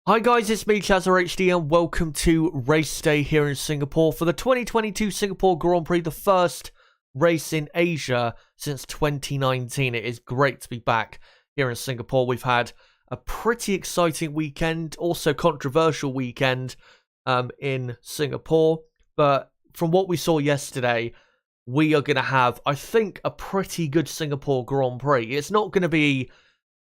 Hi guys, it's me ChazzaHD and welcome to race day here in Singapore for the 2022 Singapore Grand Prix, the first race in Asia since 2019. It is great to be back here in Singapore. We've had a pretty exciting weekend, also controversial weekend in Singapore, but from what we saw yesterday, we are going to have, I think, a pretty good Singapore Grand Prix. It's not going to be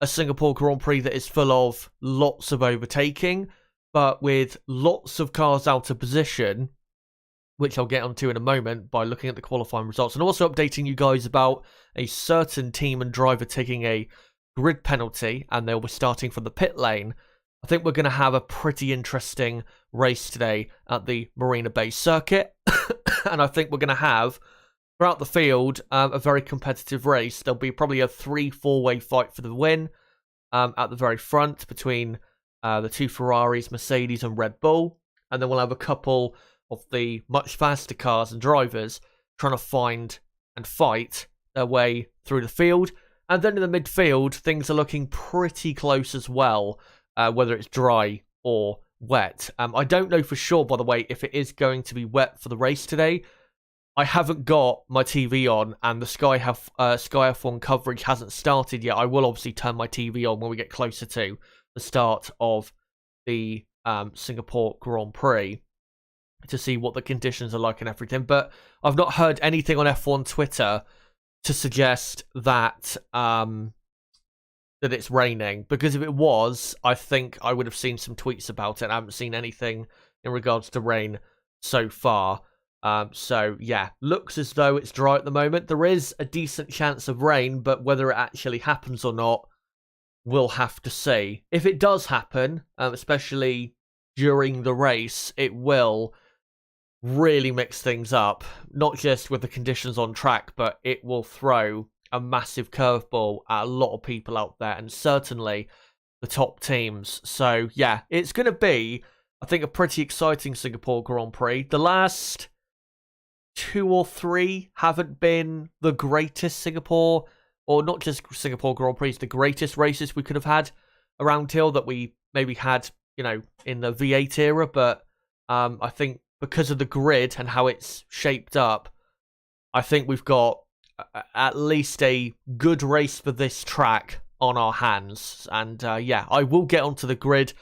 a Singapore Grand Prix that is full of lots of overtaking, but with lots of cars out of position, which I'll get onto in a moment by looking at the qualifying results, and also updating you guys about a certain team and driver taking a grid penalty, and they'll be starting from the pit lane. I think we're going to have a pretty interesting race today at the Marina Bay circuit, and I think we're going to have, throughout the field, a very competitive race. There'll be probably a 3-4-way fight for the win at the very front between the two Ferraris, Mercedes and Red Bull. And then we'll have a couple of the much faster cars and drivers trying to find and fight their way through the field. And then in the midfield, things are looking pretty close as well, whether it's dry or wet. I don't know for sure, by the way, if it is going to be wet for the race today. I haven't got my TV on, and the Sky F1 coverage hasn't started yet. I will obviously turn my TV on when we get closer to the start of the Singapore Grand Prix to see what the conditions are like and everything. But I've not heard anything on F1 Twitter to suggest that that it's raining, because if it was, I think I would have seen some tweets about it. I haven't seen anything in regards to rain so far. So yeah, looks as though it's dry at the moment. There is a decent chance of rain, but whether it actually happens or not, we'll have to see. If it does happen, especially during the race, it will really mix things up. Not just with the conditions on track, but it will throw a massive curveball at a lot of people out there, and certainly the top teams. So yeah, it's going to be, I think, a pretty exciting Singapore Grand Prix. The last 2 or 3 haven't been the greatest Singapore, or not just Singapore Grand Prix, the greatest races we could have had around here that we maybe had, you know, in the V8 era. But I think because of the grid and how it's shaped up, I think we've got at least a good race for this track on our hands. And yeah, I will get onto the grid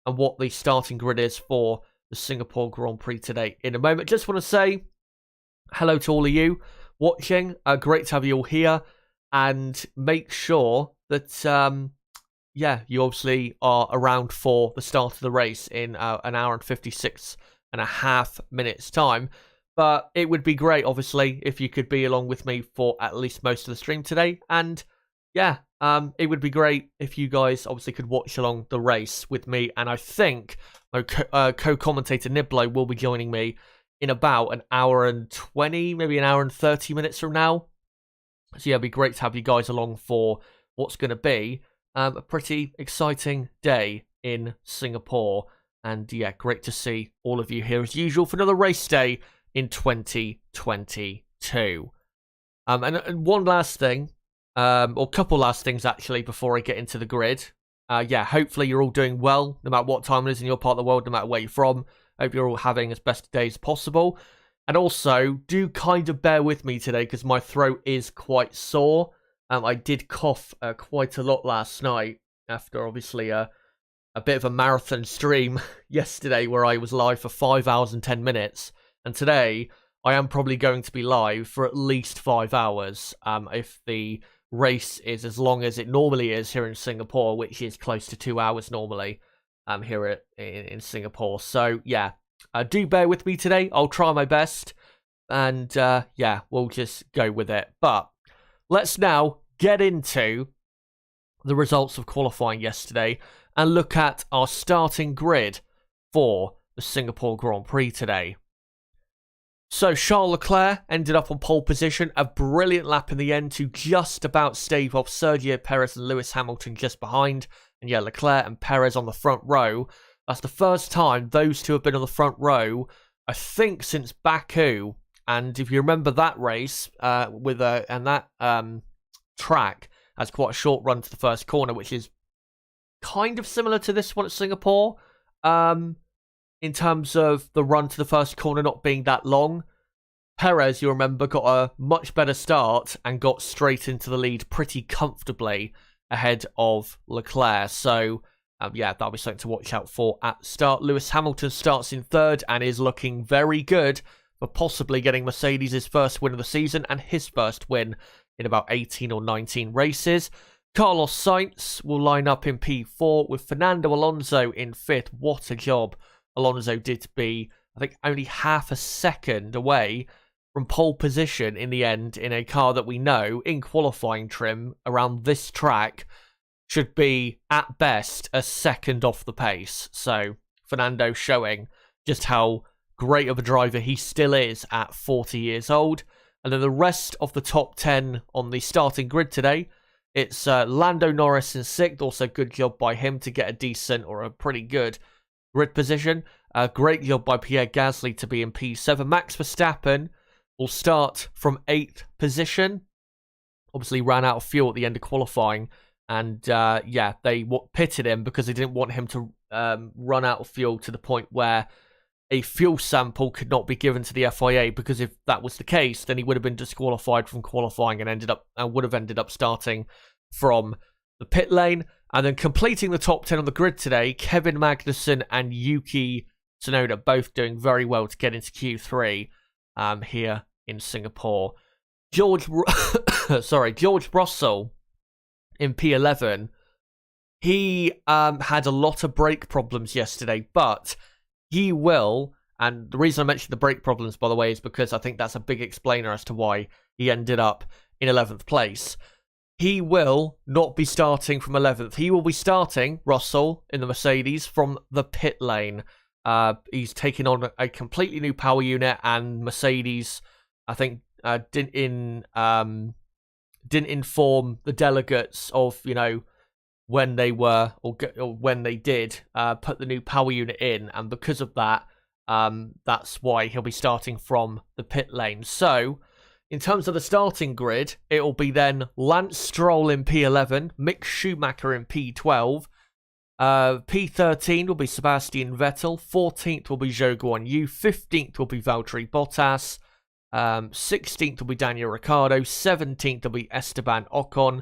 and what the starting grid is for the Singapore Grand Prix today in a moment. Just want to say hello to all of you watching. Great to have you all here, and make sure that yeah, you obviously are around for the start of the race in an hour and 56.5 minutes time. But it would be great, obviously, if you could be along with me for at least most of the stream today. And yeah, it would be great if you guys obviously could watch along the race with me. And I think my co-commentator Niblo will be joining me in about an hour and 20, maybe an hour and 30 minutes from now. So yeah, it'd be great to have you guys along for what's going to be a pretty exciting day in Singapore. And yeah, great to see all of you here as usual for another race day in 2022. And one last thing, or couple last things actually, before I get into the grid. Yeah, hopefully you're all doing well, no matter what time it is in your part of the world, no matter where you're from. Hope you're all having as best a day as possible. And also, do kind of bear with me today, because my throat is quite sore. I did cough quite a lot last night after, obviously, a bit of a marathon stream yesterday where I was live for 5 hours and 10 minutes. And today, I am probably going to be live for at least 5 hours if the race is as long as it normally is here in Singapore, which is close to 2 hours normally. Here in Singapore. So yeah, do bear with me today. I'll try my best, and yeah, we'll just go with it. But let's now get into the results of qualifying yesterday and look at our starting grid for the Singapore Grand Prix today. So Charles Leclerc ended up on pole position, a brilliant lap in the end to just about stave off Sergio Perez and Lewis Hamilton just behind. And yeah, Leclerc and Perez on the front row. That's the first time those two have been on the front row, I think, since Baku. And if you remember that race, and that track has quite a short run to the first corner, which is kind of similar to this one at Singapore. in terms of the run to the first corner not being that long. Perez, you remember, got a much better start and got straight into the lead pretty comfortably ahead of Leclerc. So, yeah, that'll be something to watch out for at start. Lewis Hamilton starts in third and is looking very good for possibly getting Mercedes' first win of the season and his first win in about 18 or 19 races. Carlos Sainz will line up in P4 with Fernando Alonso in fifth. What a job Alonso did to be, I think, only half a second away from pole position in the end in a car that we know in qualifying trim around this track should be at best a second off the pace. So Fernando showing just how great of a driver he still is at 40 years old. And then the rest of the top 10 on the starting grid today, it's Lando Norris in sixth. Also good job by him to get a decent or a pretty good grid position. Great job by Pierre Gasly to be in P7. Max Verstappen will start from 8th position. Obviously ran out of fuel at the end of qualifying. And yeah, they pitted him because they didn't want him to run out of fuel to the point where a fuel sample could not be given to the FIA, because if that was the case, then he would have been disqualified from qualifying and would have ended up starting from the pit lane. And then completing the top 10 on the grid today, Kevin Magnussen and Yuki Tsunoda both doing very well to get into Q3 here in Singapore. George Russell in P11. He had a lot of brake problems yesterday, but he will, and the reason I mentioned the brake problems, by the way, is because I think that's a big explainer as to why he ended up in 11th place. He will not be starting from 11th. He will be starting, Russell, in the Mercedes from the pit lane. He's taking on a completely new power unit, and Mercedes, I think, didn't inform the delegates of, you know, when they were or when they did put the new power unit in, and because of that, that's why he'll be starting from the pit lane. So, in terms of the starting grid, it will be then Lance Stroll in P11, Mick Schumacher in P12, P13 will be Sebastian Vettel, 14th will be Zhou Guanyu, 15th will be Valtteri Bottas, 16th will be Daniel Ricciardo, 17th will be Esteban Ocon,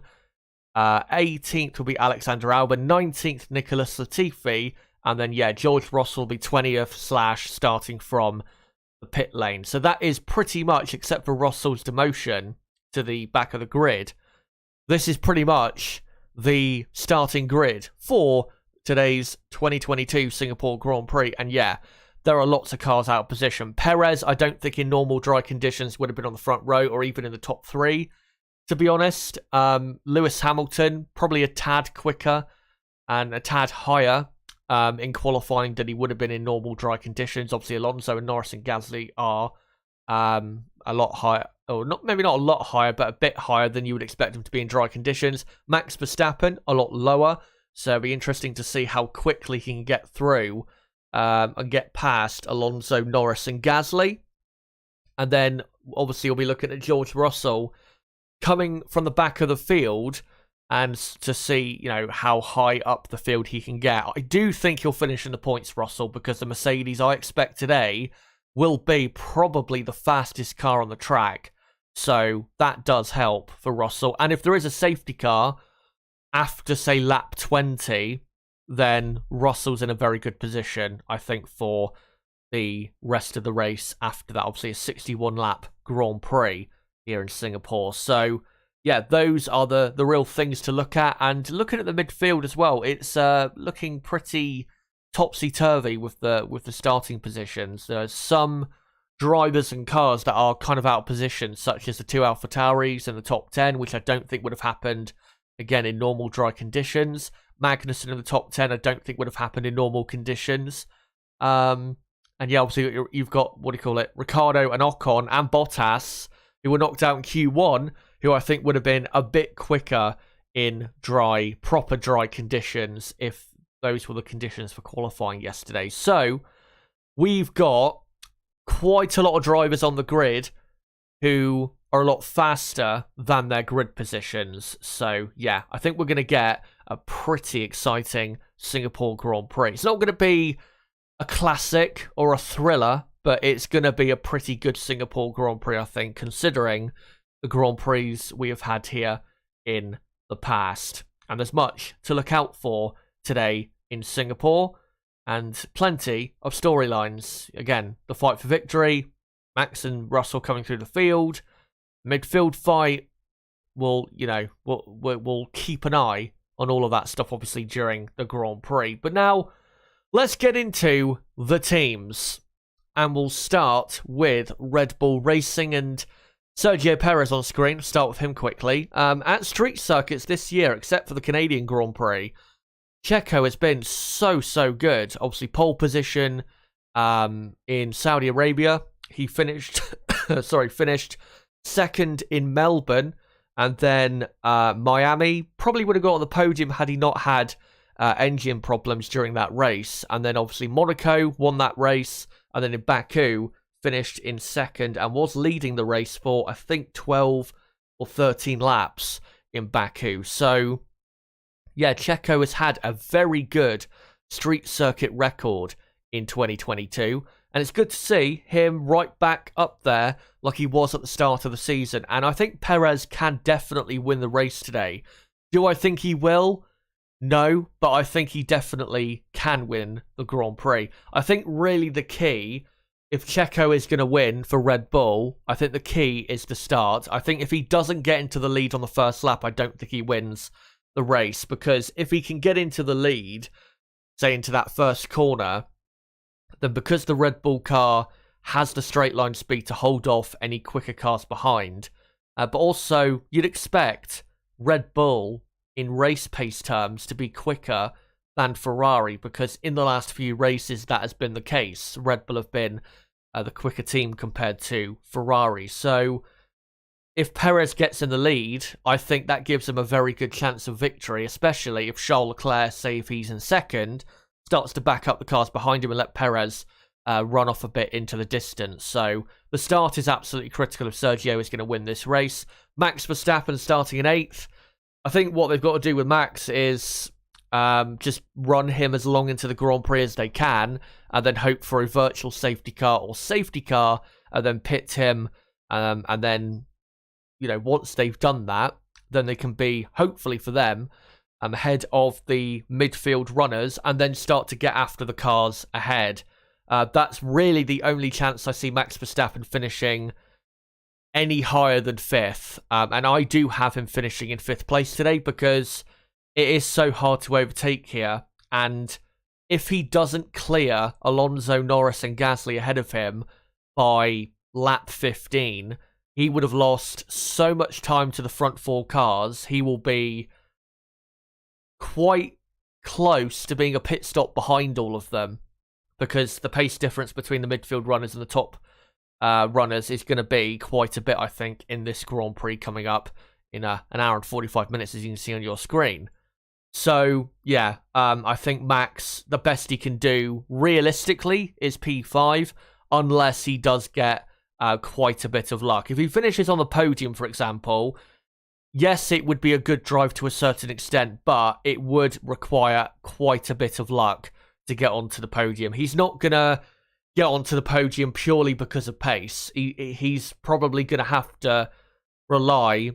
18th will be Alexander Albon, 19th Nicholas Latifi, and then, yeah, George Russell will be 20th / starting from the pit lane. So that is pretty much, except for Russell's demotion to the back of the grid, this is pretty much the starting grid for today's 2022 Singapore Grand Prix. And yeah, there are lots of cars out of position. Perez, I don't think in normal dry conditions would have been on the front row or even in the top three, to be honest. Lewis Hamilton, probably a tad quicker and a tad higher in qualifying than he would have been in normal dry conditions. Obviously, Alonso and Norris and Gasly are a lot higher, or maybe not a lot higher, but a bit higher than you would expect him to be in dry conditions. Max Verstappen, a lot lower. So it'll be interesting to see how quickly he can get through and get past Alonso, Norris and Gasly. And then, obviously, you'll be looking at George Russell coming from the back of the field and to see, you know, how high up the field he can get. I do think he'll finish in the points, Russell, because the Mercedes I expect today will be probably the fastest car on the track. So that does help for Russell. And if there is a safety car after, say, lap 20, then Russell's in a very good position, I think, for the rest of the race after that. Obviously, a 61-lap Grand Prix here in Singapore. So, yeah, those are the real things to look at. And looking at the midfield as well, it's looking pretty topsy-turvy with the starting positions. There's some drivers and cars that are kind of out of position, such as the two AlphaTauris in the top 10, which I don't think would have happened, again, in normal dry conditions. Magnussen in the top 10, I don't think would have happened in normal conditions. And yeah, obviously, you've got, Ricciardo and Ocon and Bottas, who were knocked out in Q1, who I think would have been a bit quicker in proper dry conditions if those were the conditions for qualifying yesterday. So, we've got quite a lot of drivers on the grid who are a lot faster than their grid positions. So, yeah, I think we're going to get a pretty exciting Singapore Grand Prix. It's not going to be a classic or a thriller, but it's going to be a pretty good Singapore Grand Prix, I think, considering the Grand Prix we have had here in the past. And there's much to look out for today in Singapore, and plenty of storylines. Again, the fight for victory, Max and Russell coming through the field, midfield fight. We'll keep an eye on all of that stuff, obviously, during the Grand Prix. But now, let's get into the teams. And we'll start with Red Bull Racing and Sergio Perez on screen. Start with him quickly. At street circuits this year, except for the Canadian Grand Prix, Checo has been so good. Obviously, pole position in Saudi Arabia. He finished, finished second in Melbourne. And then Miami probably would have got on the podium had he not had engine problems during that race. And then obviously Monaco won that race. And then in Baku, finished in second and was leading the race for, I think, 12 or 13 laps in Baku. So, yeah, Checo has had a very good street circuit record in 2022. And it's good to see him right back up there like he was at the start of the season. And I think Perez can definitely win the race today. Do I think he will? No, but I think he definitely can win the Grand Prix. I think really the key, if Checo is going to win for Red Bull, I think the key is to start. I think if he doesn't get into the lead on the first lap, I don't think he wins the race. Because if he can get into the lead, say into that first corner, then because the Red Bull car has the straight line speed to hold off any quicker cars behind, but also you'd expect Red Bull in race pace terms to be quicker than Ferrari, because in the last few races that has been the case. Red Bull have been the quicker team compared to Ferrari. So if Perez gets in the lead, I think that gives him a very good chance of victory, especially if Charles Leclerc, say if he's in second, starts to back up the cars behind him and let Perez run off a bit into the distance. So the start is absolutely critical if Sergio is going to win this race. Max Verstappen starting in 8th. I think what they've got to do with Max is just run him as long into the Grand Prix as they can, and then hope for a virtual safety car or safety car, and then pit him. And then, once they've done that, then they can be, hopefully for them, ahead of the midfield runners, and then start to get after the cars ahead. That's really the only chance I see Max Verstappen finishing any higher than 5th. And I do have him finishing in 5th place today because it is so hard to overtake here. And if he doesn't clear Alonso, Norris and Gasly ahead of him by lap 15, he would have lost so much time to the front 4 cars. He will be quite close to being a pit stop behind all of them, because the pace difference between the midfield runners and the top runners is going to be quite a bit, I think, in this Grand Prix coming up in an hour and 45 minutes, as you can see on your screen. So, yeah, I think Max, the best he can do realistically is P5, unless he does get quite a bit of luck. If he finishes on the podium, for example, yes, it would be a good drive to a certain extent, but it would require quite a bit of luck to get onto the podium. He's not going to get onto the podium purely because of pace. He's probably going to have to rely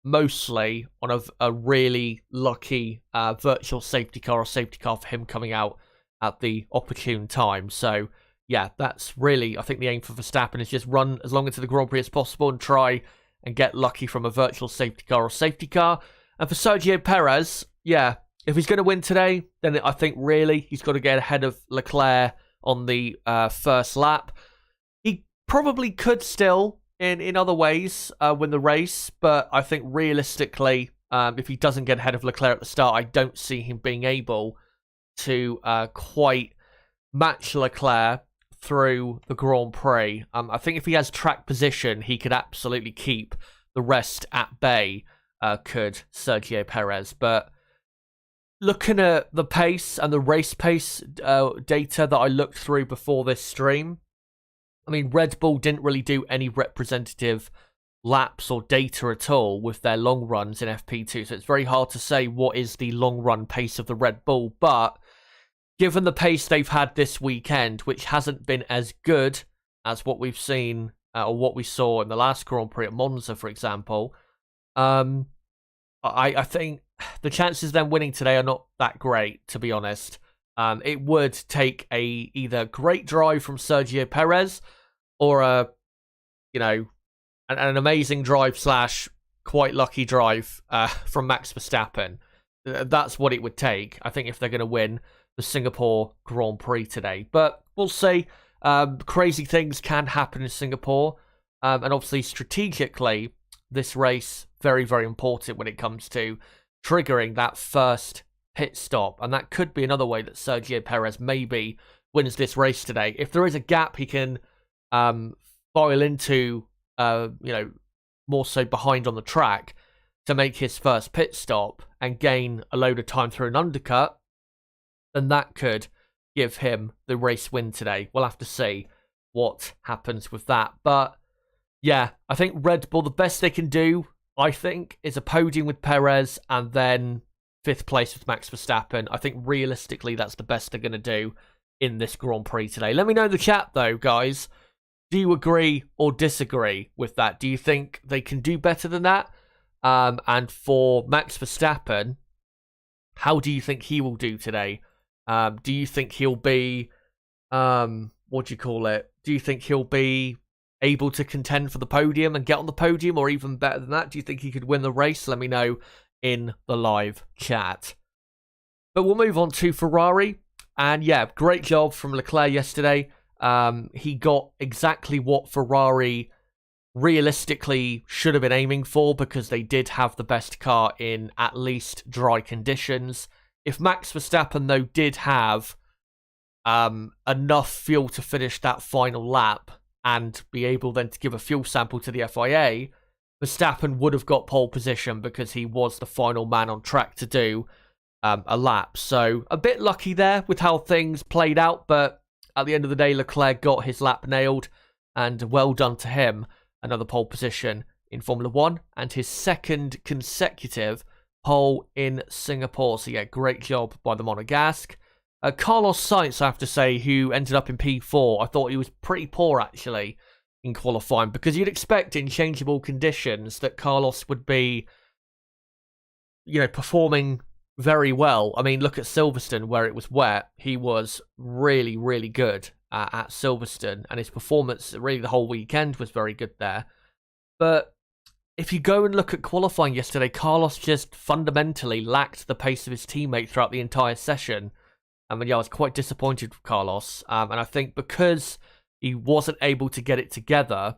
mostly on a really lucky virtual safety car or safety car for him coming out at the opportune time. So, yeah, that's really, I think, the aim for Verstappen is just run as long into the Grand Prix as possible and try and get lucky from a virtual safety car or safety car. And for Sergio Perez, yeah, if he's going to win today, then I think really he's got to get ahead of Leclerc on the first lap. He probably could still, in other ways, win the race, but I think realistically, if he doesn't get ahead of Leclerc at the start, I don't see him being able to quite match Leclerc through the Grand Prix. I think if he has track position, he could absolutely keep the rest at bay, could Sergio Perez. But looking at the pace and the race pace data that I looked through before this stream, I mean, Red Bull didn't really do any representative laps or data at all with their long runs in FP2, so it's very hard to say what is the long run pace of the Red Bull, but given the pace they've had this weekend, which hasn't been as good as what we've seen or what we saw in the last Grand Prix at Monza, for example, I think the chances of them winning today are not that great, to be honest. It would take a either great drive from Sergio Perez or an amazing drive / quite lucky drive from Max Verstappen. That's what it would take, I think, if they're going to win the Singapore Grand Prix today. But we'll see. Crazy things can happen in Singapore. And obviously, strategically, this race, very, very important when it comes to triggering that first pit stop. And that could be another way that Sergio Perez maybe wins this race today. If there is a gap he can file into, more so behind on the track to make his first pit stop and gain a load of time through an undercut, then that could give him the race win today. We'll have to see what happens with that. But yeah, I think Red Bull, the best they can do, I think, is a podium with Perez and then 5th place with Max Verstappen. I think realistically that's the best they're going to do in this Grand Prix today. Let me know in the chat though, guys. Do you agree or disagree with that? Do you think they can do better than that? And for Max Verstappen, how do you think he will do today? Do you think he'll be, Do you think he'll be able to contend for the podium and get on the podium, or even better than that? Do you think he could win the race? Let me know in the live chat. But we'll move on to Ferrari. And yeah, great job from Leclerc yesterday. He got exactly what Ferrari realistically should have been aiming for, because they did have the best car in at least dry conditions. If Max Verstappen, though, did have enough fuel to finish that final lap and be able then to give a fuel sample to the FIA, Verstappen would have got pole position because he was the final man on track to do a lap. So a bit lucky there with how things played out, but at the end of the day, Leclerc got his lap nailed, and well done to him. Another pole position in Formula 1 and his 2nd consecutive pole in Singapore. So yeah, great job by the Monegasque. Carlos Sainz, I have to say, who ended up in P4, I thought he was pretty poor actually in qualifying, because you'd expect in changeable conditions that Carlos would be, performing very well. I mean, look at Silverstone where it was wet. He was really, really good at Silverstone, and his performance really the whole weekend was very good there. But if you go and look at qualifying yesterday, Carlos just fundamentally lacked the pace of his teammate throughout the entire session. I was quite disappointed with Carlos, and I think because he wasn't able to get it together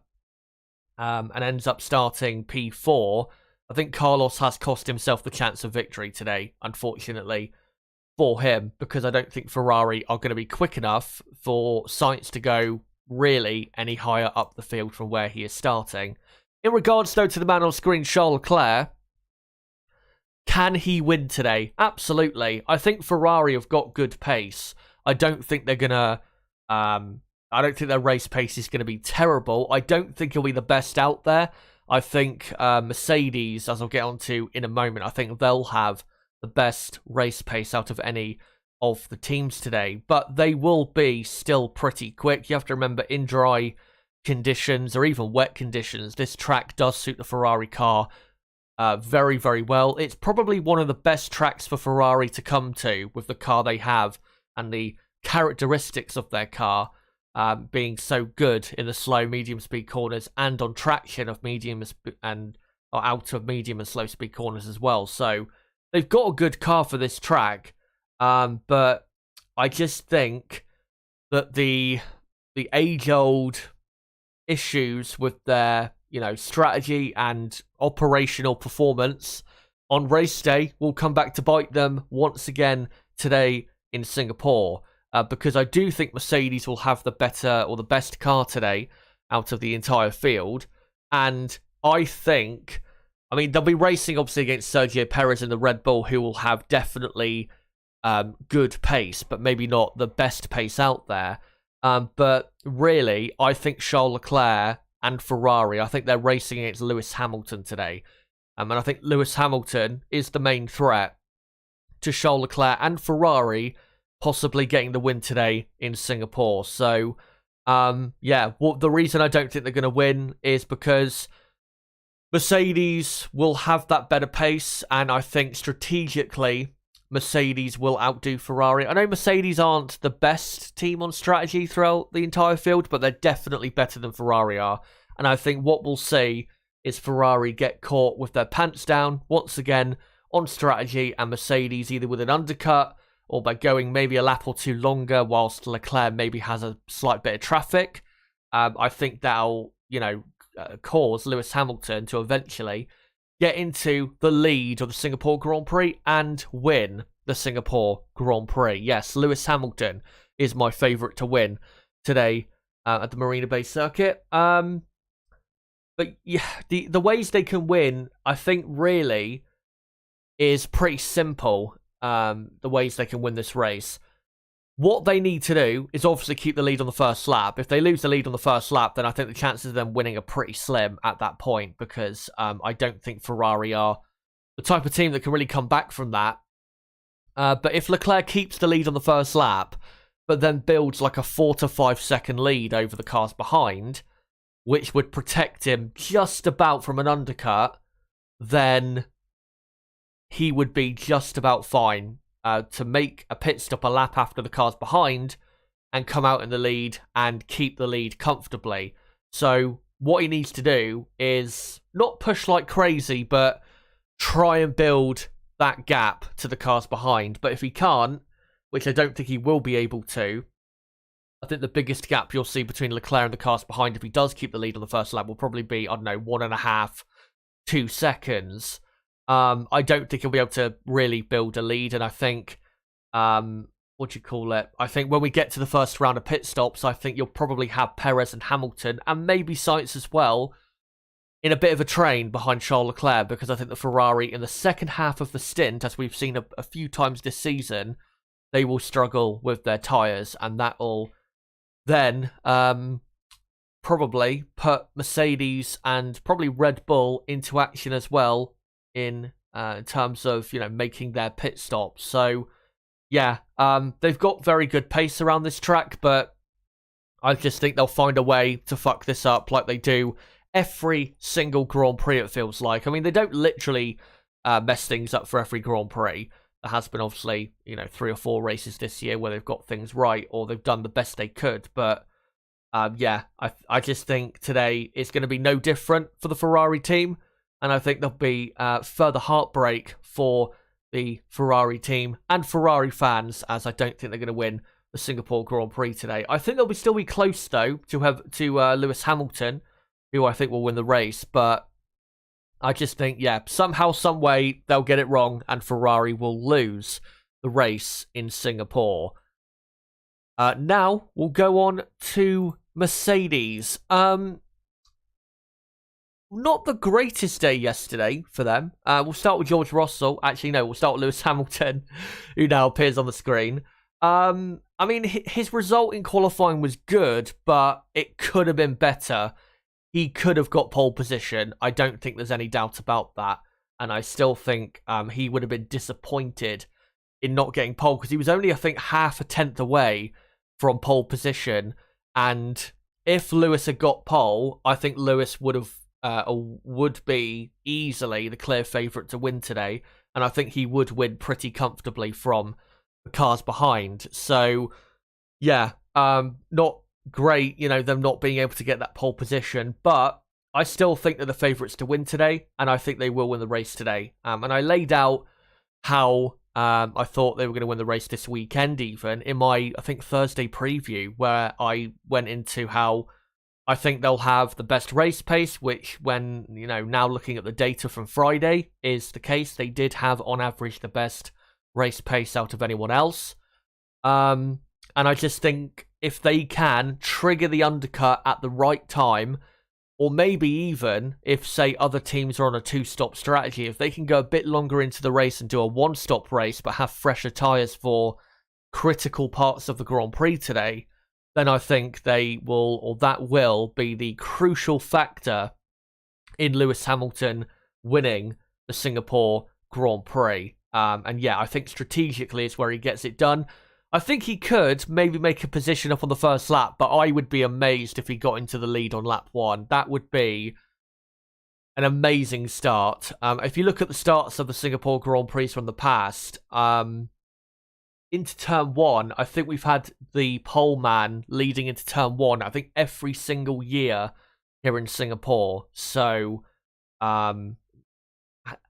and ends up starting P4, I think Carlos has cost himself the chance of victory today, unfortunately, for him, because I don't think Ferrari are going to be quick enough for Sainz to go really any higher up the field from where he is starting. In regards, though, to the man on screen, Charles Leclerc, can he win today? Absolutely. I think Ferrari have got good pace. I don't think they're going to... I don't think their race pace is going to be terrible. I don't think he'll be the best out there. I think Mercedes, as I'll get onto in a moment, I think they'll have the best race pace out of any of the teams today. But they will be still pretty quick. You have to remember, in dry conditions or even wet conditions, this track does suit the Ferrari car very, very well. It's probably one of the best tracks for Ferrari to come to with the car they have and the characteristics of their car. Being so good in the slow, medium speed corners and on traction of medium and or out of medium and slow speed corners as well. So they've got a good car for this track, but I just think that the age-old issues with their strategy and operational performance on race day will come back to bite them once again today in Singapore. Because I do think Mercedes will have the better or the best car today out of the entire field. And I think, they'll be racing obviously against Sergio Perez in the Red Bull, who will have definitely good pace, but maybe not the best pace out there. But really, I think Charles Leclerc and Ferrari, I think they're racing against Lewis Hamilton today. And I think Lewis Hamilton is the main threat to Charles Leclerc and Ferrari possibly getting the win today in Singapore. So, yeah, the reason I don't think they're going to win is because Mercedes will have that better pace, and I think strategically Mercedes will outdo Ferrari. I know Mercedes aren't the best team on strategy throughout the entire field, but they're definitely better than Ferrari are. And I think what we'll see is Ferrari get caught with their pants down once again on strategy, and Mercedes either with an undercut or by going maybe a lap or two longer whilst Leclerc maybe has a slight bit of traffic. I think that'll, cause Lewis Hamilton to eventually get into the lead of the Singapore Grand Prix and win the Singapore Grand Prix. Yes, Lewis Hamilton is my favourite to win today at the Marina Bay circuit. But yeah, the ways they can win, I think, really is pretty simple. The ways they can win this race. What they need to do is obviously keep the lead on the first lap. If they lose the lead on the first lap, then I think the chances of them winning are pretty slim at that point, because I don't think Ferrari are the type of team that can really come back from that. But if Leclerc keeps the lead on the first lap, but then builds like a 4 to 5 second lead over the cars behind, which would protect him just about from an undercut, then he would be just about fine to make a pit stop a lap after the cars behind and come out in the lead and keep the lead comfortably. So what he needs to do is not push like crazy, but try and build that gap to the cars behind. But if he can't, which I don't think he will be able to, I think the biggest gap you'll see between Leclerc and the cars behind, if he does keep the lead on the first lap, will probably be, 1.5, 2 seconds. I don't think he'll be able to really build a lead, and I think, I think when we get to the first round of pit stops, I think you'll probably have Perez and Hamilton, and maybe Sainz as well, in a bit of a train behind Charles Leclerc, because I think the Ferrari in the second half of the stint, as we've seen a few times this season, they will struggle with their tyres, and that will then probably put Mercedes and probably Red Bull into action as well, in terms of making their pit stops. So yeah, they've got very good pace around this track, but I just think they'll find a way to fuck this up like they do every single Grand Prix, it feels like. I mean, they don't literally mess things up for every Grand Prix. There has been obviously 3 or 4 races this year where they've got things right, or they've done the best they could, but yeah, I just think today it's going to be no different for the Ferrari team. And I think there'll be further heartbreak for the Ferrari team and Ferrari fans, as I don't think they're going to win the Singapore Grand Prix today. I think they'll still be close, though, to Lewis Hamilton, who I think will win the race. But I just think, yeah, somehow, some way, they'll get it wrong, and Ferrari will lose the race in Singapore. Now, we'll go on to Mercedes. Not the greatest day yesterday for them. We'll start with George Russell. Actually, no, we'll start with Lewis Hamilton, who now appears on the screen. I mean, his result in qualifying was good, but it could have been better. He could have got pole position. I don't think there's any doubt about that. And I still think he would have been disappointed in not getting pole, because he was only, I think, half a tenth away from pole position. And if Lewis had got pole, I think Lewis would be easily the clear favourite to win today, and I think he would win pretty comfortably from the cars behind. So yeah, not great, them not being able to get that pole position, but I still think they're the favourites to win today, and I think they will win the race today. And I laid out how I thought they were going to win the race this weekend, even in my, I think, Thursday preview, where I went into how I think they'll have the best race pace, which, when, now looking at the data from Friday, is the case. They did have, on average, the best race pace out of anyone else. And I just think if they can trigger the undercut at the right time, or maybe even if, say, other teams are on a 2-stop strategy, if they can go a bit longer into the race and do a 1-stop race, but have fresher tyres for critical parts of the Grand Prix today, then I think they will, or that will be the crucial factor in Lewis Hamilton winning the Singapore Grand Prix. And yeah, I think strategically is where he gets it done. I think he could maybe make a position up on the first lap, but I would be amazed if he got into the lead on lap 1. That would be an amazing start. If you look at the starts of the Singapore Grand Prix from the past, into turn 1, I think we've had the pole man leading into turn 1, I think every single year here in Singapore. So,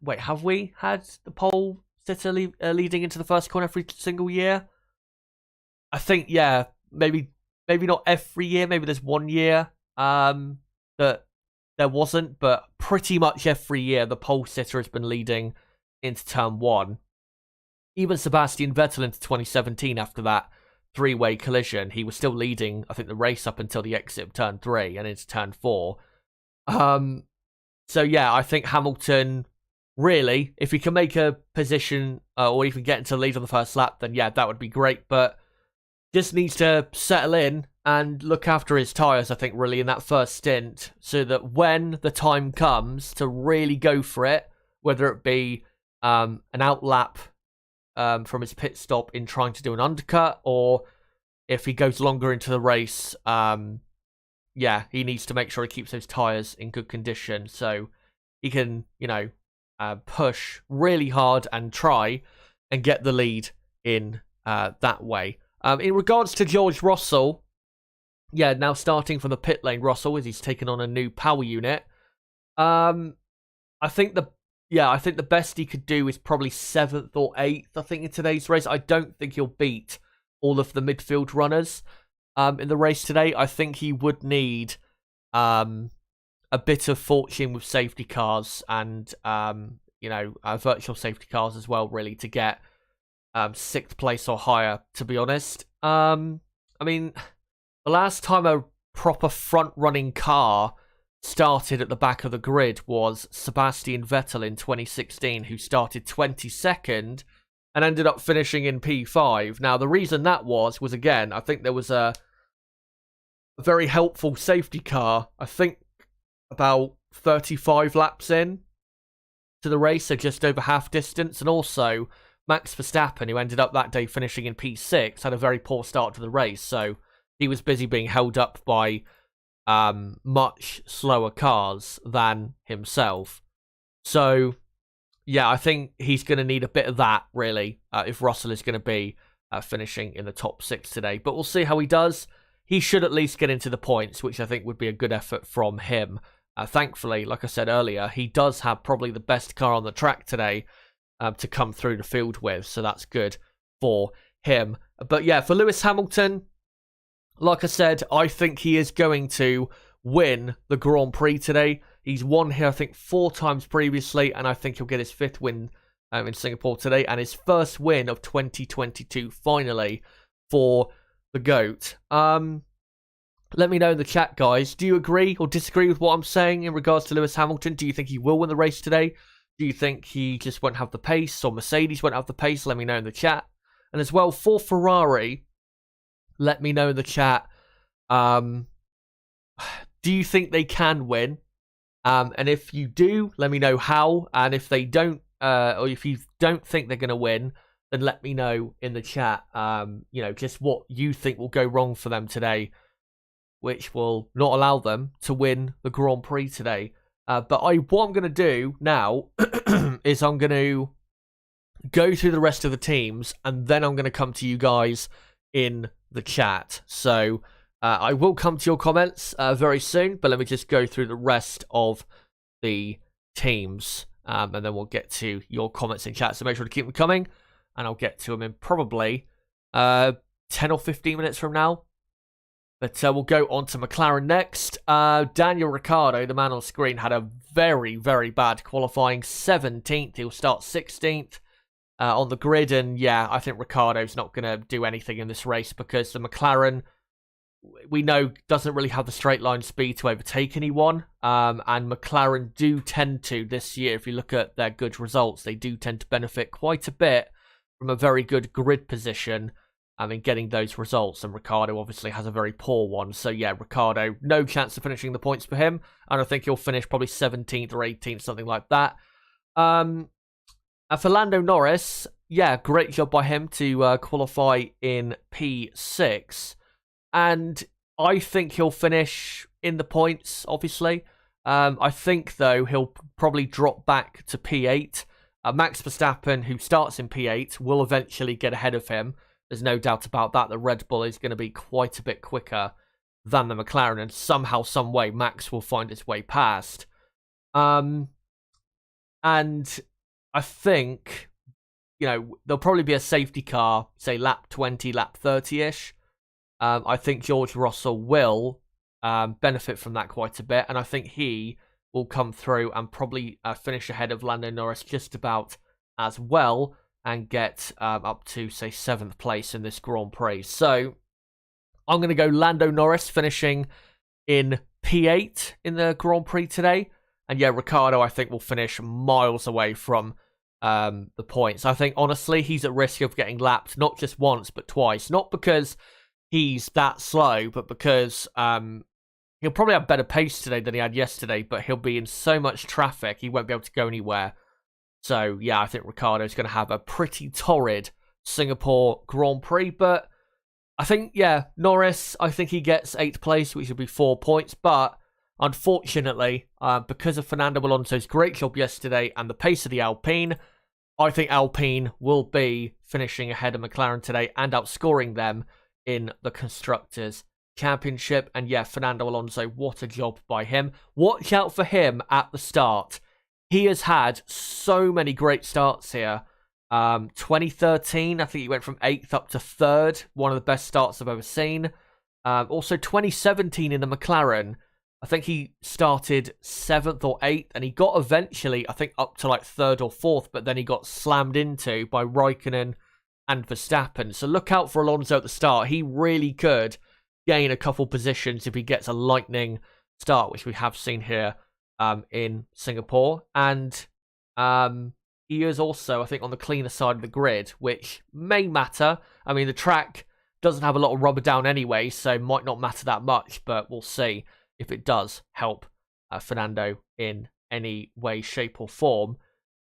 wait, have we had the pole sitter leading into the first corner every single year? I think, yeah, maybe not every year. Maybe there's 1 year that there wasn't, but pretty much every year the pole sitter has been leading into turn 1. Even Sebastian Vettel into 2017 after that 3-way collision, he was still leading, I think, the race up until the exit of turn 3 and into turn 4. So yeah, I think Hamilton, really, if he can make a position or even get into the lead on the first lap, then yeah, that would be great. But just needs to settle in and look after his tyres, I think, really, in that first stint, so that when the time comes to really go for it, whether it be an outlap from his pit stop in trying to do an undercut, or if he goes longer into the race, yeah, he needs to make sure he keeps those tyres in good condition so he can, push really hard and try and get the lead in that way. In regards to George Russell, yeah, now starting from the pit lane, Russell, as he's taken on a new power unit. I think the best he could do is probably 7th or 8th, I think, in today's race. I don't think he'll beat all of the midfield runners in the race today. I think he would need a bit of fortune with safety cars and, virtual safety cars as well, really, to get 6th place or higher, to be honest. I mean, the last time a proper front-running car started at the back of the grid was Sebastian Vettel in 2016, who started 22nd and ended up finishing in P5. Now, the reason that was again, I think there was a very helpful safety car, I think about 35 laps in to the race, so just over half distance, and also Max Verstappen, who ended up that day finishing in P6, had a very poor start to the race, so he was busy being held up by much slower cars than himself. So, yeah, I think he's going to need a bit of that, really, if Russell is going to be finishing in the top 6 today. But we'll see how he does. He should at least get into the points, which I think would be a good effort from him. Thankfully, like I said earlier, he does have probably the best car on the track today to come through the field with, so that's good for him. But yeah, for Lewis Hamilton, like I said, I think he is going to win the Grand Prix today. He's won here, I think, 4 times previously, and I think he'll get his 5th win in Singapore today, and his first win of 2022, finally, for the GOAT. Let me know in the chat, guys. Do you agree or disagree with what I'm saying in regards to Lewis Hamilton? Do you think he will win the race today? Do you think he just won't have the pace, or Mercedes won't have the pace? Let me know in the chat. And as well, for Ferrari, let me know in the chat. Do you think they can win? And if you do, let me know how. And if they don't, or if you don't think they're going to win, then let me know in the chat. Just what you think will go wrong for them today, which will not allow them to win the Grand Prix today. But what I'm going to do now is I'm going to go through the rest of the teams, and then I'm going to come to you guys in the chat. So I will come to your comments very soon, but let me just go through the rest of the teams, and then we'll get to your comments in chat. So make sure to keep them coming, and I'll get to them in probably 10 or 15 minutes from now. But we'll go on to McLaren next. Daniel Ricciardo, the man on screen, had a very, very bad qualifying. 17th. He'll start 16th on the grid. And yeah, I think Ricciardo's not going to do anything in this race because the McLaren, we know, doesn't really have the straight line speed to overtake anyone. And McLaren do tend to, this year, if you look at their good results, they do tend to benefit quite a bit from a very good grid position. Getting those results, and Ricciardo obviously has a very poor one. So yeah, Ricciardo, no chance of finishing the points for him, and I think he'll finish probably 17th or 18th, something like that. For Lando Norris, yeah, great job by him to qualify in P6. And I think he'll finish in the points, obviously. I think, though, he'll probably drop back to P8. Max Verstappen, who starts in P8, will eventually get ahead of him. There's no doubt about that. The Red Bull is going to be quite a bit quicker than the McLaren, and somehow, some way, Max will find his way past. And I think, there'll probably be a safety car, say lap 20, lap 30-ish. I think George Russell will benefit from that quite a bit, and I think he will come through and probably finish ahead of Lando Norris just about as well, and get up to, say, 7th place in this Grand Prix. So I'm going to go Lando Norris finishing in P8 in the Grand Prix today. And yeah, Ricciardo, I think, will finish miles away from the points. I think, honestly, he's at risk of getting lapped not just once, but twice. Not because he's that slow, but because he'll probably have better pace today than he had yesterday, but he'll be in so much traffic, he won't be able to go anywhere. So, yeah, I think Ricciardo's going to have a pretty torrid Singapore Grand Prix, but I think, yeah, Norris, I think he gets 8th place, which would be 4 points, but unfortunately, because of Fernando Alonso's great job yesterday and the pace of the Alpine, I think Alpine will be finishing ahead of McLaren today and outscoring them in the Constructors' Championship. And yeah, Fernando Alonso, what a job by him. Watch out for him at the start. He has had so many great starts here. 2013, I think he went from 8th up to 3rd. One of the best starts I've ever seen. Also 2017 in the McLaren, I think he started 7th or 8th, and he got eventually, I think, up to like 3rd or 4th, but then he got slammed into by Raikkonen and Verstappen. So look out for Alonso at the start. He really could gain a couple positions if he gets a lightning start, which we have seen here in Singapore. And he is also, I think, on the cleaner side of the grid, which may matter. I mean, the track doesn't have a lot of rubber down anyway, so might not matter that much, but we'll see if it does help Fernando in any way, shape or form.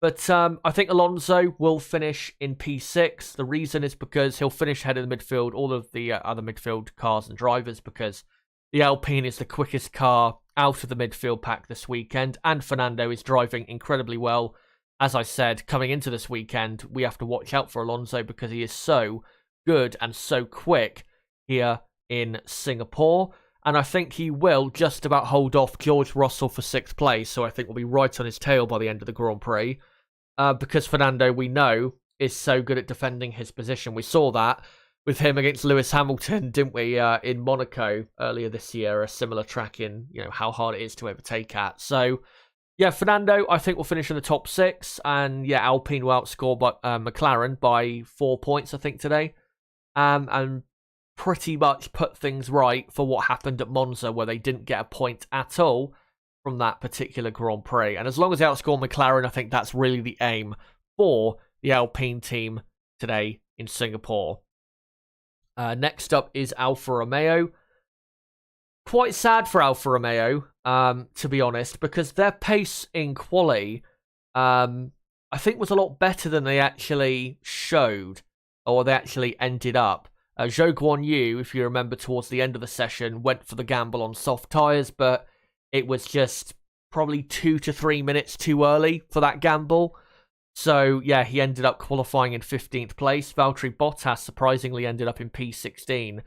But I think Alonso will finish in P6. The reason is because he'll finish ahead of the midfield, all of the other midfield cars and drivers, because the Alpine is the quickest car out of the midfield pack this weekend, and Fernando is driving incredibly well. As I said, coming into this weekend, we have to watch out for Alonso because he is so good and so quick here in Singapore. And I think he will just about hold off George Russell for 6th place. So I think we'll be right on his tail by the end of the Grand Prix. Because Fernando, we know, is so good at defending his position. We saw that with him against Lewis Hamilton, didn't we, in Monaco earlier this year, a similar track in, how hard it is to overtake at. So, yeah, Fernando, I think, will finish in the top 6. And, yeah, Alpine will outscore McLaren by 4 points, I think, today. And pretty much put things right for what happened at Monza, where they didn't get a point at all from that particular Grand Prix. And as long as they outscore McLaren, I think that's really the aim for the Alpine team today in Singapore. Next up is Alfa Romeo. Quite sad for Alfa Romeo, to be honest, because their pace in quali, I think, was a lot better than they actually showed, or they actually ended up. Zhou Guanyu, if you remember, towards the end of the session, went for the gamble on soft tyres, but it was just probably 2 to 3 minutes too early for that gamble. So, yeah, he ended up qualifying in 15th place. Valtteri Bottas surprisingly ended up in P16.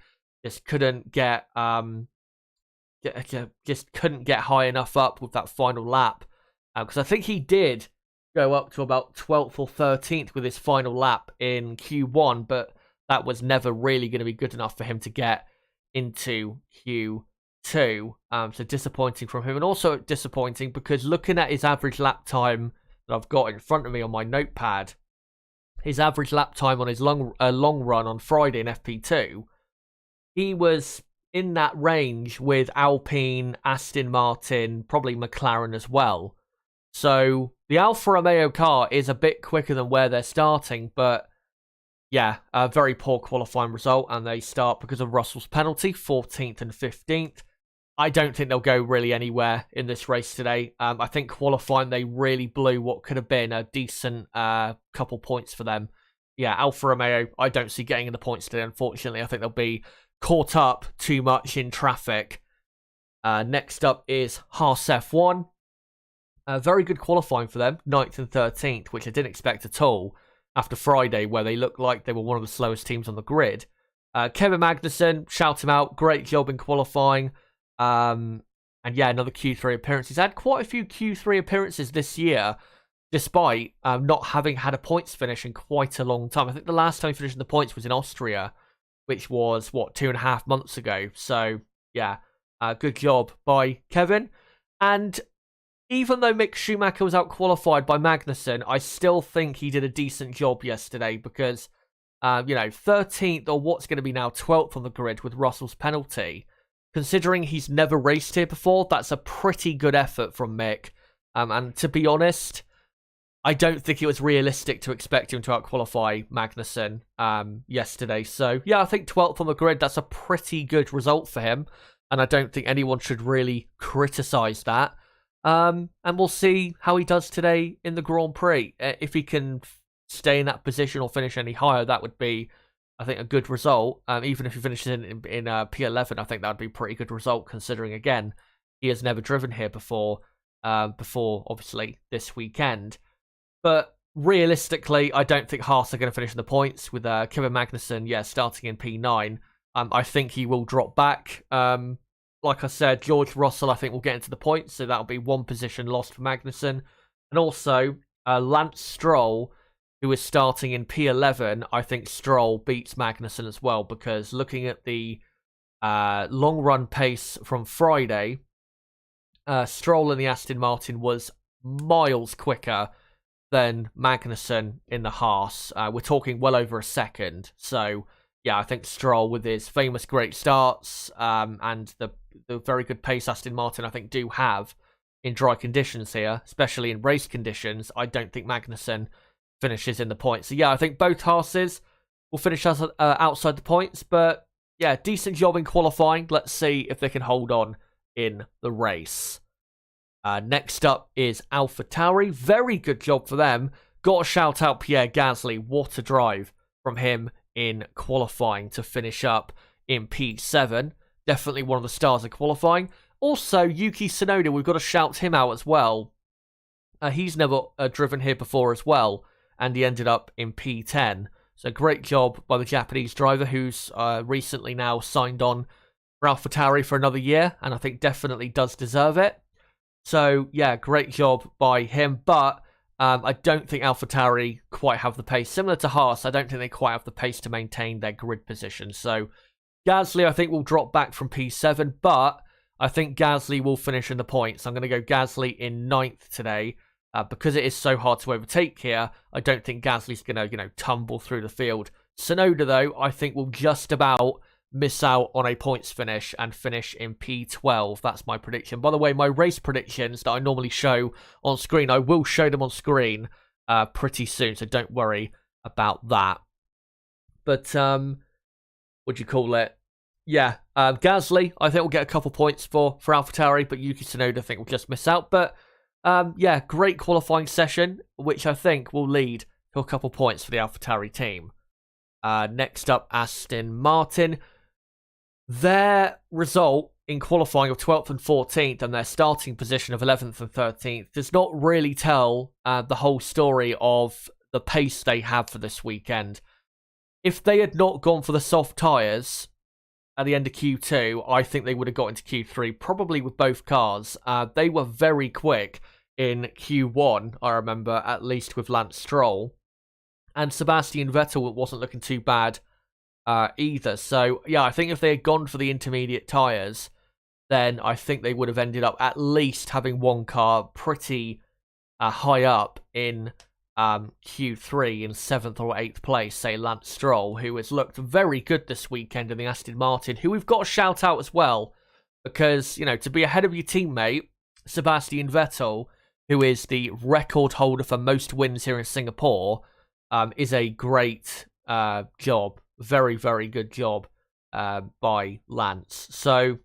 Just couldn't get couldn't get high enough up with that final lap. Because I think he did go up to about 12th or 13th with his final lap in Q1, but that was never really going to be good enough for him to get into Q2. So disappointing from him. And also disappointing because looking at his average lap time that I've got in front of me on my notepad, his average lap time on his long run on Friday in FP2, he was in that range with Alpine, Aston Martin, probably McLaren as well. So the Alfa Romeo car is a bit quicker than where they're starting, but yeah, a very poor qualifying result, and they start, because of Russell's penalty, 14th and 15th. I don't think they'll go really anywhere in this race today. I think qualifying, they really blew what could have been a decent couple points for them yeah, Alfa Romeo, I don't see getting in the points today, unfortunately. I think they'll be caught up too much in traffic. Next up is Haas F1. Very good qualifying for them, 9th and 13th, which I didn't expect at all after Friday, where they looked like they were one of the slowest teams on the grid. Kevin Magnussen, shout him out, great job in qualifying. And yeah, another Q3 appearance. He's had quite a few Q3 appearances this year, despite not having had a points finish in quite a long time. I think the last time he finished in the points was in Austria, which was, 2.5 months ago. So, yeah, good job by Kevin. And even though Mick Schumacher was out-qualified by Magnussen, I still think he did a decent job yesterday because, 13th, or what's going to be now 12th on the grid with Russell's penalty. Considering he's never raced here before, that's a pretty good effort from Mick. And to be honest, I don't think it was realistic to expect him to out-qualify Magnussen yesterday. So, yeah, I think 12th on the grid, that's a pretty good result for him. And I don't think anyone should really criticise that. And we'll see how he does today in the Grand Prix. If he can stay in that position or finish any higher, that would be, I think, a good result. Even if he finishes in P11, I think that would be a pretty good result, considering, again, he has never driven here before, obviously, this weekend. But realistically, I don't think Haas are going to finish in the points with Kevin Magnussen, starting in P9. I think he will drop back. Like I said, George Russell, I think, will get into the points, so that'll be one position lost for Magnussen. And also, Lance Stroll, who is starting in P11, I think Stroll beats Magnussen as well, because looking at the long-run pace from Friday, Stroll in the Aston Martin was miles quicker than Magnussen in the Haas. We're talking well over a second. So, yeah, I think Stroll, with his famous great starts and the very good pace Aston Martin, I think, do have in dry conditions here, especially in race conditions, I don't think Magnussen finishes in the points. So, yeah, I think both Haases will finish outside the points. But, yeah, decent job in qualifying. Let's see if they can hold on in the race. Next up is AlphaTauri. Very good job for them. Got to shout out Pierre Gasly. What a drive from him in qualifying to finish up in P7. Definitely one of the stars of qualifying. Also, Yuki Tsunoda, we've got to shout him out as well. He's never driven here before as well, and he ended up in P10. So great job by the Japanese driver, who's recently now signed on for AlphaTauri for another year, and I think definitely does deserve it. So, yeah, great job by him, but I don't think AlphaTauri quite have the pace. Similar to Haas, I don't think they quite have the pace to maintain their grid position. So, Gasly, I think, will drop back from P7, but I think Gasly will finish in the points. I'm going to go Gasly in 9th today. Because it is so hard to overtake here, I don't think Gasly's going to, tumble through the field. Tsunoda, though, I think will just about miss out on a points finish and finish in P12. That's my prediction. By the way, my race predictions that I normally show on screen, I will show them on screen pretty soon, so don't worry about that. But, what do you call it? Yeah, Gasly, I think will get a couple points for AlphaTauri, but Yuki Tsunoda, I think, will just miss out. But, yeah, great qualifying session, which I think will lead to a couple points for the AlphaTauri team. Next up, Aston Martin. Their result in qualifying of 12th and 14th and their starting position of 11th and 13th does not really tell the whole story of the pace they have for this weekend. If they had not gone for the soft tyres at the end of Q2, I think they would have got into Q3, probably with both cars. They were very quick in Q1, I remember, at least with Lance Stroll. And Sebastian Vettel wasn't looking too bad either. So, yeah, I think if they had gone for the intermediate tyres, then I think they would have ended up at least having one car pretty high up in Q3 in 7th or 8th place, say Lance Stroll, who has looked very good this weekend in the Aston Martin, who we've got to shout out as well, because, to be ahead of your teammate, Sebastian Vettel, who is the record holder for most wins here in Singapore, is a great job. Very, very good job by Lance. So,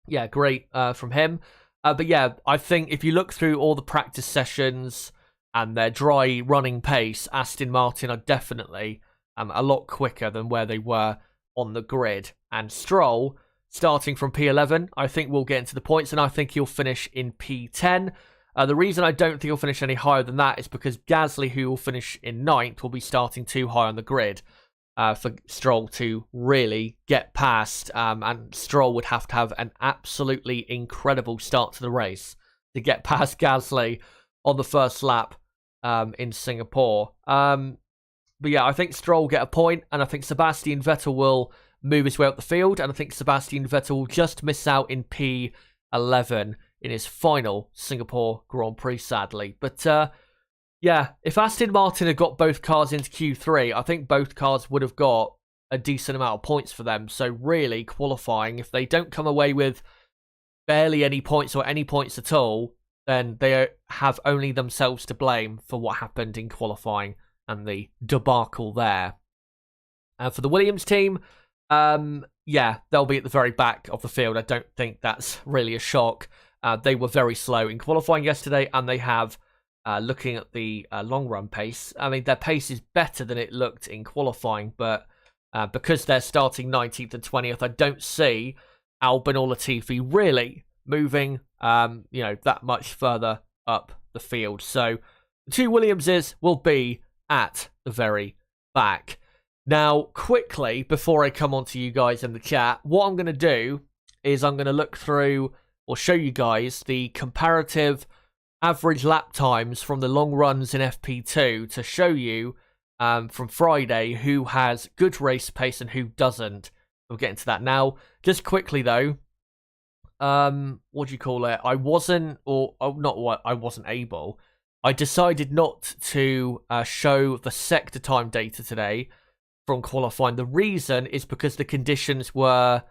yeah, great from him. But yeah, I think if you look through all the practice sessions and their dry running pace, Aston Martin are definitely a lot quicker than where they were on the grid. And Stroll, starting from P11, I think we'll get into the points, and I think he'll finish in P10. The reason I don't think he'll finish any higher than that is because Gasly, who will finish in 9th, will be starting too high on the grid for Stroll to really get past. And Stroll would have to have an absolutely incredible start to the race to get past Gasly on the first lap in Singapore. But yeah, I think Stroll will get a point, and I think Sebastian Vettel will move his way up the field, and I think Sebastian Vettel will just miss out in P11 in his final Singapore Grand Prix, sadly. But yeah, if Aston Martin had got both cars into Q3, I think both cars would have got a decent amount of points for them. So really, qualifying, if they don't come away with barely any points or any points at all, then they have only themselves to blame for what happened in qualifying and the debacle there. And for the Williams team, yeah, they'll be at the very back of the field. I don't think that's really a shock. They were very slow in qualifying yesterday, and they have, looking at the long run pace, I mean, their pace is better than it looked in qualifying, but because they're starting 19th and 20th, I don't see Albon or Latifi really moving, that much further up the field. So the two Williamses will be at the very back. Now, quickly, before I come on to you guys in the chat, what I'm going to do is I'm going to look through or show you guys the comparative average lap times from the long runs in FP2 to show you from Friday who has good race pace and who doesn't. We'll get into that now. Just quickly, though, what do you call it? I wasn't able. I decided not to show the sector time data today from qualifying. The reason is because the conditions were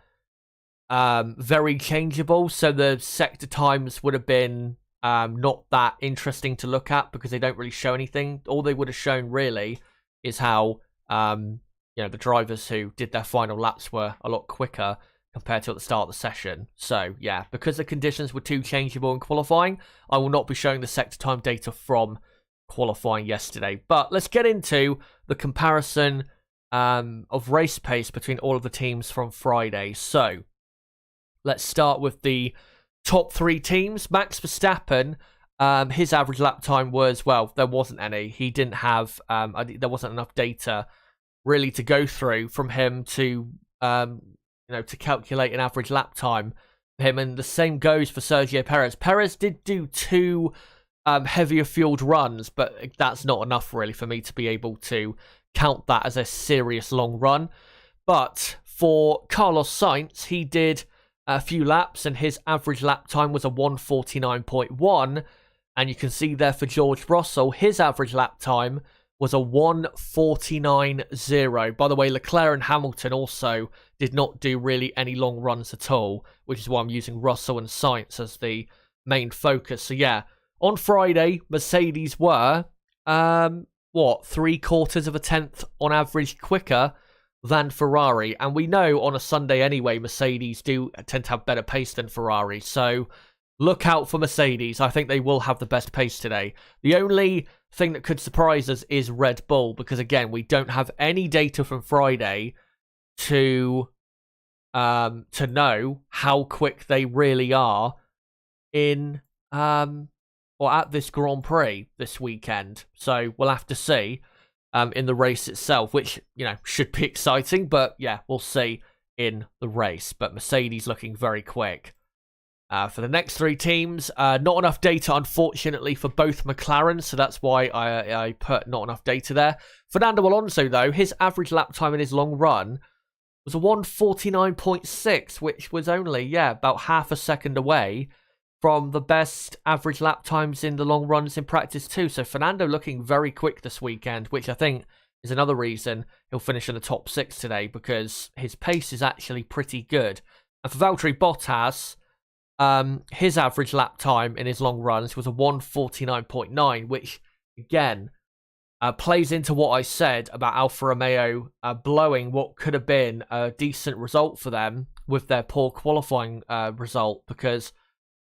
very changeable, so the sector times would have been not that interesting to look at because they don't really show anything. All they would have shown really is how the drivers who did their final laps were a lot quicker compared to at the start of the session. So yeah, because the conditions were too changeable in qualifying, I will not be showing the sector time data from qualifying yesterday. But let's get into the comparison of race pace between all of the teams from Friday. So let's start with the top three teams. Max Verstappen, his average lap time was, well, there wasn't any. He didn't have, there wasn't enough data really to go through from him to, to calculate an average lap time for him. And the same goes for Sergio Perez. Perez did do two heavier fueled runs, but that's not enough really for me to be able to count that as a serious long run. But for Carlos Sainz, he did a few laps, and his average lap time was a 1:49.1. And you can see there for George Russell, his average lap time was a 1:49.0. By the way, Leclerc and Hamilton also did not do really any long runs at all, which is why I'm using Russell and Sainz as the main focus. So yeah, on Friday, Mercedes were, 3/4 of a tenth on average quicker than Ferrari. And we know on a Sunday anyway, Mercedes do tend to have better pace than Ferrari. So look out for Mercedes. I think they will have the best pace today. The only thing that could surprise us is Red Bull, because again, we don't have any data from Friday to know how quick they really are in or at this Grand Prix this weekend. So we'll have to see in the race itself, which, should be exciting. But yeah, we'll see in the race. But Mercedes looking very quick. For the next three teams, not enough data, unfortunately, for both McLaren. So that's why I put not enough data there. Fernando Alonso, though, his average lap time in his long run was a 1:49.6, which was only, about half a second away from the best average lap times in the long runs in practice too. So Fernando looking very quick this weekend, which I think is another reason he'll finish in the top 6 today, because his pace is actually pretty good. And for Valtteri Bottas, his average lap time in his long runs was a 1:49.9, which again plays into what I said about Alfa Romeo blowing what could have been a decent result for them with their poor qualifying result, because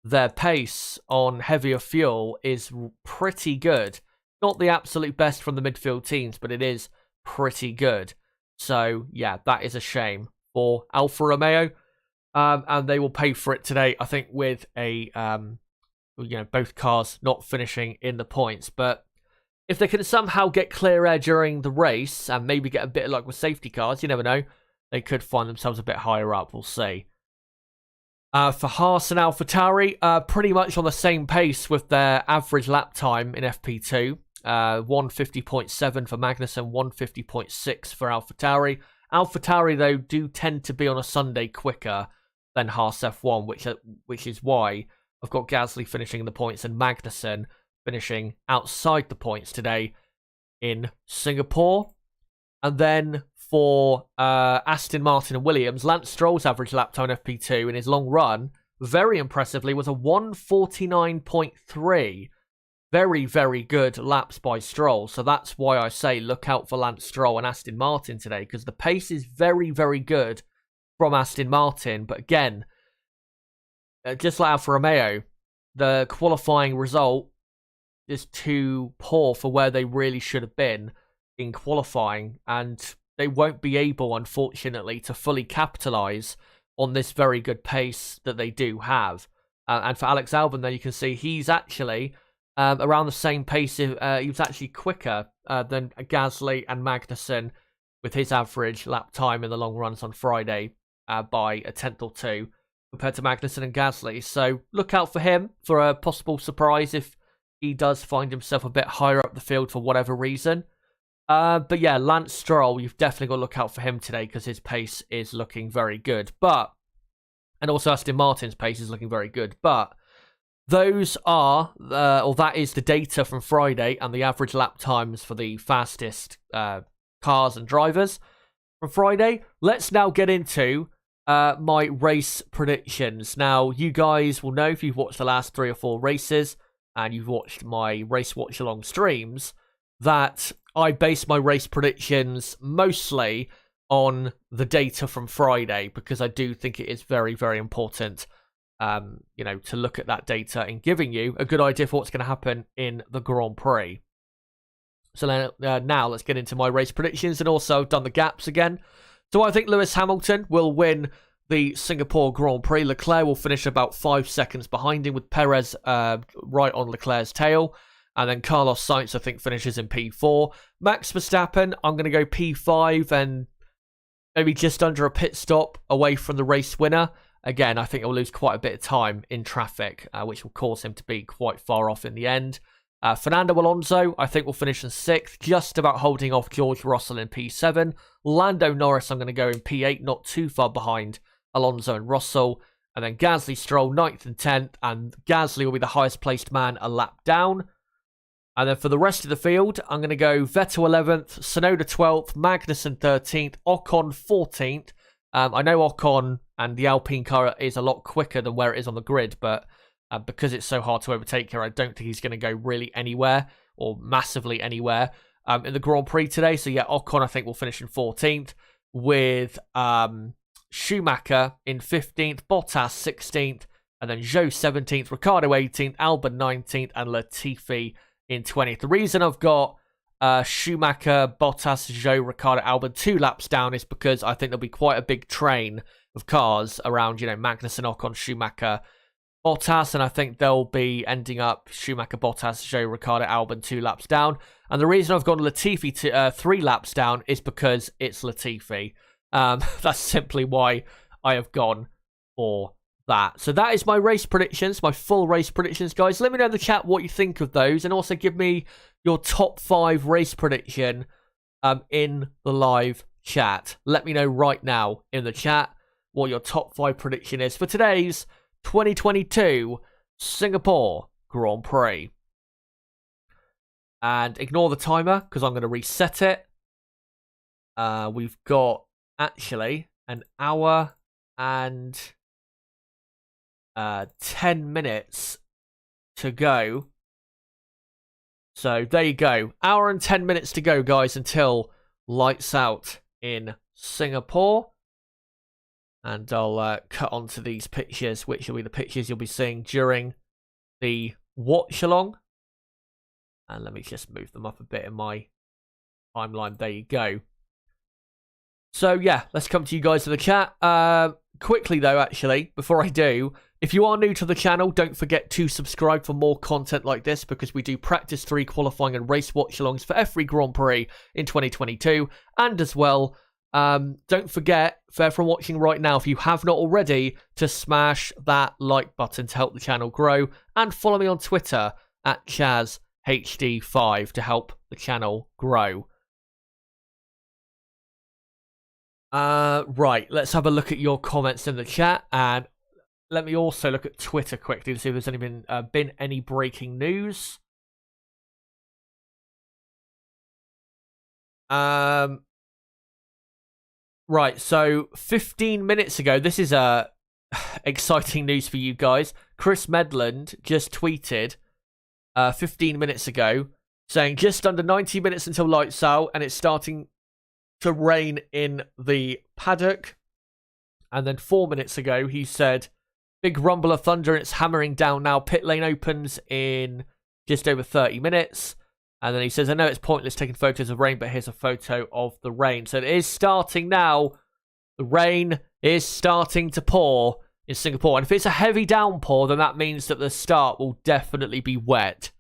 their pace on heavier fuel is pretty good Not the absolute best from the midfield teams, but it is pretty good. So, yeah, that is a shame for Alfa Romeo. And they will pay for it today, I think, with a, both cars not finishing in the points. But if they can somehow get clear air during the race and maybe get a bit of luck with safety cars, you never know, they could find themselves a bit higher up, we'll see. For Haas and AlphaTauri, pretty much on the same pace with their average lap time in FP2. 150.7 for Magnussen, 150.6 for AlphaTauri. AlphaTauri, though, do tend to be on a Sunday quicker than Haas F1, which is why I've got Gasly finishing in the points and Magnussen finishing outside the points today in Singapore. And then for Aston Martin and Williams, Lance Stroll's average lap time in FP2 in his long run, very impressively, was a 149.3. Very, very good laps by Stroll. So that's why I say look out for Lance Stroll and Aston Martin today, because the pace is very, very good from Aston Martin. But again, just like Alfa Romeo, the qualifying result is too poor for where they really should have been in qualifying, and they won't be able, unfortunately, to fully capitalise on this very good pace that they do have. And for Alex Albon, there you can see he's actually around the same pace. He was actually quicker than Gasly and Magnussen with his average lap time in the long runs on Friday by a tenth or two compared to Magnussen and Gasly. So look out for him for a possible surprise if he does find himself a bit higher up the field for whatever reason. But yeah, Lance Stroll, you've definitely got to look out for him today because his pace is looking very good. And also Aston Martin's pace is looking very good. But those are, or that is the data from Friday and the average lap times for the fastest cars and drivers from Friday. Let's now get into my race predictions. Now, you guys will know if you've watched the last 3 or 4 races and you've watched my race watch-along streams that I base my race predictions mostly on the data from Friday because I do think it is very, very important to look at that data and giving you a good idea for what's going to happen in the Grand Prix. So now let's get into my race predictions, and also I've done the gaps again. So I think Lewis Hamilton will win the Singapore Grand Prix. Leclerc will finish about 5 seconds behind him with Perez right on Leclerc's tail. And then Carlos Sainz, I think, finishes in P4. Max Verstappen, I'm going to go P5 and maybe just under a pit stop away from the race winner. Again, I think he'll lose quite a bit of time in traffic, which will cause him to be quite far off in the end. Fernando Alonso, I think, will finish in 6th, just about holding off George Russell in P7. Lando Norris, I'm going to go in P8, not too far behind Alonso and Russell. And then Gasly, Stroll, 9th and 10th, and Gasly will be the highest placed man a lap down. And then for the rest of the field, I'm going to go Vettel 11th, Tsunoda 12th, Magnussen 13th, Ocon 14th. I know Ocon and the Alpine car is a lot quicker than where it is on the grid, but because it's so hard to overtake here, I don't think he's going to go really anywhere or massively anywhere in the Grand Prix today. So yeah, Ocon I think will finish in 14th with Schumacher in 15th, Bottas 16th, and then Zhou 17th, Ricciardo 18th, Albon 19th, and Latifi in 20th. The reason I've got Schumacher, Bottas, Zhou, Ricciardo, Albon 2 laps down is because I think there'll be quite a big train of cars around, Magnussen, Ocon, Schumacher, Bottas, and I think they'll be ending up Schumacher, Bottas, Zhou, Ricciardo, Albon 2 laps down. And the reason I've gone Latifi to 3 laps down is because it's Latifi. That's simply why I have gone for that. So that is my race predictions, my full race predictions, guys. Let me know in the chat what you think of those, and also give me your top 5 race prediction in the live chat. Let me know right now in the chat what your top 5 prediction is for today's 2022 Singapore Grand Prix. And ignore the timer because I'm going to reset it. We've got actually an hour and 10 minutes to go. So there you go. Hour and 10 minutes to go, guys, until lights out in Singapore. And I'll cut onto these pictures, which will be the pictures you'll be seeing during the watch-along. And let me just move them up a bit in my timeline. There you go. So, yeah, let's come to you guys in the chat. Quickly, though, actually, before I do, if you are new to the channel, don't forget to subscribe for more content like this, because we do Practice 3 qualifying and race watch-alongs for every Grand Prix in 2022. And as well, don't forget, for everyone watching right now, if you have not already, to smash that like button to help the channel grow. And follow me on Twitter at ChazHD5 to help the channel grow. Right, let's have a look at your comments in the chat, and let me also look at Twitter quickly to see if there's been any breaking news. Right, so 15 minutes ago, this is exciting news for you guys. Chris Medland just tweeted 15 minutes ago saying just under 90 minutes until lights out, and it's starting to rain in the paddock. And then 4 minutes ago, he said, big rumble of thunder and it's hammering down now. Pit lane opens in just over 30 minutes. And then he says, I know it's pointless taking photos of rain, but here's a photo of the rain. So it is starting now. The rain is starting to pour in Singapore. And if it's a heavy downpour, then that means that the start will definitely be wet.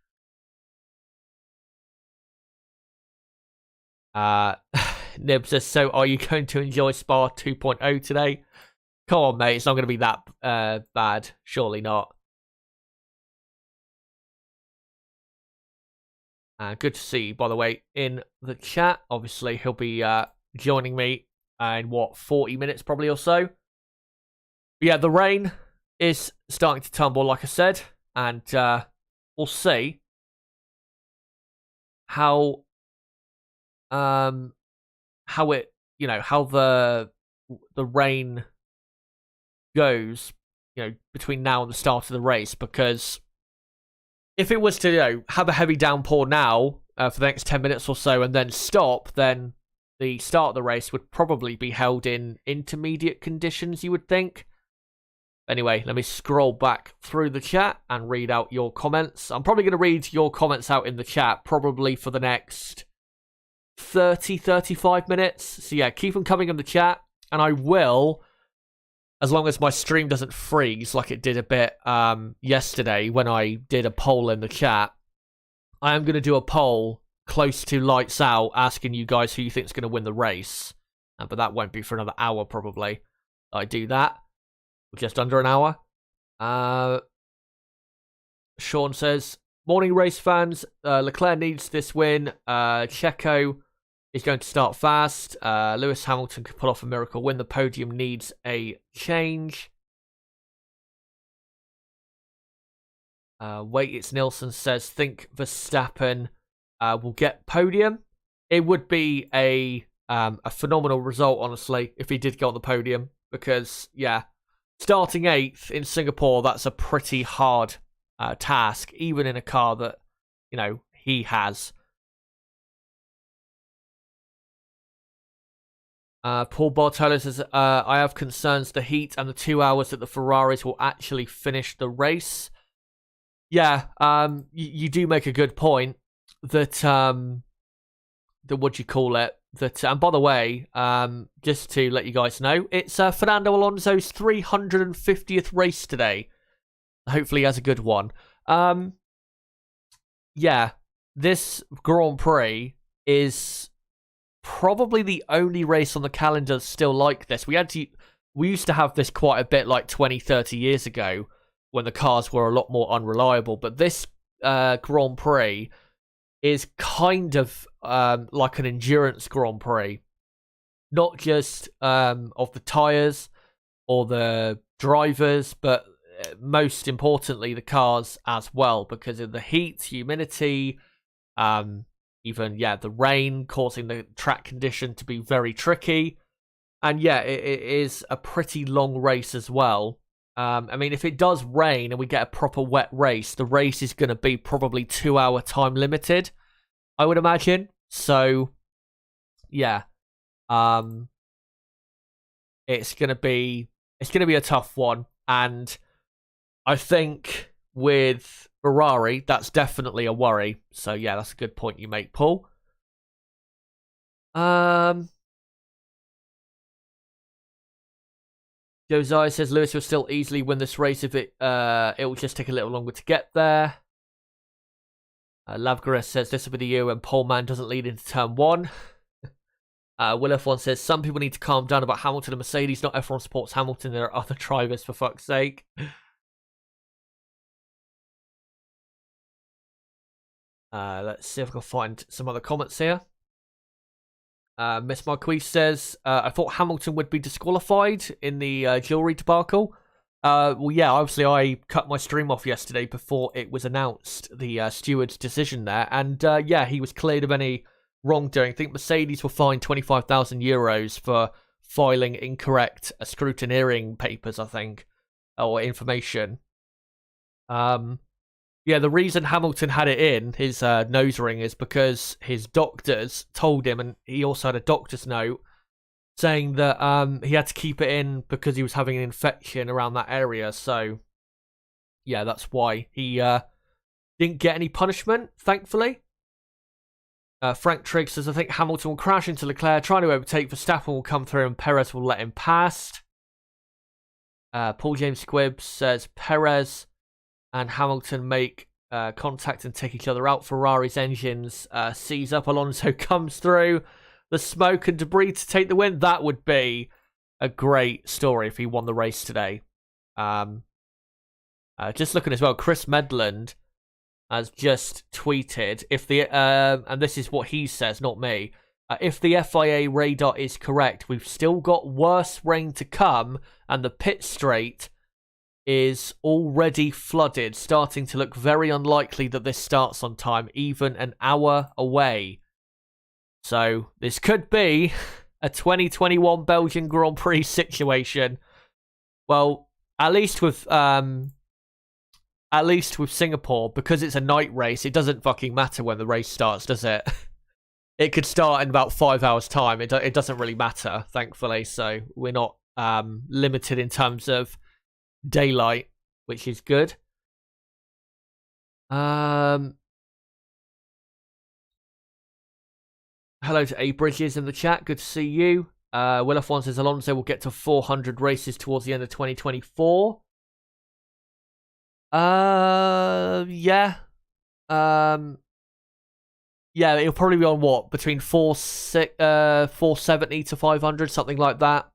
Nib says, so are you going to enjoy Spa 2.0 today? Come on, mate. It's not going to be that bad. Surely not. Good to see you, by the way, in the chat. Obviously, he'll be joining me in, 40 minutes probably or so. But yeah, the rain is starting to tumble, like I said. And we'll see how it, how the rain goes, between now and the start of the race. Because if it was to, have a heavy downpour now for the next 10 minutes or so and then stop, then the start of the race would probably be held in intermediate conditions, you would think. Anyway, let me scroll back through the chat and read out your comments. I'm probably going to read your comments out in the chat probably for the next 35 minutes. So yeah, keep them coming in the chat, and I will, as long as my stream doesn't freeze like it did a bit yesterday when I did a poll in the chat. I am going to do a poll close to lights out asking you guys who you think is going to win the race, but that won't be for another hour probably. I do that, just under an hour. Sean says, morning race fans, Leclerc needs this win. Checo is going to start fast. Lewis Hamilton could pull off a miracle win. The podium needs a change. Wait, it's Nilsson says, think Verstappen will get podium. It would be a phenomenal result, honestly, if he did get on the podium. Because, yeah, starting 8th in Singapore, that's a pretty hard task, even in a car that, he has. Paul Bartolo says, I have concerns the heat and the 2 hours that the Ferraris will actually finish the race. Yeah, you do make a good point that, what do you call it? That, and by the way, just to let you guys know, it's Fernando Alonso's 350th race today. Hopefully he has a good one. Yeah, this Grand Prix is probably the only race on the calendar still like this. We used to have this quite a bit like 20-30 years ago when the cars were a lot more unreliable, but this Grand Prix is kind of like an endurance Grand Prix, not just of the tyres or the drivers, but most importantly the cars as well, because of the heat, humidity, even the rain causing the track condition to be very tricky. And yeah, it is a pretty long race as well. I mean, if it does rain and we get a proper wet race, the race is going to be probably 2 hour time limited, I would imagine. So yeah, it's going to be a tough one. And I think with Ferrari, that's definitely a worry. So yeah, that's a good point you make, Paul. Josiah says Lewis will still easily win this race if it will just take a little longer to get there. Lavgaris says this will be the year when pole man doesn't lead into turn 1. Will F1 says some people need to calm down about Hamilton and Mercedes. Not everyone supports Hamilton. There are other drivers, for fuck's sake. Let's see if I can find some other comments here. Miss Marquise says, I thought Hamilton would be disqualified in the jewellery debacle. Well, yeah, obviously I cut my stream off yesterday before it was announced, the steward's decision there. And yeah, he was cleared of any wrongdoing. I think Mercedes were fined €25,000 for filing incorrect scrutineering papers, I think, or information. Yeah, the reason Hamilton had it in his nose ring is because his doctors told him, and he also had a doctor's note saying that he had to keep it in because he was having an infection around that area. So, yeah, that's why he didn't get any punishment, thankfully. Frank Trigg says, I think Hamilton will crash into Leclerc, trying to overtake. Verstappen will come through and Perez will let him past. Paul James Squibbs says, Perez and Hamilton make contact and take each other out. Ferrari's engines seize up. Alonso comes through the smoke and debris to take the win. That would be a great story if he won the race today. Just looking as well, Chris Medland has just tweeted, if the and this is what he says, not me, if the FIA radar is correct, we've still got worse rain to come and the pit straight is already flooded, starting to look very unlikely that this starts on time, even an hour away. So this could be a 2021 Belgian Grand Prix situation. Well, at least with Singapore, because it's a night race, it doesn't fucking matter when the race starts, does it? It could start in about 5 hours' time. It doesn't really matter, thankfully. So we're not limited in terms of daylight, which is good. Hello to A Bridges in the chat. Good to see you. Will F1 says Alonso will get to 400 races towards the end of 2024. Yeah. Yeah, it'll probably be on what? Between 470 to 500, something like that.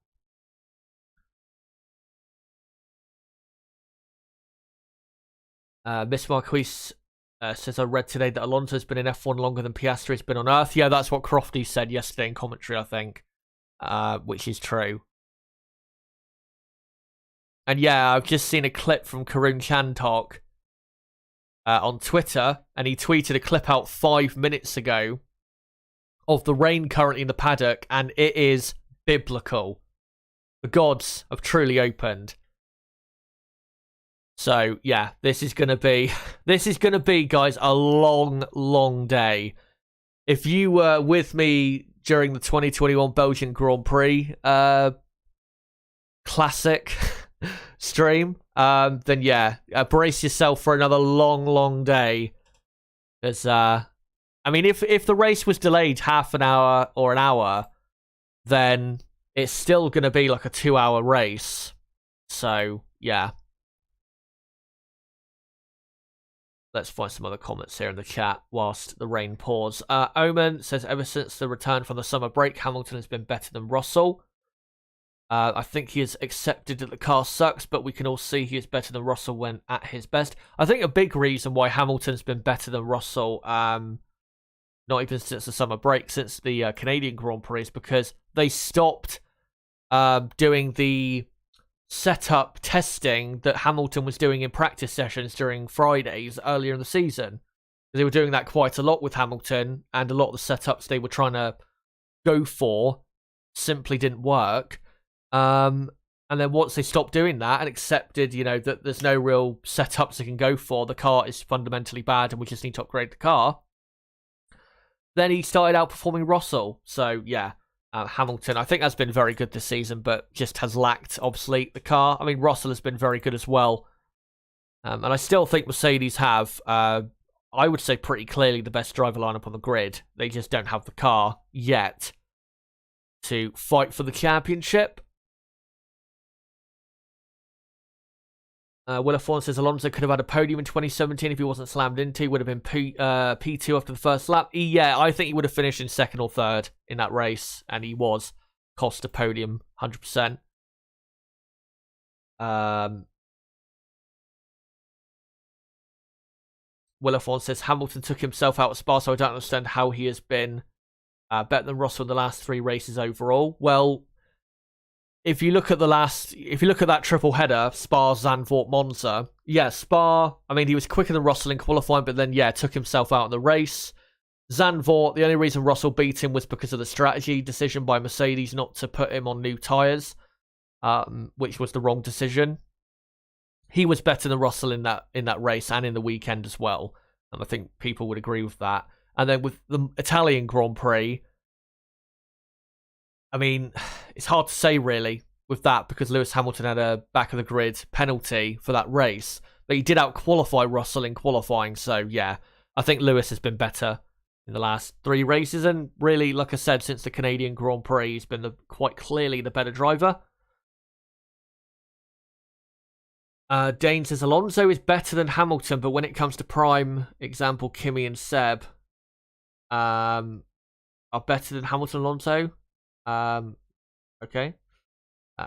Miss Marquise says, I read today that Alonso's been in F1 longer than Piastri's been on Earth. Yeah, that's what Crofty said yesterday in commentary, I think. Which is true. And yeah, I've just seen a clip from Karun Chandhok on Twitter, and he tweeted a clip out 5 minutes ago of the rain currently in the paddock, and it is biblical. The gods have truly opened. So yeah, this is gonna be, guys, a long, long day. If you were with me during the 2021 Belgian Grand Prix classic stream, then yeah, brace yourself for another long, long day. Because I mean, if the race was delayed half an hour or an hour, then it's still gonna be like a 2-hour race. So yeah. Let's find some other comments here in the chat whilst the rain pours. Omen says, ever since the return from the summer break, Hamilton has been better than Russell. I think he has accepted that the car sucks, but we can all see he is better than Russell when at his best. I think a big reason why Hamilton's been better than Russell, not even since the summer break, since the Canadian Grand Prix, is because they stopped doing the setup testing that Hamilton was doing in practice sessions during Fridays earlier in the season. They were doing that quite a lot with Hamilton, and a lot of the setups they were trying to go for simply didn't work. And then once they stopped doing that and accepted, you know, that there's no real setups they can go for, the car is fundamentally bad and we just need to upgrade the car, then he started outperforming Russell. So yeah, Hamilton, I think, has been very good this season, but just has lacked, obviously, the car. I mean, Russell has been very good as well. And I still think Mercedes have, I would say pretty clearly, the best driver lineup on the grid. They just don't have the car yet to fight for the championship. Willathorn says Alonso could have had a podium in 2017 if he wasn't slammed into. He would have been P2 after the first lap. Yeah, I think he would have finished in second or third in that race, and he was. Cost a podium, 100%. Willathorn says Hamilton took himself out of Spa, so I don't understand how he has been better than Russell in the last 3 races overall. Well, if you look at that triple header, Spa, Zandvoort, Monza, yeah, Spa, I mean, he was quicker than Russell in qualifying, but then, yeah, took himself out in the race. Zandvoort, the only reason Russell beat him was because of the strategy decision by Mercedes not to put him on new tyres, which was the wrong decision. He was better than Russell in that race and in the weekend as well. And I think people would agree with that. And then with the Italian Grand Prix, I mean, it's hard to say really with that because Lewis Hamilton had a back of the grid penalty for that race. But he did out-qualify Russell in qualifying. So, yeah, I think Lewis has been better in the last 3 races. And really, like I said, since the Canadian Grand Prix, he's been quite clearly the better driver. Dane says Alonso is better than Hamilton, but when it comes to prime, example Kimi and Seb, are better than Hamilton and Alonso. Okay.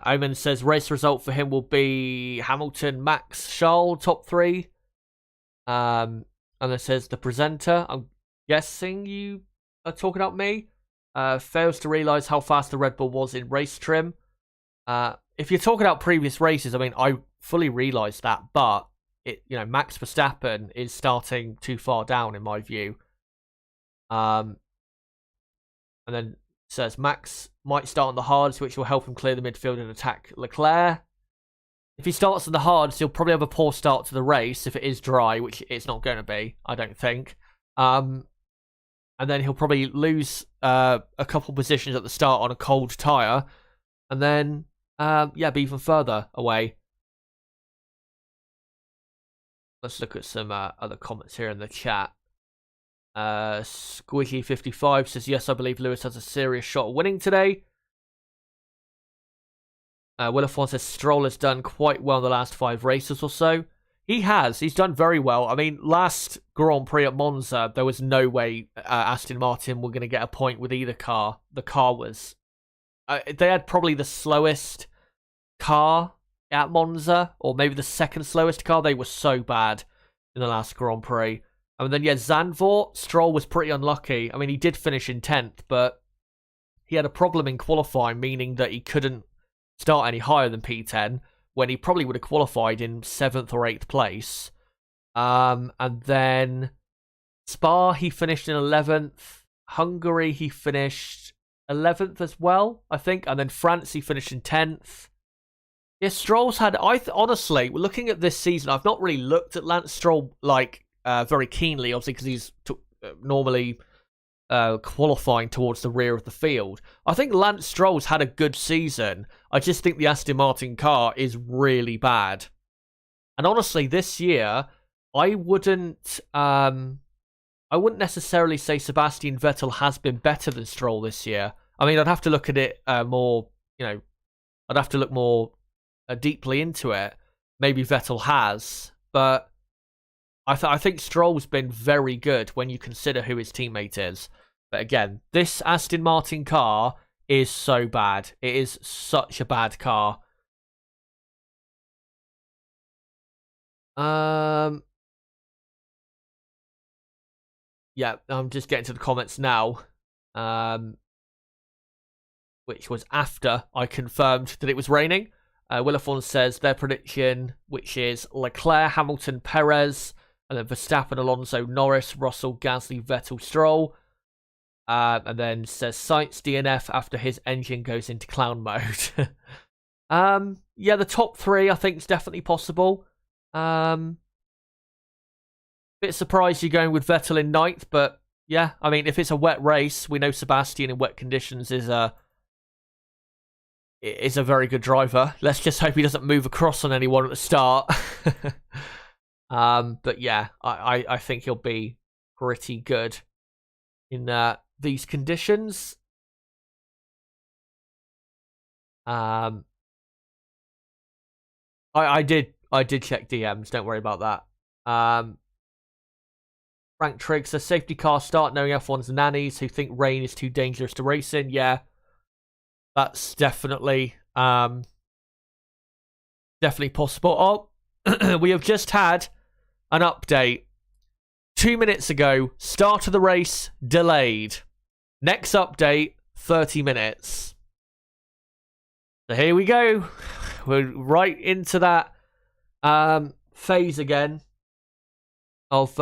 Omen says race result for him will be Hamilton, Max, Charles, top 3. And then says the presenter, I'm guessing you are talking about me, fails to realise how fast the Red Bull was in race trim. If you're talking about previous races, I mean, I fully realise that, but Max Verstappen is starting too far down in my view. And then says Max might start on the hards, which will help him clear the midfield and attack Leclerc. If he starts on the hards, he'll probably have a poor start to the race if it is dry, which it's not going to be, I don't think. And then he'll probably lose a couple positions at the start on a cold tyre, and then be even further away. Let's look at some other comments here in the chat. Squiggy55 says, yes, I believe Lewis has a serious shot at winning today. Willathorn says Stroll has done quite well the last 5 races or so. He has. He's done very well. I mean, last Grand Prix at Monza, there was no way Aston Martin were going to get a point with either car. The car was... they had probably the slowest car at Monza, or maybe the second slowest car. They were so bad in the last Grand Prix. And then, yeah, Zandvoort, Stroll was pretty unlucky. I mean, he did finish in 10th, but he had a problem in qualifying, meaning that he couldn't start any higher than P10, when he probably would have qualified in 7th or 8th place. And then Spa, he finished in 11th. Hungary, he finished 11th as well, I think. And then France, he finished in 10th. Yeah, Stroll's had... honestly, looking at this season, I've not really looked at Lance Stroll, very keenly, obviously, because he's normally qualifying towards the rear of the field. I think Lance Stroll's had a good season. I just think the Aston Martin car is really bad. And honestly, this year, I wouldn't necessarily say Sebastian Vettel has been better than Stroll this year. I mean, I'd have to look at it more, I'd have to look more deeply into it. Maybe Vettel has, but I think Stroll's been very good when you consider who his teammate is. But again, this Aston Martin car is so bad. It is such a bad car. Yeah, I'm just getting to the comments now. Which was after I confirmed that it was raining. Willathorn says their prediction, which is Leclerc, Hamilton, Perez, and then Verstappen, Alonso, Norris, Russell, Gasly, Vettel, Stroll. And then says Sainz DNF after his engine goes into clown mode. Yeah, the top 3 I think is definitely possible. Bit surprised you're going with Vettel in 9th, but yeah, I mean, if it's a wet race, we know Sebastian in wet conditions is a very good driver. Let's just hope he doesn't move across on anyone at the start. But yeah, I think he'll be pretty good in these conditions. I did check DMs. Don't worry about that. Frank Triggs, a safety car start knowing F1's nannies who think rain is too dangerous to race in. Yeah, that's definitely possible. Oh, we have just had an update 2 minutes ago. Start of the race delayed. Next update 30 minutes. So here we go. We're right into that phase again of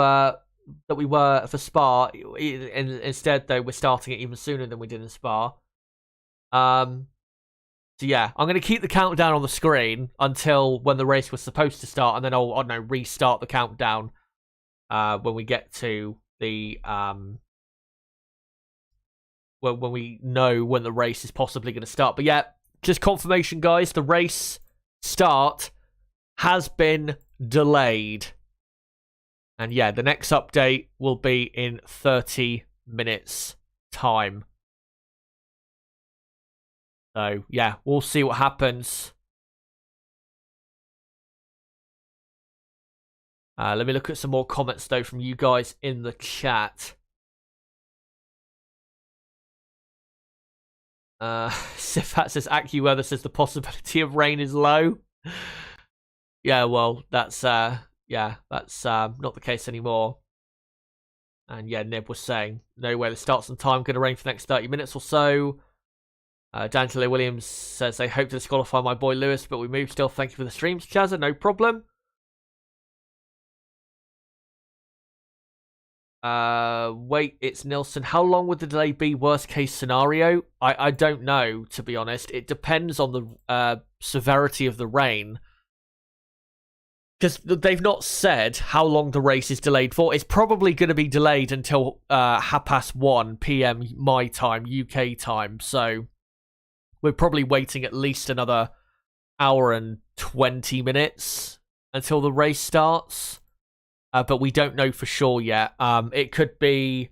that we were for Spa. Instead, though, we're starting it even sooner than we did in Spa. So yeah, I'm going to keep the countdown on the screen until when the race was supposed to start, and then I'll, I don't know, restart the countdown when we get to the when we know when the race is possibly going to start. But yeah, just confirmation, guys, the race start has been delayed. And yeah, the next update will be in 30 minutes time. So yeah, we'll see what happens. Let me look at some more comments though from you guys in the chat. Sifat says AccuWeather says the possibility of rain is low. Yeah, well, that's not the case anymore. And yeah, Nib was saying no way the starts on time, going to rain for the next 30 minutes or so. D'Angelo Williams says they hope to disqualify my boy Lewis, but we move still. Thank you for the streams, Chazza. No problem. Wait, it's Nilsson. How long would the delay be? Worst case scenario? I don't know, to be honest. It depends on the severity of the rain. Because they've not said how long the race is delayed for. It's probably going to be delayed until 1:30 p.m. my time, UK time. So we're probably waiting at least another hour and 20 minutes until the race starts. But we don't know for sure yet. It could be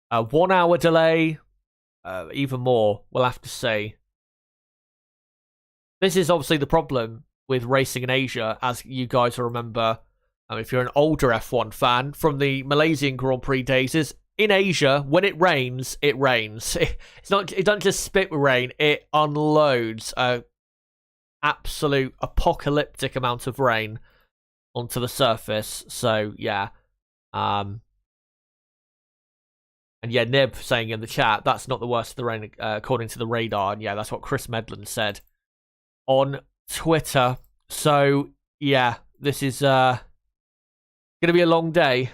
a 1 hour delay, even more. We'll have to see. This is obviously the problem with racing in Asia, as you guys will remember, if you're an older F1 fan from the Malaysian Grand Prix days, is in Asia, when it rains, it rains. It doesn't just spit with rain, it unloads a absolute apocalyptic amount of rain onto the surface. So yeah. And yeah, Nib saying in the chat, that's not the worst of the rain according to the radar. And yeah, that's what Chris Medland said on Twitter. So yeah, this is gonna be a long day.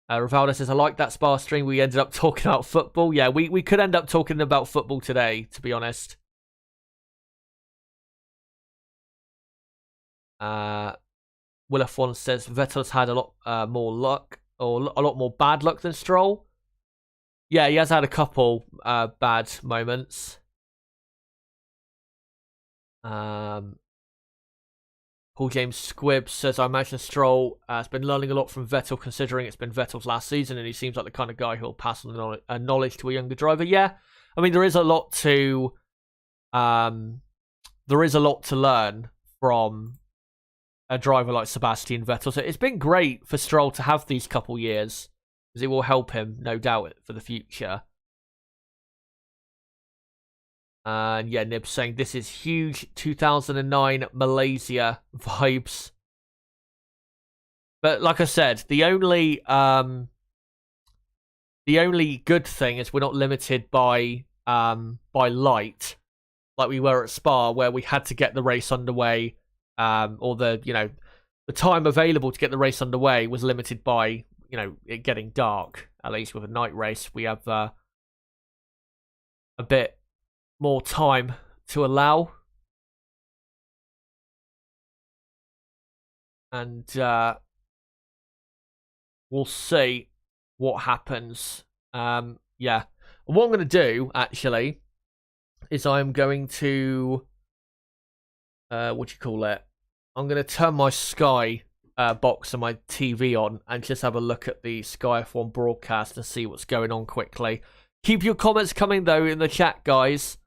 Rivaldo says, I like that Spa stream. We ended up talking about football. Yeah, we could end up talking about football today, to be honest. Will F1 says Vettel's had a lot more luck, or a lot more bad luck than Stroll. Yeah, he has had a couple bad moments. Paul James Squibb says, I imagine Stroll has been learning a lot from Vettel, considering it's been Vettel's last season, and he seems like the kind of guy who'll pass on the knowledge to a younger driver. Yeah, I mean, there is a lot to learn from a driver like Sebastian Vettel. So it's been great for Stroll to have these couple years, because it will help him, no doubt, for the future. And yeah, Nib saying this is huge 2009 Malaysia vibes. But like I said, the only good thing is we're not limited by light like we were at Spa, where we had to get the race underway, or the time available to get the race underway was limited by it getting dark. At least with a night race, we have a bit more time to allow, and we'll see what happens. Yeah, and what I'm going to do actually is I'm going to what do you call it? I'm going to turn my Sky box on my TV on and just have a look at the Sky F1 broadcast and see what's going on quickly. Keep your comments coming, though, in the chat, guys.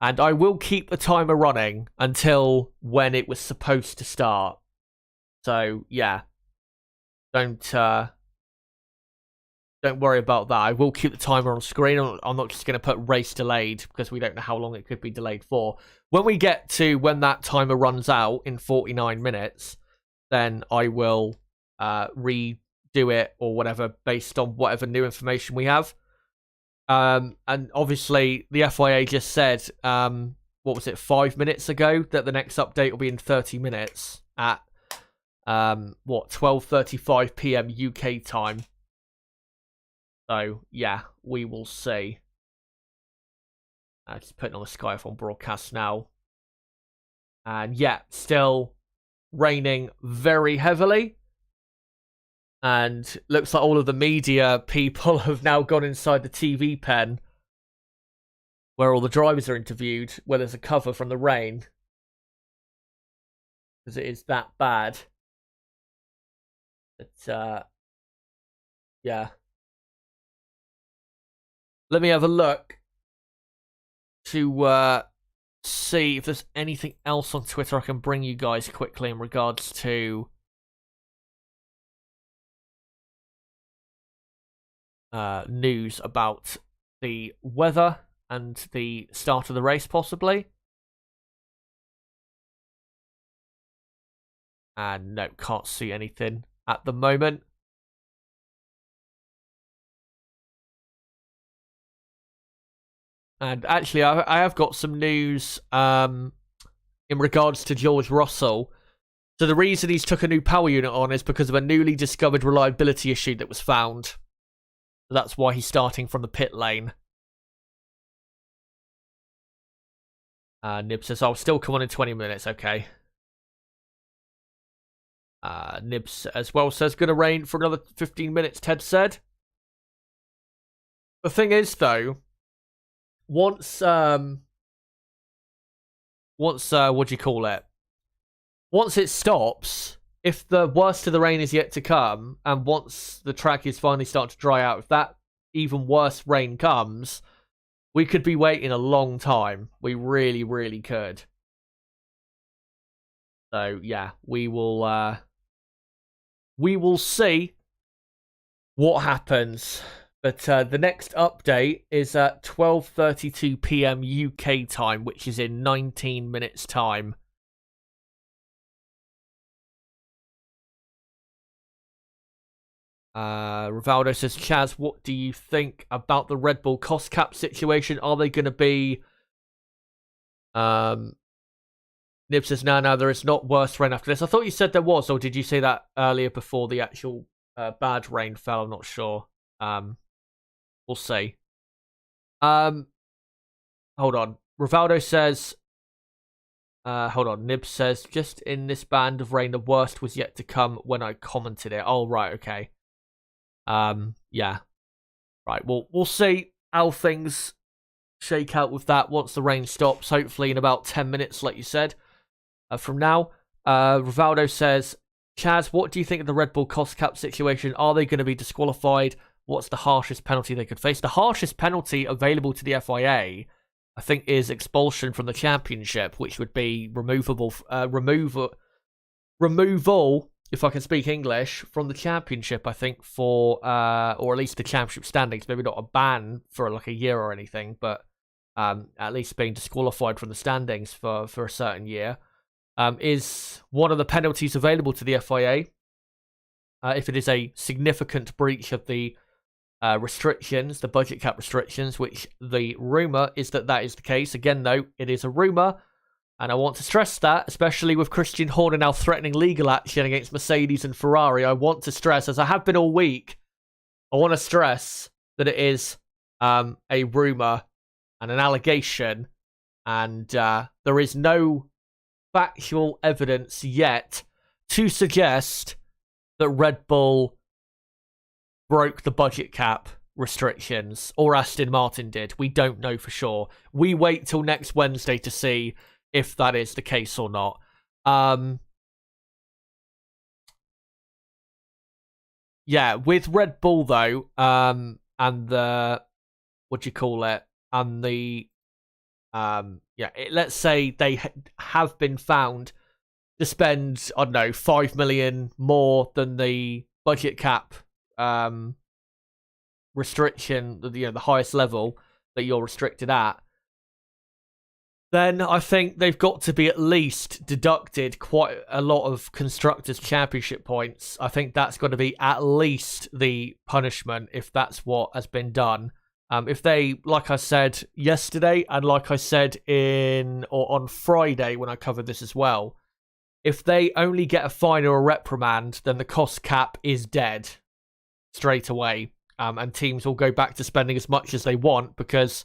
And I will keep the timer running until when it was supposed to start. So, yeah. Don't worry about that. I will keep the timer on screen. I'm not just going to put race delayed because we don't know how long it could be delayed for. When we get to when that timer runs out in 49 minutes, then I will redo it or whatever based on whatever new information we have. And obviously, the FIA just said, what was it, 5 minutes ago, that the next update will be in 30 minutes at, 12:35 p.m. UK time. So, yeah, we will see. Just putting on the Sky F1 broadcast now. And, yeah, still raining very heavily. And looks like all of the media people have now gone inside the TV pen where all the drivers are interviewed, where there's a cover from the rain. Because it is that bad. But, yeah. Let me have a look to see if there's anything else on Twitter I can bring you guys quickly in regards to news about the weather and the start of the race, possibly. And no, can't see anything at the moment. And actually, I have got some news in regards to George Russell. So the reason he's took a new power unit on is because of a newly discovered reliability issue that was found. So that's why he's starting from the pit lane. Nib says, I'll still come on in 20 minutes. Okay. Nibs as well says, gonna rain for another 15 minutes, Ted said. The thing is, though, once what do you call it? Once it stops, if the worst of the rain is yet to come, and once the track is finally starting to dry out, if that even worse rain comes, we could be waiting a long time. We really, really could. So yeah, we will see what happens. But the next update is at 12:32 p.m. UK time, which is in 19 minutes' time. Rivaldo says, Chaz, what do you think about the Red Bull cost cap situation? Are they going to be... Nib says, no, there is not worse rain after this. I thought you said there was, or did you say that earlier before the actual bad rain fell? I'm not sure. We'll see. Hold on. Rivaldo says... hold on. Nib says, just in this band of rain, the worst was yet to come when I commented it. Oh, right, okay. Yeah. Right, well, we'll see how things shake out with that once the rain stops. Hopefully in about 10 minutes, like you said. From now, Rivaldo says, Chaz, what do you think of the Red Bull cost cap situation? Are they going to be disqualified? What's the harshest penalty they could face? The harshest penalty available to the FIA, I think, is expulsion from the championship, which would be removal, if I can speak English, from the championship, I think, for, or at least the championship standings. Maybe not a ban for like a year or anything, but at least being disqualified from the standings for a certain year, is one of the penalties available to the FIA. If it is a significant breach of the restrictions, the budget cap restrictions, which the rumour is that is the case. Again, though, it is a rumour, and I want to stress that, especially with Christian Horner now threatening legal action against Mercedes and Ferrari. I want to stress, as I have been all week, I want to stress that it is a rumour and an allegation, and there is no factual evidence yet to suggest that Red Bull broke the budget cap restrictions, or Aston Martin did. We don't know for sure. We wait till next Wednesday to see if that is the case or not. Yeah, with Red Bull though, and the and the let's say they have been found to spend, I don't know, 5 million more than the budget cap restriction, the highest level that you're restricted at, then I think they've got to be at least deducted quite a lot of Constructors' Championship points. I think that's got to be at least the punishment if that's what has been done. If they, like I said yesterday, and like I said on Friday when I covered this as well, if they only get a fine or a reprimand, then the cost cap is dead straight away. And teams will go back to spending as much as they want because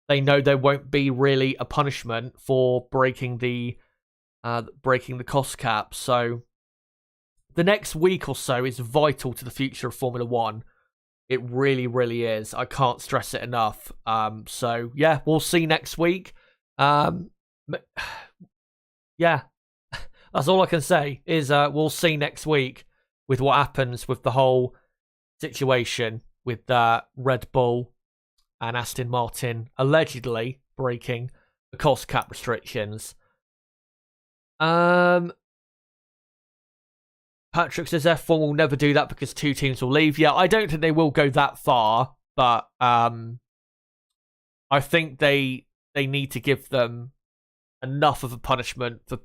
they know there won't be really a punishment for breaking the cost cap. So the next week or so is vital to the future of Formula One. It really, really is. I can't stress it enough. So yeah, we'll see next week. Yeah, that's all I can say is we'll see next week with what happens with the whole situation with Red Bull and Aston Martin allegedly breaking the cost cap restrictions. Patrick says F1 will never do that because two teams will leave. Yeah, I don't think they will go that far, but I think they need to give them enough of a punishment for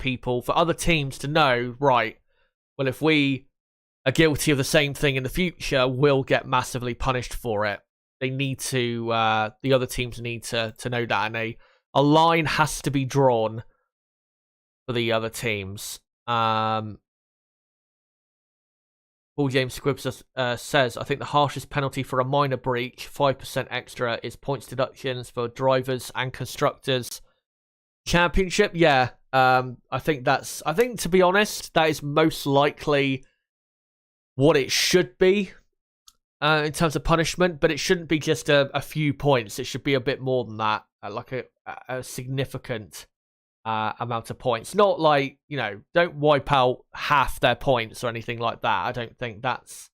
other teams to know, right, well, if we are guilty of the same thing in the future, we'll get massively punished for it. They need to, the other teams need to know that, and a line has to be drawn for the other teams. Paul James Squibbs says, I think the harshest penalty for a minor breach, 5% extra, is points deductions for drivers and constructors. Championship, yeah. I think to be honest, that is most likely what it should be. In terms of punishment, but it shouldn't be just a few points. It should be a bit more than that, like a significant amount of points. Not like, don't wipe out half their points or anything like that. I don't think that's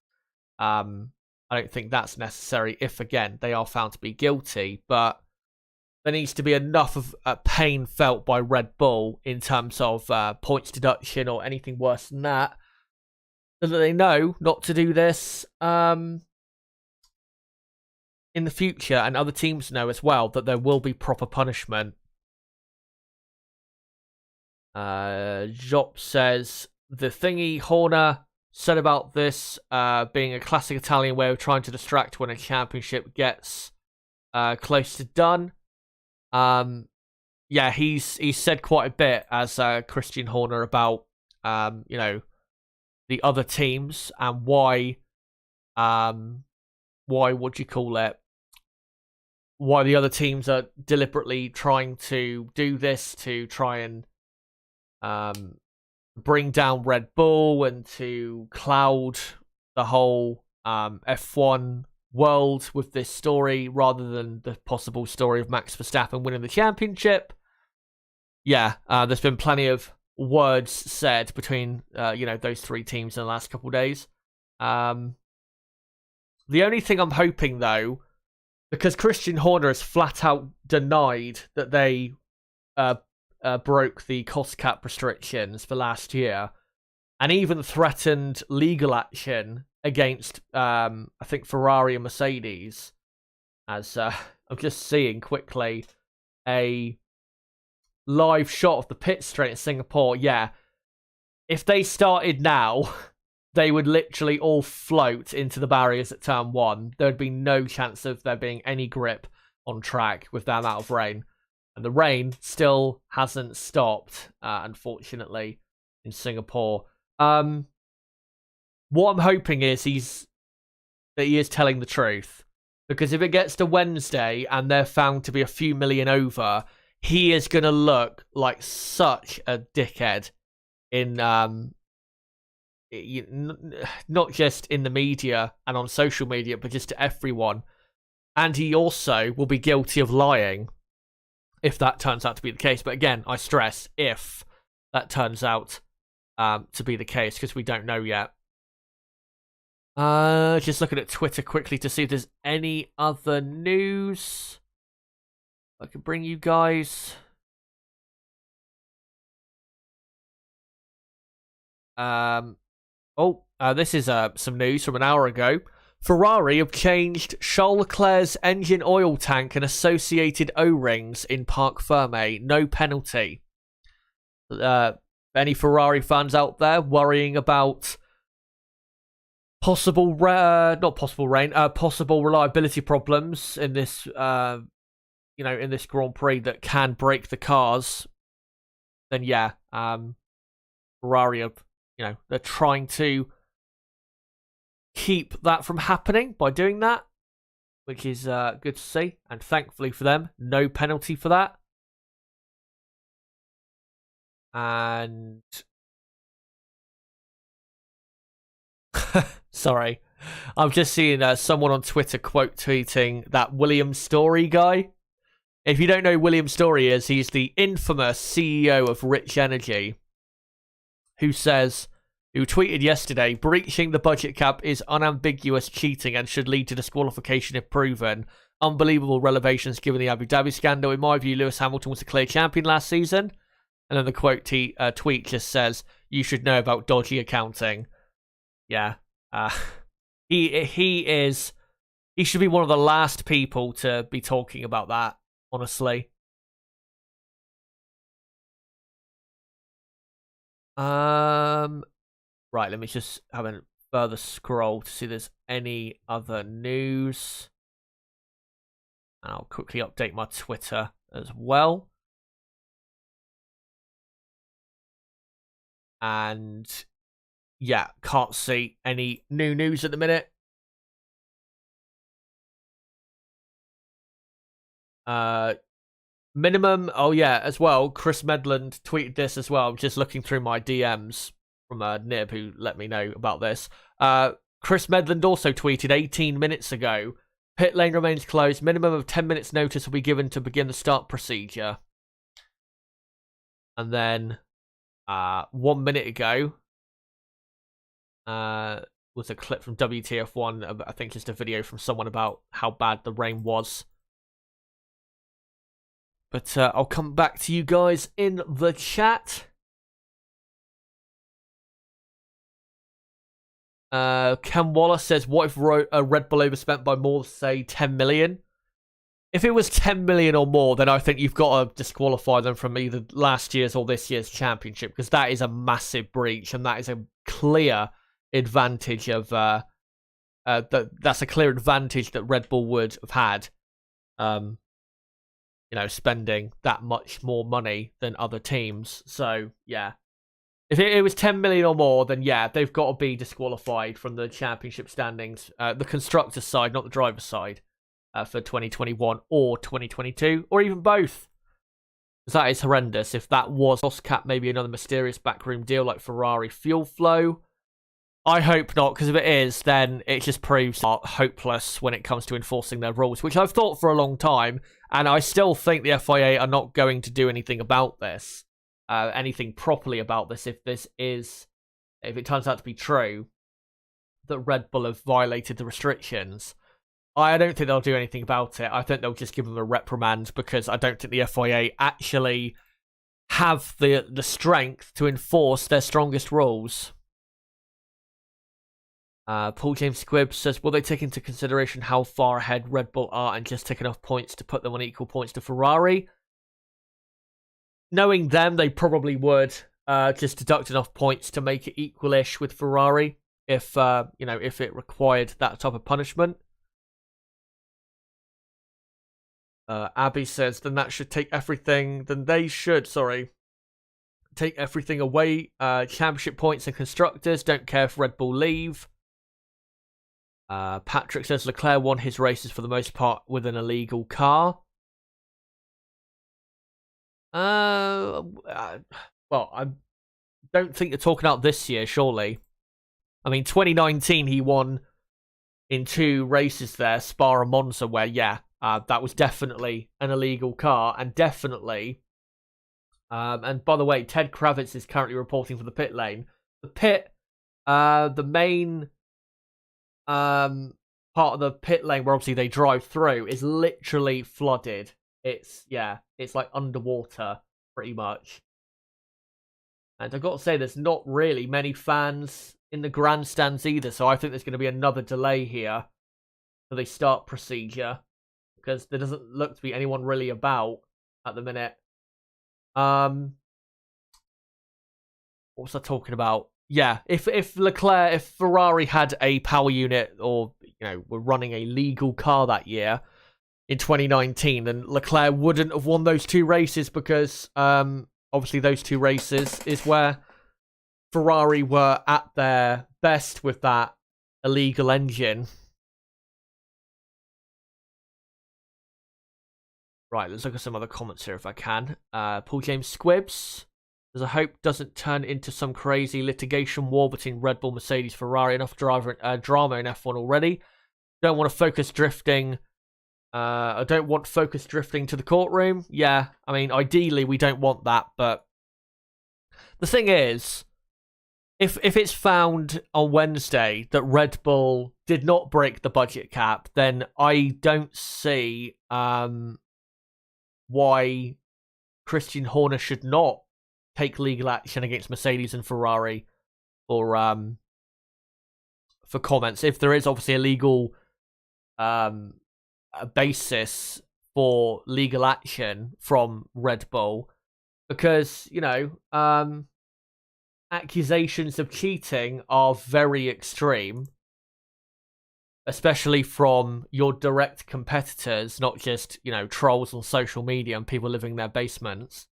necessary if, again, they are found to be guilty. But there needs to be enough of pain felt by Red Bull in terms of points deduction or anything worse than that, so that they know not to do this in the future, and other teams know as well that there will be proper punishment. Jop says, the thingy Horner said about this being a classic Italian way of trying to distract when a championship gets close to done. Yeah, he's said quite a bit as Christian Horner about the other teams and why why the other teams are deliberately trying to do this to try and bring down Red Bull and to cloud the whole F1 world with this story rather than the possible story of Max Verstappen winning the championship. Yeah, there's been plenty of words said between those three teams in the last couple of days. The only thing I'm hoping, though, because Christian Horner has flat out denied that they broke the cost cap restrictions for last year, and even threatened legal action against, I think, Ferrari and Mercedes. As I'm just seeing quickly a live shot of the pit straight in Singapore. Yeah, if they started now, they would literally all float into the barriers at turn one. There would be no chance of there being any grip on track with that amount of rain. And the rain still hasn't stopped, unfortunately, in Singapore. What I'm hoping is that he is telling the truth. Because if it gets to Wednesday and they're found to be a few million over, he is going to look like such a dickhead in not just in the media and on social media, but just to everyone. And he also will be guilty of lying if that turns out to be the case. But again, I stress, if that turns out to be the case, because we don't know yet. Just looking at Twitter quickly to see if there's any other news I can bring you guys. This is some news from an hour ago. Ferrari have changed Charles Leclerc's engine oil tank and associated O-rings in Parc Fermé. No penalty. Any Ferrari fans out there worrying about possible reliability problems in this, in this Grand Prix that can break the cars? Then yeah, Ferrari are, they're trying to keep that from happening by doing that, which is good to see, and thankfully for them, no penalty for that. And sorry, I'm just seeing someone on Twitter quote tweeting that William Story guy. If you don't know who William Story is, he's the infamous CEO of Rich Energy, who tweeted yesterday, breaching the budget cap is unambiguous cheating and should lead to disqualification if proven. Unbelievable revelations given the Abu Dhabi scandal. In my view, Lewis Hamilton was a clear champion last season. And then the tweet just says, you should know about dodgy accounting. Yeah. He should be one of the last people to be talking about that, honestly. Right, let me just have a further scroll to see if there's any other news. And I'll quickly update my Twitter as well. And yeah, can't see any new news at the minute. Minimum, oh yeah, as well, Chris Medland tweeted this as well. I'm just looking through my DMs from Nib, who let me know about this. Chris Medland also tweeted 18 minutes ago, pit lane remains closed. Minimum of 10 minutes notice will be given to begin the start procedure. And then 1 minute ago was a clip from WTF1, I think just a video from someone about how bad the rain was. But I'll come back to you guys in the chat. Ken Wallace says, what if Red Bull overspent by more, say, 10 million? If it was 10 million or more, then I think you've got to disqualify them from either last year's or this year's championship, because that is a massive breach, and that is a clear advantage of that's a clear advantage that Red Bull would have had. Spending that much more money than other teams. So, yeah. If it was 10 million or more, then yeah, they've got to be disqualified from the championship standings. The constructors' side, not the driver's side, for 2021 or 2022, or even both. Because that is horrendous. If that was cost cap, maybe another mysterious backroom deal like Ferrari fuel flow. I hope not, because if it is, then it just proves hopeless when it comes to enforcing their rules, which I've thought for a long time, and I still think the FIA are not going to do anything about this, anything properly about this, if it turns out to be true, that Red Bull have violated the restrictions. I don't think they'll do anything about it. I think they'll just give them a reprimand, because I don't think the FIA actually have the strength to enforce their strongest rules. Paul James Squibb says, will they take into consideration how far ahead Red Bull are and just take enough points to put them on equal points to Ferrari? Knowing them, they probably would just deduct enough points to make it equalish with Ferrari if it required that type of punishment. Abby says, then that should take everything. Then they should, take everything away. Championship points and constructors. Don't care if Red Bull leave. Patrick says Leclerc won his races for the most part with an illegal car. Well, I don't think you're talking about this year, surely. I mean, 2019 he won in 2 races there, Spa and Monza, where, that was definitely an illegal car, and definitely And by the way, Ted Kravitz is currently reporting for the pit lane. The main part of the pit lane where obviously they drive through is literally flooded. It's like underwater pretty much. And I've got to say, there's not really many fans in the grandstands either, so I think there's going to be another delay here for the start procedure, because there doesn't look to be anyone really about at the minute. What was I talking about? Yeah, if Ferrari had a power unit, or were running a legal car that year in 2019, then Leclerc wouldn't have won those two races, because obviously those two races is where Ferrari were at their best with that illegal engine. Right, let's look at some other comments here if I can. Paul James Squibbs. There's a hope doesn't turn into some crazy litigation war between Red Bull, Mercedes, Ferrari. Enough drama in F1 already. Don't want focus drifting to the courtroom. Yeah, I mean, ideally we don't want that, but the thing is, if it's found on Wednesday that Red Bull did not break the budget cap, then I don't see why Christian Horner should not take legal action against Mercedes and Ferrari for comments. If there is obviously a legal a basis for legal action from Red Bull, because accusations of cheating are very extreme, especially from your direct competitors, not just trolls on social media and people living in their basements.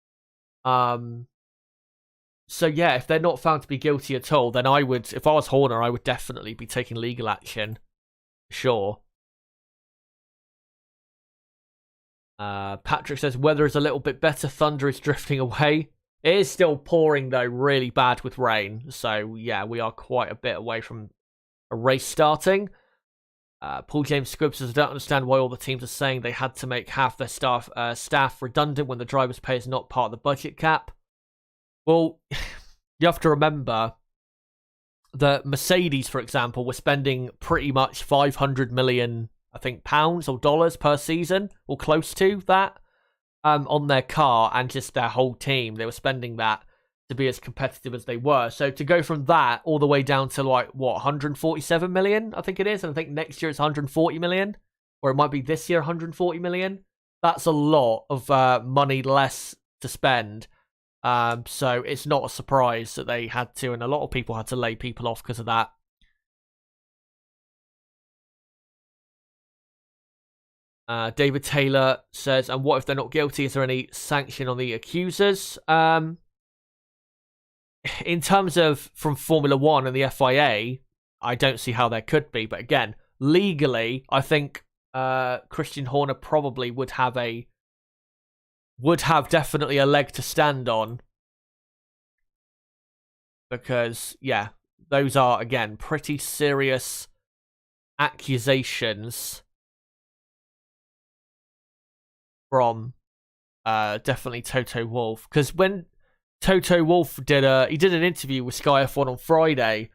So yeah, if they're not found to be guilty at all, then I would, if I was Horner, I would definitely be taking legal action. Sure. Patrick says weather is a little bit better. Thunder is drifting away. It is still pouring though, really bad with rain. So yeah, we are quite a bit away from a race starting. Paul James Squibb says, I don't understand why all the teams are saying they had to make half their staff redundant when the driver's pay is not part of the budget cap. Well, you have to remember that Mercedes, for example, were spending pretty much 500 million, I think, pounds or dollars per season, or close to that, on their car and just their whole team. They were spending that to be as competitive as they were. So to go from that all the way down to 147 million, I think it is. And I think next year it's 140 million, or it might be this year 140 million. That's a lot of money less to spend. So it's not a surprise that they had to, and a lot of people had to lay people off because of that. David Taylor says, and what if they're not guilty? Is there any sanction on the accusers? In terms of from Formula One and the FIA, I don't see how there could be. But again, legally, I think Christian Horner probably would have definitely a leg to stand on. Because, yeah, those are, again, pretty serious accusations from definitely Toto Wolff. Because when Toto Wolff did an interview with Sky F1 on Friday,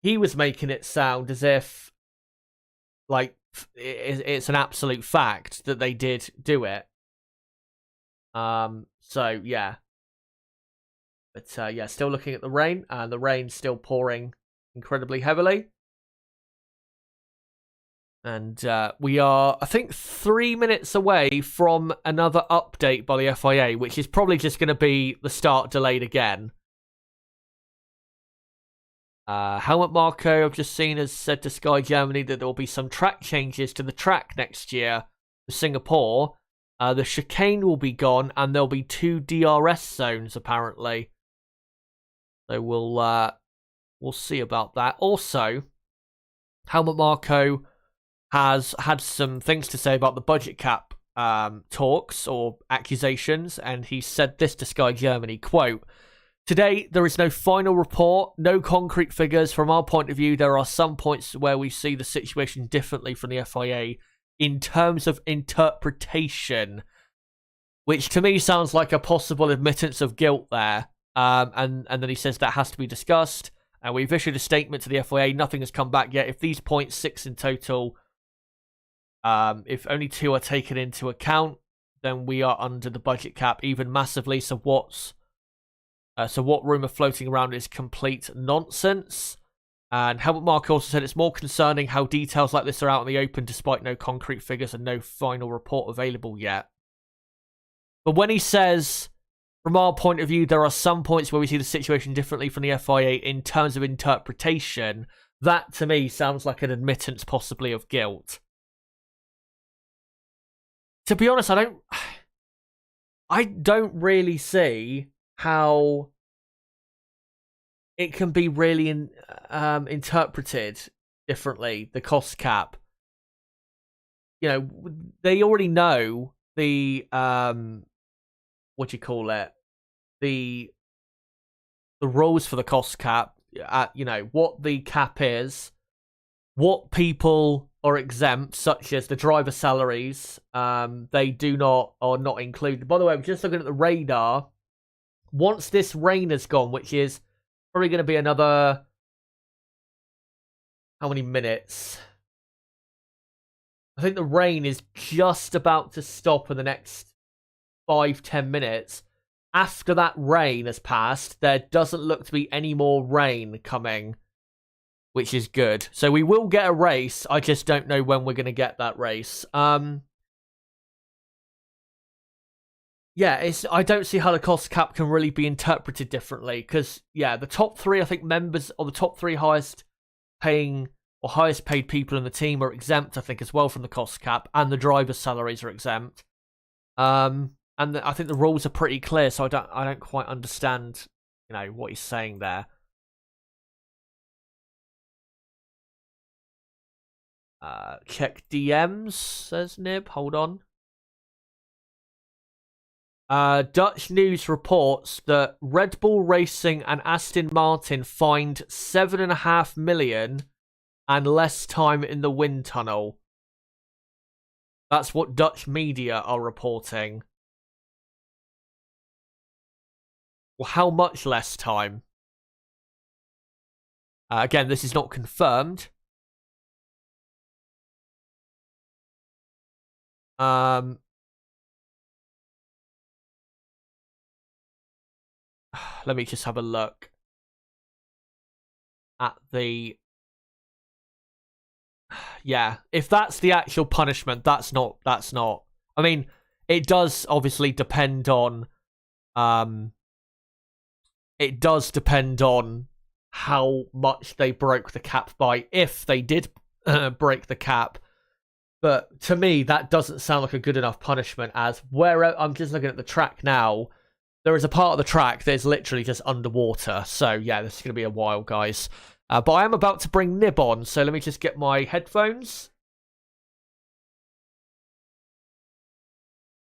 he was making it sound as if it's an absolute fact that they did do it. So yeah, but yeah, still looking at the rain, and the rain's still pouring incredibly heavily. And we are, I think, 3 minutes away from another update by the FIA, which is probably just going to be the start delayed again. Helmut Marko, I've just seen, has said to Sky Germany that there will be some track changes to the track next year for Singapore. The chicane will be gone, and there'll be 2 DRS zones, apparently. So we'll see about that. Also, Helmut Marko has had some things to say about the budget cap talks or accusations, and he said this to Sky Germany, quote, "Today, there is no final report, no concrete figures. From our point of view, there are some points where we see the situation differently from the FIA in terms of interpretation. which to me sounds like a possible admittance of guilt there. And then he says that has to be discussed. And we've issued a statement to the FIA. Nothing has come back yet. If these points, 6 in total, if only 2 are taken into account, then we are under the budget cap, even massively. So what rumour floating around is complete nonsense. And Helmut Marko also said it's more concerning how details like this are out in the open despite no concrete figures and no final report available yet. But when he says, from our point of view, there are some points where we see the situation differently from the FIA in terms of interpretation, that to me sounds like an admittance possibly of guilt. To be honest, I don't really see how it can be really interpreted differently, the cost cap. You know, they already know the what do you call it? The rules for the cost cap, you know, what the cap is, what people are exempt, such as the driver salaries, they are not included. By the way, I'm just looking at the radar. Once this rain is gone, which is probably going to be another, how many minutes? I think the rain is just about to stop in the next 5-10 minutes. After that rain has passed, there doesn't look to be any more rain coming, which is good. So we will get a race. I just don't know when we're going to get that race. Yeah, I don't see how the cost cap can really be interpreted differently. Because, yeah, the top 3, I think, members, or the top 3 highest paid people in the team are exempt, I think, as well from the cost cap. And the drivers' salaries are exempt. And I think the rules are pretty clear, so I don't quite understand, you know, what he's saying there. Check DMs, says Nib. Hold on. Dutch news reports that Red Bull Racing and Aston Martin fined 7.5 million and less time in the wind tunnel. That's what Dutch media are reporting. Well, how much less time? Again, this is not confirmed. Let me just have a look at the... Yeah, if that's the actual punishment, that's not... I mean, it does obviously depend on... It does depend on how much they broke the cap by, if they did break the cap. But to me, that doesn't sound like a good enough punishment, as where I'm just looking at the track now, there is a part of the track that is literally just underwater. So yeah, this is going to be a while, guys. But I am about to bring Nib on, so let me just get my headphones.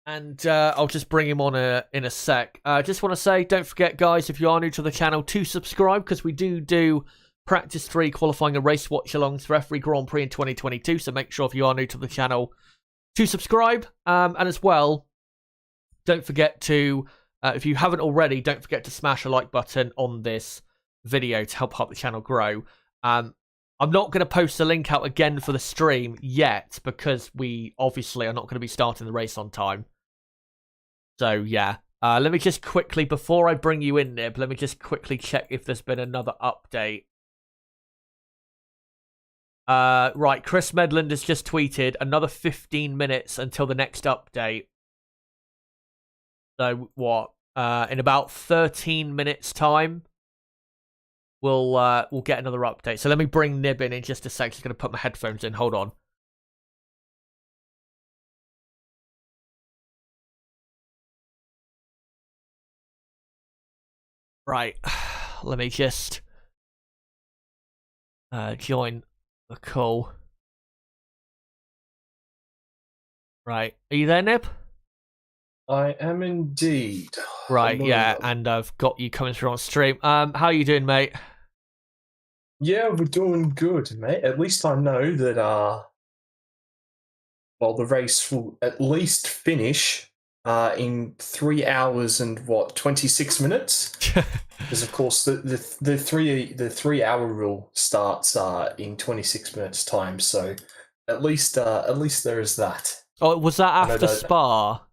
And I'll just bring him on in a sec. Just want to say, don't forget, guys, if you are new to the channel, to subscribe, because we do Practice 3 qualifying and race watch-alongs for every Grand Prix in 2022. So make sure, if you are new to the channel, to subscribe. And as well, don't forget to, if you haven't already, don't forget to smash a like button on this video to help the channel grow. I'm not going to post a link out again for the stream yet, because we obviously are not going to be starting the race on time. So, yeah. Let me just quickly, before I bring you in, Nib, let me just quickly check if there's been another update. Right, Chris Medland has just tweeted another 15 minutes until the next update. So, what? In about 13 minutes' time, we'll get another update. So let me bring Nib in just a sec. Just going to put my headphones in. Hold on. Right, let me just join the call. Right, are you there, Nib? I am indeed. Right, yeah, and I've got you coming through on stream. How are you doing, mate? Yeah, we're doing good, mate. At least I know that well, the race will at least finish in 3 hours and 26 minutes. Because of course the 3 hour rule starts in 26 minutes time. So at least there is that. Oh, was that after Spa?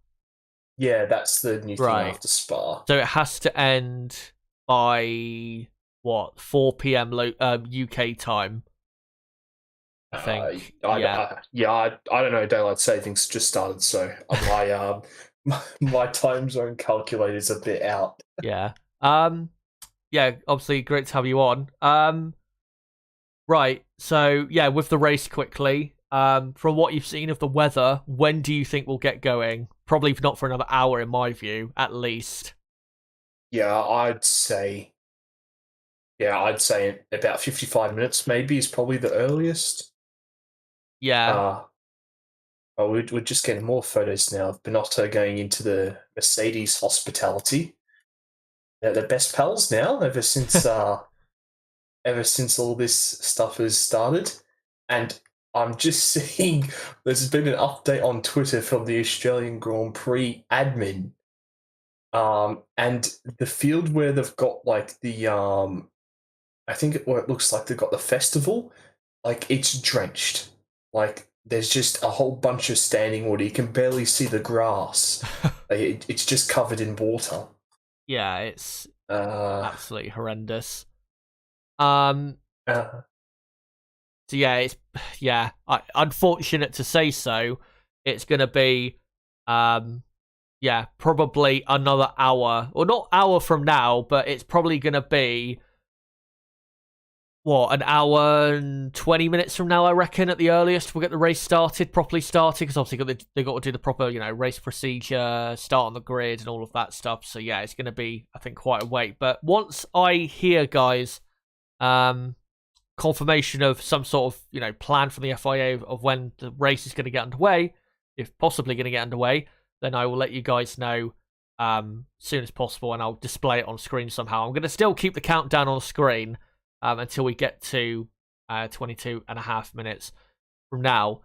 Yeah, that's the new thing after Spa. So it has to end by what, 4 p.m. UK time? I think. I don't know. Daylight savings just started, so my time zone calculator's a bit out. Yeah. Yeah. Obviously, great to have you on. Right. So yeah, with the race quickly. From what you've seen of the weather, when do you think we'll get going? Probably not for another hour, in my view, at least. Yeah, I'd say about 55 minutes maybe is probably the earliest. Yeah. We're just getting more photos now of Binotto going into the Mercedes hospitality. They're the best pals now ever since all this stuff has started. And I'm just seeing there's been an update on Twitter from the Australian Grand Prix admin. And the field where they've got like the I think it looks like they've got the festival, like it's drenched. Like there's just a whole bunch of standing water. You can barely see the grass. It's just covered in water. Yeah, it's absolutely horrendous. So yeah, unfortunate to say so. It's gonna be probably another hour, or not hour from now, but it's probably gonna be an hour and 20 minutes from now, I reckon, at the earliest. We'll get the race properly started, because obviously they got to do the proper, race procedure, start on the grid, and all of that stuff. So yeah, it's going to be, I think, quite a wait. But once I hear, guys, confirmation of some sort of, plan from the FIA of when the race is going to get underway, if possibly going to get underway, then I will let you guys know soon as possible, and I'll display it on screen somehow. I'm going to still keep the countdown on screen until we get to 22 and a half minutes from now.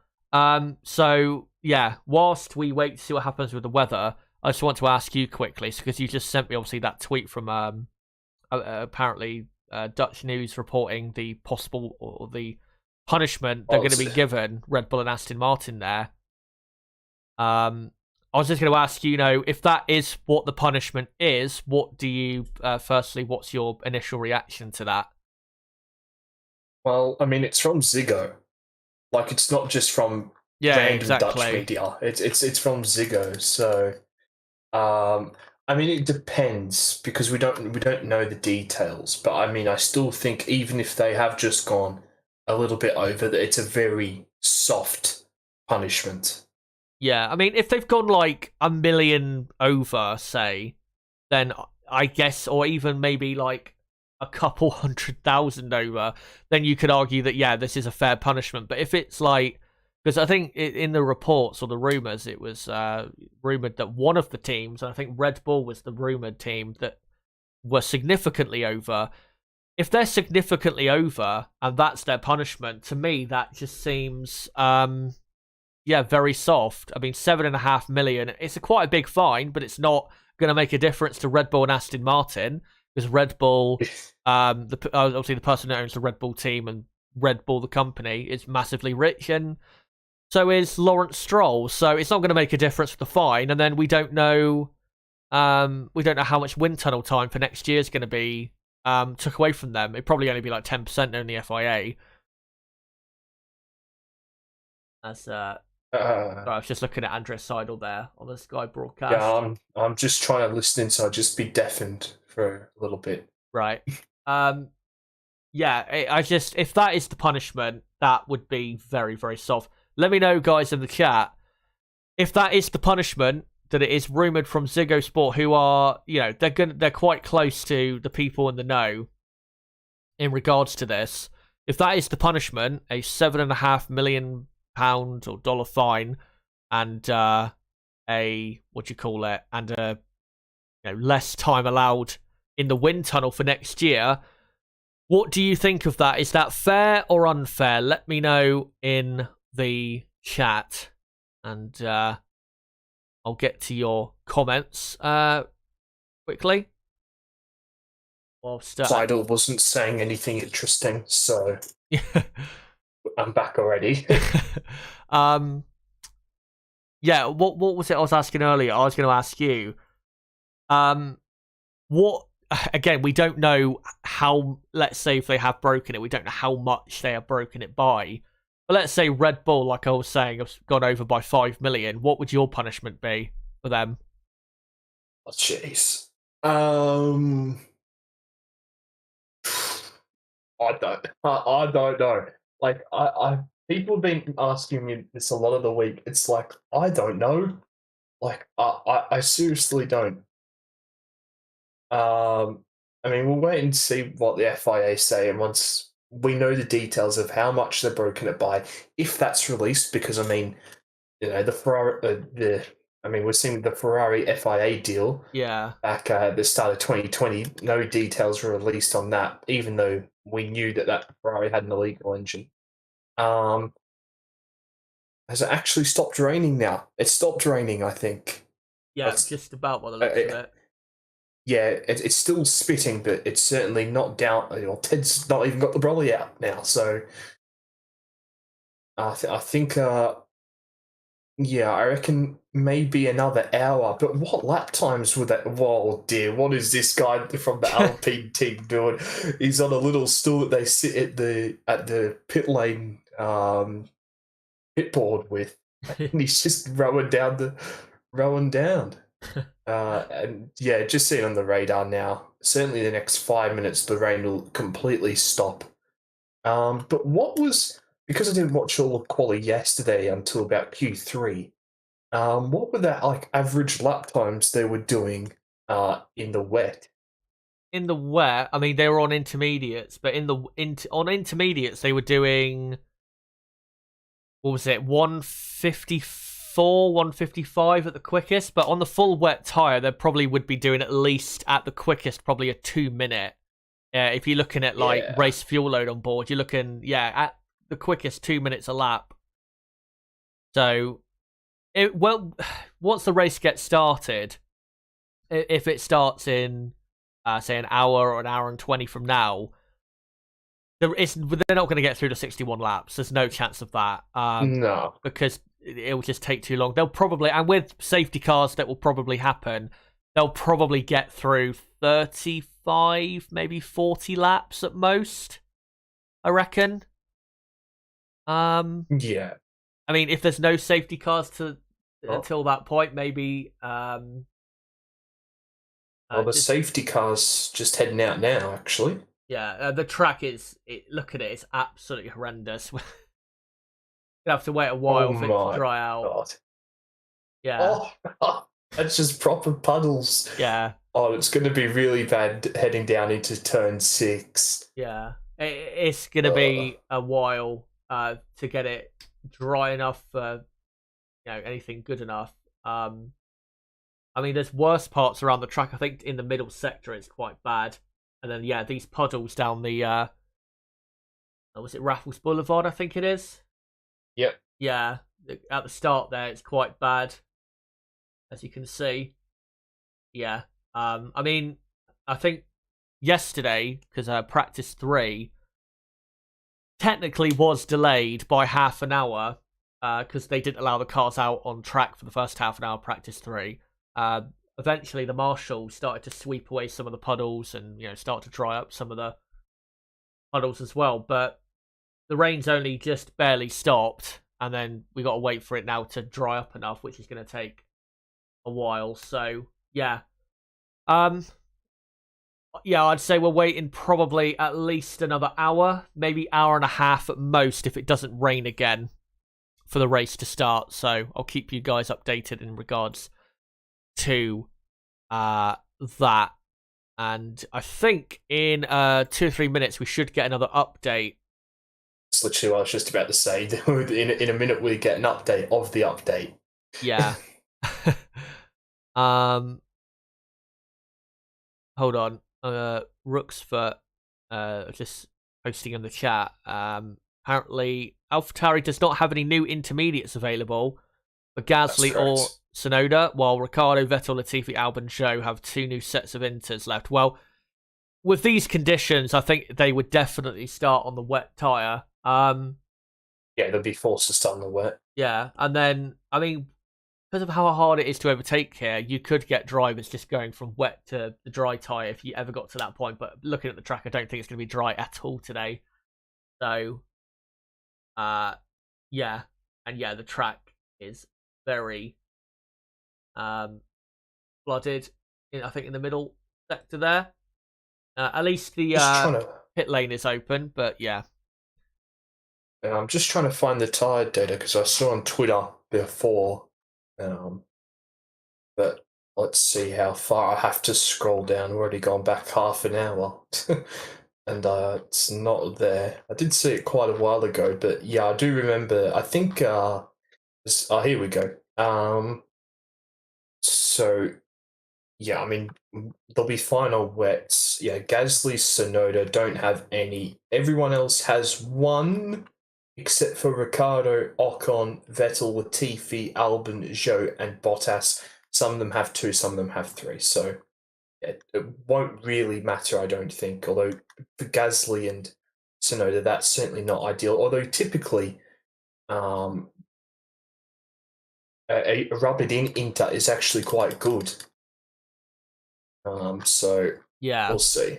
So, yeah, whilst we wait to see what happens with the weather, I just want to ask you quickly, because you just sent me, obviously, that tweet from apparently Dutch News reporting the possible, or the punishment they're going to be given Red Bull and Aston Martin there. I was just going to ask you, if that is what the punishment is, what do you, firstly, what's your initial reaction to that? Well, I mean, it's from Ziggo. Like, it's not just from random Dutch media. It's from Ziggo. So, I mean, it depends, because we don't know the details. But I mean, I still think even if they have just gone a little bit over, that it's a very soft punishment. Yeah, I mean, if they've gone like a million over, say, then I guess, or even maybe like a couple 100,000 over, then you could argue that, yeah, this is a fair punishment. But if it's like, because I think in the reports or the rumours, it was rumoured that one of the teams, and I think Red Bull was the rumoured team, that were significantly over. If they're significantly over and that's their punishment, to me, that just seems, very soft. I mean, 7.5 million, it's quite a big fine, but it's not going to make a difference to Red Bull and Aston Martin. Because Red Bull, obviously the person who owns the Red Bull team and Red Bull the company is massively rich, and so is Lawrence Stroll. So it's not going to make a difference with the fine. And then we don't know how much wind tunnel time for next year is going to be took away from them. It'd probably only be like 10% in the FIA. That's I was just looking at Andres Seidel there on the Sky broadcast. Yeah, I'm just trying to listen, so I'll just be deafened for a little bit. Right. If that is the punishment, that would be very, very soft. Let me know, guys, in the chat, if that is the punishment, that it is rumoured from Ziggo Sport, who are, they're quite close to the people in the know in regards to this. If that is the punishment, a £7.5 million or dollar fine, and less time allowed in the wind tunnel for next year, what do you think of that? Is that fair or unfair? Let me know in the chat, and I I'll get to your comments quickly. Seidel wasn't saying anything interesting, so I'm back already. Yeah, what was it I was asking earlier? I was going to ask you, what, again, we don't know how, let's say if they have broken it, we don't know how much they have broken it by. But let's say Red Bull, like I was saying, have gone over by 5 million. What would your punishment be for them? Oh, jeez. I don't know. Like I people have been asking me this a lot of the week. It's like I don't know. Like I seriously don't. I mean, we'll wait and see what the FIA say, and once we know the details of how much they've broken it by, if that's released, because I mean, the Ferrari, we're seeing the Ferrari FIA deal. Yeah. Back at the start of 2020, no details were released on that, even though we knew that Ferrari had an illegal engine. Has it actually stopped raining now? It stopped raining, I think. Yeah, just about by the looks of it. Yeah, it's still spitting, but it's certainly not down. Ted's not even got the brolly out now, so I think. Yeah, I reckon maybe another hour. But what lap times would that? Whoa, dear! What is this guy from the Alpine team doing? He's on a little stool that they sit at the pit lane pit board with, and he's just rowing down. And yeah, just seeing on the radar now. Certainly, the next 5 minutes, the rain will completely stop. But what was, because I didn't watch all of quali yesterday until about Q3. What were that like average lap times they were doing in the wet? In the wet, I mean they were on intermediates, but on intermediates they were doing, what was it, 154, 155 at the quickest, but on the full wet tyre they probably would be doing at least at the quickest probably a 2 minute. If you're looking at like race fuel load on board, you're looking at the quickest 2 minutes a lap. So once the race gets started, if it starts in say an hour or an hour and 20 from now, they're not going to get through the 61 laps. There's no chance of that. No, because it will just take too long. They'll probably, and with safety cars, that will probably happen. They'll probably get through 35, maybe 40 laps at most, I reckon. Yeah. I mean, if there's no safety cars until that point, maybe. The safety car's just heading out now, actually. Yeah, the track look at it, it's absolutely horrendous. You have to wait a while for it to dry out. God. Yeah. Oh, that's just proper puddles. Yeah. Oh, it's going to be really bad heading down into turn 6. Yeah. It's going to be a while to get it dry enough for anything good enough. I mean, there's worse parts around the track. I think in the middle sector it's quite bad. And then, these puddles down the, was it Raffles Boulevard, I think it is? Yep. Yeah, at the start there, it's quite bad, as you can see. Yeah. I mean, I think yesterday, because practice 3 technically was delayed by half an hour, because they didn't allow the cars out on track for the first half an hour of practice 3. Eventually, the marshals started to sweep away some of the puddles and start to dry up some of the puddles as well. But the rain's only just barely stopped, and then we got to wait for it now to dry up enough, which is going to take a while. So yeah, I'd say we're waiting probably at least another hour, maybe hour and a half at most, if it doesn't rain again, for the race to start. So I'll keep you guys updated in regards to that, and I think in 2 or 3 minutes we should get another update. That's literally what I was just about to say. In a minute we get an update of the update. Yeah. Hold on. Rooksfoot just posting in the chat. Apparently AlphaTauri does not have any new intermediates available, but Gasly or Tsunoda, while Ricciardo, Vettel, Latifi, Albon, Zhou have 2 new sets of inters left. Well, with these conditions, I think they would definitely start on the wet tyre. Yeah, they'll be forced to start on the wet. Yeah, and then, I mean, because of how hard it is to overtake here, you could get drivers just going from wet to the dry tyre if you ever got to that point. But looking at the track, I don't think it's going to be dry at all today. So, yeah. And yeah, the track is very flooded, I think, in the middle sector there. At least the pit lane is open, but yeah. I'm just trying to find the tyre data because I saw on Twitter before. But let's see how far. I have to scroll down. We've already gone back half an hour. And it's not there. I did see it quite a while ago, but yeah, I do remember. I think, here we go. So, yeah, I mean, there'll be final wets. Yeah, Gasly, Tsunoda don't have any. Everyone else has one, except for Ricciardo, Ocon, Vettel, Latifi, Albon, Zhou, and Bottas. Some of them have 2, some of them have 3. So it won't really matter, I don't think. Although for Gasly and Tsunoda, that's certainly not ideal. Although typically, a rub-it-in Inter is actually quite good. So yeah, we'll see.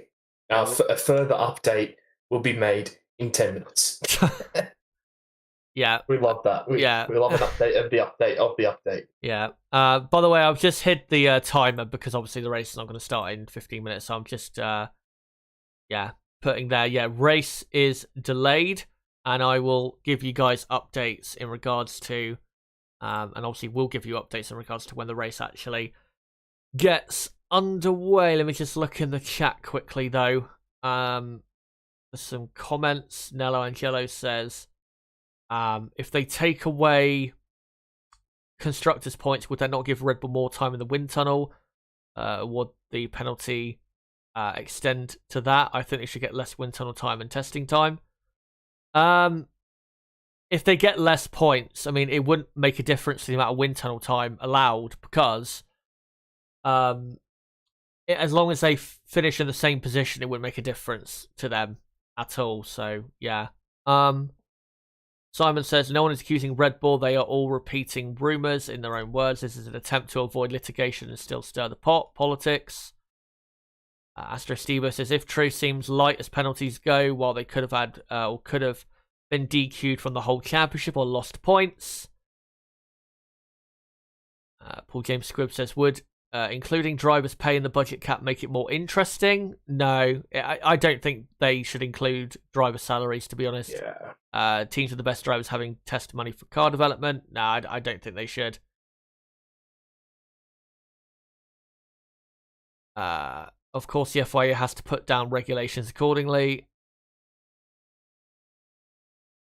A further update will be made in 10 minutes. Yeah. We love that. We love an update of the update of the update. Yeah. By the way, I've just hit the timer because obviously the race is not going to start in 15 minutes. So I'm just, putting there. Yeah, race is delayed. And I will give you guys updates in regards to, and obviously we'll give you updates in regards to when the race actually gets underway. Let me just look in the chat quickly, though. There's some comments. Nello Angelo says, if they take away constructors' points, would that not give Red Bull more time in the wind tunnel? Would the penalty extend to that? I think they should get less wind tunnel time and testing time. If they get less points, I mean, it wouldn't make a difference to the amount of wind tunnel time allowed because as long as they finish in the same position, it wouldn't make a difference to them at all. So, yeah. Simon says, no one is accusing Red Bull. They are all repeating rumours in their own words. This is an attempt to avoid litigation and still stir the pot. Politics. Astro Stevo says, if true, seems light as penalties go, while they could have had or could have been DQ'd from the whole championship or lost points. Paul James Squibb says, would including drivers' pay in the budget cap make it more interesting? No, I don't think they should include driver salaries, to be honest. Yeah. Teams with the best drivers having test money for car development? No, I don't think they should. Of course, the FIA has to put down regulations accordingly.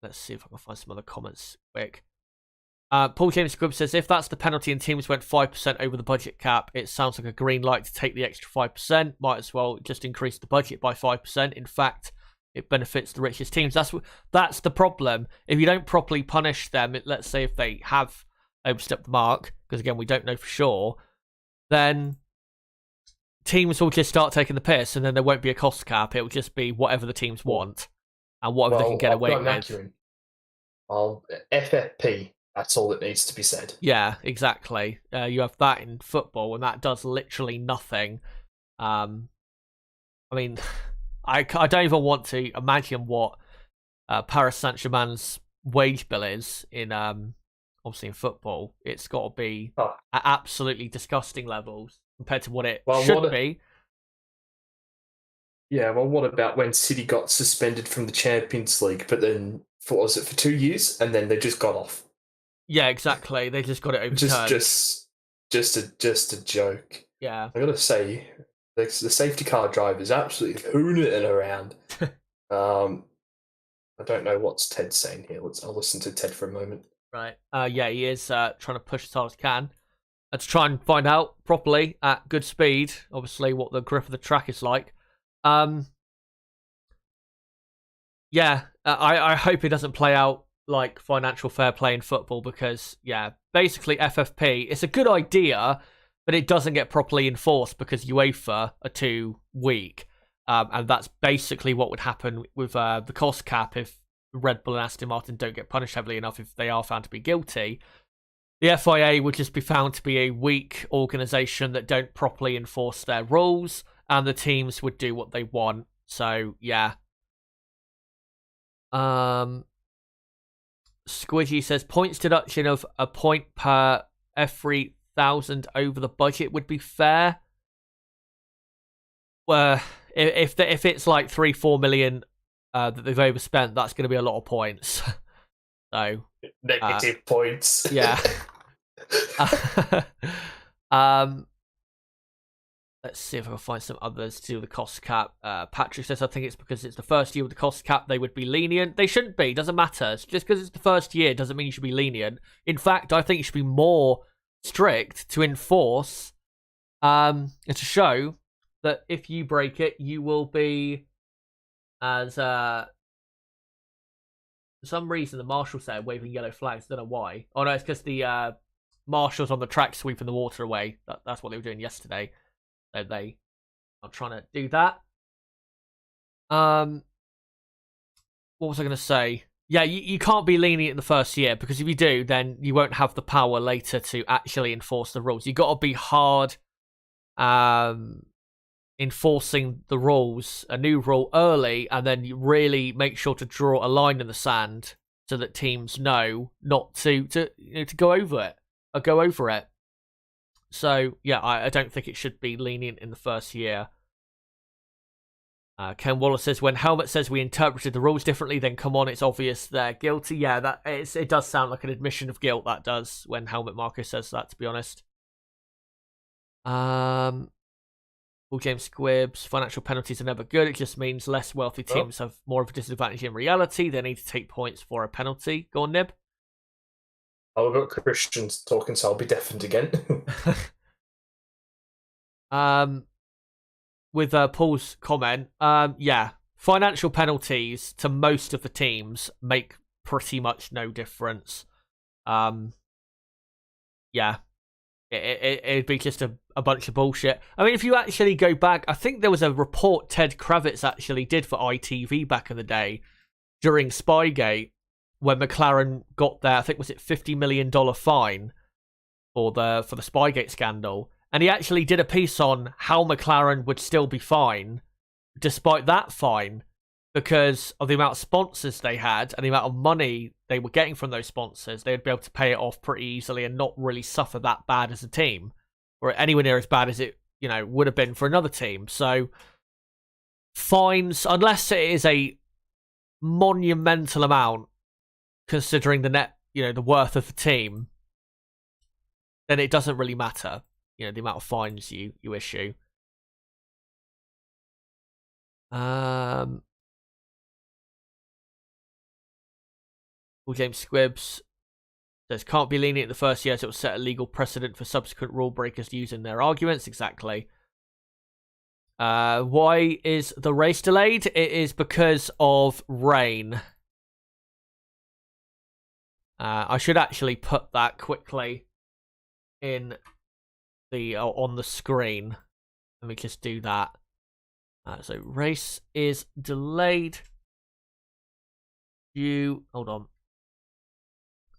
Let's see if I can find some other comments quick. Paul James Squibb says, if that's the penalty and teams went 5% over the budget cap, it sounds like a green light to take the extra 5%. Might as well just increase the budget by 5%. In fact, it benefits the richest teams. That's the problem. If you don't properly punish them, let's say if they have overstepped the mark, because again, we don't know for sure, then teams will just start taking the piss and then there won't be a cost cap. It will just be whatever the teams want and whatever they can get away with. FFP. That's all that needs to be said. Yeah, exactly. You have that in football, and that does literally nothing. I mean, I don't even want to imagine what Paris Saint-Germain's wage bill is in, obviously in football. It's got to be at absolutely disgusting levels compared to what it should be. Yeah, well, what about when City got suspended from the Champions League, but then, for 2 years, and then they just got off? Yeah, exactly. They just got it overturned. Just a joke. Yeah. I gotta say, the safety car drivers absolutely hooning around. I don't know what's Ted saying here. I'll listen to Ted for a moment. Right. Yeah, he is trying to push as hard as can. To try and find out properly at good speed, obviously, what the grip of the track is like. Yeah, I hope it doesn't play out like financial fair play in football because, yeah, basically FFP, it's a good idea, but it doesn't get properly enforced because UEFA are too weak. And that's basically what would happen with the cost cap if Red Bull and Aston Martin don't get punished heavily enough if they are found to be guilty. The FIA would just be found to be a weak organisation that don't properly enforce their rules, and the teams would do what they want. So, yeah. Squidgy says points deduction of a point per every 1,000 over the budget would be fair. Well, if it's like 3-4 million that they've overspent, that's going to be a lot of points. So negative points. Yeah. Let's see if I can find some others to do with the cost cap. Patrick says, I think it's because it's the first year with the cost cap, they would be lenient. They shouldn't be. Doesn't matter. Just because it's the first year doesn't mean you should be lenient. In fact, I think you should be more strict to enforce and to show that if you break it, you will be as... for some reason, the marshal said waving yellow flags. Don't know why. Oh, no, it's because the marshals on the track sweeping the water away. That's what they were doing yesterday. So they are trying to do that. What was I going to say? Yeah, you can't be lenient in the first year, because if you do, then you won't have the power later to actually enforce the rules. You've got to be hard enforcing the rules, a new rule early, and then you really make sure to draw a line in the sand so that teams know not to go over it or go over it. So yeah, I don't think it should be lenient in the first year. Ken Wallace says, when Helmet says we interpreted the rules differently, then come on, it's obvious they're guilty. Yeah, it does sound like an admission of guilt, that does, when Helmet Marco says that, to be honest. Paul James Squibbs, financial penalties are never good. It just means less wealthy teams have more of a disadvantage in reality. They need to take points for a penalty. Go on, Nib. I've got Christians talking, so I'll be deafened again. With Paul's comment, yeah, financial penalties to most of the teams make pretty much no difference. Yeah, it'd be just a bunch of bullshit. I mean, if you actually go back, I think there was a report Ted Kravitz actually did for ITV back in the day during Spygate, when McLaren got their, I think was it $50 million fine for the Spygate scandal. And he actually did a piece on how McLaren would still be fine despite that fine, because of the amount of sponsors they had and the amount of money they were getting from those sponsors. They'd be able to pay it off pretty easily and not really suffer that bad as a team, or anywhere near as bad as it, would have been for another team. So fines, unless it is a monumental amount, considering the net, the worth of the team, then it doesn't really matter, the amount of fines you issue. Paul James Squibbs says, can't be lenient in the first year, so it will set a legal precedent for subsequent rule breakers using their arguments. Exactly. Why is the race delayed? It is because of rain. I should actually put that quickly in on the screen. Let me just do that. So race is delayed. Hold on.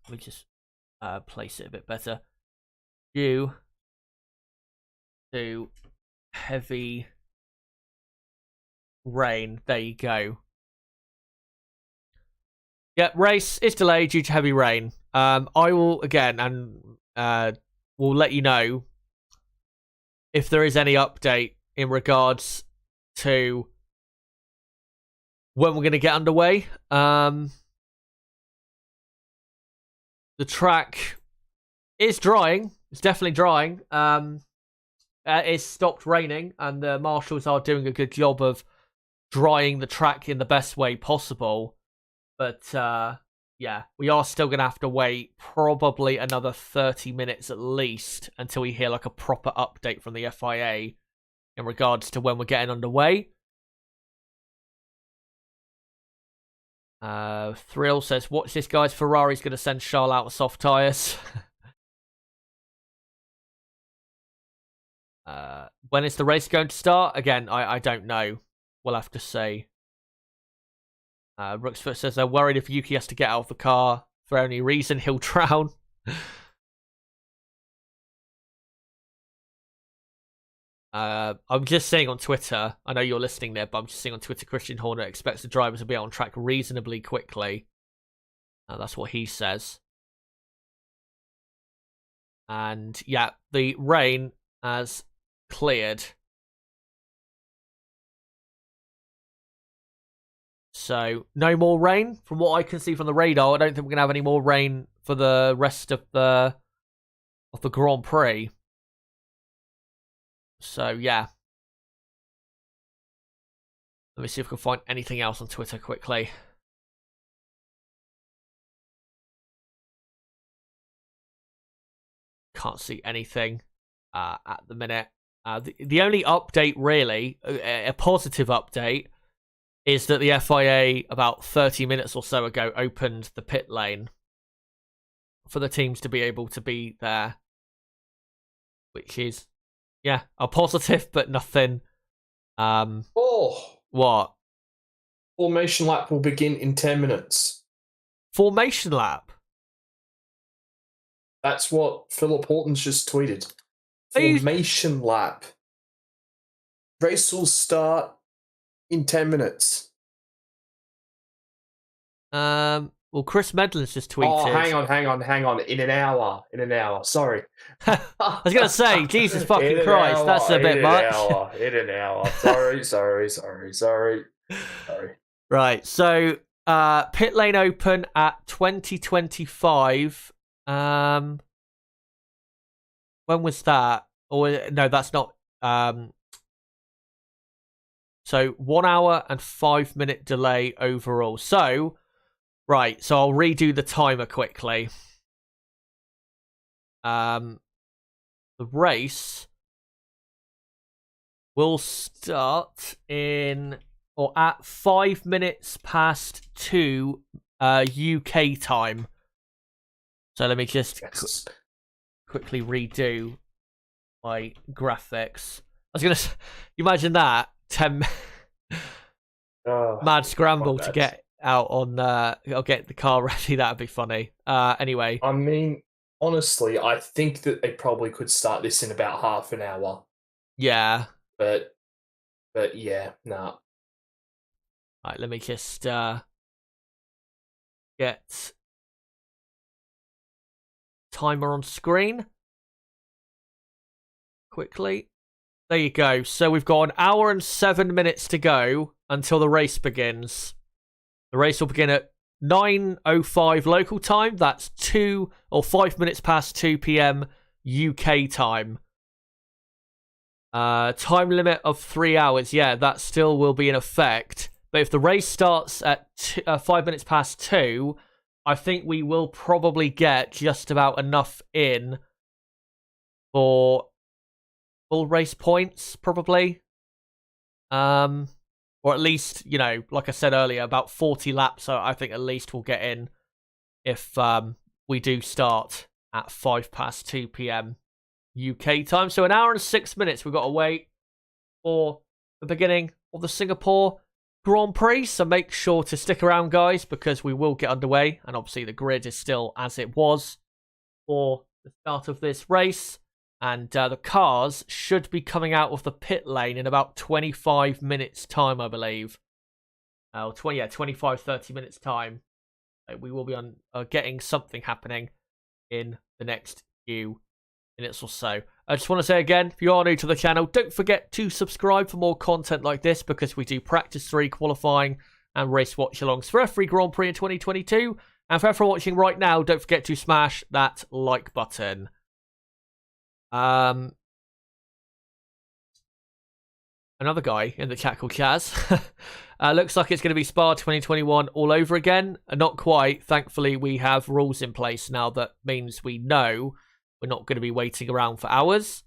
Let me just place it a bit better. Due to heavy rain. There you go. Yeah, race is delayed due to heavy rain. I will, again, and we'll let you know if there is any update in regards to when we're going to get underway. The track is drying. It's definitely drying. It's stopped raining, and the marshals are doing a good job of drying the track in the best way possible. But, yeah, we are still going to have to wait probably another 30 minutes at least until we hear like a proper update from the FIA in regards to when we're getting underway. Thrill says, watch this, guys. Ferrari's going to send Charles out with soft tyres. When is the race going to start? Again, I don't know. We'll have to see. Rooksfoot says they're worried if Yuki has to get out of the car for any reason, he'll drown. I'm just saying on Twitter, I know you're listening there, but I'm just saying on Twitter, Christian Horner expects the drivers to be out on track reasonably quickly. That's what he says. And yeah, the rain has cleared. So no more rain from what I can see from the radar. I don't think we're gonna have any more rain for the rest of the Grand Prix. So yeah. Let me see if we can find anything else on Twitter quickly. Can't see anything at the minute. The only update, really, a positive update, is that the FIA, about 30 minutes or so ago, opened the pit lane for the teams to be able to be there. Which is, yeah, a positive, but nothing. What? Formation lap will begin in 10 minutes. Formation lap? That's what Philip Horton's just tweeted. Formation lap. Race will start in 10 minutes. Well, Chris Medland's just tweeted. Oh, hang on. In an hour. Sorry. I was going to say, Jesus fucking Christ, that's a bit much. In an hour. Sorry. Right, so pit lane open at 2025. When was that? Or no, that's not. So 1 hour and 5 minute delay overall. So, right, so I'll redo the timer quickly. The race will start in or at 5 minutes past 2 UK time. So let me just quickly redo my graphics. I was gonna imagine that 10 mad scramble to get out on I'll get the car ready. That'd be funny. Anyway, I mean, honestly, I think that they probably could start this in about half an hour. Yeah, but yeah, nah. Right, let me just get timer on screen quickly. There you go. So we've got 1 hour and 7 minutes to go until the race begins. The race will begin at 9:05 local time. That's 2 or 5 minutes past 2 p.m. UK time. Time limit of 3 hours. Yeah, that still will be in effect. But if the race starts at 5 minutes past 2, I think we will probably get just about enough in for full race points, probably. Or at least, you know, like I said earlier, about 40 laps. So I think at least we'll get in if we do start at 5 past 2 p.m. UK time. So 1 hour and 6 minutes we've got to wait for the beginning of the Singapore Grand Prix. So make sure to stick around, guys, because we will get underway. And obviously the grid is still as it was for the start of this race. And the cars should be coming out of the pit lane in about 25 minutes time, I believe. 25, 30 minutes time. We will be on getting something happening in the next few minutes or so. I just want to say again, if you are new to the channel, don't forget to subscribe for more content like this, because we do practice 3, qualifying and race watch-alongs for every Grand Prix in 2022. And for everyone watching right now, don't forget to smash that like button. Another guy in the chat called Chaz. Looks like it's going to be Spa 2021 all over again. Not quite. Thankfully, we have rules in place now that means we know we're not going to be waiting around for hours.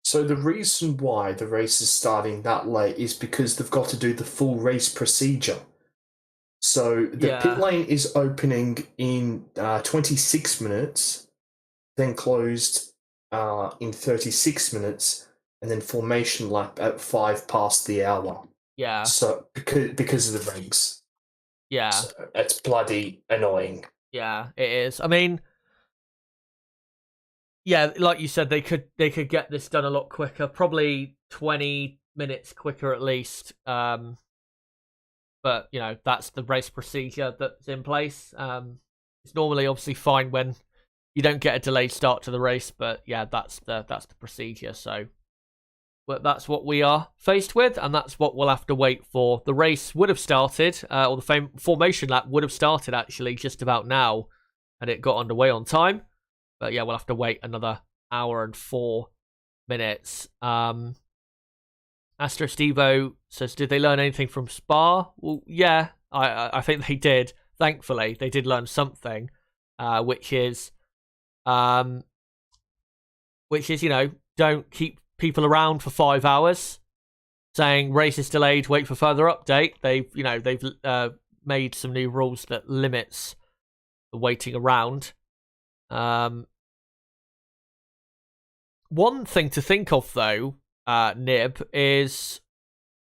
So So the reason why the race is starting that late is because they've got to do the full race procedure. So the pit lane is opening in 26 minutes, then closed in 36 minutes, and then formation lap at 5 past the hour. Yeah. So because of the regs. Yeah. So it's bloody annoying. Yeah, it is. I mean, yeah, like you said, they could get this done a lot quicker, probably 20 minutes quicker at least. But you know, that's the race procedure that's in place. It's normally obviously fine when you don't get a delayed start to the race, but yeah, that's the procedure. So, but that's what we are faced with, and that's what we'll have to wait for. The race would have started, or the formation lap would have started actually just about now, and it got underway on time. But yeah, we'll have to wait another hour and 4 minutes. Astro Stevo says, did they learn anything from Spa? Well, yeah, I think they did. Thankfully, they did learn something, which is, you know, don't keep people around for 5 hours saying race is delayed, wait for further update. They've made some new rules that limits the waiting around. One thing to think of though, Nib, is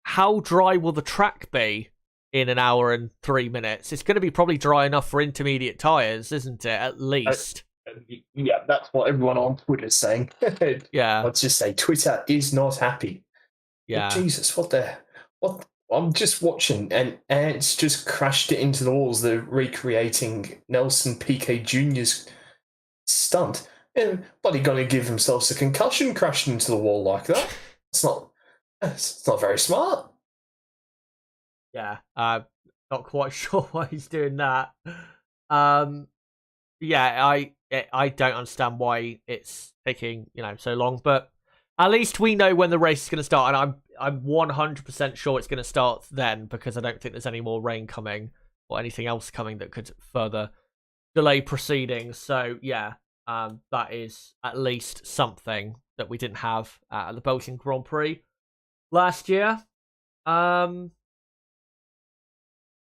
how dry will the track be in an hour and 3 minutes? It's going to be probably dry enough for intermediate tyres, isn't it? At least. Yeah, that's what everyone on Twitter is saying. Yeah. Let's just say Twitter is not happy. Yeah. But Jesus, what? I'm just watching, and ants just crashed it into the walls. They're recreating Nelson Piquet Jr.'s stunt. And bloody gonna give themselves a concussion crashing into the wall like that. It's not very smart. Yeah, not quite sure why he's doing that. Yeah, I don't understand why it's taking, you know, so long, but at least we know when the race is going to start, and I'm 100% sure it's going to start then, because I don't think there's any more rain coming or anything else coming that could further delay proceedings. So yeah, that is at least something that we didn't have at the Belgian Grand Prix last year. What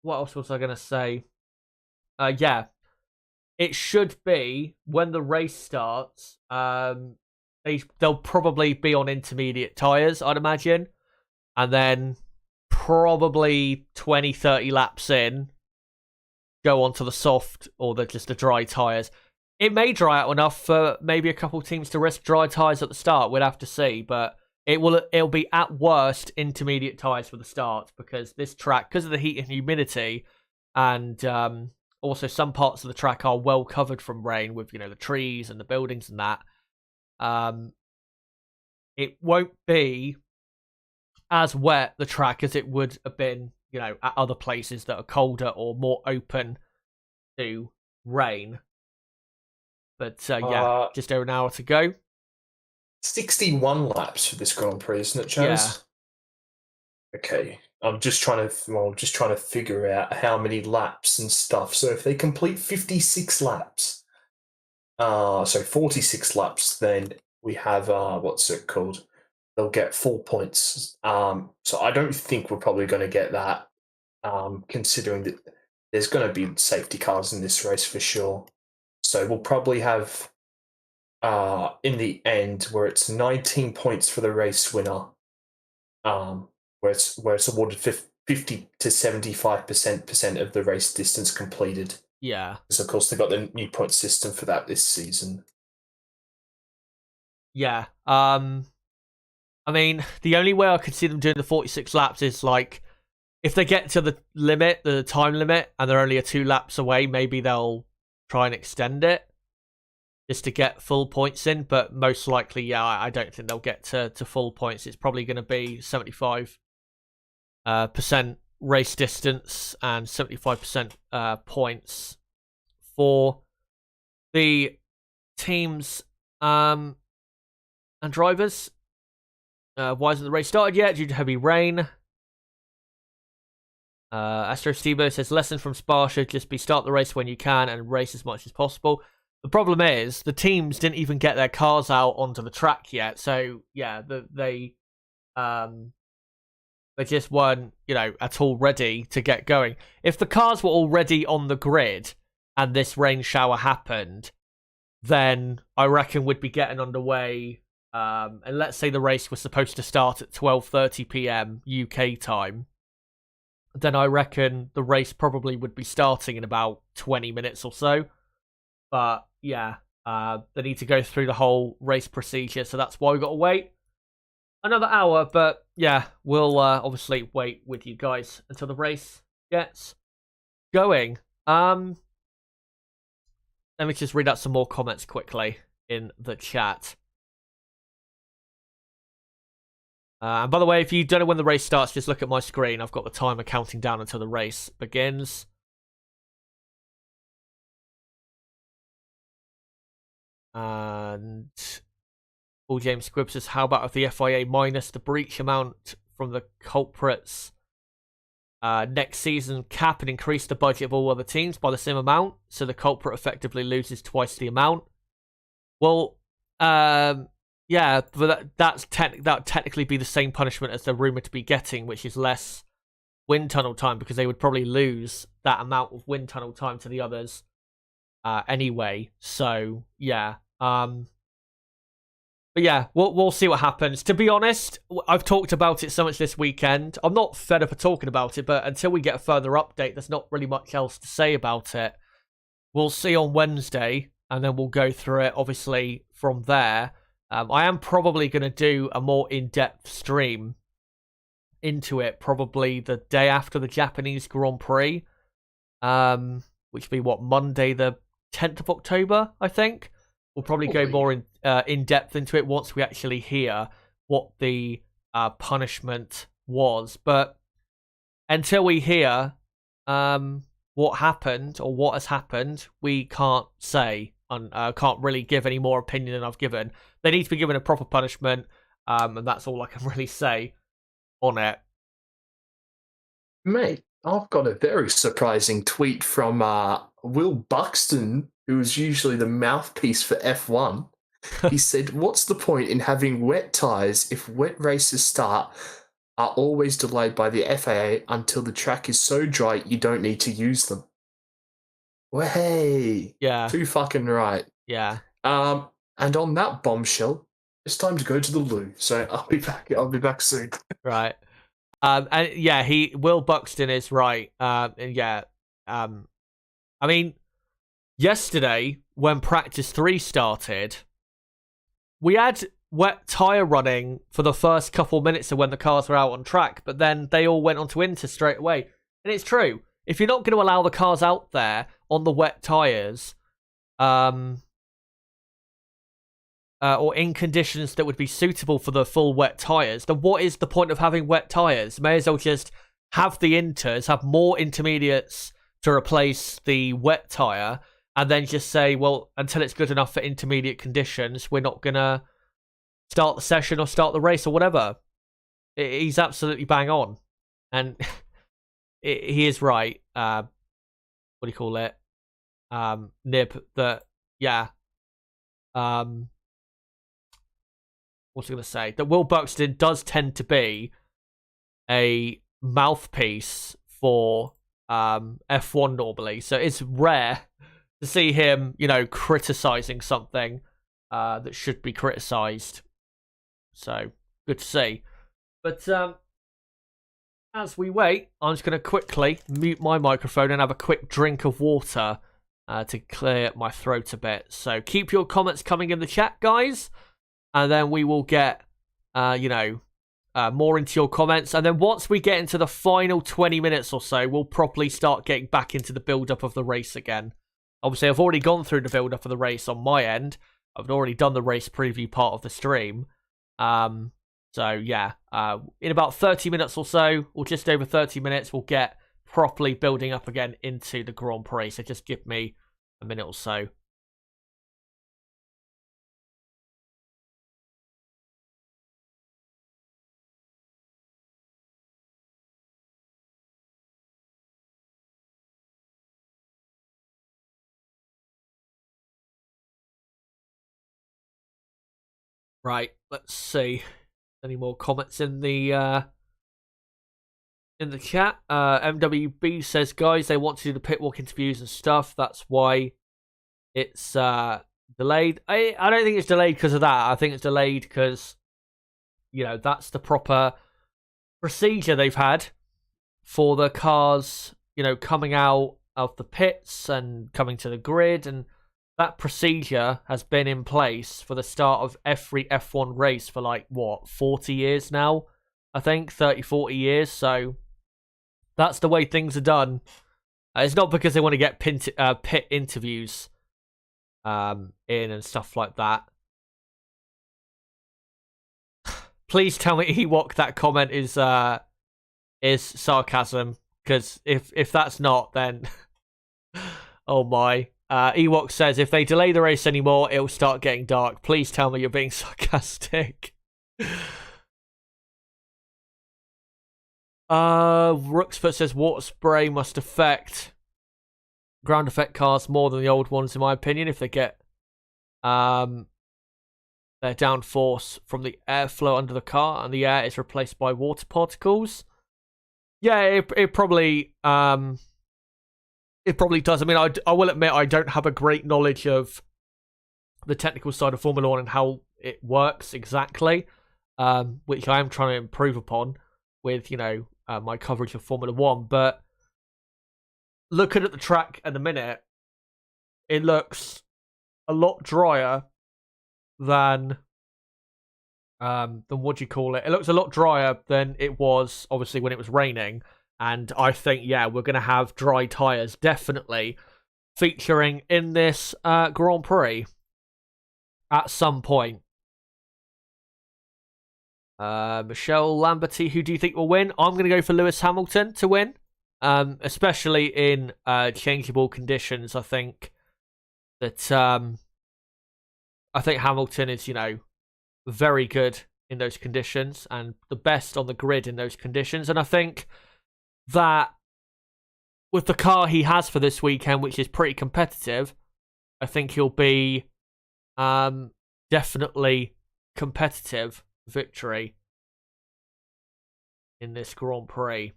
else was I going to say? Yeah, it should be when the race starts. They'll probably be on intermediate tyres, I'd imagine. And then probably 20, 30 laps in, go onto the soft or just the dry tyres. It may dry out enough for maybe a couple teams to risk dry tyres at the start. We'll have to see. But it'll be at worst intermediate tyres for the start, because this track, because of the heat and humidity, and also some parts of the track are well covered from rain with, you know, the trees and the buildings and that. It won't be as wet, the track, as it would have been, you know, at other places that are colder or more open to rain. But yeah, just over an hour to go. 61 laps for this Grand Prix, isn't it, Chaz? Yeah. Okay, I'm just trying to figure out how many laps and stuff. So if they complete 56 laps, 46 laps, then we have what's it called? They'll get 4 points. So I don't think we're probably going to get that, considering that there's going to be safety cars in this race for sure. So we'll probably have, in the end, where it's 19 points for the race winner, where it's awarded 50 to 75% of the race distance completed. Yeah. Because of course they've got the new point system for that this season. Yeah. I mean, the only way I could see them doing the 46 laps is like, if they get to the limit, the time limit, and they're only 2 laps away, maybe they'll try and extend it just to get full points in. But most likely, yeah, I don't think they'll get to full points. It's probably going to be 75% race distance and 75% points for the teams and drivers. Why hasn't the race started yet? Due to heavy rain. Astro Stevo says, lesson from Spa should just be start the race when you can and race as much as possible. The problem is the teams didn't even get their cars out onto the track yet. So yeah, they just weren't, at all ready to get going. If the cars were already on the grid and this rain shower happened, then I reckon we'd be getting underway. And let's say the race was supposed to start at 12:30 p.m. UK time, then I reckon the race probably would be starting in about 20 minutes or so. But yeah, they need to go through the whole race procedure, so that's why we got to wait another hour. But yeah, we'll obviously wait with you guys until the race gets going. Let me just read out some more comments quickly in the chat. And by the way, if you don't know when the race starts, just look at my screen. I've got the timer counting down until the race begins. And Paul James Squibb says, how about if the FIA minus the breach amount from the culprits next season cap and increase the budget of all other teams by the same amount, so the culprit effectively loses twice the amount? Well, yeah, but that technically be the same punishment as they're rumored to be getting, which is less wind tunnel time, because they would probably lose that amount of wind tunnel time to the others anyway. So yeah, but yeah, we'll see what happens. To be honest, I've talked about it so much this weekend. I'm not fed up of talking about it, but until we get a further update, there's not really much else to say about it. We'll see on Wednesday, and then we'll go through it, obviously, from there. I am probably going to do a more in-depth stream into it, probably the day after the Japanese Grand Prix, which will be, Monday the 10th of October, I think. We'll probably go more in depth into it once we actually hear what the punishment was. But until we hear what happened or what has happened, we can't say, and can't really give any more opinion than I've given. They need to be given a proper punishment, and that's all I can really say on it. Mate, I've got a very surprising tweet from Will Buxton, who's usually the mouthpiece for F1. He said, what's the point in having wet tyres if wet races are always delayed by the FAA until the track is so dry you don't need to use them? Well, hey, Yeah. too fucking right. Yeah. And on that bombshell, it's time to go to the loo. So I'll be back soon. Right. And yeah, Will Buxton is right. And yeah. I mean, yesterday when practice 3 started, we had wet tyre running for the first couple minutes of when the cars were out on track, but then they all went onto Inter straight away. And it's true. If you're not going to allow the cars out there on the wet tyres, or in conditions that would be suitable for the full wet tyres, then what is the point of having wet tyres? May as well just have the Inters, have more intermediates to replace the wet tyre, and then just say, well, until it's good enough for intermediate conditions, we're not going to start the session or start the race or whatever. He's absolutely bang on. And he is right. What do you call it? Nib, that, yeah. What's I going to say? That Will Buxton does tend to be a mouthpiece for F1 normally. So it's rare to see him, criticizing something that should be criticized. So good to see. But as we wait, I'm just going to quickly mute my microphone and have a quick drink of water to clear my throat a bit. So keep your comments coming in the chat, guys. And then we will get, more into your comments. And then once we get into the final 20 minutes or so, we'll properly start getting back into the build-up of the race again. Obviously, I've already gone through the build-up of the race on my end. I've already done the race preview part of the stream. So, yeah, in about 30 minutes or so, or just over 30 minutes, we'll get properly building up again into the Grand Prix. So just give me a minute or so. Right, let's see. Any more comments in the chat? MWB says, guys, they want to do the pit walk interviews and stuff. That's why it's delayed. I don't think it's delayed because of that. I think it's delayed because, that's the proper procedure they've had for the cars, coming out of the pits and coming to the grid. And that procedure has been in place for the start of every F1 race for 40 years now? I think 30, 40 years. So that's the way things are done. It's not because they want to get pit interviews in and stuff like that. Please tell me, Ewok, that comment is sarcasm. Because if that's not, then oh my. Ewok says, if they delay the race anymore, it'll start getting dark. Please tell me you're being sarcastic. Rooksfoot says, water spray must affect ground effect cars more than the old ones, in my opinion, if they get their downforce from the airflow under the car and the air is replaced by water particles. Yeah, it probably does. I mean, I will admit I don't have a great knowledge of the technical side of Formula 1 and how it works exactly, which I am trying to improve upon with, my coverage of Formula 1. But looking at the track at the minute, it looks a lot drier than what do you call it? It looks a lot drier than it was, obviously, when it was raining. And I think, we're going to have dry tyres, definitely, featuring in this Grand Prix at some point. Michelle Lamberty, who do you think will win? I'm going to go for Lewis Hamilton to win, especially in changeable conditions. I think that Hamilton is, very good in those conditions and the best on the grid in those conditions. And I think that with the car he has for this weekend, which is pretty competitive, I think he'll be definitely competitive victory in this Grand Prix.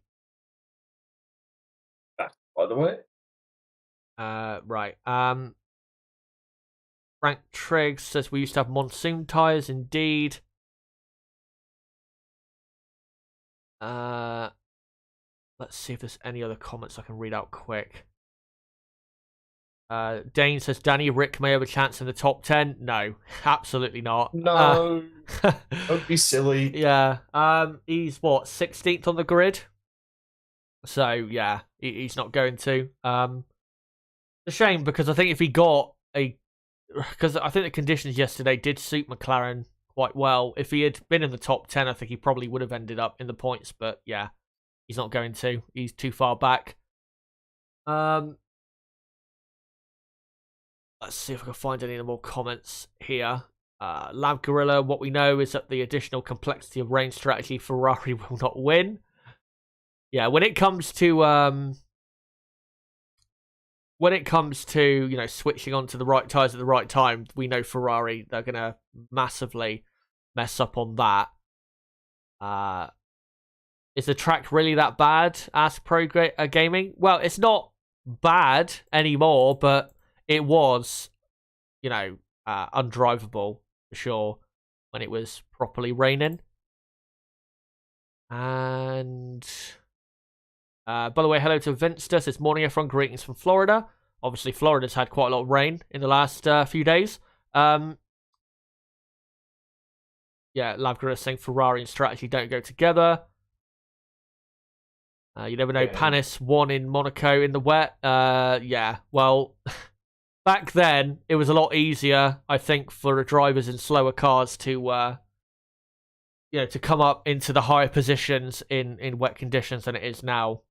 By the way. Right. Frank Triggs says we used to have monsoon tyres, indeed. Let's see if there's any other comments I can read out quick. Dane says Danny Rick may have a chance in the top 10. No, absolutely not. No, don't be silly. Yeah. He's 16th on the grid. So yeah, he's not going to. It's a shame because I think if he got because I think the conditions yesterday did suit McLaren quite well. If he had been in the top 10, I think he probably would have ended up in the points. But yeah, he's not going to. He's too far back. Let's see if I can find any more comments here. Lab Gorilla, what we know is that the additional complexity of rain strategy, Ferrari will not win. Yeah, when it comes to switching onto the right tyres at the right time, we know Ferrari, they're going to massively mess up on that. Is the track really that bad? Ask Pro Gaming. Well, it's not bad anymore, but it was, undrivable for sure when it was properly raining. And by the way, hello to Vinstus. It's morning, everyone. Greetings from Florida. Obviously, Florida's had quite a lot of rain in the last few days. Yeah, Lavgura is saying Ferrari and strategy don't go together. You never know. Yeah. Panis won in Monaco in the wet. Yeah, well, back then it was a lot easier, I think, for the drivers in slower cars to to come up into the higher positions in wet conditions than it is now,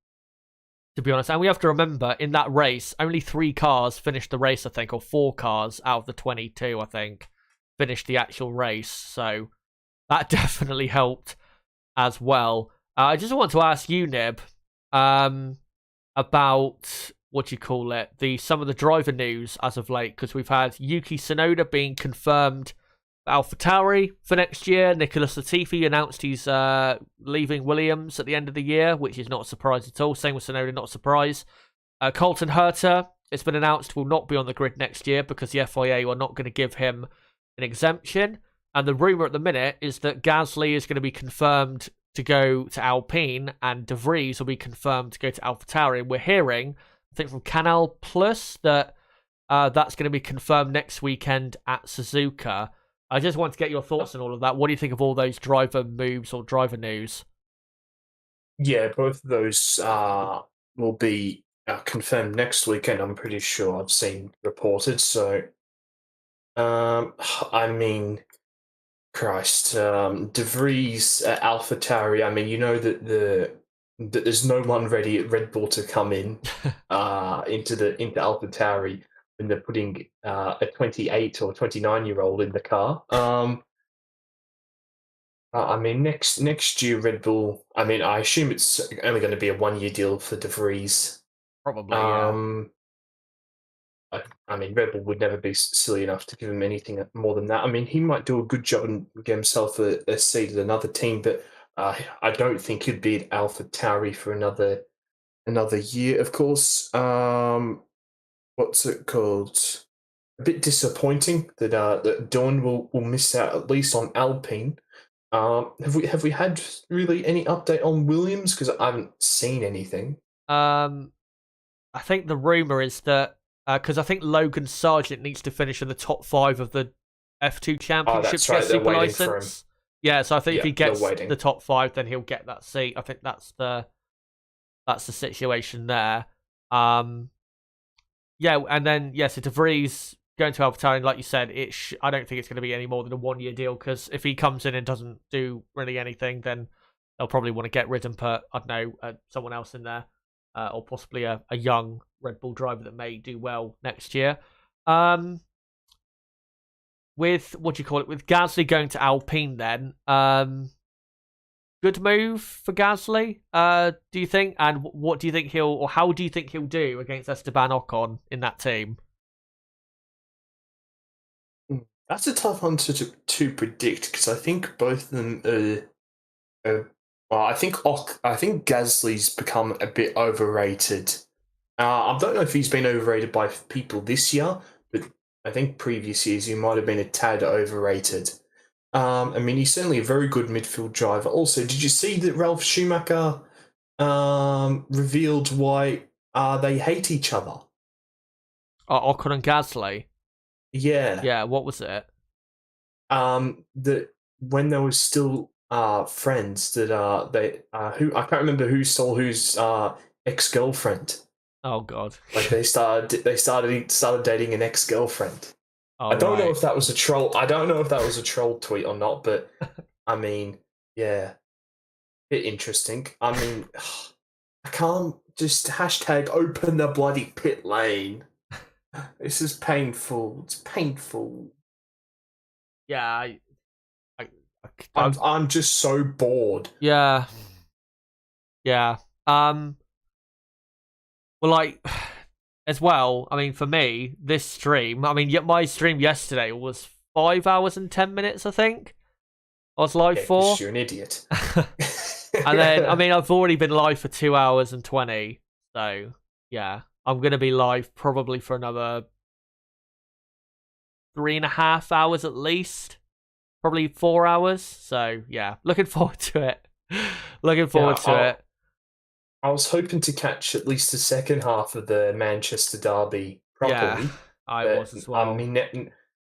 to be honest. And we have to remember, in that race, only 3 cars finished the race, I think, or 4 cars out of the 22, I think, finished the actual race. So that definitely helped as well. I just want to ask you, Nib, about some of the driver news as of late, because we've had Yuki Tsunoda being confirmed AlphaTauri for next year. Nicholas Latifi announced he's leaving Williams at the end of the year, which is not a surprise at all. Same with Tsunoda, not a surprise. Colton Herta, it's been announced, will not be on the grid next year because the FIA are not going to give him an exemption. And the rumour at the minute is that Gasly is going to be confirmed to go to Alpine and De Vries will be confirmed to go to AlphaTauri. And we're hearing, I think from Canal Plus, that that's going to be confirmed next weekend at Suzuka. I just want to get your thoughts on all of that. What do you think of all those driver moves or driver news? Yeah, both of those will be confirmed next weekend. I'm pretty sure I've seen reported. So, I mean, Christ, De Vries at AlphaTauri. I mean, you know that that there's no one ready at Red Bull to come in into AlphaTauri when they're putting a 28 or 29-year-old in the car. I mean, next year Red Bull. I mean, I assume it's only going to be a 1-year deal for De Vries. Probably, yeah. I mean, Red Bull would never be silly enough to give him anything more than that. I mean, he might do a good job and get himself a seat at another team, but I don't think he'd be at AlphaTauri for another year. Of course, what's it called? A bit disappointing that that Dawn will miss out at least on Alpine. Have we had really any update on Williams? Because I haven't seen anything. I think the rumor is that because I think Logan Sargent needs to finish in the top 5 of the F2 Championship to get super license. Yeah, so I think if he gets the top 5, then he'll get that seat. I think that's the situation there. Yeah, and then so De Vries going to AlphaTauri, like you said, I don't think it's going to be any more than a 1-year deal because if he comes in and doesn't do really anything, then they'll probably want to get rid and put, I don't know, someone else in there, or possibly a young Red Bull driver that may do well next year. With with Gasly going to Alpine, then good move for Gasly, do you think? And what do you think how do you think he'll do against Esteban Ocon in that team? That's a tough one to predict because I think both of them well, I think Gasly's become a bit overrated. I don't know if he's been overrated by people this year, but I think previous years he might have been a tad overrated. I mean, he's certainly a very good midfield driver. Also, did you see that Ralf Schumacher revealed why they hate each other? Ocon and Gasly? Yeah. Yeah, what was it? That when they were still friends, that they who I can't remember who stole whose ex-girlfriend. Oh God! Like they started dating an ex-girlfriend. Oh, I don't know if that was a troll. I don't know if that was a troll tweet or not, but I mean, yeah, bit interesting. I mean, I can't just hashtag open the bloody pit lane. This is painful. It's painful. Yeah, I'm just so bored. Yeah. Well, like, as well, I mean, for me, this stream, I mean, my stream yesterday was 5 hours and 10 minutes, I think. I was live for. You're an idiot. And then, I mean, I've already been live for 2 hours and 20. So, yeah, I'm going to be live probably for another 3.5 hours at least. Probably 4 hours. So, yeah, looking forward to it. I was hoping to catch at least the second half of the Manchester derby properly. Yeah, I was as well. I mean,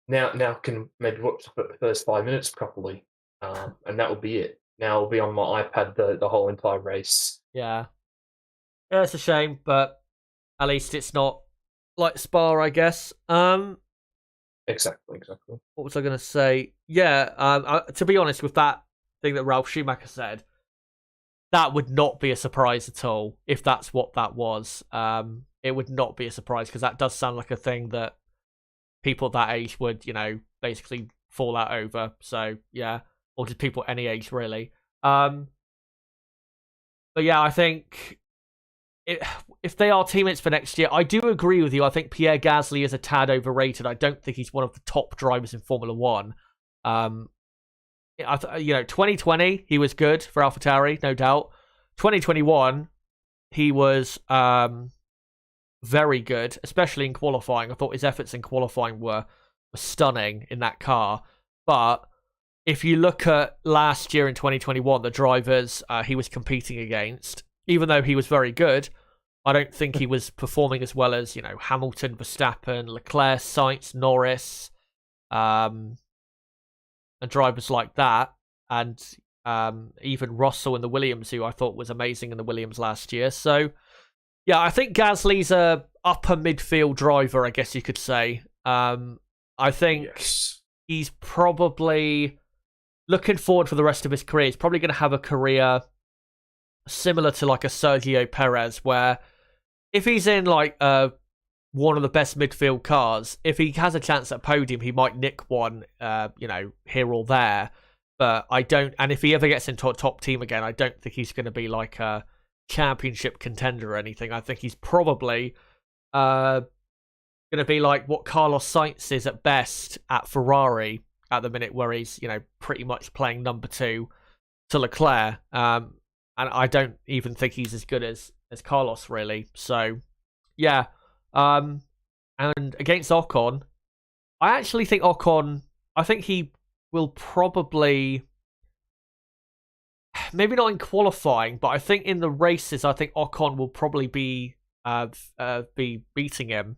now can maybe watch the first 5 minutes properly, and that will be it. Now I'll be on my iPad the whole entire race. Yeah, it's a shame, but at least it's not like Spa, I guess. Exactly. What was I going to say? Yeah, to be honest, with that thing that Ralf Schumacher said, that would not be a surprise at all if that's what that was. It would not be a surprise because that does sound like a thing that people at that age would, basically fall out over. So, yeah, or just people any age, really. But yeah, I think if they are teammates for next year, I do agree with you. I think Pierre Gasly is a tad overrated. I don't think he's one of the top drivers in Formula 1. You know, 2020 he was good for AlphaTauri, no doubt. 2021 he was very good, especially in qualifying. I thought his efforts in qualifying were stunning in that car. But if you look at last year in 2021, the drivers he was competing against, even though he was very good, I don't think he was performing as well as, you know, Hamilton, Verstappen, Leclerc, Sainz, Norris, and drivers like that. And even Russell in the Williams, who I thought was amazing in the Williams last year. So, yeah, I think Gasly's a upper midfield driver, I guess you could say. I think he's probably looking forward for the rest of his career. He's probably going to have a career similar to like a Sergio Perez, where if he's in like one of the best midfield cars, if he has a chance at podium, he might nick one, you know, here or there. But I don't, and if he ever gets into a top team again, I don't think he's going to be like a championship contender or anything. I think he's probably going to be like what Carlos Sainz is at best at Ferrari at the minute, where he's, you know, pretty much playing number 2 to Leclerc. And I don't even think he's as good as Carlos, really. So, yeah. And against Ocon, I actually think I think he will probably, maybe not in qualifying, but I think in the races, I think Ocon will probably be beating him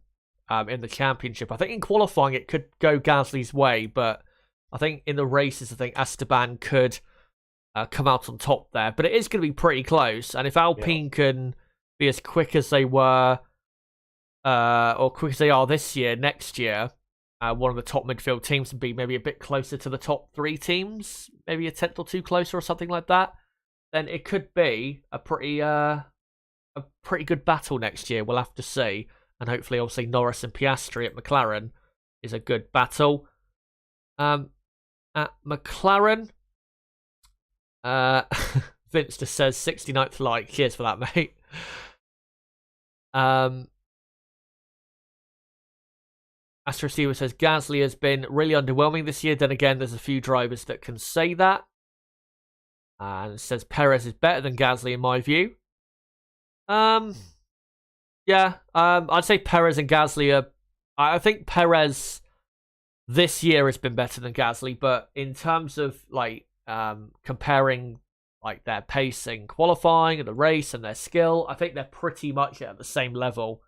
in the championship. I think in qualifying it could go Gasly's way, but I think in the races, I think Esteban could come out on top there. But it is going to be pretty close, and if Alpine can be as quick as they were, or quick as they are this year, next year, one of the top midfield teams and be maybe a bit closer to the top 3 teams, maybe a tenth or 2 closer or something like that, then it could be a pretty good battle next year. We'll have to see. And hopefully, obviously, Norris and Piastri at McLaren is a good battle. At McLaren, Vince just says 69th like. Cheers for that, mate. Astro Stewart says Gasly has been really underwhelming this year. Then again, there's a few drivers that can say that. And it says Perez is better than Gasly in my view. Yeah, I'd say Perez and Gasly are. I think Perez this year has been better than Gasly, but in terms of like comparing like their pacing, qualifying, and the race, and their skill, I think they're pretty much at the same level.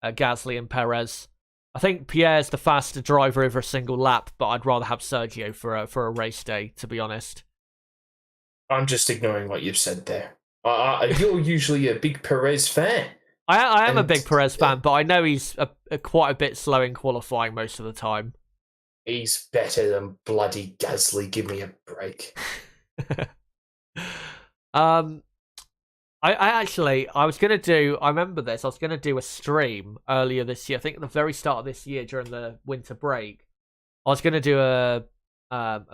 Gasly and Perez. I think Pierre's the faster driver over a single lap, but I'd rather have Sergio for a race day, to be honest. I'm just ignoring what you've said there. You're usually a big Perez fan. I am a big Perez fan, but I know he's quite a bit slow in qualifying most of the time. He's better than bloody Gasly. Give me a break. I was going to do, I remember this, I was going to do a stream earlier this year, I think at the very start of this year during the winter break. I was going to do a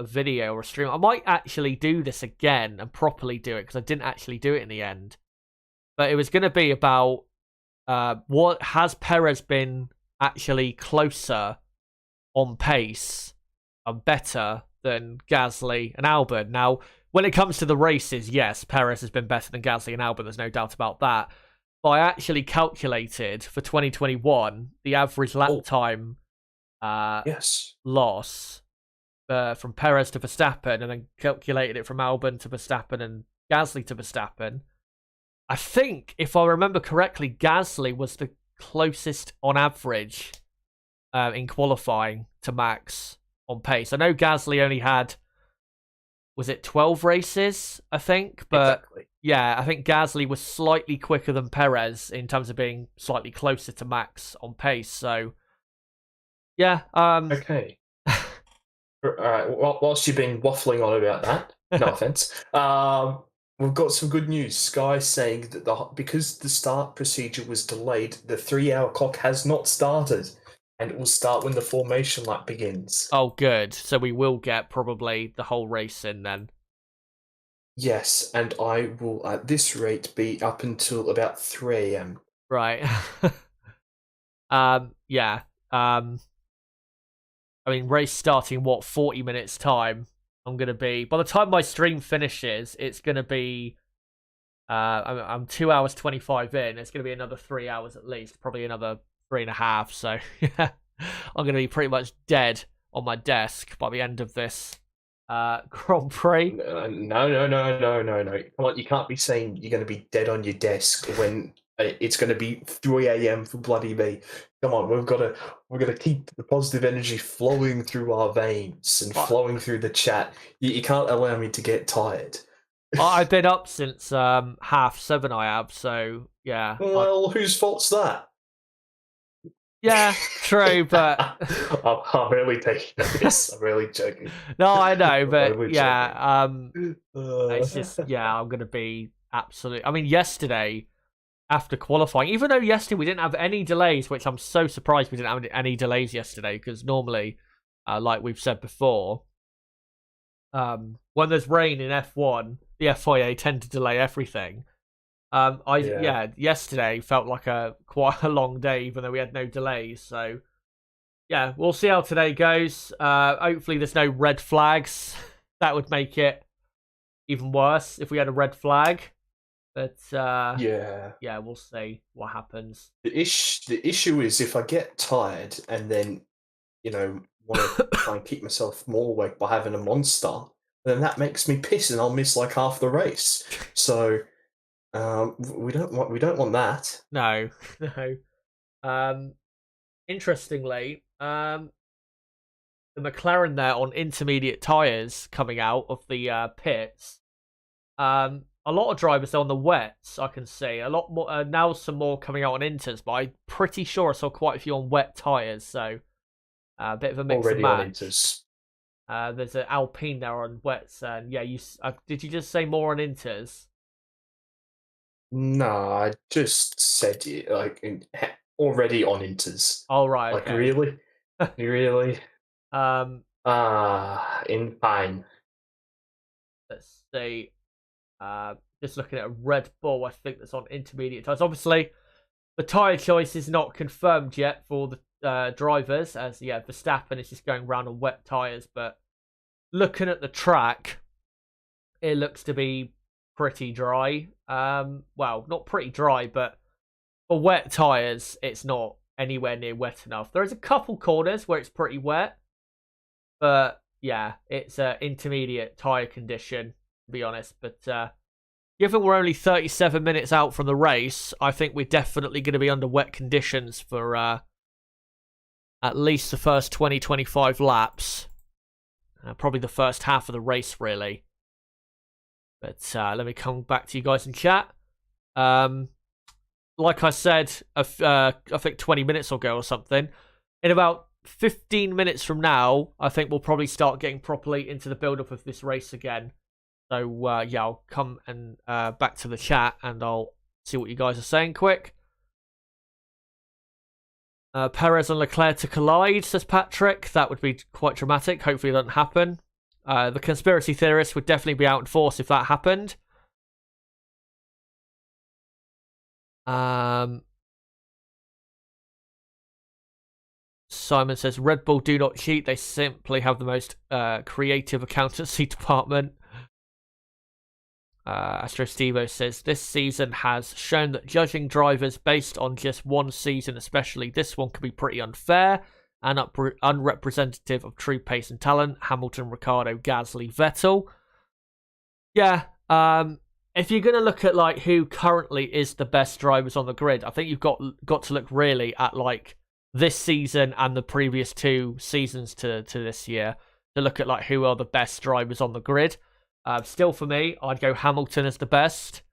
video or a stream. I might actually do this again and properly do it, because I didn't actually do it in the end. But it was going to be about what has Perez been actually closer on pace and better than Gasly and Albon. Now, when it comes to the races, yes, Perez has been better than Gasly and Albon. There's no doubt about that. But I actually calculated for 2021 the average lap time loss from Perez to Verstappen, and then calculated it from Albon to Verstappen and Gasly to Verstappen. I think, if I remember correctly, Gasly was the closest on average in qualifying to Max on pace. I know Gasly only had, was it 12 races, I think? But exactly. Yeah, I think Gasly was slightly quicker than Perez in terms of being slightly closer to Max on pace. So, yeah. Okay. All right. Well, whilst you've been waffling on about that, no offense, we've got some good news. Sky saying that because the start procedure was delayed, the 3-hour clock has not started, and it will start when the formation lap begins. Oh, good. So we will get probably the whole race in then. Yes, and I will, at this rate, be up until about 3 a.m. Right. Yeah. I mean, race starting, 40 minutes time. I'm going to be, by the time my stream finishes, it's going to be, I'm 2 hours 25 in. It's going to be another 3 hours at least, probably another 3.5. So, yeah, I'm going to be pretty much dead on my desk by the end of this Grand Prix. No. Come on, you can't be saying you're going to be dead on your desk when it's going to be 3 a.m. for bloody me. Come on, we've got to keep the positive energy flowing through our veins and flowing through the chat. You can't allow me to get tired. I've been up since 7:30. I have, so yeah. Well, whose fault's that? Yeah, true, but I'm really taking this. I'm really joking. No, I know, but yeah, it's just I'm gonna be absolute. I mean, yesterday after qualifying, even though yesterday we didn't have any delays, which I'm so surprised we didn't have any delays yesterday, because normally, like we've said before, when there's rain in F1, the FIA tend to delay everything. Yesterday felt like quite a long day, even though we had no delays. So, yeah, we'll see how today goes. Hopefully, there's no red flags. That would make it even worse if we had a red flag. But we'll see what happens. The issue is if I get tired and then, want to try and keep myself more awake by having a monster, then that makes me piss and I'll miss like half the race. So. We don't want that. No. Interestingly, the McLaren there on intermediate tyres coming out of the pits. A lot of drivers on the wets, I can see. A lot more now. Some more coming out on inters, but I'm pretty sure I saw quite a few on wet tyres. So a bit of a mix already and match. On inters. There's an Alpine there on wets, and yeah, did you just say more on inters? No, I just said it already on inters. Oh right, like okay. Really, really. In fine. Let's see. Just looking at a Red Bull, I think that's on intermediate tyres. Obviously, the tyre choice is not confirmed yet for the drivers, as Verstappen is just going around on wet tyres. But looking at the track, it looks to be pretty dry. Well, not pretty dry, but for wet tyres, it's not anywhere near wet enough. There's a couple corners where it's pretty wet, but yeah, it's an intermediate tyre condition, to be honest. But given we're only 37 minutes out from the race, I think we're definitely going to be under wet conditions for at least the first 20-25 laps. Probably the first half of the race, really. But let me come back to you guys in chat. Like I said, I think 20 minutes ago or something, in about 15 minutes from now, I think we'll probably start getting properly into the build-up of this race again. So, I'll come and back to the chat and I'll see what you guys are saying quick. Perez and Leclerc to collide, says Patrick. That would be quite dramatic. Hopefully it doesn't happen. The conspiracy theorists would definitely be out in force if that happened. Simon says, Red Bull do not cheat. They simply have the most creative accountancy department. Astro Stevo says, this season has shown that judging drivers based on just one season, especially this one, can be pretty unfair and unrepresentative of true pace and talent. Hamilton, Ricciardo, Gasly, Vettel. Yeah, if you're going to look at like who currently is the best drivers on the grid, I think you've got to look really at like this season and the previous 2 seasons to this year to look at like who are the best drivers on the grid. Still for me, I'd go Hamilton as the best,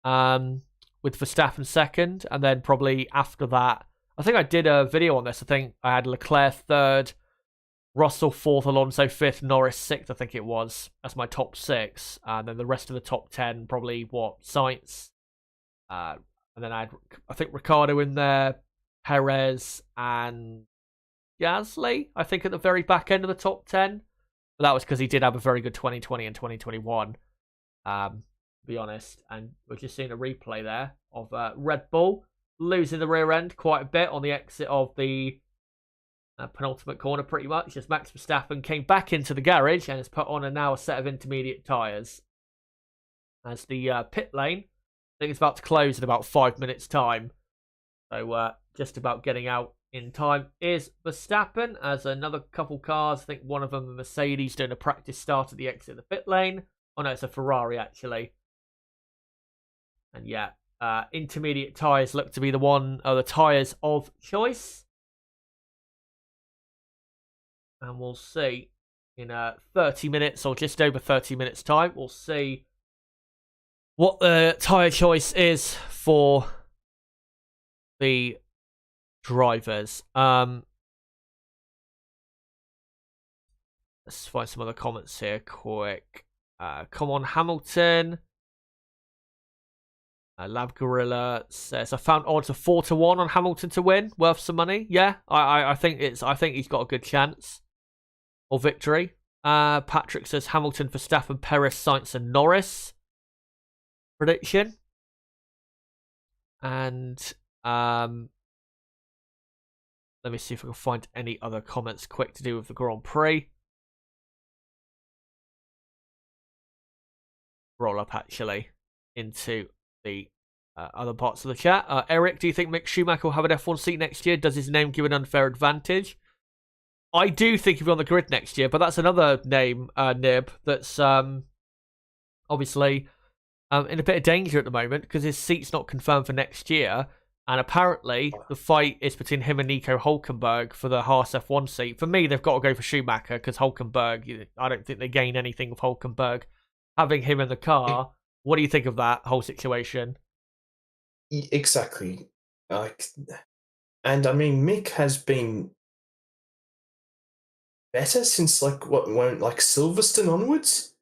with Verstappen second, and then probably after that, I think I did a video on this. I think I had Leclerc third, Russell fourth, Alonso fifth, Norris sixth, I think it was. That's my top 6. And then the rest of the top 10, probably Sainz. And then I think Ricciardo in there, Perez, and Gasly, I think at the very back end of the top 10. But that was because he did have a very good 2020 and 2021, to be honest. And we're just seeing a replay there of Red Bull losing the rear end quite a bit on the exit of the penultimate corner pretty much, as Max Verstappen came back into the garage and has put on now a set of intermediate tyres. As the pit lane, I think it's about to close in about 5 minutes' time. So just about getting out in time is Verstappen, as another couple cars, I think one of them a Mercedes, doing a practice start at the exit of the pit lane. Oh no, it's a Ferrari actually. And yeah, intermediate tyres look to be the tyres of choice. And we'll see in 30 minutes or just over 30 minutes time, we'll see what the tyre choice is for the drivers. Let's find some other comments here quick. Come on, Hamilton. Lab Gorilla says, I found odds of 4-1 on Hamilton to win. Worth some money. Yeah, I think he's got a good chance or victory. Patrick says Hamilton, Verstappen, Perez, Sainz, and Norris prediction. And let me see if I can find any other comments quick to do with the Grand Prix. Roll up actually into the other parts of the chat. Eric, do you think Mick Schumacher will have an F1 seat next year? Does his name give an unfair advantage? I do think he'll be on the grid next year, but that's another name, Nib, that's obviously in a bit of danger at the moment because his seat's not confirmed for next year. And apparently the fight is between him and Nico Hülkenberg for the Haas F1 seat. For me, they've got to go for Schumacher because Hülkenberg, I don't think they gain anything with Hülkenberg having him in the car. What do you think of that whole situation? Exactly. And I mean, Mick has been better since Silverstone onwards.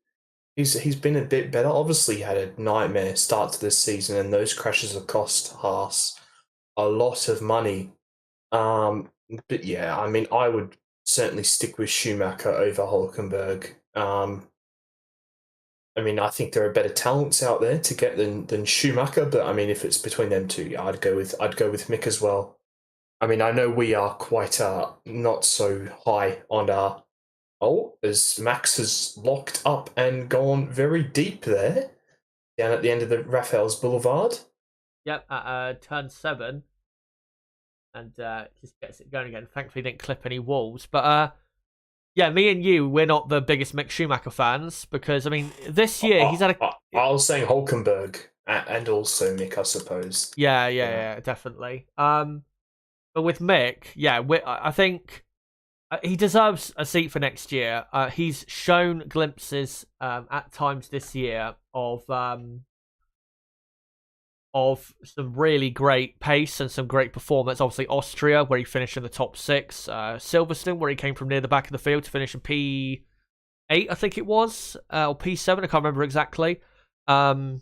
He's been a bit better. Obviously, he had a nightmare start to this season, and those crashes have cost Haas a lot of money. But yeah, I mean, I would certainly stick with Schumacher over Hülkenberg. I mean, I think there are better talents out there to get than Schumacher, but I mean, if it's between them two, yeah, I'd go with Mick as well. I mean, I know we are quite not so high on our as Max has locked up and gone very deep there, down at the end of the Raphael's Boulevard. Yep, at turn 7, and just gets it going again. Thankfully, didn't clip any walls, but yeah, me and you, we're not the biggest Mick Schumacher fans because I mean, this year he's had a. I was saying Hülkenberg and also Mick, I suppose. Yeah, definitely. But with Mick, yeah, I think he deserves a seat for next year. He's shown glimpses at times this year of some really great pace and some great performance. Obviously, Austria, where he finished in the top 6. Silverstone, where he came from near the back of the field to finish in P8, I think it was, or P7, I can't remember exactly. And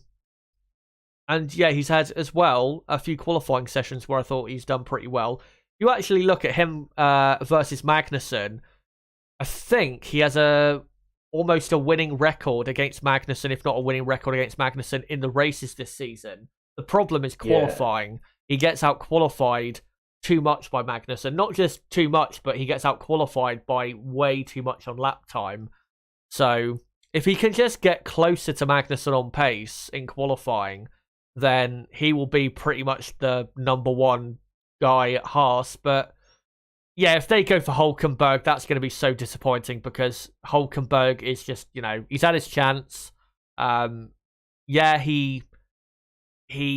yeah, he's had as well a few qualifying sessions where I thought he's done pretty well. You actually look at him versus Magnussen, I think he has almost a winning record against Magnussen, if not a winning record against Magnussen in the races this season. The problem is qualifying. Yeah. He gets out qualified too much by Magnussen. Not just too much, but he gets out qualified by way too much on lap time. So if he can just get closer to Magnussen on pace in qualifying, then he will be pretty much the number one guy at Haas. But yeah, if they go for Hülkenberg, that's going to be so disappointing because Hülkenberg is just, he's had his chance. Yeah, he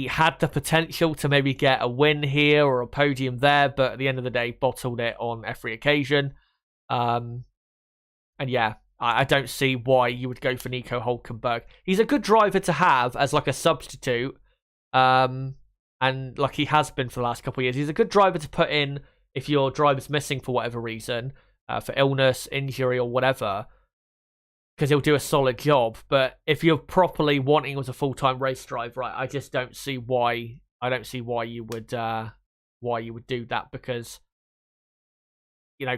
had the potential to maybe get a win here or a podium there, but at the end of the day, bottled it on every occasion. And yeah, I don't see why you would go for Nico Hülkenberg. He's a good driver to have as like a substitute. And like he has been for the last couple of years. He's a good driver to put in if your driver's missing for whatever reason, for illness, injury, or whatever, because he'll do a solid job. But if you're properly wanting him as a full-time race driver, I just don't see why. I don't see why you would do that, because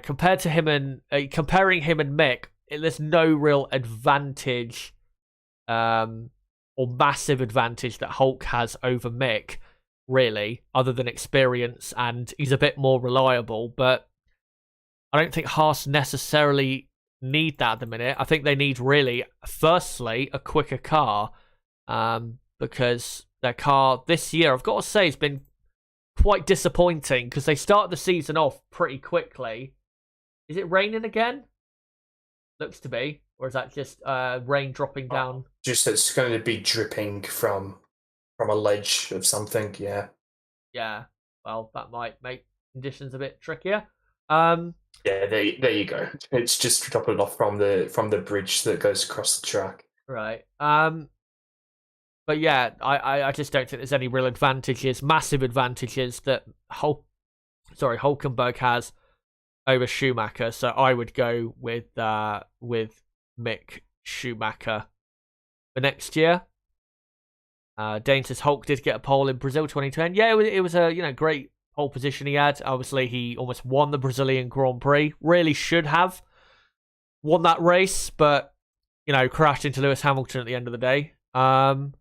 compared to him and comparing him and Mick, there's no real advantage, or massive advantage that Hulk has over Mick, really, other than experience, and he's a bit more reliable. But I don't think Haas necessarily need that at the minute. I think they need really, firstly, a quicker car, because their car this year, I've got to say, has been quite disappointing because they started the season off pretty quickly. Is it raining again? Looks to be. Or is that just rain dropping down? Just it's going to be dripping from a ledge of something, yeah. Yeah. Well, that might make conditions a bit trickier. Yeah, there you go. It's just dropping off from the bridge that goes across the track. Right. But yeah, I just don't think there's any real advantages, massive advantages that Hulkenberg has over Schumacher. So I would go with Mick Schumacher for next year. Dane says Hulk did get a pole in Brazil 2010. Yeah, it was a great pole position he had. Obviously, he almost won the Brazilian Grand Prix. Really should have won that race, but crashed into Lewis Hamilton at the end of the day. And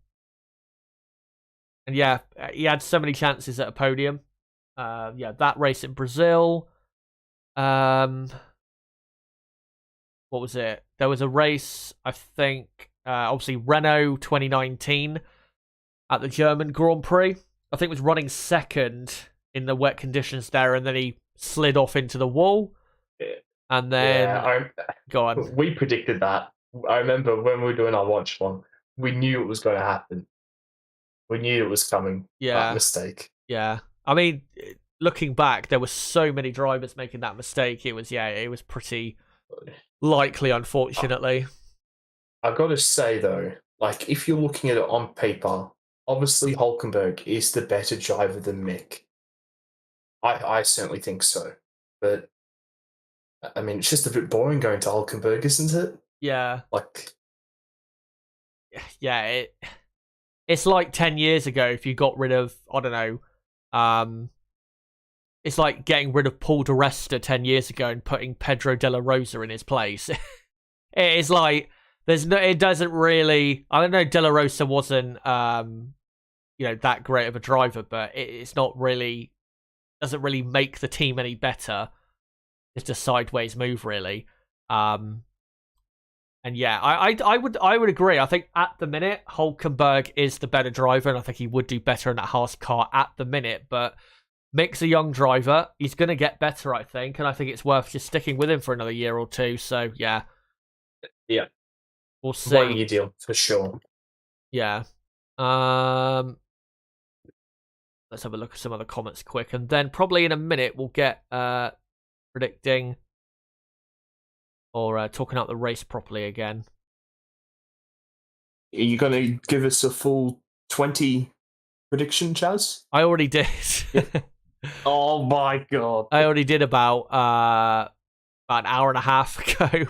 yeah, he had so many chances at a podium. That race in Brazil. What was it? There was a race, I think, obviously Renault 2019 at the German Grand Prix. I think was running second in the wet conditions there, and then he slid off into the wall. And then... go on. We predicted that. I remember when we were doing our watch-along, we knew it was going to happen. We knew it was coming. Yeah. That mistake. Yeah. I mean, looking back, there were so many drivers making that mistake. It was pretty likely, unfortunately. I've got to say, though, like, if you're looking at it on paper, obviously Hulkenberg is the better driver than Mick. I certainly think so. But, I mean, it's just a bit boring going to Hulkenberg, isn't it? Yeah. Like... Yeah, it's like 10 years ago if you got rid of, I don't know, it's like getting rid of Paul di Resta 10 years ago and putting Pedro de la Rosa in his place. It's like, it doesn't really, I don't know, de la Rosa wasn't, that great of a driver, but it's not really, doesn't really make the team any better. It's a sideways move, really. And yeah, I would agree. I think at the minute, Hulkenberg is the better driver, and I think he would do better in that Haas car at the minute. But Mick's a young driver. He's going to get better, I think, and I think it's worth just sticking with him for another year or two. So, yeah. Yeah. We'll see. 1 year deal, for sure. Yeah. Let's have a look at some other comments quick, and then probably in a minute we'll get predicting... or talking out the race properly again. Are you going to give us a full 20 prediction, Chaz? I already did. Oh my god. I already did about an hour and a half ago.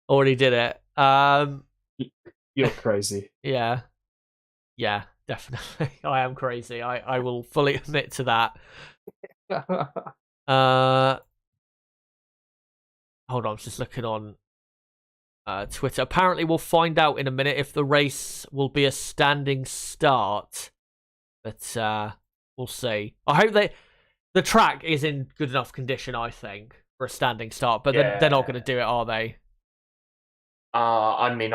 Already did it. You're crazy. Yeah. Yeah, definitely. I am crazy. I will fully admit to that. Hold on, I'm just looking on Twitter. Apparently, we'll find out in a minute if the race will be a standing start. But we'll see. I hope the track is in good enough condition, I think, for a standing start. But they're not going to do it, are they? I mean,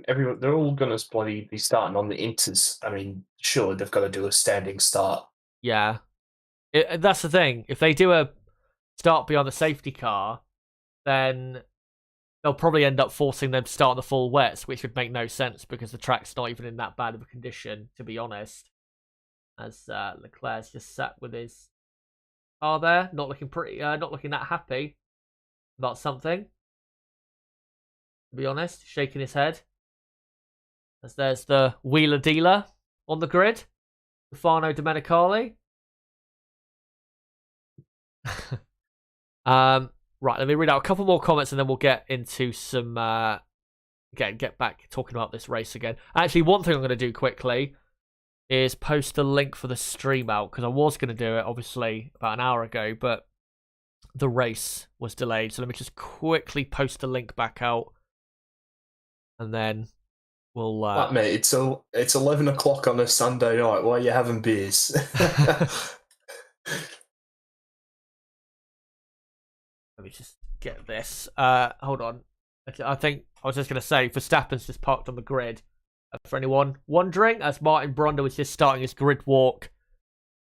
everyone, they're all going to bloody be starting on the inters. I mean, sure, they've got to do a standing start. Yeah. That's the thing. If they do a start beyond the safety car, then they'll probably end up forcing them to start on the full wets, which would make no sense because the track's not even in that bad of a condition, to be honest. As Leclerc's just sat with his car there, not looking that happy about something. To be honest, shaking his head. As there's the wheeler dealer on the grid, Stefano Domenicali. Right, let me read out a couple more comments and then we'll get into some get back talking about this race again. Actually, one thing I'm going to do quickly is post a link for the stream out, because I was going to do it obviously about an hour ago, but the race was delayed. So let me just quickly post a link back out, and then we'll mate, it's 11 o'clock on a Sunday night. Why are you having beers? Let me just get this. Hold on. I think I was just going to say Verstappen's just parked on the grid. For anyone wondering, as Martin Brundle was just starting his grid walk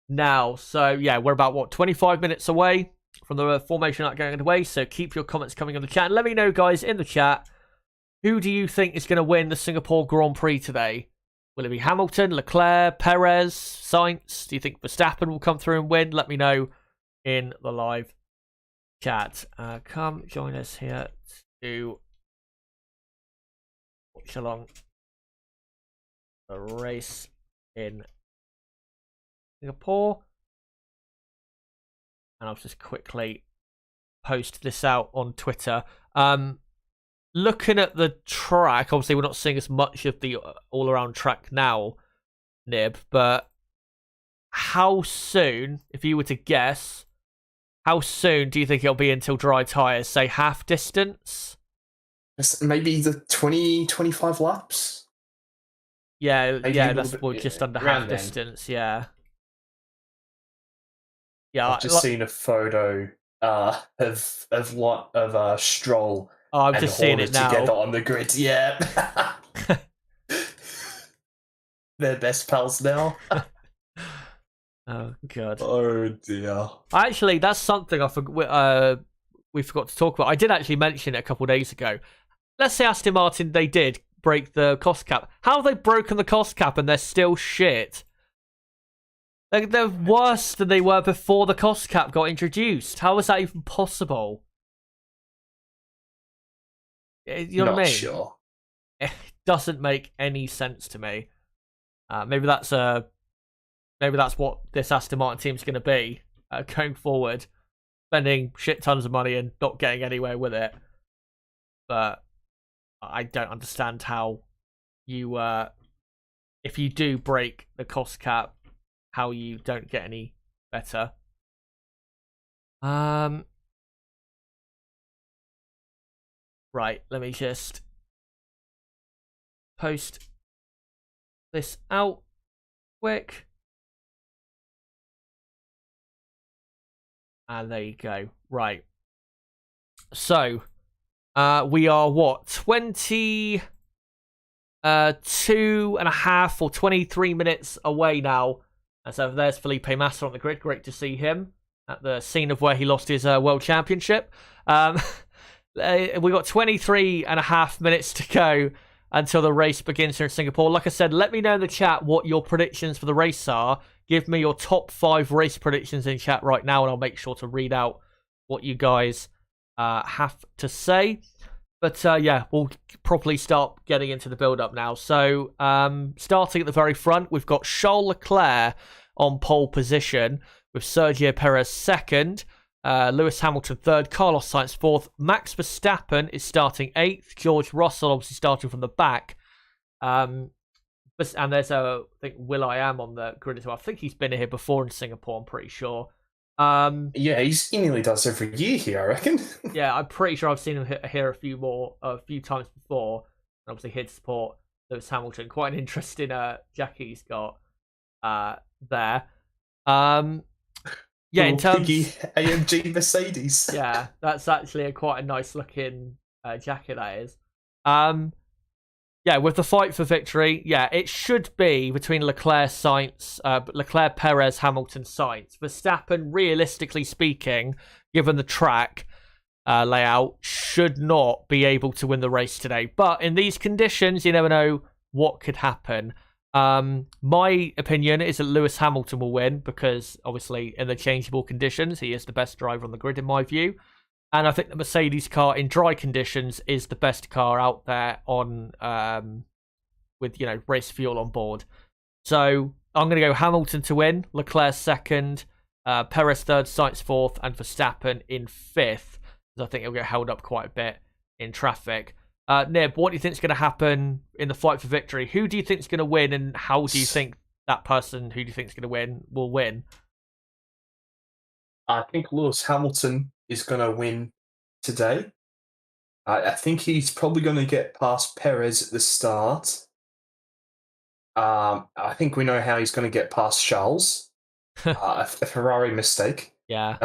now. So yeah, we're about 25 minutes away from the formation not going away. So keep your comments coming in the chat. And let me know, guys, in the chat, who do you think is going to win the Singapore Grand Prix today? Will it be Hamilton, Leclerc, Perez, Sainz? Do you think Verstappen will come through and win? Let me know in the live chat. Come join us here to watch along the race in Singapore. And I'll just quickly post this out on Twitter. Looking at the track, obviously we're not seeing as much of the all-around track now, Nib, but how soon, if you were to guess, how soon do you think it'll be until dry tyres? Say half distance? Maybe the 20-25 laps? Yeah, Maybe that's just under half distance, yeah. Yeah, I've just seen a photo of Stroll I'm and just seeing it now. together on the grid. Yeah. They're best pals now. Oh, God. Oh, dear. Actually, that's something we forgot to talk about. I did actually mention it a couple of days ago. Let's say Aston Martin, they did break the cost cap. How have they broken the cost cap and they're still shit? They're worse than they were before the cost cap got introduced. How is that even possible? You know what I mean? Sure. It doesn't make any sense to me. Maybe that's what this Aston Martin team's going to be going forward, spending shit tons of money and not getting anywhere with it. But I don't understand how you, if you do break the cost cap, how you don't get any better. Right, let me just post this out quick. And there you go. Right. So, we are 22 and a half or 23 minutes away now. And so there's Felipe Massa on the grid. Great to see him at the scene of where he lost his World Championship. We've got 23 and a half minutes to go until the race begins here in Singapore. Like I said, let me know in the chat what your predictions for the race are. Give me your top 5 race predictions in chat right now, and I'll make sure to read out what you guys have to say. But yeah, we'll properly start getting into the build-up now. So starting at the very front, we've got Charles Leclerc on pole position with Sergio Perez second. Lewis Hamilton third, Carlos Sainz fourth, Max Verstappen is starting 8th, George Russell obviously starting from the back. And there's I think Will.i.am on the grid as well. I think he's been here before in Singapore, I'm pretty sure. Yeah, he nearly does every year here, I reckon. Yeah, I'm pretty sure I've seen him here a few times before. And obviously here to support Lewis Hamilton. Quite an interesting jacket he's got there. Yeah, in terms AMG Mercedes. Yeah, that's actually quite a nice looking jacket, that is. Yeah, with the fight for victory, yeah, it should be between Leclerc, Perez, Hamilton, Sainz. Verstappen, realistically speaking, given the track layout, should not be able to win the race today. But in these conditions, you never know what could happen. My opinion is that Lewis Hamilton will win because, obviously, in the changeable conditions, he is the best driver on the grid, in my view. And I think the Mercedes car in dry conditions is the best car out there on with race fuel on board. So I'm going to go Hamilton to win, Leclerc second, Perez third, Sainz fourth, and Verstappen in fifth. Because I think it'll get held up quite a bit in traffic. Nib, what do you think is going to happen in the fight for victory? Who do you think is going to win, and how do you think that person who do you think is going to win will win? I think Lewis Hamilton is going to win today. I think he's probably going to get past Perez at the start. I think we know how he's going to get past Charles. A Ferrari mistake. Yeah.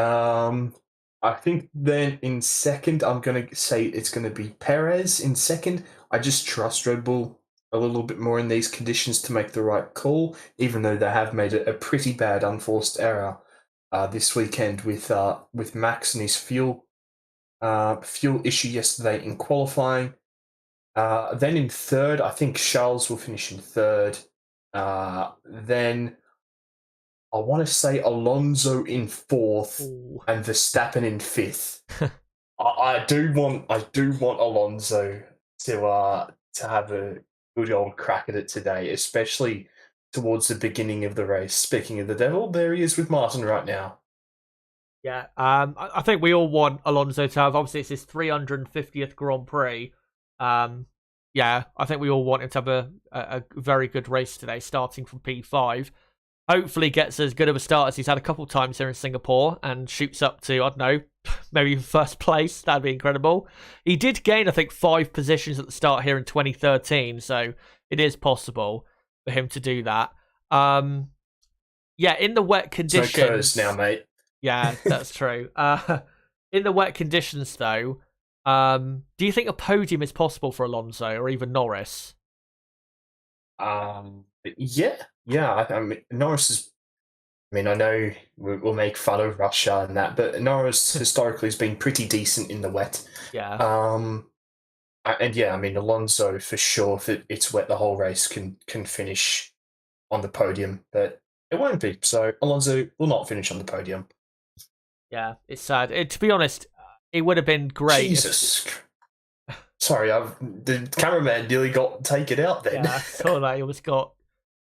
I think then in second, I'm going to say it's going to be Perez in second. I just trust Red Bull a little bit more in these conditions to make the right call, even though they have made a pretty bad unforced error this weekend with Max and his fuel issue yesterday in qualifying. Then in third, I think Charles will finish in third. Then I want to say Alonso in fourth. Ooh. And Verstappen in fifth. I do want Alonso to have a good old crack at it today, especially towards the beginning of the race. Speaking of the devil, there he is with Martin right now. Yeah, I think we all want Alonso to have. Obviously, it's his 350th Grand Prix. Yeah, I think we all want him to have a very good race today, starting from P5. Hopefully gets as good of a start as he's had a couple times here in Singapore and shoots up to, I don't know, maybe first place. That'd be incredible. He did gain, I think, 5 positions at the start here in 2013, so it is possible for him to do that. Yeah, in the wet conditions... No curse now, mate. Yeah, that's true. In the wet conditions, though, do you think a podium is possible for Alonso or even Norris? Yeah. I mean, Norris is. I mean, I know we'll make fun of Russia and that, but Norris historically has been pretty decent in the wet. Yeah. And yeah, I mean, Alonso for sure, if it's wet the whole race, can finish on the podium, but it won't be. So Alonso will not finish on the podium. Yeah, it's sad. To be honest, it would have been great. Jesus. Sorry, the cameraman nearly got taken out then. Yeah, I saw that. He almost got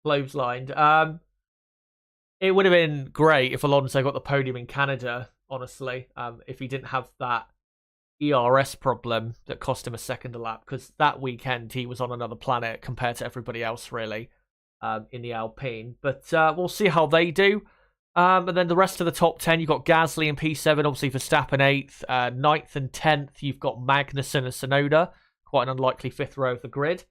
clotheslined. It would have been great if Alonso got the podium in Canada, honestly, if he didn't have that ERS problem that cost him a second a lap, because that weekend he was on another planet compared to everybody else, really, in the Alpine. But we'll see how they do. And then the rest of the top 10, you've got Gasly in P7, obviously Verstappen 8th, 9th and 10th, you've got Magnussen and Tsunoda, quite an unlikely 5th row of the grid.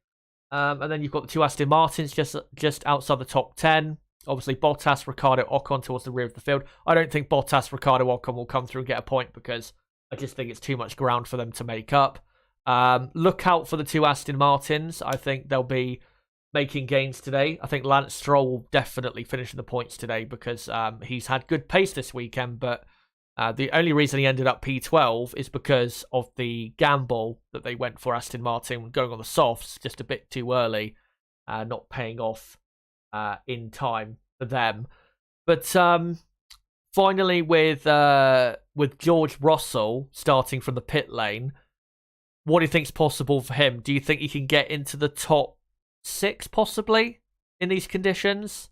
And then you've got the 2 Aston Martins just outside the top 10. Obviously, Bottas, Ricciardo, Ocon towards the rear of the field. I don't think Bottas, Ricciardo, Ocon will come through and get a point because I just think it's too much ground for them to make up. Look out for the 2 Aston Martins. I think they'll be making gains today. I think Lance Stroll will definitely finish in the points today because he's had good pace this weekend, but the only reason he ended up P12 is because of the gamble that they went for Aston Martin going on the softs just a bit too early, not paying off in time for them. But finally with George Russell starting from the pit lane, what do you think's possible for him? Do you think he can get into the top 6 possibly in these conditions?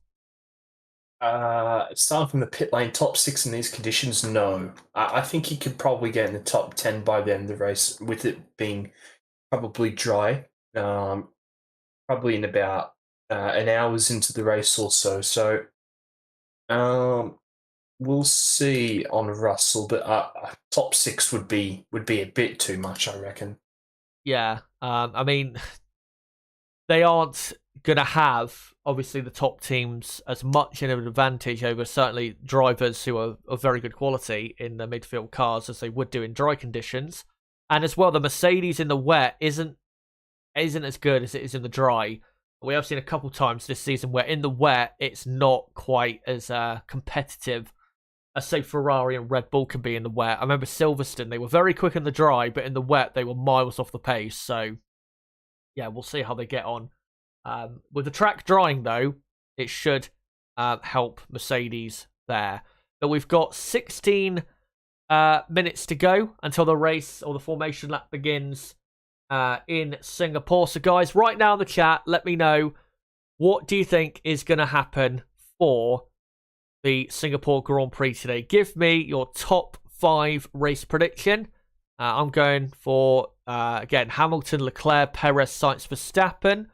Starting from the pit lane, top 6 in these conditions, no. I think he could probably get in the top 10 by the end of the race, with it being probably dry, probably in about an hour's into the race or so. So we'll see on Russell, but top 6 would be a bit too much, I reckon. Yeah, I mean, they aren't going to have, obviously, the top teams as much of an advantage over certainly drivers who are of very good quality in the midfield cars as they would do in dry conditions. And as well, the Mercedes in the wet isn't as good as it is in the dry. We have seen a couple times this season where in the wet, it's not quite as competitive as, say, Ferrari and Red Bull can be in the wet. I remember Silverstone, they were very quick in the dry, but in the wet, they were miles off the pace. So, yeah, we'll see how they get on. With the track drying, though, it should help Mercedes there. But we've got 16 minutes to go until the race or the formation lap begins in Singapore. So, guys, right now in the chat, let me know, what do you think is going to happen for the Singapore Grand Prix today? Give me your top 5 race prediction. I'm going for, again, Hamilton, Leclerc, Perez, Sainz, Verstappen.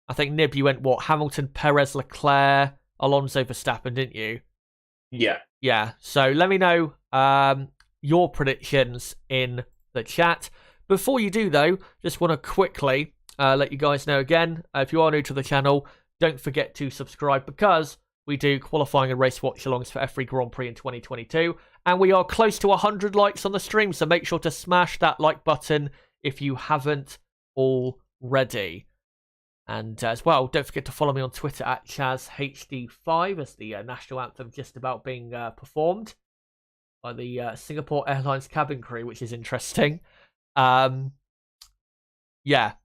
I think, Nib, you went, what, Hamilton, Perez, Leclerc, Alonso, Verstappen, didn't you? Yeah. Yeah, so let me know your predictions in the chat. Before you do, though, just want to quickly let you guys know again, if you are new to the channel, don't forget to subscribe because we do qualifying and race watch-alongs for every Grand Prix in 2022. And we are close to 100 likes on the stream, so make sure to smash that like button if you haven't already. And as well, don't forget to follow me on Twitter at ChazHD5 as the national anthem just about being performed by the Singapore Airlines cabin crew, which is interesting. Yeah,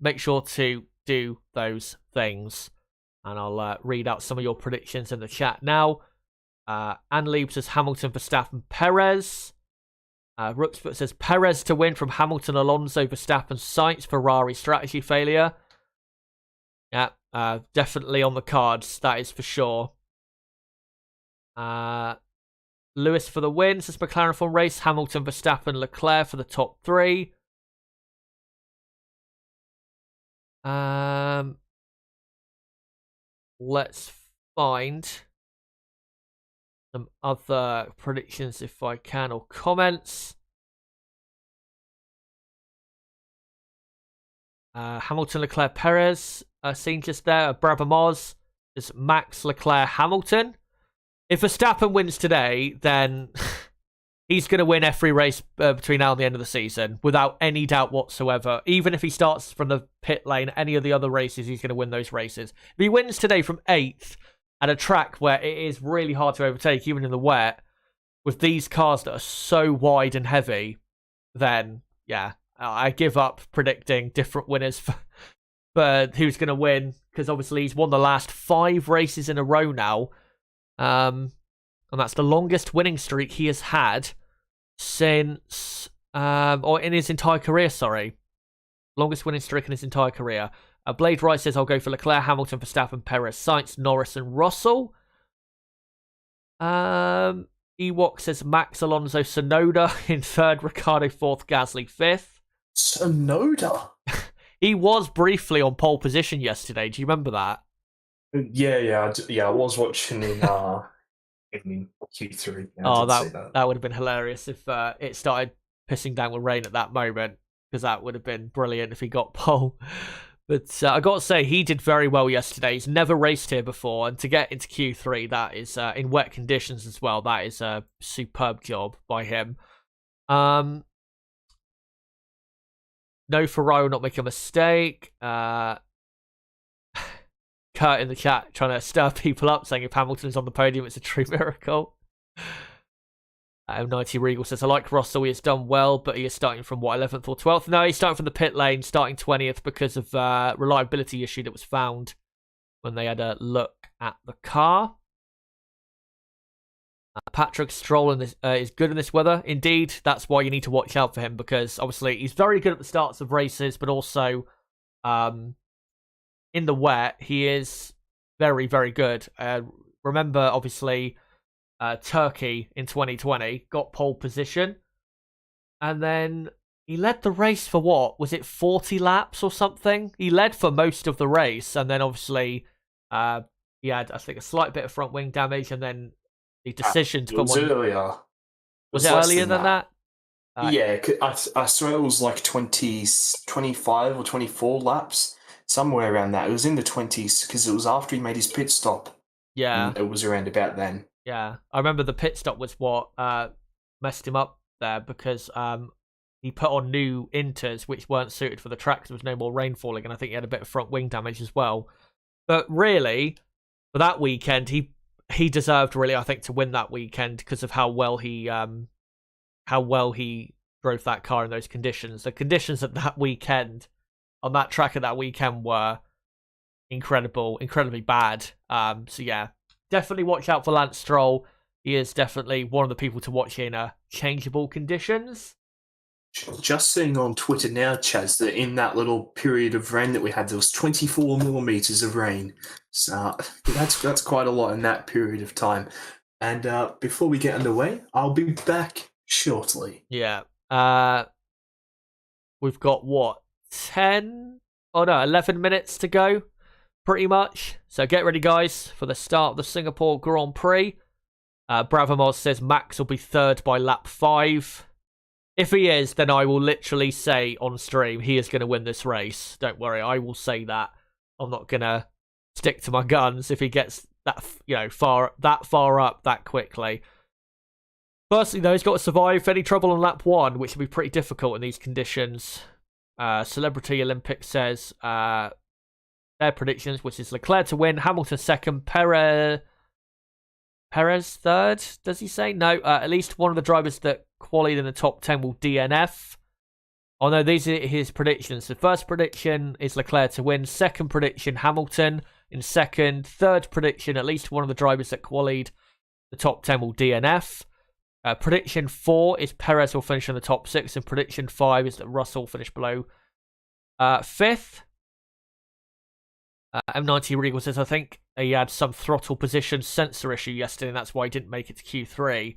make sure to do those things. And I'll read out some of your predictions in the chat now. Anne Lieb says Hamilton, Verstappen, Perez. Rooksfoot says Perez to win from Hamilton, Alonso, Verstappen, Sainz, Ferrari strategy failure. Yeah, definitely on the cards, that is for sure. Lewis for the win, says McLaren for race, Hamilton, Verstappen, Leclerc for the top 3. Let's find some other predictions if I can, or comments. Hamilton, Leclerc, Perez. Seen just there. Brabham is Max, Leclerc, Hamilton. If Verstappen wins today, then he's going to win every race between now and the end of the season without any doubt whatsoever. Even if he starts from the pit lane, any of the other races, he's going to win those races. If he wins today from 8th at a track where it is really hard to overtake, even in the wet, with these cars that are so wide and heavy, then, yeah, I give up predicting different winners for who's going to win, because obviously he's won the last 5 races in a row now. And that's the longest winning streak he has had since, or in his entire career, sorry. Longest winning streak in his entire career. Blade Rice says, I'll go for Leclerc, Hamilton, Verstappen, Perez, Sainz, Norris, and Russell. Ewok says Max, Alonso, Sonoda in 3rd, Ricciardo 4th, Gasly 5th. Sonoda? He was briefly on pole position yesterday. Do you remember that? Yeah. I was watching in Q3. Yeah, that would have been hilarious if it started pissing down with rain at that moment, because that would have been brilliant if he got pole. But I got to say, he did very well yesterday. He's never raced here before, and to get into Q3, that is in wet conditions as well. That is a superb job by him. No, Ferrari will not make a mistake. Kurt in the chat trying to stir people up, saying if Hamilton's on the podium, it's a true miracle. M90 Regal says, I like Russell, he has done well, but he is starting from, 11th or 12th? No, he's starting from the pit lane, starting 20th because of reliability issue that was found when they had a look at the car. Patrick Stroll is good in this weather. Indeed, that's why you need to watch out for him, because obviously he's very good at the starts of races, but also in the wet, he is very, very good. Remember, obviously, Turkey in 2020 got pole position, and then he led the race for what? Was it 40 laps or something? He led for most of the race, and then obviously he had, I think, a slight bit of front wing damage, and then the decision to put one... earlier. Was it earlier than that? Yeah, I swear it was like 25 or 24 laps, somewhere around that. It was in the 20s, because it was after he made his pit stop. Yeah. And it was around about then. Yeah, I remember the pit stop was what messed him up there, because he put on new inters which weren't suited for the track because there was no more rain falling, and I think he had a bit of front wing damage as well. But really, for that weekend, he deserved, really, I think, to win that weekend because of how well he drove that car in those conditions. The conditions at that weekend, on that track at that weekend, were incredibly bad. So yeah, definitely watch out for Lance Stroll. He is definitely one of the people to watch in changeable conditions. Just seeing on Twitter now, Chaz, that in that little period of rain that we had, there was 24 millimeters of rain. So that's quite a lot in that period of time. And before we get underway, I'll be back shortly. Yeah. We've got, 11 minutes to go, pretty much. So get ready, guys, for the start of the Singapore Grand Prix. Bravamos says Max will be third by lap 5. If he is, then I will literally say on stream he is going to win this race. Don't worry, I will say that. I'm not going to stick to my guns if he gets that far up that quickly. Firstly, though, he's got to survive any trouble on lap 1, which would be pretty difficult in these conditions. Celebrity Olympic says their predictions, which is Leclerc to win, Hamilton second, Perez third, does he say? No, at least one of the drivers that qualified in the top 10 will DNF. Oh no, these are his predictions. The first prediction is Leclerc to win. Second prediction, Hamilton in second. Third prediction, at least one of the drivers that qualified the top 10 will DNF. Prediction 4 is Perez will finish in the top 6. And prediction 5 is that Russell will finish below 5th. M90 Regal says, I think he had some throttle position sensor issue yesterday, and that's why he didn't make it to Q3.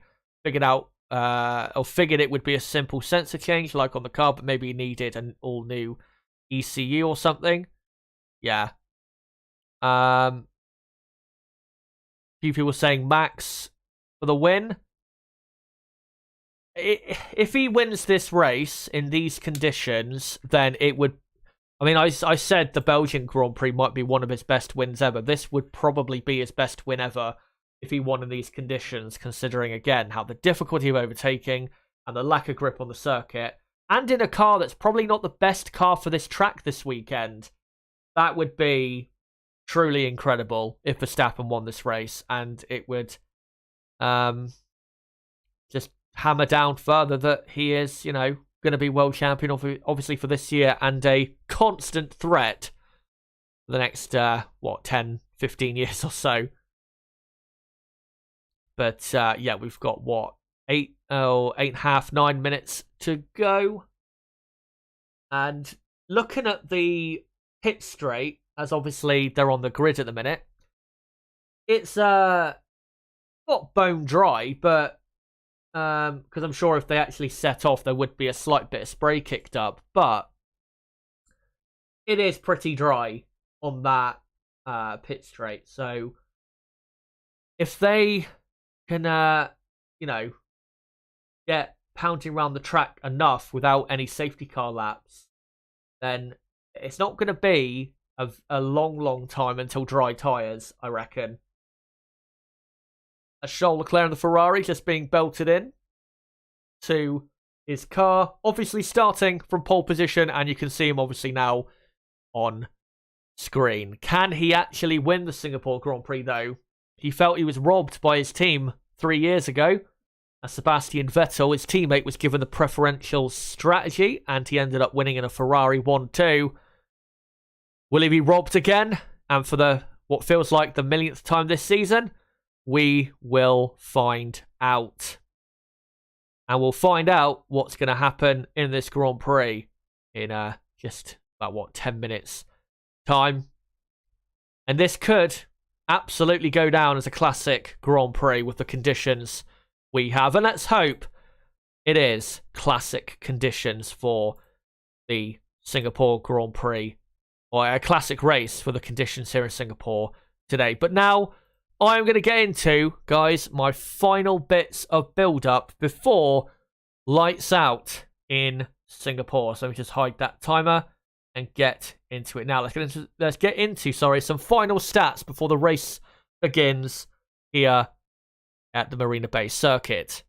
Figured it would be a simple sensor change like on the car, but maybe he needed an all new ECU or something. Yeah. Few people saying Max for the win. If he wins this race in these conditions, then it would. I mean, I said the Belgian Grand Prix might be one of his best wins ever. This would probably be his best win ever if he won in these conditions, considering, again, how the difficulty of overtaking and the lack of grip on the circuit, and in a car that's probably not the best car for this track this weekend. That would be truly incredible if Verstappen won this race, and it would just hammer down further that he is, going to be world champion, obviously, for this year, and a constant threat for the next, 10, 15 years or so. But, yeah, we've got, 8.5, 9 minutes to go. And looking at the pit straight, as obviously they're on the grid at the minute, it's not bone dry, but because I'm sure if they actually set off, there would be a slight bit of spray kicked up, but it is pretty dry on that pit straight. So if they can, get pounding around the track enough without any safety car laps, then it's not going to be a long, long time until dry tyres, I reckon. A Charles Leclerc in the Ferrari just being belted in to his car, obviously starting from pole position, and you can see him obviously now on screen. Can he actually win the Singapore Grand Prix, though? He felt he was robbed by his team 3 years ago. As Sebastian Vettel, his teammate, was given the preferential strategy, and he ended up winning in a Ferrari 1-2. Will he be robbed again? And for what feels like the millionth time this season? We will find out. And we'll find out what's going to happen in this Grand Prix in just about, 10 minutes time. And this could absolutely go down as a classic Grand Prix with the conditions we have. And let's hope it is classic conditions for the Singapore Grand Prix, or a classic race for the conditions here in Singapore today. But now I'm going to get into, guys, my final bits of build-up before lights out in Singapore. So let me just hide that timer and get into it now. Let's get into some final stats before the race begins here at the Marina Bay circuit.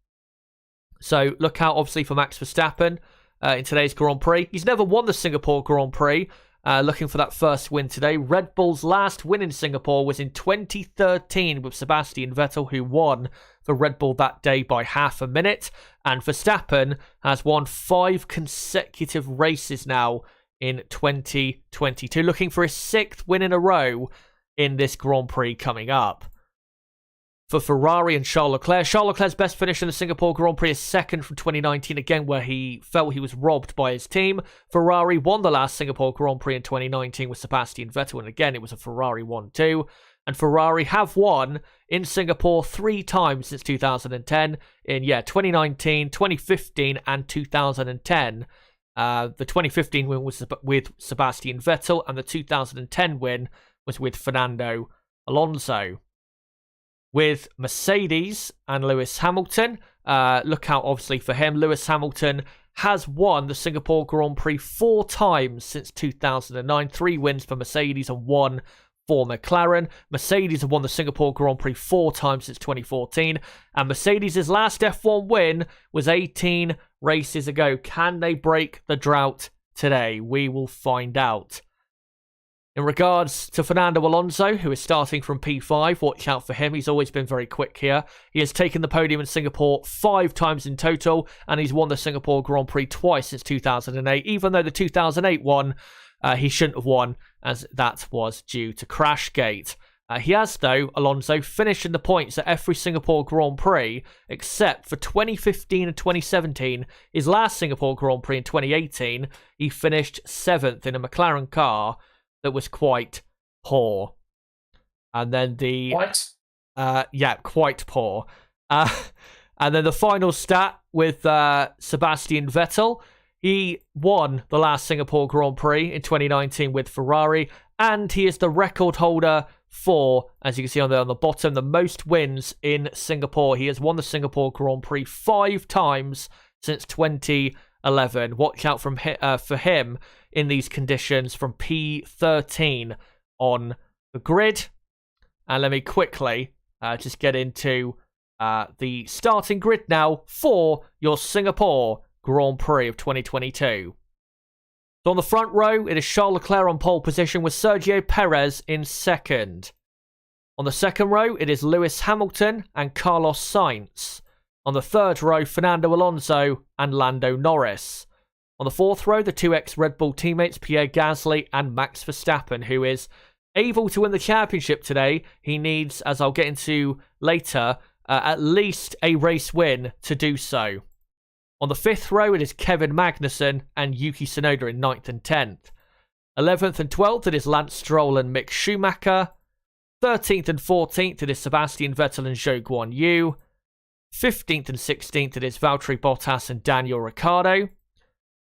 So look out, obviously, for Max Verstappen in today's Grand Prix. He's never won the Singapore Grand Prix. Looking for that first win today. Red Bull's last win in Singapore was in 2013 with Sebastian Vettel, who won for Red Bull that day by half a minute. And Verstappen has won 5 consecutive races now in 2022, looking for his 6th win in a row in this Grand Prix coming up. For Ferrari and Charles Leclerc's best finish in the Singapore Grand Prix is second from 2019, again, where he felt he was robbed by his team. Ferrari won the last Singapore Grand Prix in 2019 with Sebastian Vettel, and again, it was a Ferrari 1-2. And Ferrari have won in Singapore 3 times since 2010, in 2019, 2015, and 2010. The 2015 win was with Sebastian Vettel, and the 2010 win was with Fernando Alonso. With Mercedes and Lewis Hamilton, look out obviously for him. Lewis Hamilton has won the Singapore Grand Prix 4 times since 2009. 3 wins for Mercedes and 1 for McLaren. Mercedes have won the Singapore Grand Prix 4 times since 2014, and Mercedes' last F1 win was 18 races ago. Can they break the drought today? We will find out. In regards to Fernando Alonso, who is starting from P5, watch out for him. He's always been very quick here. He has taken the podium in Singapore 5 times in total, and he's won the Singapore Grand Prix twice since 2008, even though the 2008 one he shouldn't have won, as that was due to Crashgate. He has, though, Alonso, finished in the points at every Singapore Grand Prix, except for 2015 and 2017. His last Singapore Grand Prix in 2018, he finished 7th in a McLaren car that was quite poor. And then the... What? Quite poor. And then the final stat with Sebastian Vettel. He won the last Singapore Grand Prix in 2019 with Ferrari, and he is the record holder for, as you can see on the bottom, the most wins in Singapore. He has won the Singapore Grand Prix 5 times since 2011. Watch out for him in these conditions from P13 on the grid. And let me quickly just get into the starting grid now for your Singapore Grand Prix of 2022. So on the front row, it is Charles Leclerc on pole position with Sergio Perez in second. On the second row, it is Lewis Hamilton and Carlos Sainz. On the third row, Fernando Alonso and Lando Norris. On the fourth row, the two ex-Red Bull teammates Pierre Gasly and Max Verstappen, who is able to win the championship today. He needs, as I'll get into later, at least a race win to do so. On the fifth row, it is Kevin Magnussen and Yuki Tsunoda in 9th and 10th. 11th and 12th, it is Lance Stroll and Mick Schumacher. 13th and 14th, it is Sebastian Vettel and Zhou Guanyu. 15th and 16th, it is Valtteri Bottas and Daniel Ricciardo.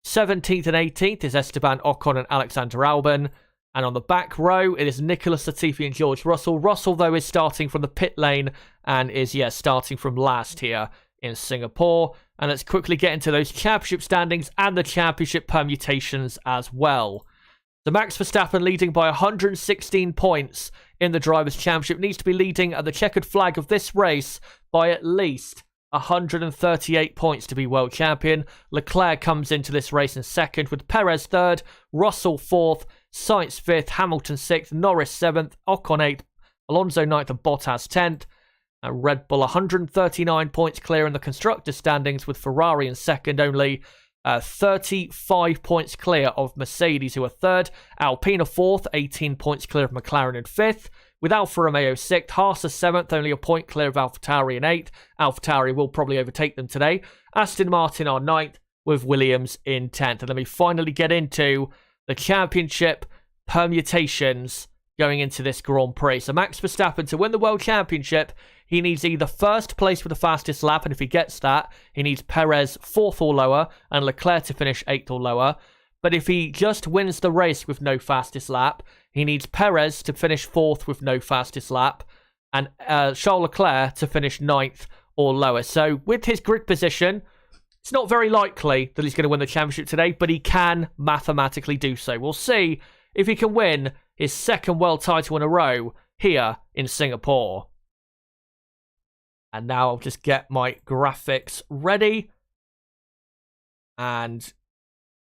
17th and 18th is Esteban Ocon and Alexander Albon. And on the back row, it is Nicholas Latifi and George Russell. Russell, though, is starting from the pit lane and is, starting from last here in Singapore. And let's quickly get into those championship standings and the championship permutations as well. So Max Verstappen, leading by 116 points in the Drivers' Championship, needs to be leading at the checkered flag of this race by at least 138 points to be world champion. Leclerc comes into this race in second, with Perez third, Russell fourth, Sainz fifth, Hamilton sixth, Norris 7th, Ocon 8th, Alonso 9th and Bottas 10th. And Red Bull 139 points clear in the constructors' standings, with Ferrari in second, only 35 points clear of Mercedes, who are third. Alpine are fourth, 18 points clear of McLaren in fifth. With Alfa Romeo sixth, Haas are seventh, only a point clear of AlphaTauri in eighth. AlphaTauri will probably overtake them today. Aston Martin are ninth, with Williams in 10th. And then we finally get into the championship permutations going into this Grand Prix. So Max Verstappen, to win the World Championship, he needs either first place with the fastest lap, and if he gets that, he needs Perez 4th or lower, and Leclerc to finish 8th or lower. But if he just wins the race with no fastest lap, he needs Perez to finish 4th with no fastest lap, and Charles Leclerc to finish 9th or lower. So with his grid position, it's not very likely that he's going to win the championship today, but he can mathematically do so. We'll see if he can win his second world title in a row here in Singapore. And now I'll just get my graphics ready and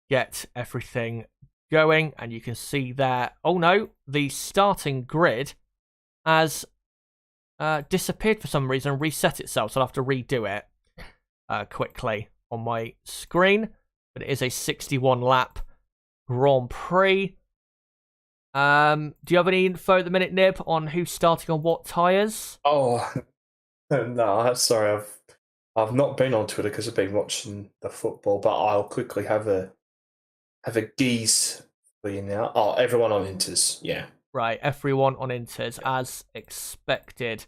get everything going. And you can see there, oh no, the starting grid has disappeared for some reason and reset itself. So I'll have to redo it quickly on my screen. But it is a 61 lap Grand Prix. Do you have any info at the minute, Nib, on who's starting on what tyres? Oh, no, sorry. I've not been on Twitter because I've been watching the football, but I'll quickly have a geese for you now. Oh, everyone on Inters, yeah. Right, everyone on Inters, as expected.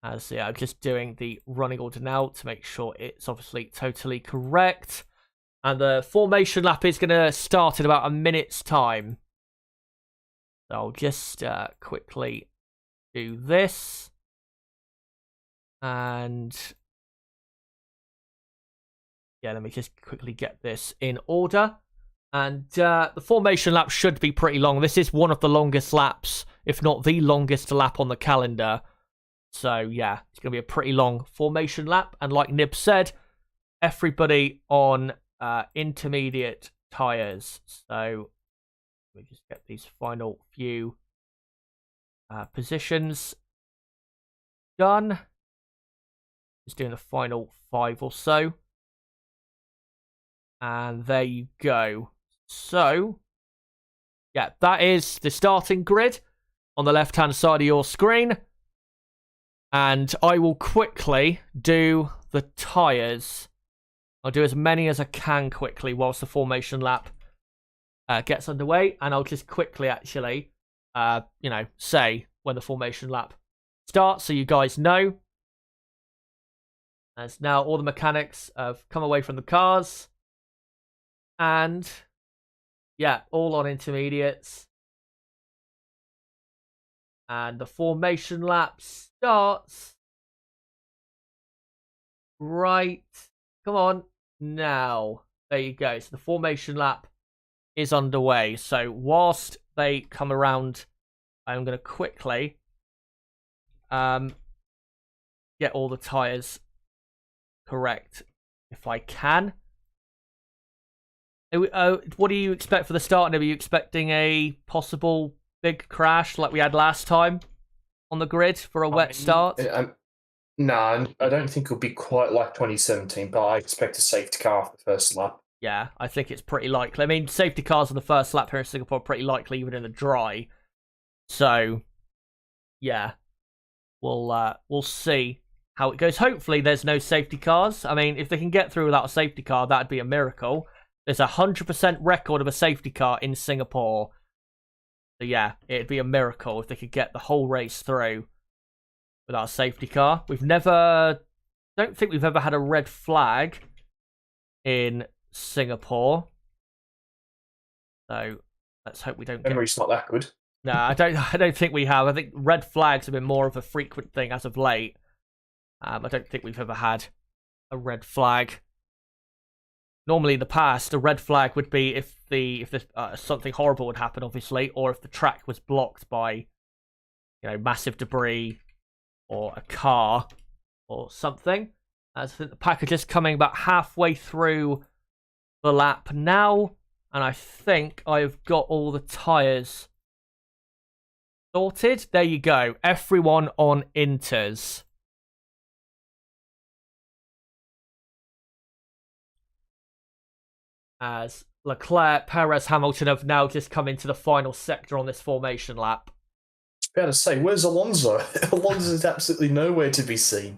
I'm just doing the running order now to make sure it's obviously totally correct. And the formation lap is going to start in about a minute's time. So I'll just quickly do this. And let me just quickly get this in order. And the formation lap should be pretty long. This is one of the longest laps if not the longest lap on the calendar. So, yeah, it's going to be a pretty long formation lap. And like Nib said, everybody on intermediate tyres. So, let me just get these final few positions done. Just doing the final 5 or so. And there you go. So, yeah, that is the starting grid on the left-hand side of your screen. And I will quickly do the tyres. I'll do as many as I can quickly whilst the formation lap gets underway. And I'll just quickly actually, say when the formation lap starts so you guys know. As now all the mechanics have come away from the cars. And, yeah, all on intermediates. And the formation lap starts right. Come on. Now. There you go. So the formation lap is underway. So whilst they come around, I'm going to quickly get all the tyres correct if I can. What do you expect for the start? Are you expecting a possible big crash like we had last time on the grid for a wet start? No, I don't think it'll be quite like 2017, but I expect a safety car off the first lap. Yeah, I think it's pretty likely. I mean, safety cars on the first lap here in Singapore are pretty likely even in the dry. So, yeah, we'll see how it goes. Hopefully there's no safety cars. I mean, if they can get through without a safety car, that'd be a miracle. There's a 100% record of a safety car in Singapore. So yeah, it'd be a miracle if they could get the whole race through without a safety car. Don't think we've ever had a red flag in Singapore. So let's hope we don't get... Memory's not that good. No, I don't think we have. I think red flags have been more of a frequent thing as of late. I don't think we've ever had a red flag. Normally in the past, a red flag would be if something horrible would happen, obviously, or if the track was blocked by, massive debris or a car or something. I think the pack are just coming about halfway through the lap now, and I think I've got all the tyres sorted. There you go. Everyone on inters. As Leclerc, Perez, Hamilton have now just come into the final sector on this formation lap. I was about to say, where's Alonso? Alonso is absolutely nowhere to be seen.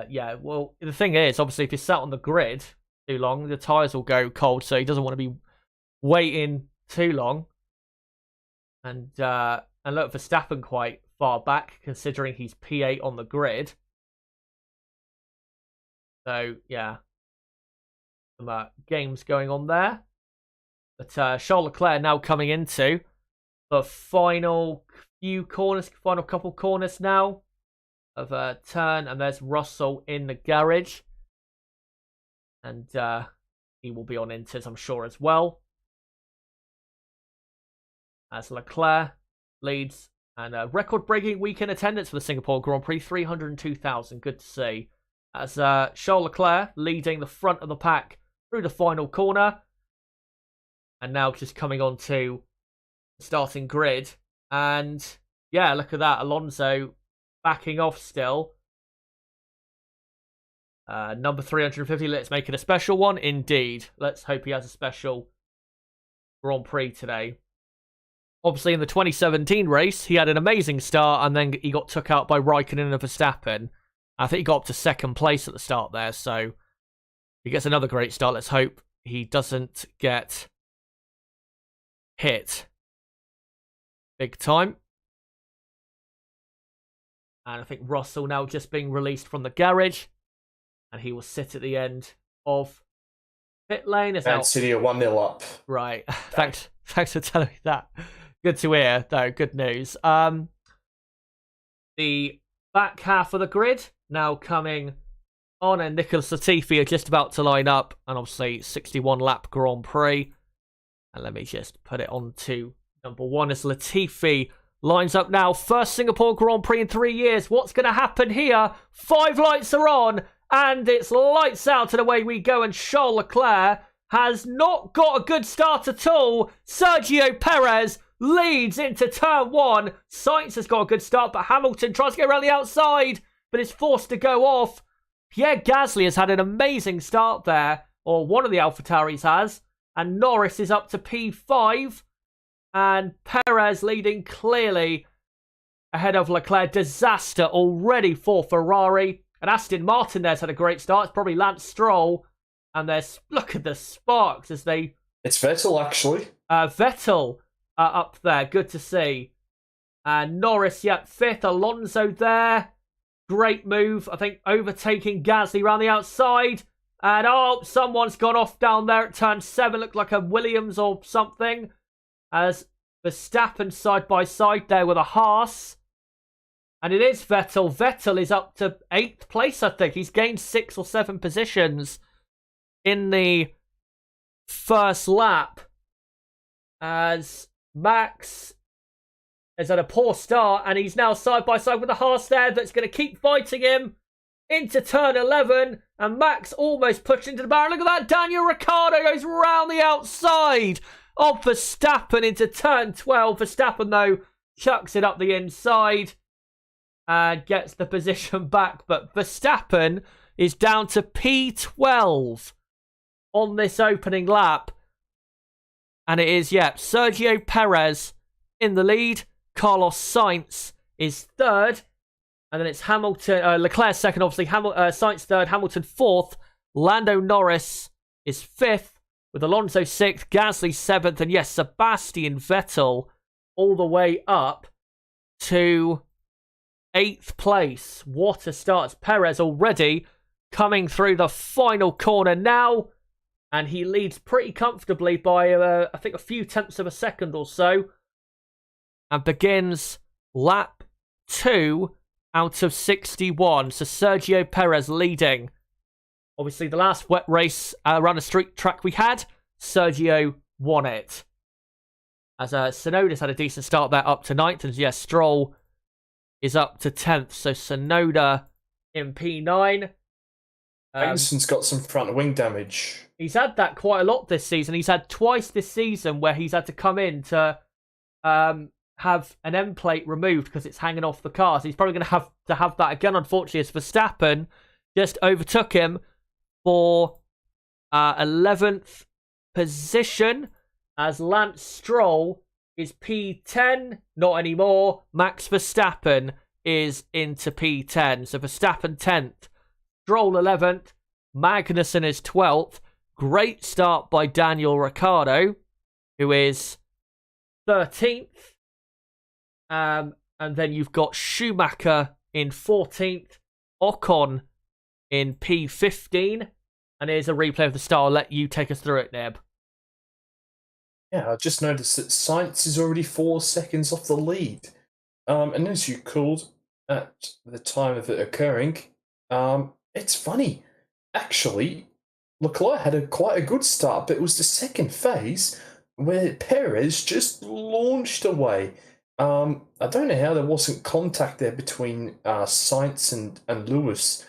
Yeah, well, the thing is, obviously, if you're sat on the grid too long, the tyres will go cold, so he doesn't want to be waiting too long. And look, Verstappen quite far back, considering he's P8 on the grid. So, yeah. Some games going on there. But Charles Leclerc now coming into the final couple corners now of a turn, and there's Russell in the garage. And he will be on inters, I'm sure, as well. As Leclerc leads, and a record-breaking weekend attendance for the Singapore Grand Prix, 302,000. Good to see. As Charles Leclerc leading the front of the pack through the final corner. And now just coming on to the starting grid. And yeah, look at that. Alonso backing off still. Number 350, let's make it a special one. Indeed. Let's hope he has a special Grand Prix today. Obviously, in the 2017 race, he had an amazing start, and then he got took out by Raikkonen and Verstappen. I think he got up to second place at the start there, so he gets another great start. Let's hope he doesn't get hit big time. And I think Russell now just being released from the garage, and he will sit at the end of pit lane. Man City are 1-0 up. Right. Thanks for telling me that. Good to hear, though. Good news. The back half of the grid now coming on, and Nicholas Latifi are just about to line up, and obviously 61 lap Grand Prix. And let me just put it on to number 1 as Latifi lines up now. First Singapore Grand Prix in 3 years. What's going to happen here? 5 lights are on, and it's lights out, and away we go. And Charles Leclerc has not got a good start at all. Sergio Perez leads into turn 1. Sainz has got a good start, but Hamilton tries to get around the outside, but is forced to go off. Pierre Gasly has had an amazing start there, or one of the AlphaTauris has, and Norris is up to P5. And Perez leading clearly ahead of Leclerc. Disaster already for Ferrari. And Aston Martin there's had a great start. It's probably Lance Stroll. And look at the sparks as they... It's Vettel, actually. Vettel up there. Good to see. And Norris, 5th. Alonso there. Great move. I think overtaking Gasly around the outside. And someone's gone off down there at turn 7. Looked like a Williams or something. As Verstappen side by side there with a Haas. And it is Vettel. Vettel is up to 8th place, I think. He's gained 6 or 7 positions in the first lap. As Max has had a poor start. And he's now side by side with a Haas there that's going to keep fighting him into turn 11. And Max almost pushed into the barrier. Look at that. Daniel Ricciardo goes round the outside of Verstappen into turn 12. Verstappen, though, chucks it up the inside and gets the position back. But Verstappen is down to P12 on this opening lap. And it is, Sergio Perez in the lead. Carlos Sainz is 3rd. And then it's Hamilton, Leclerc 2nd, obviously. Sainz 3rd, Hamilton 4th. Lando Norris is 5th. With Alonso 6th, Gasly 7th, and Sebastian Vettel all the way up to 8th place. What a start. It's Perez already coming through the final corner now, and he leads pretty comfortably by, I think, a few tenths of a second or so, and begins lap 2 out of 61. So Sergio Perez leading. Obviously, the last wet race around a street track we had, Sergio won it. As Tsunoda's had a decent start there up to 9th. And Stroll is up to 10th. So Tsunoda in P9. Magnusson's got some front wing damage. He's had that quite a lot this season. He's had twice this season where he's had to come in to have an end plate removed because it's hanging off the car. So he's probably going to have that again, unfortunately, as Verstappen just overtook him for 11th position, as Lance Stroll is P10. Not anymore. Max Verstappen is into P10. So Verstappen 10th, Stroll 11th, Magnussen is 12th. Great start by Daniel Ricciardo, who is 13th. And then you've got Schumacher in 14th, Ocon in P15, and here's a replay of the start. I'll let you take us through it, Neb. Yeah, I just noticed that Sainz is already 4 seconds off the lead. And as you called at the time of it occurring, it's funny. Actually, Leclerc had quite a good start, but it was the second phase where Perez just launched away. I don't know how there wasn't contact there between Sainz and Lewis.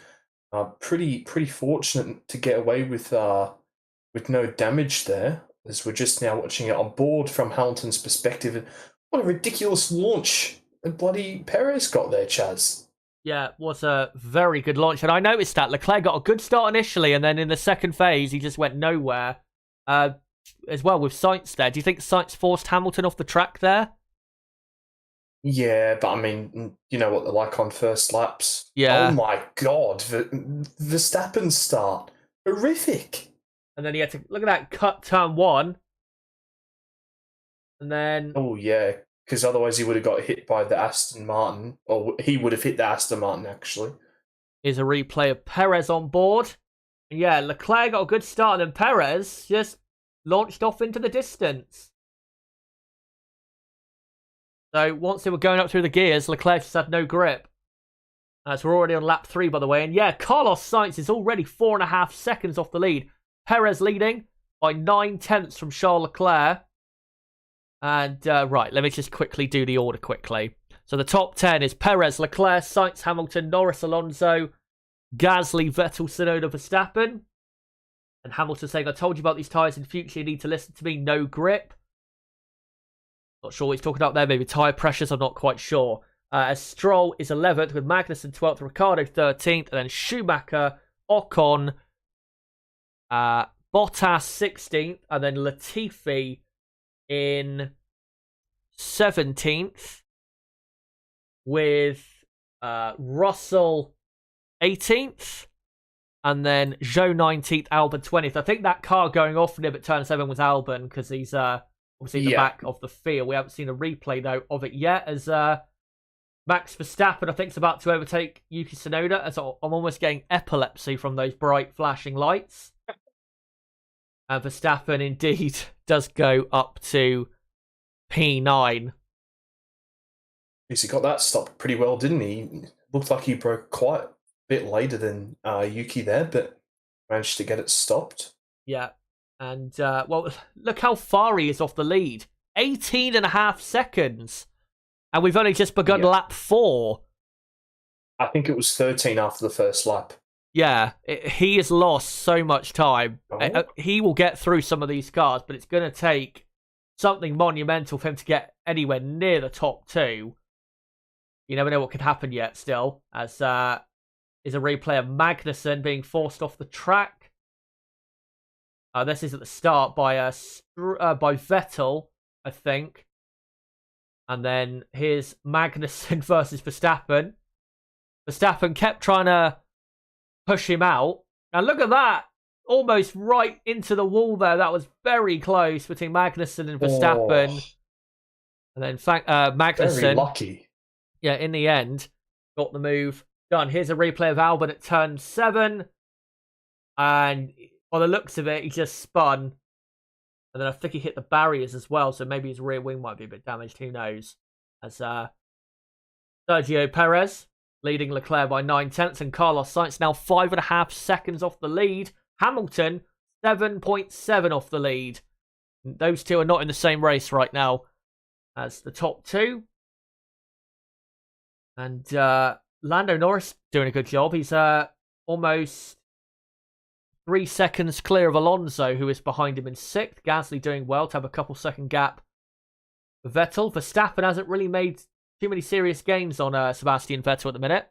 Pretty fortunate to get away with no damage there, as we're just now watching it on board from Hamilton's perspective. And what a ridiculous launch bloody Perez got there, Chaz. Yeah, it was a very good launch. And I noticed that Leclerc got a good start initially, and then in the second phase, he just went nowhere. As well with Sainz there. Do you think Sainz forced Hamilton off the track there? Yeah, but I mean, you know what they're like on first laps. Yeah. Oh my God, Verstappen's start. Horrific. And then he had to, look at that, cut turn 1. And then... Oh yeah, because otherwise he would have got hit by the Aston Martin. Or he would have hit the Aston Martin, actually. Here's a replay of Perez on board. And yeah, Leclerc got a good start, and then Perez just launched off into the distance. So once they were going up through the gears, Leclerc just had no grip. So we're already on lap 3, by the way. And yeah, Carlos Sainz is already 4.5 seconds off the lead. Perez leading by 9 tenths from Charles Leclerc. And, right, let me just quickly do the order quickly. So the top 10 is Perez, Leclerc, Sainz, Hamilton, Norris, Alonso, Gasly, Vettel, Tsunoda, Verstappen. And Hamilton saying, I told you about these tyres in future, you need to listen to me, no grip. Not sure what he's talking about there, maybe tyre pressures, I'm not quite sure. As Stroll is 11th, with Magnussen 12th, Ricciardo 13th, and then Schumacher, Ocon, Bottas 16th, and then Latifi in 17th, with Russell 18th, and then Zhou 19th, Albon 20th. I think that car going off nib at turn 7 was Albon, because he's obviously in the back of the field. We haven't seen a replay, though, of it yet, as Max Verstappen, I think, is about to overtake Yuki Tsunoda, as I'm almost getting epilepsy from those bright flashing lights. And Verstappen, indeed, does go up to P9. He got that stopped pretty well, didn't he? Looked like he broke quite a bit later than Yuki there, but managed to get it stopped. Yeah. And, well, look how far he is off the lead. 18.5 seconds. And we've only just begun lap 4. I think it was 13 after the first lap. Yeah, he has lost so much time. Oh. He will get through some of these cars, but it's going to take something monumental for him to get anywhere near the top 2. You never know what could happen yet still, as is a replay of Magnussen being forced off the track. This is at the start by Vettel, I think. And then here's Magnussen versus Verstappen. Verstappen kept trying to push him out. And look at that. Almost right into the wall there. That was very close between Magnussen and Verstappen. Oh. And then Magnussen, very lucky. Yeah, in the end, got the move done. Here's a replay of Albon at turn 7. And by the looks of it, he just spun. And then I think he hit the barriers as well, so maybe his rear wing might be a bit damaged, who knows. As Sergio Perez leading Leclerc by 9/10, and Carlos Sainz now 5.5 seconds off the lead. Hamilton, 7.7 off the lead. Those two are not in the same race right now as the top 2. And Lando Norris doing a good job. He's almost 3 seconds clear of Alonso, who is behind him in 6th. Gasly doing well to have a couple second gap. Vettel. Verstappen hasn't really made too many serious gains on Sebastian Vettel at the minute.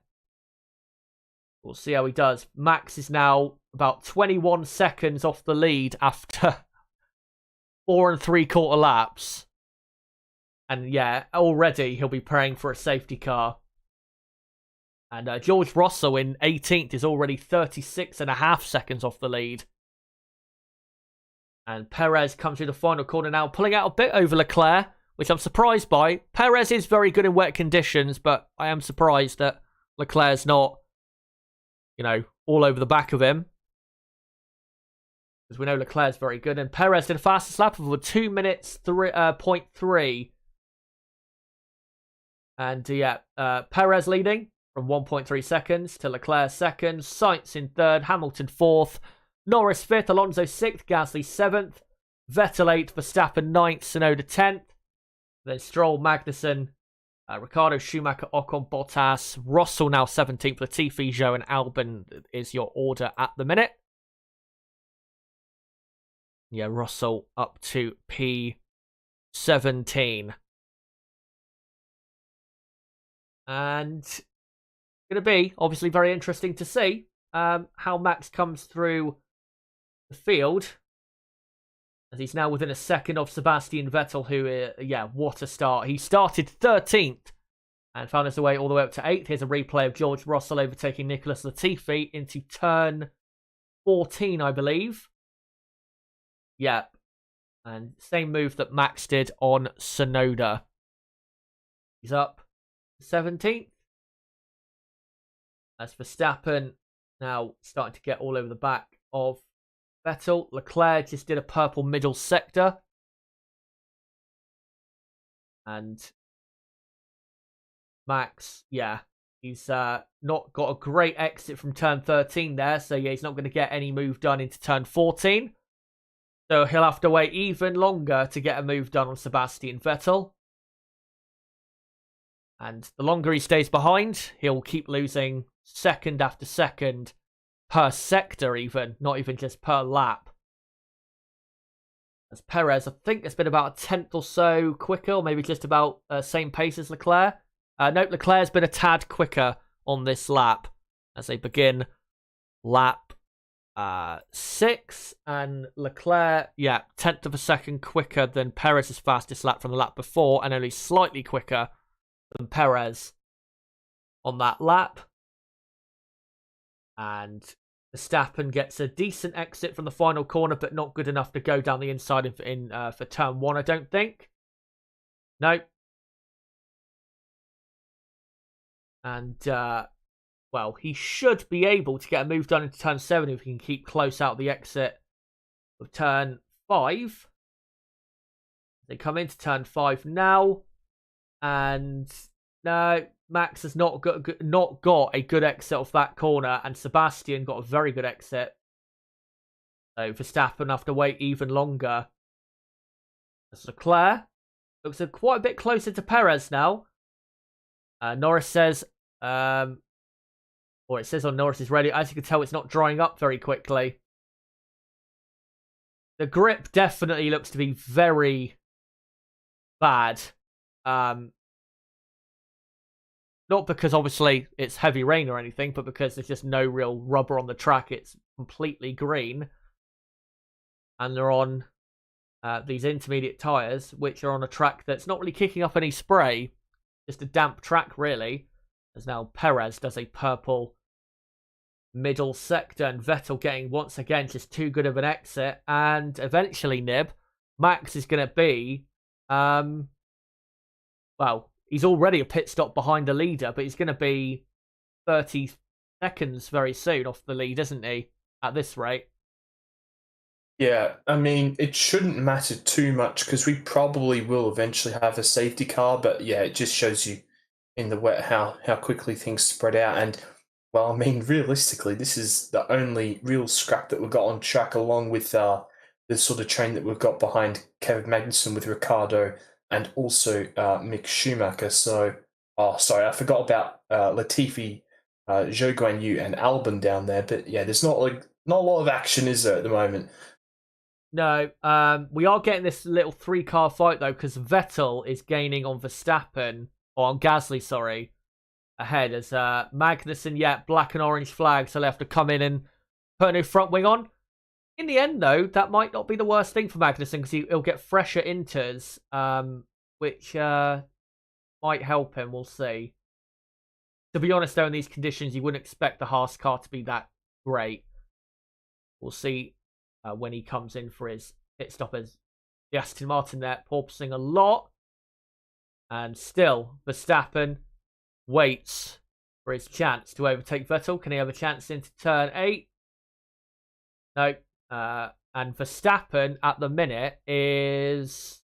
We'll see how he does. Max is now about 21 seconds off the lead after 4 3/4 laps. And yeah, already he'll be praying for a safety car. And George Russell in 18th is already 36.5 seconds off the lead. And Perez comes through the final corner now, pulling out a bit over Leclerc, which I'm surprised by. Perez is very good in wet conditions, but I am surprised that Leclerc's not, all over the back of him. Because we know Leclerc's very good. And Perez did a fastest lap of 2 minutes, 0.3. And Perez leading from 1.3 seconds to Leclerc 2nd, Sainz in 3rd, Hamilton 4th, Norris 5th, Alonso 6th, Gasly 7th, Vettel 8th, Verstappen 9th, Tsunoda 10th, then Stroll, Magnussen, Ricciardo, Schumacher, Ocon, Bottas, Russell now 17th, Latifi, Zhou and Albon is your order at the minute. Yeah, Russell up to P17. And going to be obviously very interesting to see how Max comes through the field, as he's now within a second of Sebastian Vettel, who what a start. He started 13th and found his way all the way up to 8th. Here's a replay of George Russell overtaking Nicholas Latifi into turn 14, I believe. Yeah, and same move that Max did on Tsunoda. He's up 17th. As Verstappen now starting to get all over the back of Vettel. Leclerc just did a purple middle sector. And Max, he's not got a great exit from turn 13 there. So, he's not going to get any move done into turn 14. So he'll have to wait even longer to get a move done on Sebastian Vettel. And the longer he stays behind, he'll keep losing second after second per sector even, not even just per lap. As Perez, I think it's been about a tenth or so quicker, or maybe just about same pace as Leclerc. Nope, Leclerc's been a tad quicker on this lap as they begin lap 6, and Leclerc, tenth of a second quicker than Perez's fastest lap from the lap before, and only slightly quicker than Perez on that lap. And Verstappen gets a decent exit from the final corner, but not good enough to go down the inside for turn 1, I don't think. Nope. And, well, he should be able to get a move done into turn 7 if he can keep close out the exit of turn 5. They come into turn 5 now. And, no, Max has not got a good exit off that corner, and Sebastian got a very good exit. So Verstappen have to wait even longer. As Leclerc looks quite a bit closer to Perez now. Norris says, or it says on Norris's radio, as you can tell, it's not drying up very quickly. The grip definitely looks to be very bad. Not because, obviously, it's heavy rain or anything, but because there's just no real rubber on the track. It's completely green. And they're on these intermediate tyres, which are on a track that's not really kicking up any spray. Just a damp track, really. As now Perez does a purple middle sector, and Vettel getting, once again, just too good of an exit. And eventually, Nib, Max is going to be, well, he's already a pit stop behind the leader, but he's going to be 30 seconds very soon off the lead, isn't he, at this rate? Yeah, I mean, it shouldn't matter too much because we probably will eventually have a safety car, but yeah, it just shows you in the wet how quickly things spread out. And, well, I mean, realistically, this is the only real scrap that we've got on track, along with the sort of train that we've got behind Kevin Magnussen with Ricciardo and also Mick Schumacher. So, sorry, I forgot about Latifi, Zhou Guanyu, and Albon down there. But yeah, there's not a lot of action, is there, at the moment? No, we are getting this little 3-car fight, though, because Vettel is gaining on Verstappen, or on Gasly, sorry, ahead, as Magnussen, black and orange flag, so they have to come in and put a new front wing on. In the end, though, that might not be the worst thing for Magnussen, because he'll get fresher inters, which might help him, we'll see. To be honest, though, in these conditions, you wouldn't expect the Haas car to be that great. We'll see. When he comes in for his pit stop as the Aston Martin there, porpoising a lot. And still, Verstappen waits for his chance to overtake Vettel. Can he have a chance into turn 8? No. And Verstappen at the minute is,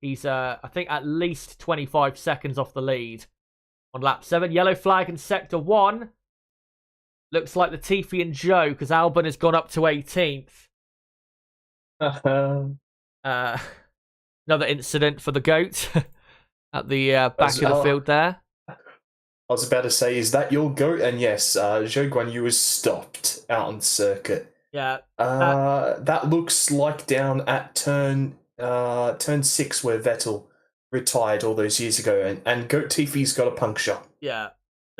he's I think at least 25 seconds off the lead on lap 7. Yellow flag in sector 1. Looks like Latifi and Zhou, because Albon has gone up to 18th. Another incident for the GOAT at the back of the field there. I was about to say, is that your GOAT? And yes, Zhou Guanyu was stopped out on the circuit. Yeah. That looks like down at turn 6 where Vettel retired all those years ago, and GOAT Tifi's got a puncture. Yeah.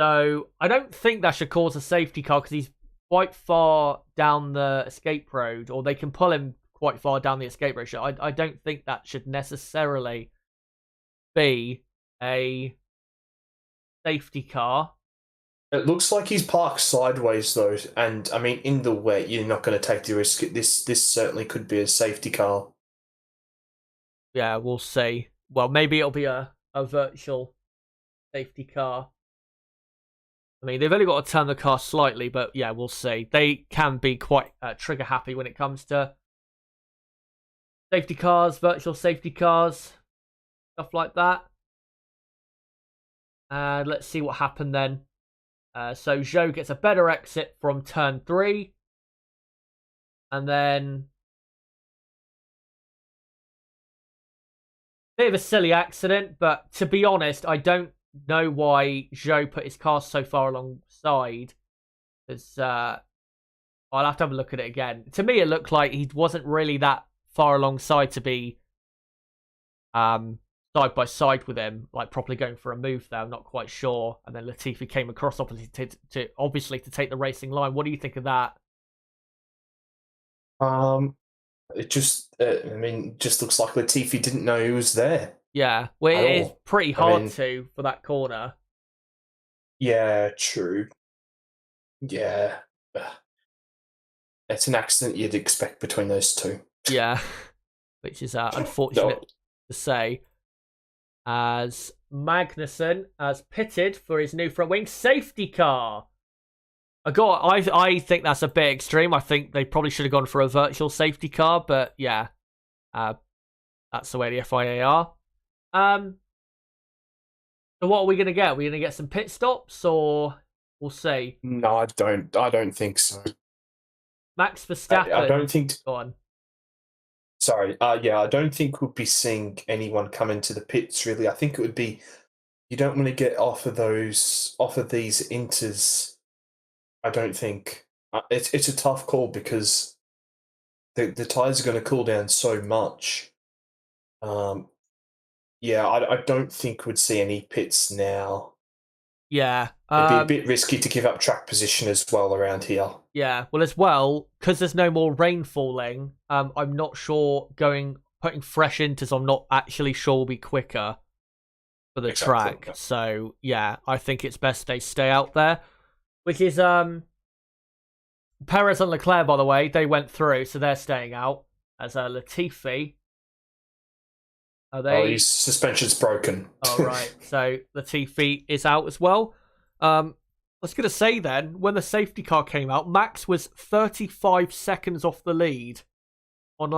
So, I don't think that should cause a safety car, because he's quite far down the escape road, or they can pull him quite far down the escape road. So I don't think that should necessarily be a safety car. It looks like he's parked sideways, though, and, I mean, in the wet, you're not going to take the risk. This certainly could be a safety car. Yeah, we'll see. Well, maybe it'll be a virtual safety car. I mean, they've only got to turn the car slightly, but yeah, we'll see. They can be quite trigger happy when it comes to safety cars, virtual safety cars, stuff like that. And let's see what happened then. So Zhou gets a better exit from turn 3. And then Bit of a silly accident, but to be honest, I don't know why Zhou put his car so far alongside. Because I'll have to have a look at it again. To me, it looked like he wasn't really that far alongside to be side by side with him, like properly going for a move there. I'm not quite sure. And then Latifi came across opposite to obviously to take the racing line. What do you think of that? It just, just looks like Latifi didn't know he was there. Yeah, well, it is pretty hard for that corner. Yeah, true. Yeah. It's an accident you'd expect between those two. Yeah, which is unfortunate to say. As Magnussen has pitted for his new front wing safety car. I think that's a bit extreme. I think they probably should have gone for a virtual safety car, but yeah, that's the way the FIA are. So what are we gonna get? Are we gonna get some pit stops, or we'll see? No, I don't think so. Max Verstappen. I don't think. Go on. Sorry. I don't think we'll be seeing anyone come into the pits. Really, I think it would be. You don't want to get off of these inters. I don't think it's a tough call because the tires are going to cool down so much. I don't think we'd see any pits now. Yeah, it'd be a bit risky to give up track position as well around here. Yeah, well, as well, because there's no more rain falling. I'm not sure putting fresh inters. I'm not actually sure will be quicker for the track. Yeah. So yeah, I think it's best they stay out there. Which is Perez and Leclerc, by the way, they went through, so they're staying out. As Latifi, are they? Oh, his suspension's broken. Oh right, so Latifi is out as well. I was going to say then, when the safety car came out, Max was 35 seconds off the lead on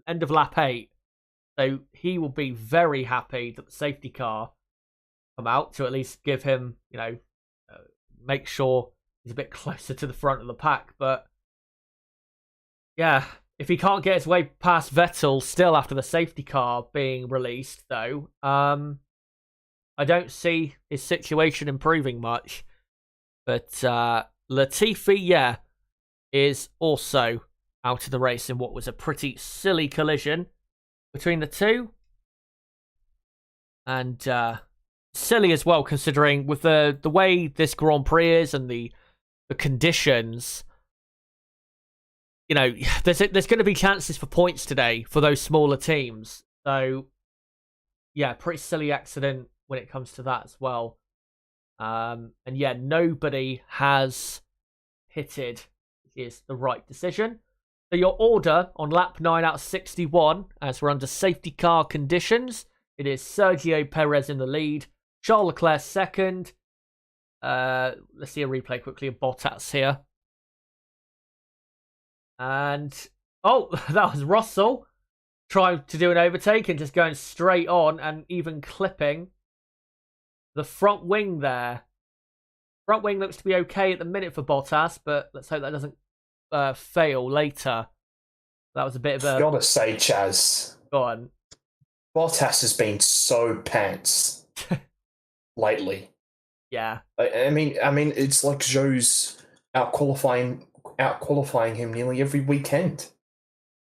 end of lap 8. So he will be very happy that the safety car come out to at least give him, make sure he's a bit closer to the front of the pack. But yeah, if he can't get his way past Vettel still after the safety car being released, though, I don't see his situation improving much. But Latifi, is also out of the race in what was a pretty silly collision between the two. And silly as well, considering with the way this Grand Prix is and the conditions, there's going to be chances for points today for those smaller teams. So, yeah, pretty silly accident when it comes to that as well. And yeah, nobody has pitted, which is the right decision. So your order on lap 9 out of 61, as we're under safety car conditions, it is Sergio Perez in the lead, Charles Leclerc second. Let's see a replay quickly of Bottas here. And, that was Russell trying to do an overtake and just going straight on and even clipping the front wing there. Front wing looks to be okay at the minute for Bottas, but let's hope that doesn't fail later. That was a bit of a... I've got to say, Chaz. Go on. Bottas has been so pants lately. Yeah. I mean, it's like Zhou's out qualifying him nearly every weekend.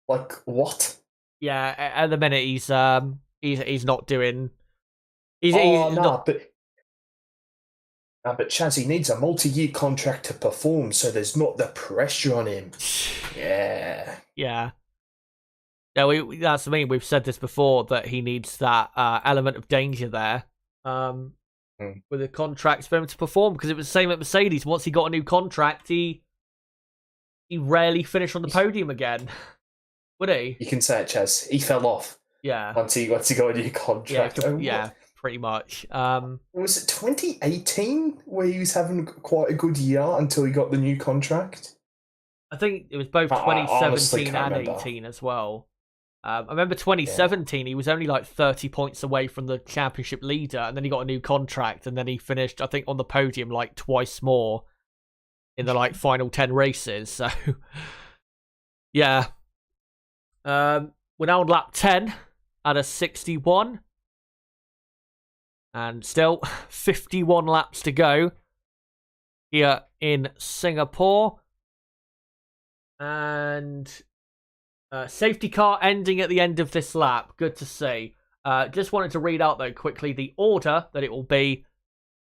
Like, what? Yeah, at the minute he's not doing. But Chaz, he needs a multi-year contract to perform, so there's not the pressure on him. Yeah. Yeah. Yeah, that's the mean. We've said this before that he needs that element of danger there. With the contracts for him to perform, because it was the same at Mercedes. Once he got a new contract, he rarely finished on the podium again. Would he? You can say it, Chaz. He fell off. Yeah. Once he got a new contract. Yeah, pretty much. Was it 2018 where he was having quite a good year until he got the new contract? I think it was both 2017 and 18 as well. I remember 2017, He was only like 30 points away from the championship leader, and then he got a new contract, and then he finished, I think, on the podium like twice more in the like final 10 races. So, yeah. We're now on lap 10. at a 61. And still 51 laps to go here in Singapore. And safety car ending at the end of this lap. Good to see. Just wanted to read out, though, quickly the order that it will be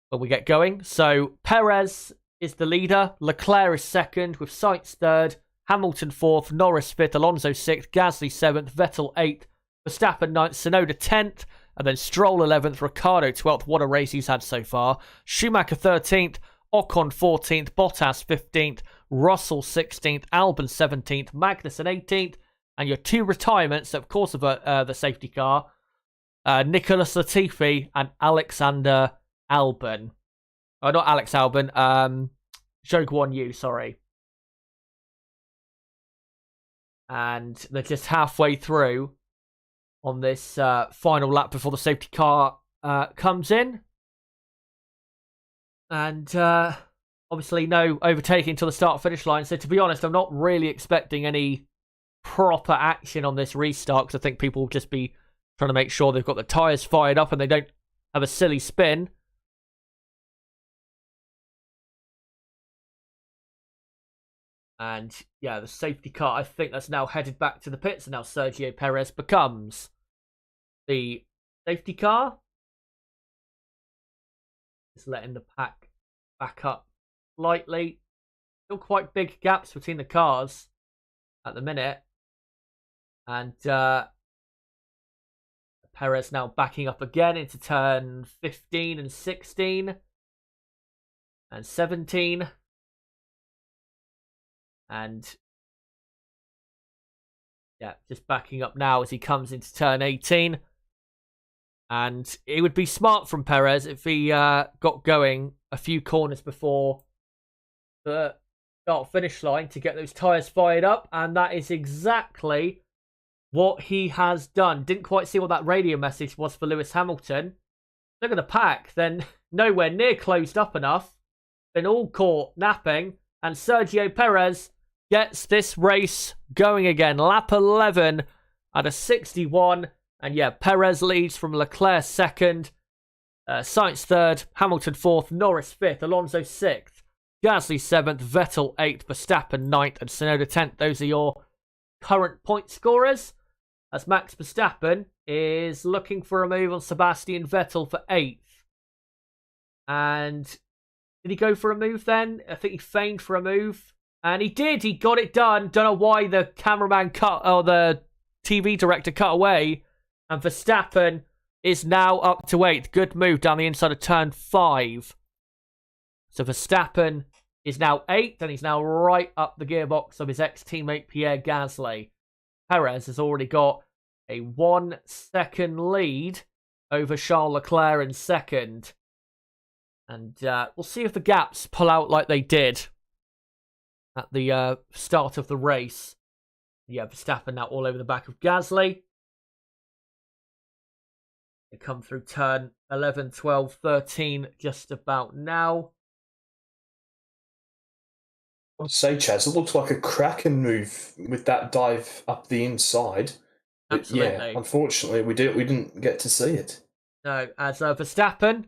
when we get going. So Perez is the leader. Leclerc is second, with Sainz third. Hamilton fourth. Norris fifth. Alonso sixth. Gasly seventh. Vettel eighth. Verstappen ninth. Tsunoda 10th. And then Stroll 11th. Ricciardo 12th. What a race he's had so far. Schumacher 13th. Ocon 14th. Bottas 15th. Russell 16th. Albon 17th. Magnussen 18th. And your two retirements, of course, of the safety car. Nicholas Latifi and Alexander Albon. Oh, not Alex Albon. Zhou Guan Yu, sorry. And they're just halfway through on this final lap before the safety car comes in. And obviously no overtaking until the start-finish line. So to be honest, I'm not really expecting any proper action on this restart, because I think people will just be trying to make sure they've got the tyres fired up and they don't have a silly spin. And yeah, the safety car, I think that's now headed back to the pits, and now Sergio Perez becomes the safety car. Just letting the pack back up slightly. Still quite big gaps between the cars at the minute. And Perez now backing up again into turn 15 and 16 and 17. And yeah, just backing up now as he comes into turn 18. And it would be smart from Perez if he got going a few corners before the start-finish line to get those tyres fired up. And that is exactly what he has done. Didn't quite see what that radio message was for Lewis Hamilton. Look at the pack. Then nowhere near closed up enough. Been all caught napping. And Sergio Perez gets this race going again. Lap 11 at a 61. And yeah, Perez leads from Leclerc second. Sainz third. Hamilton fourth. Norris fifth. Alonso sixth. Gasly seventh. Vettel eighth. Verstappen ninth. And Tsunoda 10th. Those are your current point scorers. As Max Verstappen is looking for a move on Sebastian Vettel for 8th. And did he go for a move then? I think he feigned for a move. And he did. He got it done. Don't know why the cameraman cut, or the TV director cut away. And Verstappen is now up to 8th. Good move down the inside of turn 5. So Verstappen is now 8th, and he's now right up the gearbox of his ex-teammate Pierre Gasly. Perez has already got a 1 second lead over Charles Leclerc in second. And we'll see if the gaps pull out like they did at the start of the race. Yeah, Verstappen now all over the back of Gasly. They come through turn 11, 12, 13 just about now. I would say, Chaz, it looks like a cracking move with that dive up the inside. But Absolutely. yeah, unfortunately, we didn't get to see it. No, as Verstappen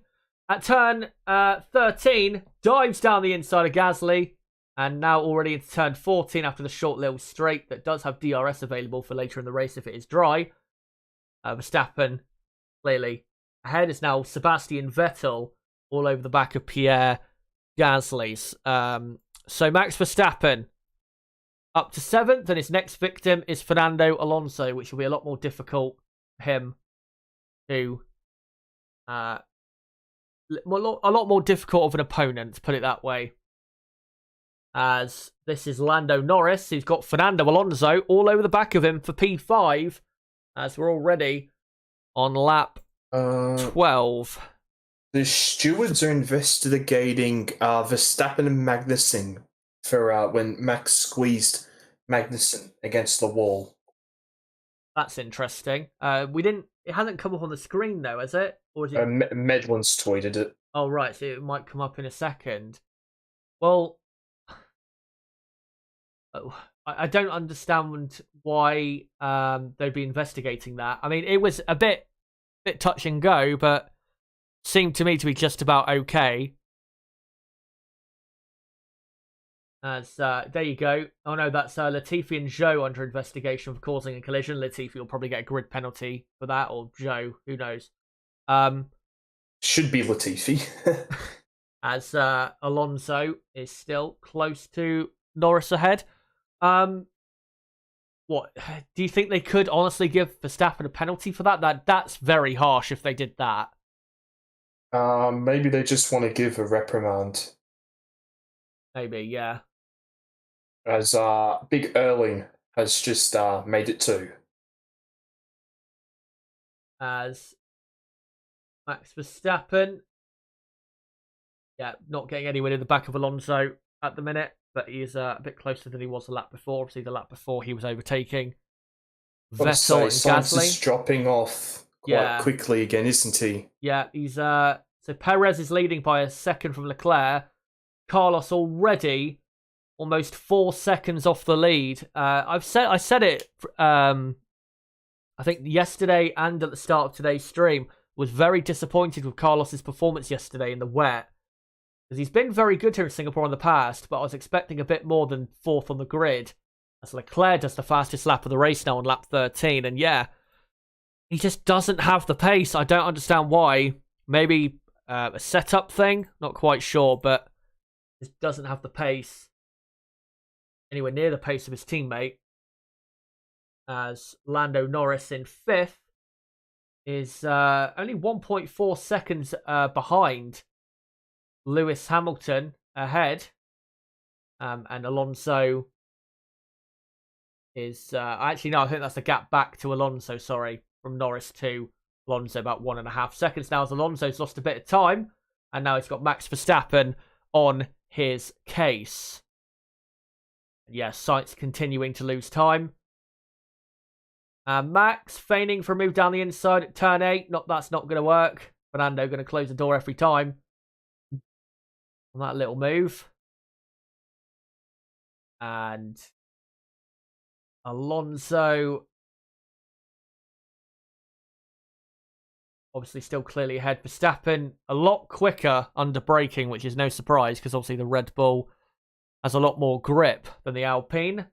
at turn 13 dives down the inside of Gasly, and now already into turn 14 after the short little straight that does have DRS available for later in the race if it is dry. Verstappen clearly ahead. Is now Sebastian Vettel all over the back of Pierre Gasly's. So Max Verstappen up to 7th, and his next victim is Fernando Alonso, which will be a lot more difficult for him to a lot more difficult of an opponent, to put it that way. As this is Lando Norris, who's got Fernando Alonso all over the back of him for P5, as we're already on lap 12. The stewards are investigating Verstappen and Magnussen for when Max squeezed Magnussen against the wall. That's interesting. It hasn't come up on the screen though, has it? Or is it? Medlin's tweeted it. Oh right, so it might come up in a second. Well, I don't understand why they'd be investigating that. I mean, it was a bit touch and go, but seemed to me to be just about okay. As there you go. Oh no, that's Latifi and Zhou under investigation for causing a collision. Latifi will probably get a grid penalty for that, or Zhou, who knows. Should be Latifi. As Alonso is still close to Norris ahead. What do you think they could honestly give Verstappen a penalty for that? That's very harsh if they did that. Maybe they just want to give a reprimand. Maybe, yeah. As Big Erling has just made it too. As Max Verstappen, yeah, not getting anywhere in the back of Alonso at the minute, but he is a bit closer than he was the lap before. Obviously, the lap before he was overtaking Vettel and Sainz Gasly. is dropping off quite quickly again, isn't he? Yeah, he's so Perez is leading by a second from Leclerc. Carlos already almost 4 seconds off the lead. I said it. I think yesterday and at the start of today's stream, was very disappointed with Carlos's performance yesterday in the wet, because he's been very good here in Singapore in the past, but I was expecting a bit more than 4th on the grid. As Leclerc does the fastest lap of the race now on lap 13, and yeah, he just doesn't have the pace. I don't understand why. Maybe a setup thing, not quite sure, but just doesn't have the pace anywhere near the pace of his teammate. As Lando Norris in 5th is only 1.4 seconds behind Lewis Hamilton ahead. And Alonso is... actually, no, I think that's a gap back to Alonso, sorry. From Norris to Alonso, about 1.5 seconds now, as Alonso's lost a bit of time. And now he's got Max Verstappen on his case. Yeah, Sainz continuing to lose time. Max feigning for a move down the inside at turn 8. That's not going to work. Fernando going to close the door every time on that little move. And Alonso obviously still clearly ahead. Verstappen a lot quicker under braking, which is no surprise because obviously the Red Bull has a lot more grip than the Alpine.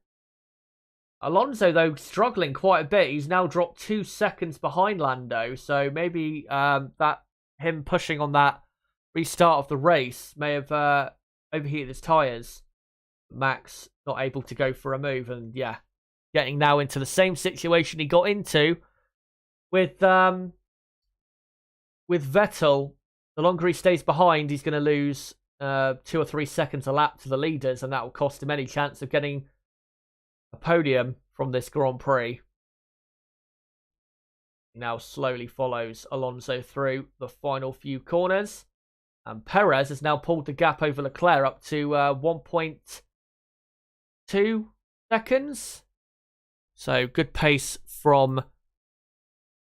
Alonso, though, struggling quite a bit. He's now dropped 2 seconds behind Lando, so maybe that him pushing on that restart of the race may have overheated his tyres. Max not able to go for a move, and yeah, getting now into the same situation he got into with Vettel. The longer he stays behind, he's going to lose 2 or 3 seconds a lap to the leaders, and that will cost him any chance of getting a podium from this Grand Prix. He now slowly follows Alonso through the final few corners. And Perez has now pulled the gap over Leclerc up to 1.2 seconds. So good pace from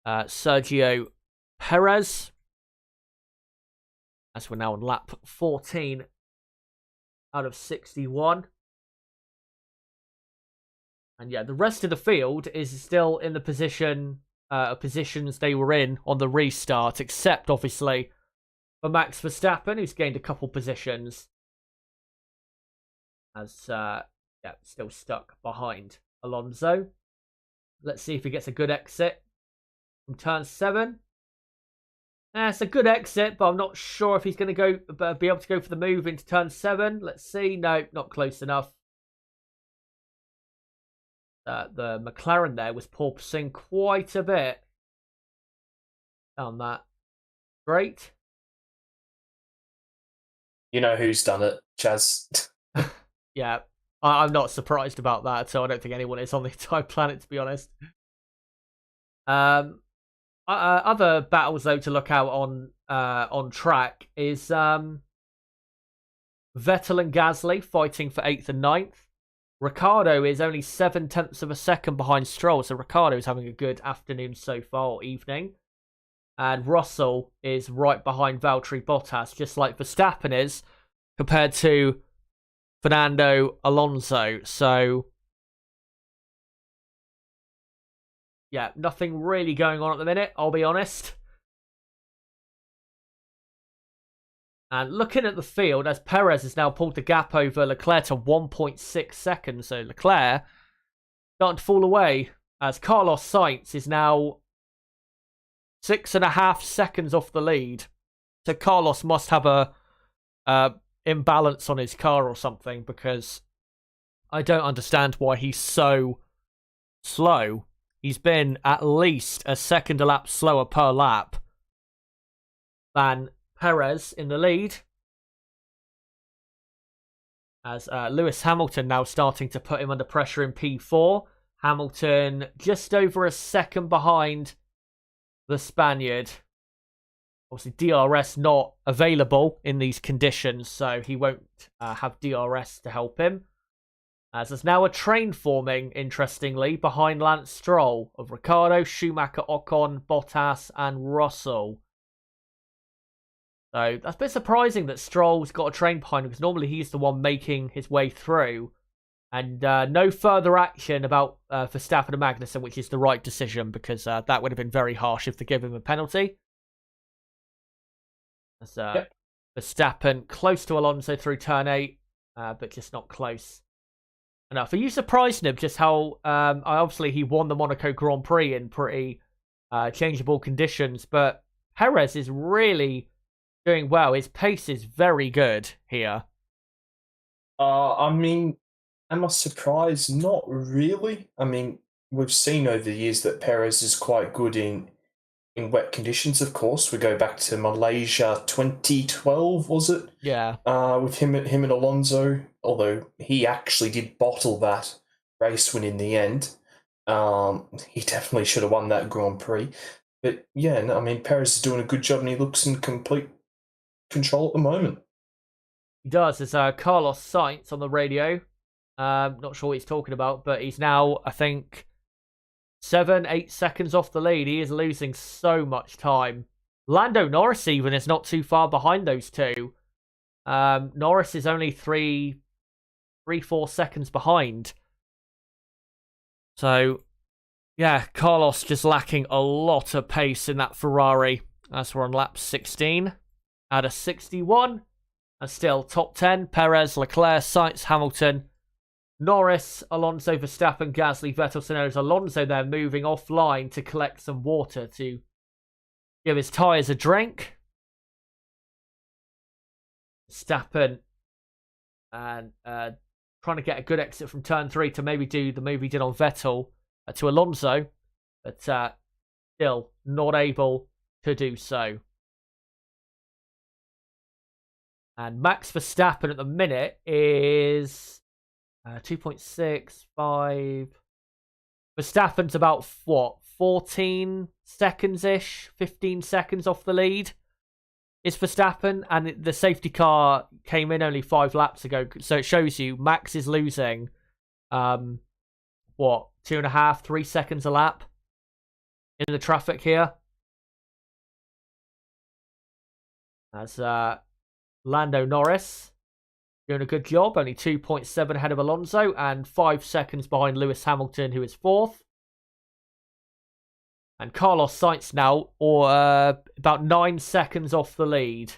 Sergio Perez. As we're now on lap 14 out of 61. And yeah, the rest of the field is still in the positions they were in on the restart, except obviously for Max Verstappen, who's gained a couple positions. As still stuck behind Alonso. Let's see if he gets a good exit from turn 7. It's a good exit, but I'm not sure if he's going to be able to go for the move into turn 7. Let's see. No, not close enough. The McLaren there was porpoising quite a bit. Found that great. You know who's done it, Chaz. Yeah, I'm not surprised about that, so I don't think anyone is on the entire planet, to be honest. Other battles, though, to look out on track is Vettel and Gasly fighting for 8th and 9th. Ricciardo is only 0.7 of a second behind Stroll, so Ricciardo is having a good afternoon so far, or evening. And Russell is right behind Valtteri Bottas, just like Verstappen is, compared to Fernando Alonso. So yeah, nothing really going on at the minute, I'll be honest. And looking at the field, as Perez has now pulled the gap over Leclerc to 1.6 seconds. So Leclerc starting to fall away as Carlos Sainz is now 6.5 seconds off the lead. So Carlos must have a imbalance on his car or something, because I don't understand why he's so slow. He's been at least a second a lap slower per lap than Perez in the lead. As Lewis Hamilton now starting to put him under pressure in P4. Hamilton just over a second behind the Spaniard. Obviously, DRS not available in these conditions, so he won't have DRS to help him. As there's now a train forming, interestingly, behind Lance Stroll of Ricciardo, Schumacher, Ocon, Bottas, and Russell. So that's a bit surprising that Stroll's got a train behind him, because normally he's the one making his way through. And no further action about Verstappen and Magnussen, which is the right decision, because that would have been very harsh if they gave him a penalty. As Verstappen close to Alonso through turn 8, but just not close enough. Are you surprised, Nib, just how obviously he won the Monaco Grand Prix in pretty changeable conditions, but Perez is really doing well. His pace is very good here. I mean, am I surprised? Not really. I mean, we've seen over the years that Perez is quite good in wet conditions, of course. We go back to Malaysia 2012, was it? Yeah. With him and Alonso, although he actually did bottle that race win in the end. He definitely should have won that Grand Prix. But yeah, no, I mean, Perez is doing a good job and he looks in complete control at the moment. He does. There's Carlos Sainz on the radio. Not sure what he's talking about, but he's now, I think, 7-8 seconds off the lead. He is losing so much time. Lando Norris even is not too far behind those two. Norris is only 3-4 seconds behind. So, yeah, Carlos just lacking a lot of pace in that Ferrari. As we're on lap 16 out of 61. And still top 10, Perez, Leclerc, Sainz, Hamilton, Norris, Alonso, Verstappen, Gasly, Vettel. So there's Alonso there moving offline to collect some water to give his tyres a drink. Verstappen and trying to get a good exit from turn 3 to maybe do the move he did on Vettel to Alonso, but still not able to do so. And Max Verstappen at the minute is 2.65. Verstappen's about, 14 seconds-ish? 15 seconds off the lead is Verstappen. And the safety car came in only 5 laps ago. So it shows you Max is losing, 2.5, 3 seconds a lap in the traffic here. As Lando Norris doing a good job, only 2.7 ahead of Alonso and 5 seconds behind Lewis Hamilton, who is 4th. And Carlos Sainz now, about 9 seconds off the lead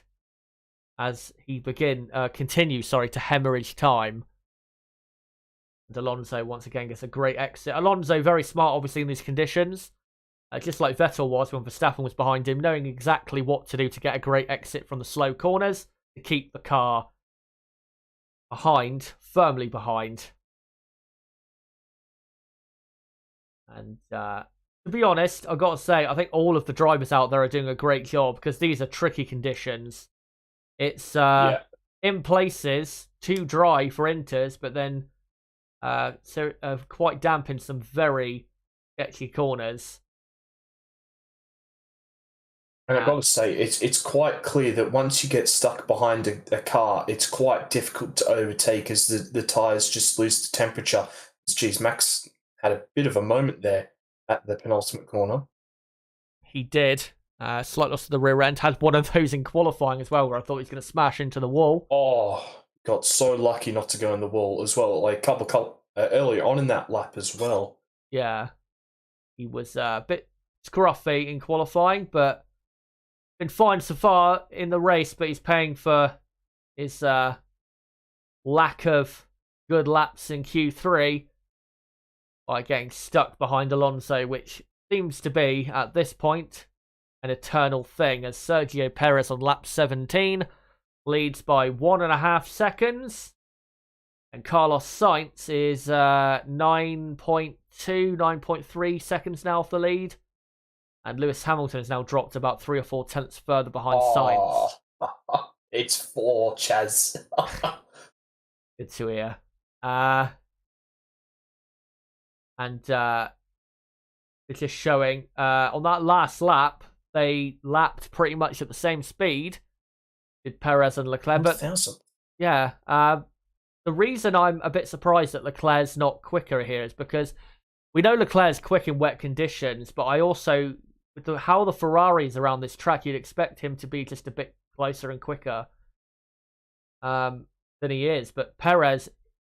as he continues to hemorrhage time. And Alonso once again gets a great exit. Alonso very smart, obviously, in these conditions. Just like Vettel was when Verstappen was behind him, knowing exactly what to do to get a great exit from the slow corners to keep the car firmly behind. And to be honest, I've got to say, I think all of the drivers out there are doing a great job, because these are tricky conditions. It's in places too dry for inters, but then quite damp in some very sketchy corners. And I've got to say, it's quite clear that once you get stuck behind a car, it's quite difficult to overtake as the tyres just lose the temperature. Geez, Max had a bit of a moment there at the penultimate corner. He did. Slight loss to the rear end. Had one of those in qualifying as well, where I thought he was going to smash into the wall. Oh, got so lucky not to go in the wall as well. Like a couple earlier on in that lap as well. Yeah. He was a bit scruffy in qualifying, but been fine so far in the race, but he's paying for his lack of good laps in Q3 by getting stuck behind Alonso, which seems to be, at this point, an eternal thing, as Sergio Perez on lap 17 leads by 1.5 seconds, and Carlos Sainz is 9.2, 9.3 seconds now off the lead, and Lewis Hamilton has now dropped about 3 or 4 tenths further behind Sainz. It's 4, Chaz. Good to hear. And it's just showing on that last lap, they lapped pretty much at the same speed, did Perez and Leclerc. But yeah, the reason I'm a bit surprised that Leclerc's not quicker here is because we know Leclerc's quick in wet conditions, but I also, with how the Ferraris around this track, you'd expect him to be just a bit closer and quicker than he is. But Perez,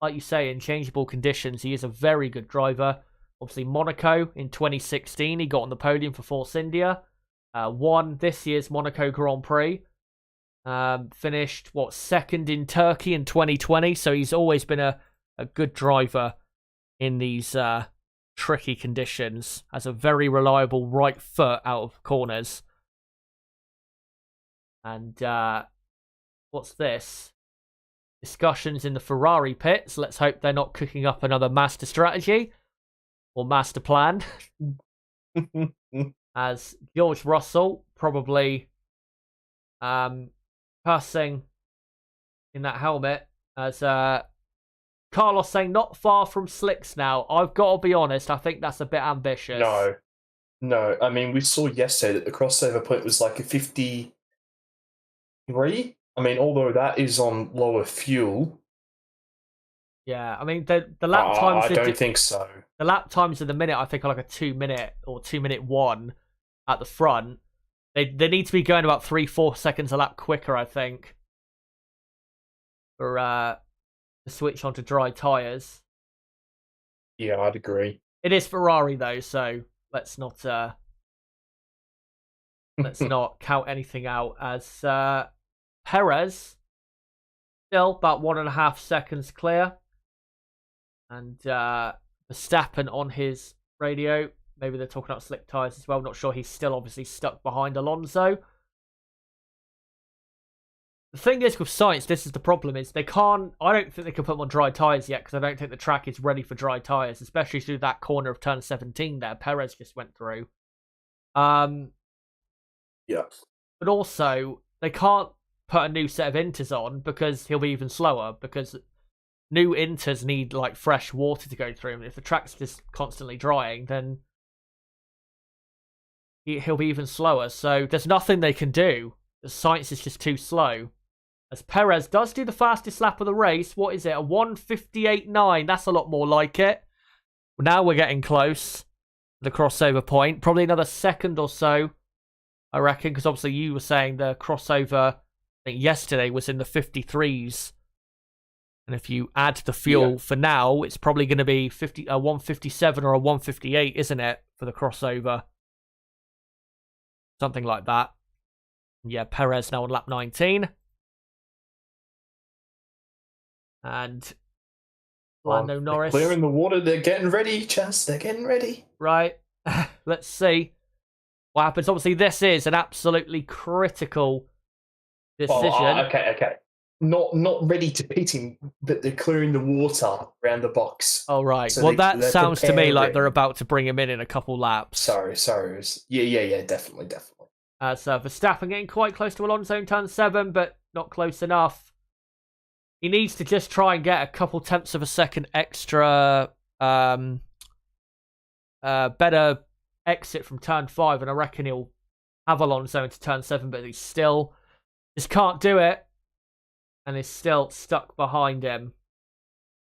like you say, in changeable conditions, he is a very good driver. Obviously, Monaco in 2016, he got on the podium for Force India. Won this year's Monaco Grand Prix. Finished, second in Turkey in 2020. So he's always been a good driver in these tricky conditions. Has a very reliable right foot out of corners. And what's this? Discussions in the Ferrari pits. Let's hope they're not cooking up another master strategy or master plan. As George Russell probably cursing in that helmet, as Carlos saying not far from slicks now. I've got to be honest, I think that's a bit ambitious. No. I mean, we saw yesterday that the crossover point was like a 53. I mean, although that is on lower fuel. Yeah, I mean, the lap times... I don't think so. The lap times in the minute, I think, are like a 2-minute or 2-minute 1 at the front. They need to be going about 3-4 seconds a lap quicker, I think, for to switch onto dry tyres. Yeah, I'd agree. It is Ferrari, though, so let's not count anything out, as Perez still about 1.5 seconds clear, and Verstappen on his radio. Maybe they're talking about slick tyres as well. Not sure. He's still obviously stuck behind Alonso. The thing is with Sainz, this is the problem, is they can't... I don't think they can put them on dry tyres yet, because I don't think the track is ready for dry tyres, especially through that corner of turn 17 there. Perez just went through. Yeah. But also, they can't put a new set of inters on, because he'll be even slower, because new inters need like fresh water to go through, and if the track's just constantly drying, then he'll be even slower. So there's nothing they can do. The Sainz is just too slow. As Perez does do the fastest lap of the race. What is it? A 1:58.9. That's a lot more like it. Now we're getting close. The crossover point. Probably another second or so, I reckon, because obviously you were saying the crossover, I think yesterday, was in the 53s. And if you add the fuel for now, it's probably going to be a 1:57 or a 1:58, isn't it, for the crossover? Something like that. Yeah, Perez now on lap 19. And Lando Norris. Clearing the water, they're getting ready, Chas. They're getting ready. Right. Let's see what happens. Obviously, this is an absolutely critical decision. Okay. Not ready to pitting, but they're clearing the water around the box. Oh, right. So that sounds to me like they're about to bring him in a couple laps. Sorry. Yeah, definitely. So Verstappen getting quite close to Alonso in turn 7, but not close enough. He needs to just try and get a couple tenths of a second extra, better exit from turn 5, and I reckon he'll have Alonso into turn 7, but he still just can't do it, and is still stuck behind him.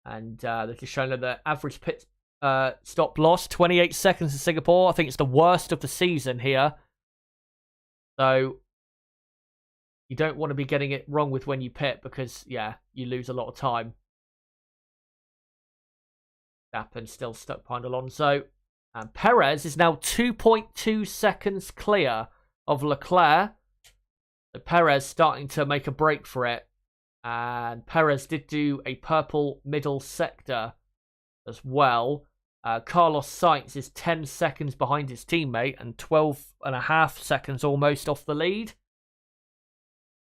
And they're just showing that the average pit stop loss, 28 seconds in Singapore. I think it's the worst of the season here. So you don't want to be getting it wrong with when you pit, because, yeah, you lose a lot of time. Verstappen still stuck behind Alonso. And Perez is now 2.2 seconds clear of Leclerc. So Perez starting to make a break for it. And Perez did do a purple middle sector as well. Carlos Sainz is 10 seconds behind his teammate and 12.5 seconds almost off the lead.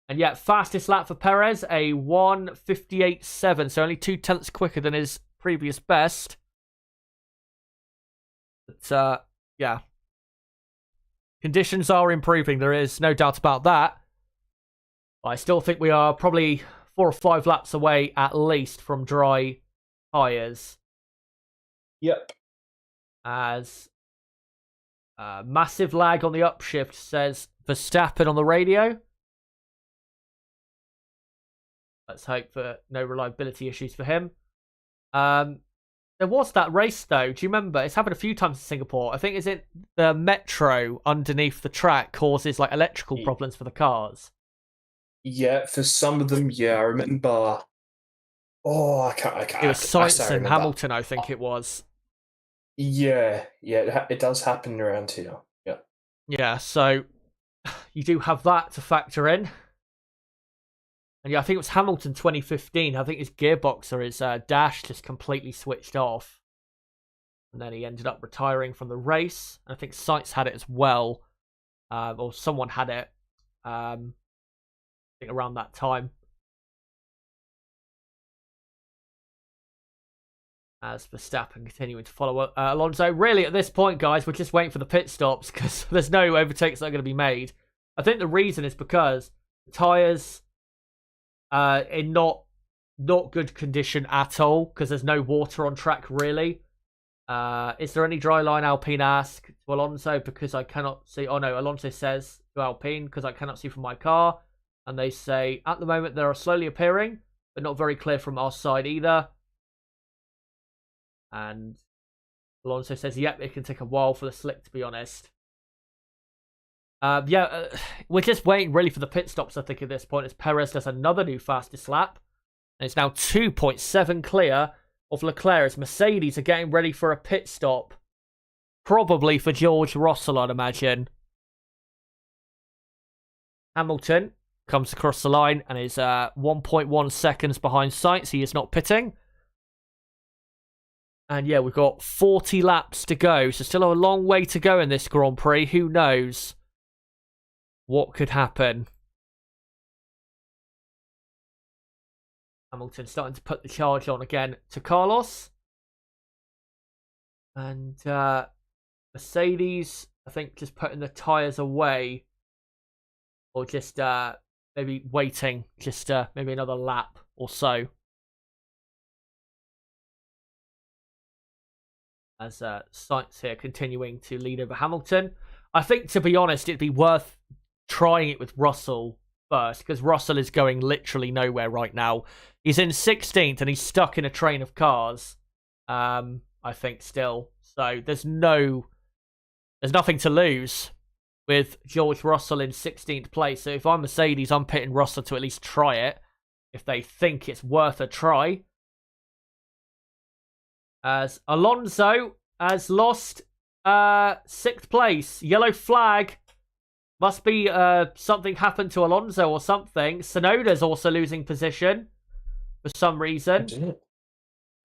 And yet, fastest lap for Perez, a 1:58.7, so only 0.2 quicker than his previous best. But, yeah. Conditions are improving, there is no doubt about that. But I still think we are probably 4 or 5 laps away at least from dry tyres. Yep. As massive lag on the upshift, says Verstappen on the radio. Let's hope for no reliability issues for him. There was that race, though. Do you remember? It's happened a few times in Singapore. I think is it the metro underneath the track causes like electrical problems for the cars. Yeah, for some of them, yeah. I remember. Oh, I can't. It was Sainz and Hamilton, I think it was. Yeah, it does happen around here. Yeah. Yeah, so you do have that to factor in. And yeah, I think it was Hamilton 2015. I think his gearbox or his dash just completely switched off. And then he ended up retiring from the race. I think Sainz had it as well. Or someone had it. I think around that time. As Verstappen continuing to follow Alonso. Really, at this point, guys, we're just waiting for the pit stops because there's no overtakes that are going to be made. I think the reason is because the tyres in not good condition at all because there's no water on track, really. Is there any dry line, Alpine ask to Alonso, because I cannot see. Oh, no, Alonso says to Alpine, because I cannot see from my car. And they say, at the moment, they are slowly appearing, but not very clear from our side either. And Alonso says, yep, it can take a while for the slick, to be honest. We're just waiting really for the pit stops, I think, at this point, as Perez does another new fastest lap. And it's now 2.7 clear of Leclerc, as Mercedes are getting ready for a pit stop. Probably for George Russell, I'd imagine. Hamilton comes across the line and is 1.1 seconds behind Sainz. He is not pitting. And yeah, we've got 40 laps to go. So still a long way to go in this Grand Prix. Who knows what could happen? Hamilton starting to put the charge on again to Carlos. And Mercedes, I think, just putting the tyres away. Or just maybe waiting. Just maybe another lap or so. As Sainz here continuing to lead over Hamilton. I think, to be honest, it'd be worth trying it with Russell first, because Russell is going literally nowhere right now. He's in 16th and he's stuck in a train of cars, I think, still. So there's nothing to lose with George Russell in 16th place. So if I'm Mercedes, I'm pitting Russell to at least try it, if they think it's worth a try. As Alonso has lost 6th place. Yellow flag. Must be something happened to Alonso or something. Tsunoda's also losing position for some reason.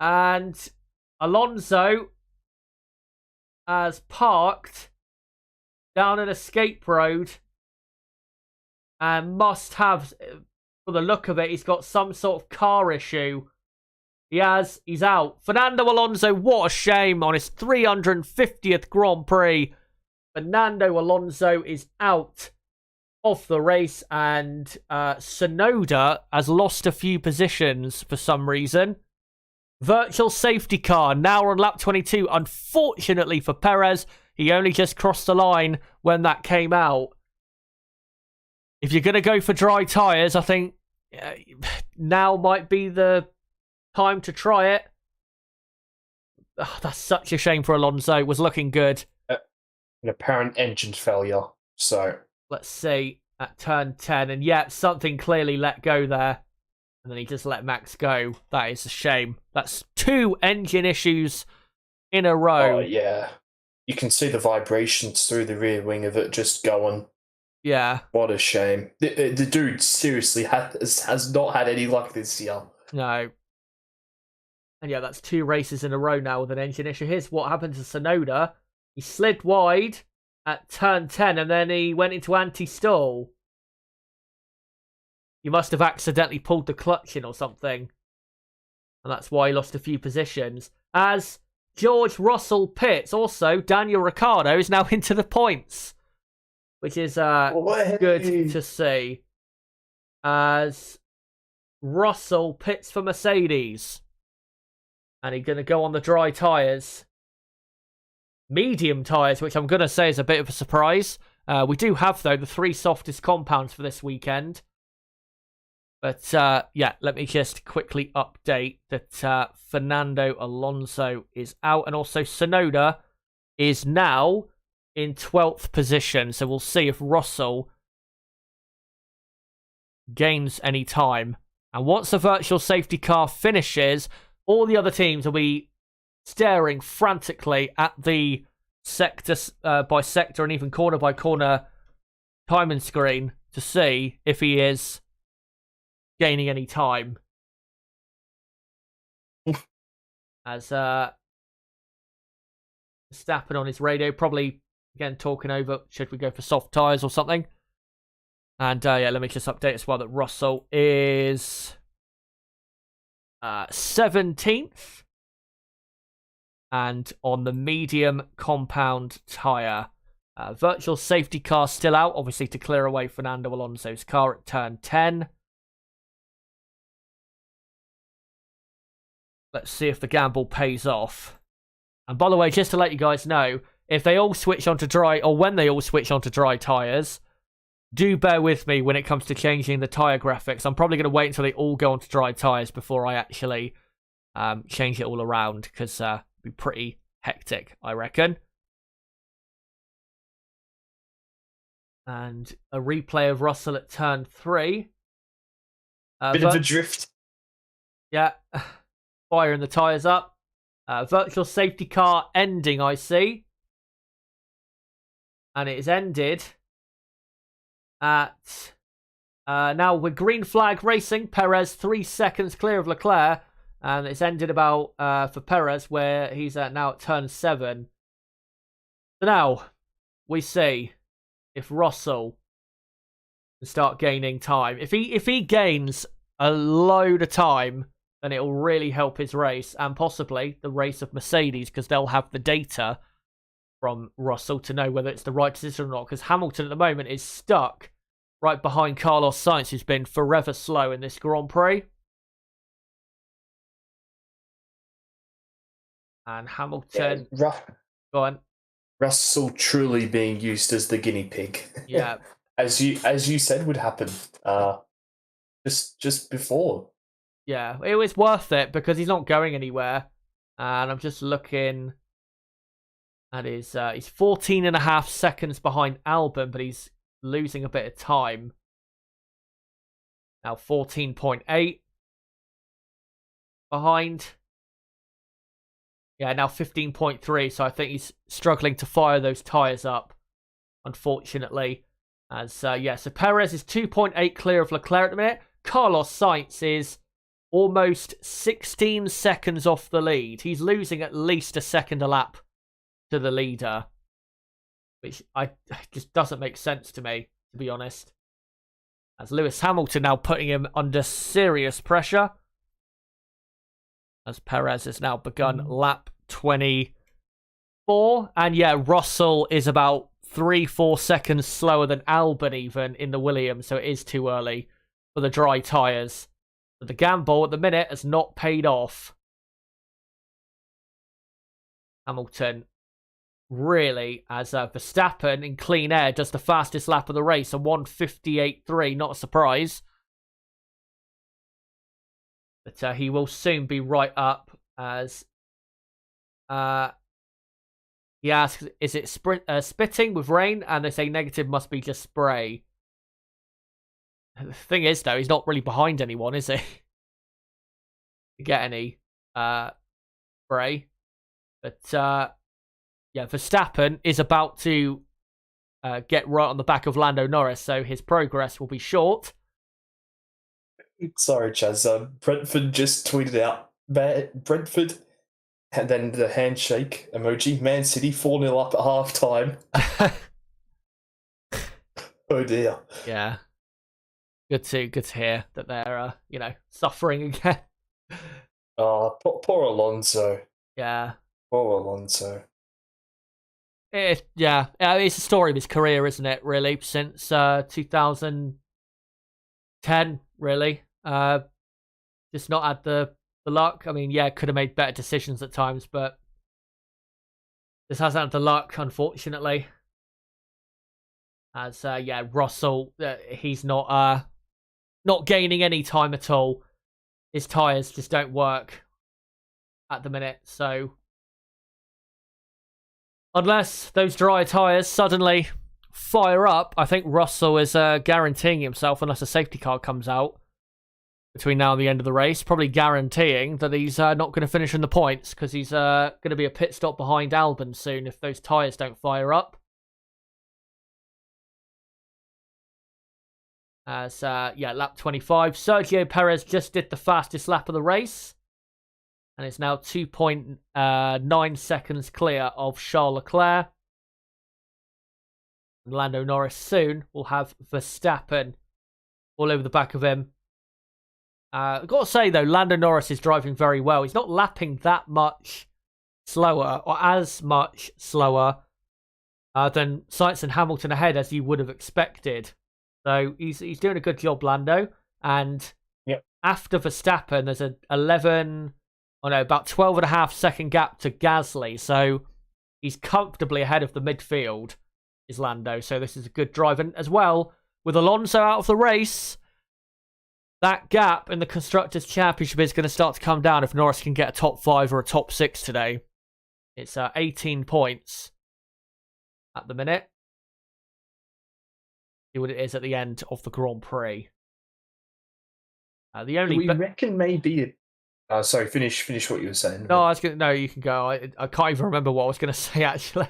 And Alonso has parked down an escape road and must have, for the look of it, he's got some sort of car issue. He's out. Fernando Alonso, what a shame, on his 350th Grand Prix. Fernando Alonso is out of the race, and Tsunoda has lost a few positions for some reason. Virtual safety car now on lap 22. Unfortunately for Perez, he only just crossed the line when that came out. If you're going to go for dry tyres, I think now might be the time to try it. That's such a shame for Alonso. It was looking good. An apparent engine failure. So let's see at turn 10, and yeah, something clearly let go there, and then he just let Max go. That is a shame. That's 2 engine issues in a row. Oh yeah. you can see the vibrations through the rear wing of it just going. Yeah. What a shame. The dude seriously has not had any luck this year. No. And yeah, that's 2 races in a row now with an engine issue. Here's what happened to Tsunoda. He slid wide at turn 10 and then he went into anti-stall. He must have accidentally pulled the clutch in or something. And that's why he lost a few positions. As George Russell pits, also Daniel Ricciardo is now into the points. Which is good to see. As Russell pits for Mercedes. And he's going to go on the dry tyres. Medium tyres, which I'm going to say is a bit of a surprise. We do have, though, the 3 softest compounds for this weekend. But, yeah, let me just quickly update that Fernando Alonso is out. And also Tsunoda is now in 12th position. So we'll see if Russell gains any time. And once the virtual safety car finishes, all the other teams will be staring frantically at the sector by sector and even corner by corner timing screen to see if he is gaining any time. As Verstappen on his radio, probably again talking over, should we go for soft tyres or something? And yeah, let me just update as well that Russell is 17th. And on the medium compound tyre. Virtual safety car still out, obviously to clear away Fernando Alonso's car at turn 10. Let's see if the gamble pays off. And by the way, just to let you guys know, if they all switch onto dry, or when they all switch onto dry tyres, do bear with me when it comes to changing the tyre graphics. I'm probably going to wait until they all go onto dry tyres before I actually change it all around, because it'd be pretty hectic, I reckon. And a replay of Russell at turn 3. Bit of a drift. Yeah. Firing the tyres up. Virtual safety car ending, I see. And it is ended at... now with green flag racing, Perez 3 seconds clear of Leclerc. And it's ended about for Perez, where he's now at turn 7. So now, we see if Russell can start gaining time. If he gains a load of time, then it'll really help his race, and possibly the race of Mercedes, because they'll have the data from Russell to know whether it's the right decision or not, because Hamilton at the moment is stuck right behind Carlos Sainz, who's been forever slow in this Grand Prix. And Hamilton... Yeah, go on. Russell truly being used as the guinea pig. Yeah. as you said would happen just before. Yeah, it was worth it because he's not going anywhere. And I'm just looking at his... he's 14.5 seconds behind Albon, but he's losing a bit of time. Now 14.8 behind. Yeah, now 15.3, so I think he's struggling to fire those tyres up, unfortunately. As, yeah, so Perez is 2.8 clear of Leclerc at the minute. Carlos Sainz is almost 16 seconds off the lead. He's losing at least a second a lap to the leader, which just doesn't make sense to me, to be honest. As Lewis Hamilton now putting him under serious pressure. As Perez has now begun lap 24. And yeah, Russell is about 3-4 seconds slower than Albon even in the Williams, so it is too early for the dry tyres. But the gamble at the minute has not paid off. Hamilton really, as Verstappen in clean air does the fastest lap of the race, a 1:58.3, not a surprise. But he will soon be right up as he asks, is it spitting with rain? And they say negative, must be just spray. The thing is, though, he's not really behind anyone, is he? To get any spray. But Verstappen is about to get right on the back of Lando Norris, so his progress will be short. Sorry, Chaz. Brentford just tweeted out Brentford, and then the handshake emoji. Man City 4-0 up at half time. Oh dear. Yeah. Good to hear that they're suffering again. Oh, poor Alonso. Yeah. Poor Alonso. It's a story of his career, isn't it? Really, since 2010, really. Just not had the luck. I mean, could have made better decisions at times, but just hasn't had the luck, unfortunately. As Russell, he's not gaining any time at all. His tyres just don't work at the minute, so unless those dry tyres suddenly fire up, I think Russell is guaranteeing himself, unless a safety car comes out between now and the end of the race, probably guaranteeing that he's not going to finish in the points, because he's going to be a pit stop behind Albon soon if those tyres don't fire up. As, lap 25. Sergio Perez just did the fastest lap of the race. And is now 2.9 seconds clear of Charles Leclerc. And Lando Norris soon will have Verstappen all over the back of him. I've got to say, though, Lando Norris is driving very well. He's not lapping that much slower, or as much slower, than Sainz and Hamilton ahead, as you would have expected. So he's doing a good job, Lando. And after Verstappen, there's about 12.5 second gap to Gasly. So he's comfortably ahead of the midfield, is Lando. So this is a good drive. And as well, with Alonso out of the race, that gap in the Constructors' Championship is going to start to come down if Norris can get a top 5 or a top 6 today. It's 18 points at the minute. See what it is at the end of the Grand Prix. We reckon maybe... sorry, finish what you were saying. No, you can go. I can't even remember what I was going to say, actually.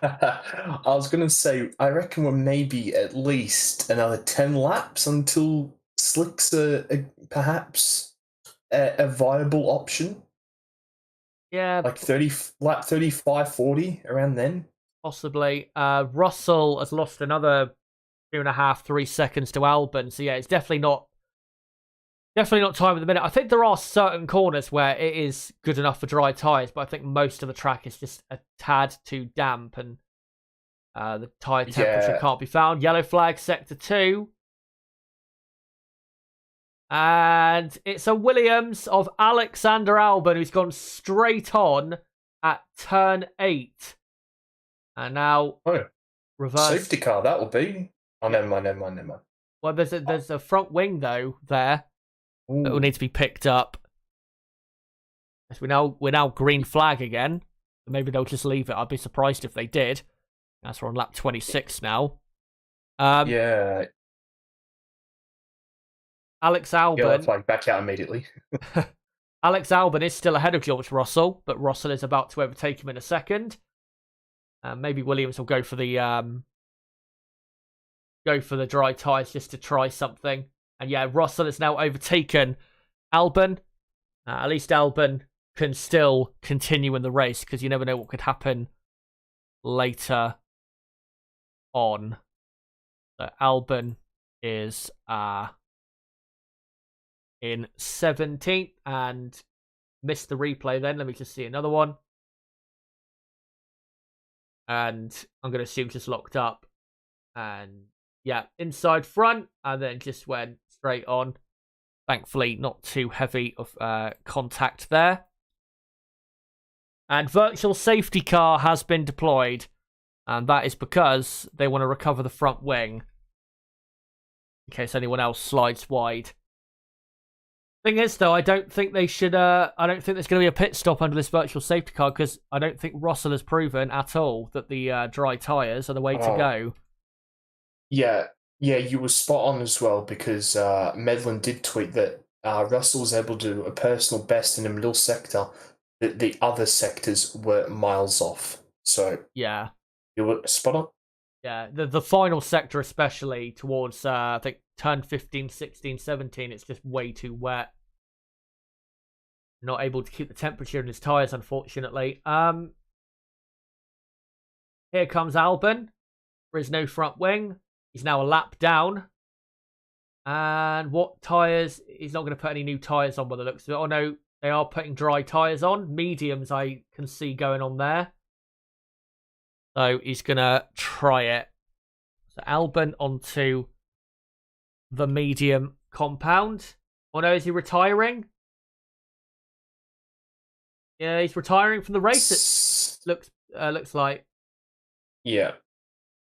I was going to say, I reckon we're maybe at least another 10 laps until Slick's perhaps a viable option. Yeah. Like lap 35, 40, around then. Possibly. Russell has lost another 2.5, 3 seconds to Albon. So it's definitely not time at the minute. I think there are certain corners where it is good enough for dry tyres, but I think most of the track is just a tad too damp, and the tyre temperature can't be found. Yellow flag, sector 2. And it's a Williams of Alexander Albon, who's gone straight on at turn 8. And now reverse. Safety car, that will be. Oh, never mind. Well, there's a front wing, though, there. Ooh. That will need to be picked up. We're now green flag again. Maybe they'll just leave it. I'd be surprised if they did. As we're on lap 26 now. Yeah. Alex Albon. Yellow flag, back out immediately. Alex Albon is still ahead of George Russell, but Russell is about to overtake him in a second. Maybe Williams will go for the dry tyres just to try something. And Russell has now overtaken Albon. At least Albon can still continue in the race, because you never know what could happen later on. So Albon is in 17th and missed the replay then. Let me just see another one. And I'm going to assume just locked up. And inside front, and then just went straight on. Thankfully, not too heavy of contact there. And virtual safety car has been deployed. And that is because they want to recover the front wing, in case anyone else slides wide. Thing is, though, I don't think they should. I don't think there's going to be a pit stop under this virtual safety car, because I don't think Russell has proven at all that the dry tyres are the way to go. Yeah, you were spot on as well, because Medlin did tweet that Russell was able to do a personal best in the middle sector, that the other sectors were miles off. yeah. You were spot on. Yeah, the final sector, especially towards, I think, turn 15, 16, 17, it's just way too wet. Not able to keep the temperature in his tyres, unfortunately. Here comes Albon. There is no front wing. He's now a lap down. And what tyres? He's not going to put any new tyres on by the looks of it. Oh, no, they are putting dry tyres on. Mediums I can see going on there. So he's going to try it. So Albon onto the medium compound. Oh no, is he retiring? Yeah, he's retiring from the race. It looks like. Yeah.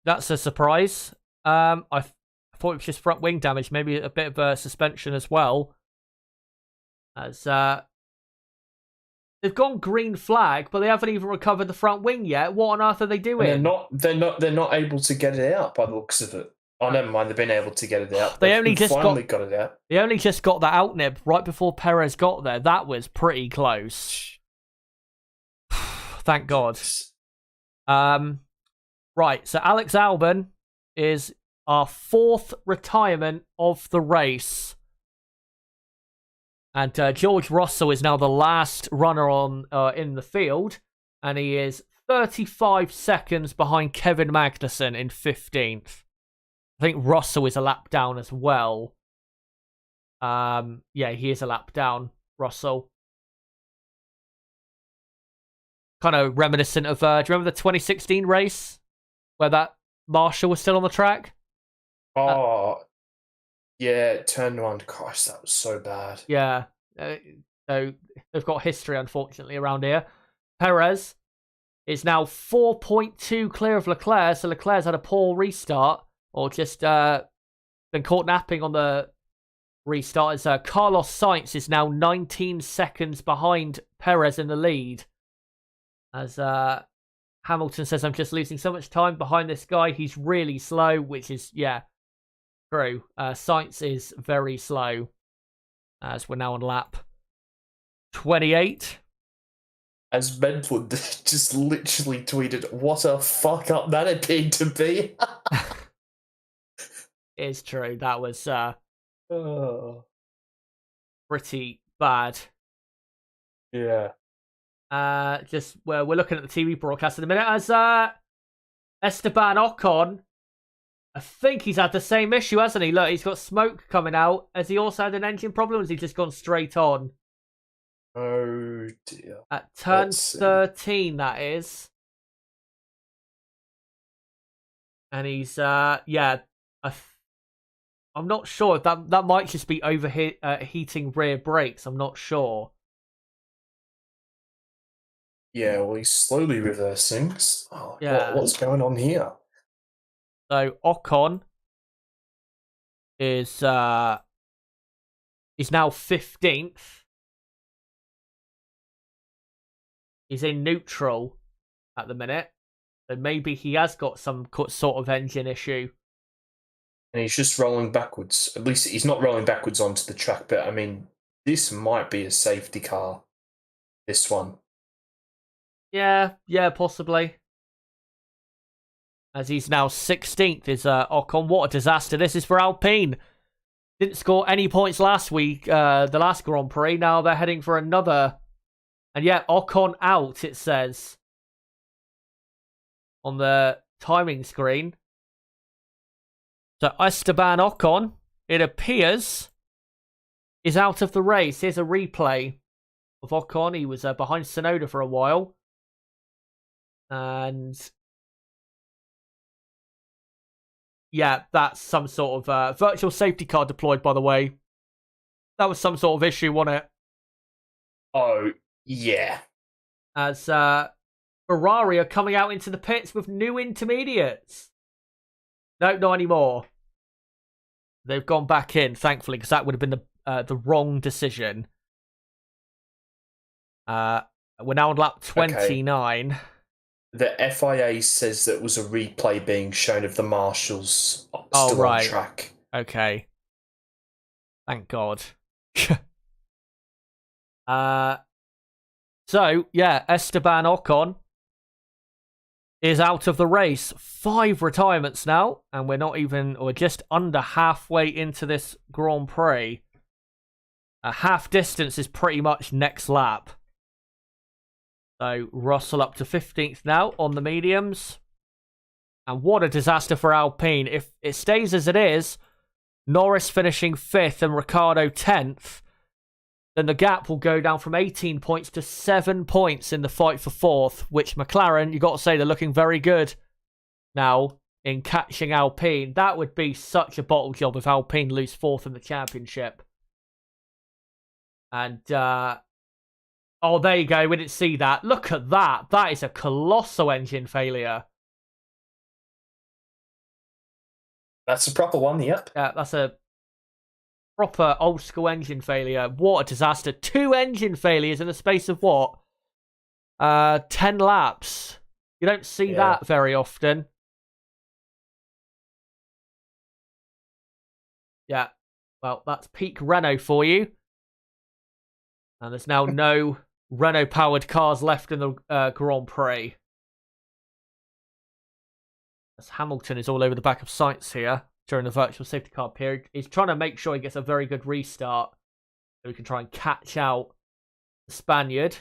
That's a surprise. I thought it was just front wing damage, maybe a bit of a suspension as well. As they've gone green flag, but they haven't even recovered the front wing yet. What on earth are they doing? And they're not able to get it out by the looks of it. Oh, never mind. They've been able to get it out. They only just finally got it out. They only just got that out nib right before Perez got there. That was pretty close. Thank God. Right. So Alex Albon is our 4th retirement of the race. And George Russell is now the last runner on in the field. And he is 35 seconds behind Kevin Magnussen in 15th. I think Russell is a lap down as well. Yeah, he is a lap down, Russell. Kind of reminiscent of, do you remember the 2016 race? Where that Marshall was still on the track? Oh, yeah, turn one. Gosh, that was so bad. Yeah. So they've got history, unfortunately, around here. Perez is now 4.2 clear of Leclerc, so Leclerc's had a poor restart, or just been caught napping on the restart. As Carlos Sainz is now 19 seconds behind Perez in the lead. As Hamilton says, I'm just losing so much time behind this guy. He's really slow, which is, yeah, true. Sainz is very slow. As we're now on lap 28. As Medford just literally tweeted, what a fuck up that appeared to be. It's true. That was pretty bad. Yeah. Just we're looking at the TV broadcast in a minute as Esteban Ocon. I think he's had the same issue, hasn't he? Look, he's got smoke coming out. Has he also had an engine problem? Or has he just gone straight on? Oh dear. At turn 13, that is. And he's yeah. I'm not sure if that might just be heating rear brakes. I'm not sure. Yeah, well, he's slowly reversing. Oh, yeah. What's going on here? So Ocon is now 15th. He's in neutral at the minute. So maybe he has got some sort of engine issue. And he's just rolling backwards. At least he's not rolling backwards onto the track, but I mean, this might be a safety car. This one. Yeah, possibly. As he's now 16th is Ocon. What a disaster this is for Alpine. Didn't score any points last week, the last Grand Prix. Now they're heading for another. And yeah, Ocon out, it says. On the timing screen. So Esteban Ocon, it appears, is out of the race. Here's a replay of Ocon. He was behind Tsunoda for a while. And yeah, that's some sort of virtual safety car deployed, by the way. That was some sort of issue, wasn't it? Oh, yeah. As Ferrari are coming out into the pits with new intermediates. No, not anymore. They've gone back in, thankfully, because that would have been the wrong decision. We're now on lap 29. Okay. The FIA says that was a replay being shown of the marshals still on track. Okay. Thank God. So, yeah, Esteban Ocon is out of the race. 5 retirements now, and we're just under halfway into this Grand Prix. A half distance is pretty much next lap. So Russell up to 15th now on the mediums. And what a disaster for Alpine. If it stays as it is, Norris finishing 5th and Ricciardo 10th, then the gap will go down from 18 points to 7 points in the fight for 4th, which McLaren, you got to say, they're looking very good now in catching Alpine. That would be such a bottle job if Alpine lose 4th in the championship. And, oh, there you go. We didn't see that. Look at that. That is a colossal engine failure. That's a proper one, yep. Yeah, that's a proper old school engine failure. What a disaster. 2 engine failures in the space of what? 10 laps. You don't see that very often. Yeah. Well, that's peak Renault for you. And there's now no Renault-powered cars left in the Grand Prix. As Hamilton is all over the back of Sainz here during the virtual safety car period. He's trying to make sure he gets a very good restart so he can try and catch out the Spaniard.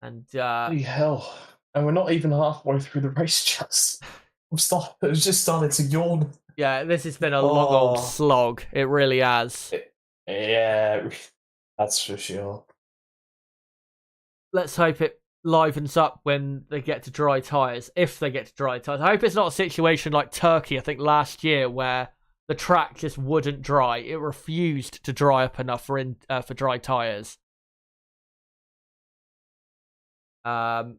And holy hell. And we're not even halfway through the race just. It was just starting to yawn. Yeah, this has been a long old slog. It really has. Yeah, that's for sure. Let's hope it livens up when they get to dry tyres. If they get to dry tyres. I hope it's not a situation like Turkey, I think, last year, where the track just wouldn't dry. It refused to dry up enough for dry tyres. Hamilton.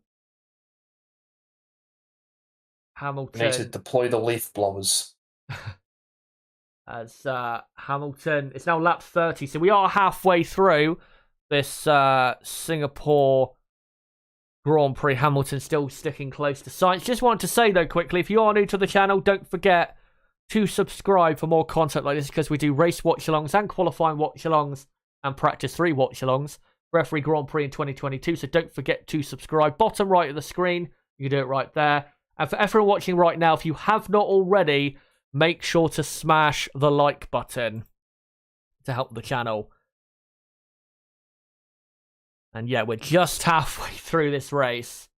We need to deploy the leaf blowers. As Hamilton, it's now lap 30, so we are halfway through this Singapore Grand Prix. Hamilton still sticking close to Sainz. Just wanted to say, though, quickly, if you are new to the channel, don't forget to subscribe for more content like this, because we do race watch-alongs and qualifying watch-alongs and practice 3 watch-alongs for every Grand Prix in 2022, so don't forget to subscribe. Bottom right of the screen, you can do it right there. And for everyone watching right now, if you have not already, make sure to smash the like button to help the channel. And yeah, we're just halfway through this race.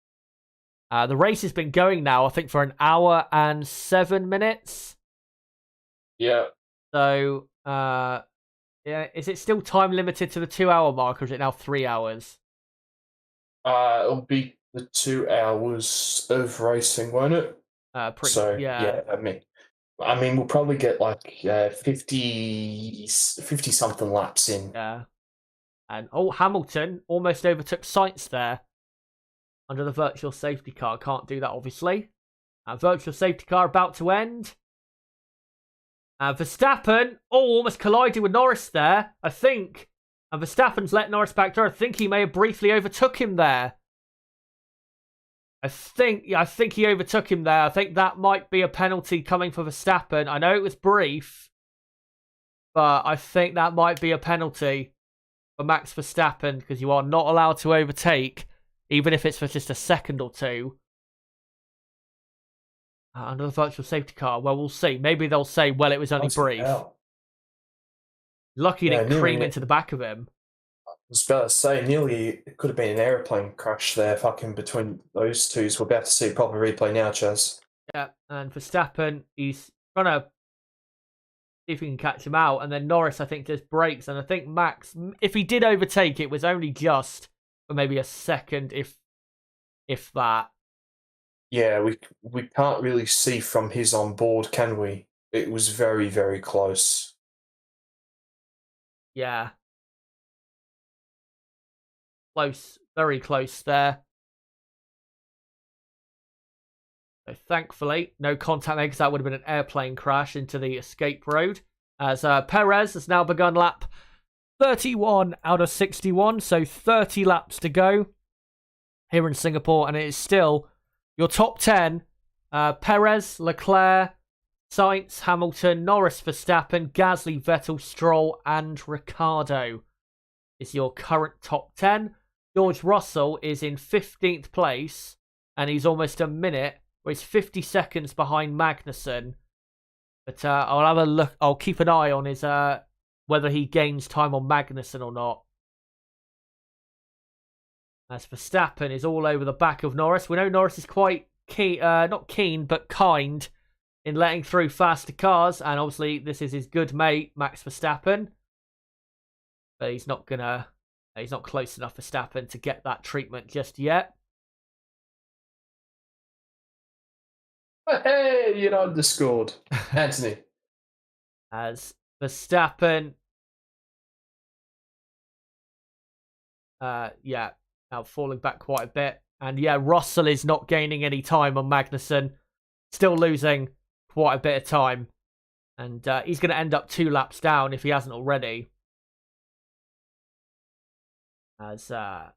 The race has been going now, I think, for 1 hour and 7 minutes. Yeah. So, yeah, is it still time limited to the 2-hour mark, or is it now 3 hours? It'll be the 2 hours of racing, won't it? Yeah. I mean, we'll probably get like 50 something laps in. Yeah. And Hamilton almost overtook Sainz there under the virtual safety car. Can't do that, obviously. Virtual safety car about to end. Verstappen, almost collided with Norris there, I think. And Verstappen's let Norris back through. I think he may have briefly overtook him there. I think he overtook him there. I think that might be a penalty coming for Verstappen. I know it was brief, but I think that might be a penalty for Max Verstappen, because you are not allowed to overtake, even if it's for just a second or two. Under the virtual safety car. Well, we'll see. Maybe they'll say, well, it was only brief. Lucky you didn't cream into the back of him. I was about to say, nearly it could have been an aeroplane crash there, fucking between those two. So we're about to see a proper replay now, Chaz. Yeah, and Verstappen, he's trying to see if he can catch him out. And then Norris, I think, just brakes. And I think Max, if he did overtake, it was only just for maybe a second, if that. Yeah, we can't really see from his on board, can we? It was very, very close. Yeah. Close, very close there. So thankfully, no contact there, because that would have been an airplane crash into the escape road. As Perez has now begun lap 31 out of 61, so 30 laps to go here in Singapore, and it is still your top 10, Perez, Leclerc, Sainz, Hamilton, Norris, Verstappen, Gasly, Vettel, Stroll, and Ricciardo is your current top 10. George Russell is in 15th place, and he's almost a minute, or he's 50 seconds behind Magnussen. But I'll have a look. I'll keep an eye on his whether he gains time on Magnussen or not. As Verstappen is all over the back of Norris. We know Norris is quite keen, not keen, but kind in letting through faster cars. And obviously, this is his good mate, Max Verstappen. But he's not close enough for Verstappen to get that treatment just yet. Hey, you're underscored. Anthony. As Verstappen, now falling back quite a bit. And yeah, Russell is not gaining any time on Magnussen. Still losing quite a bit of time. And he's going to end up 2 laps down if he hasn't already. As the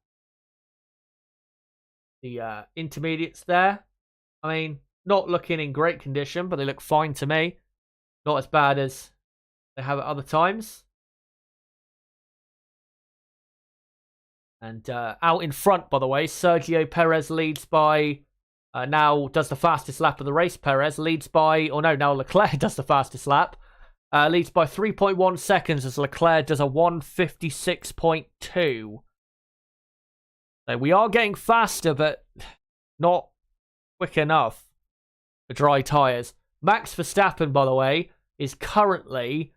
intermediates there. I mean, not looking in great condition, but they look fine to me. Not as bad as they have at other times. And out in front, by the way, Sergio Perez leads by, now does the fastest lap of the race. Perez leads by, now Leclerc does the fastest lap. Leads by 3.1 seconds as Leclerc does a 1:56.2. So we are getting faster, but not quick enough for dry tyres. Max Verstappen, by the way, is currently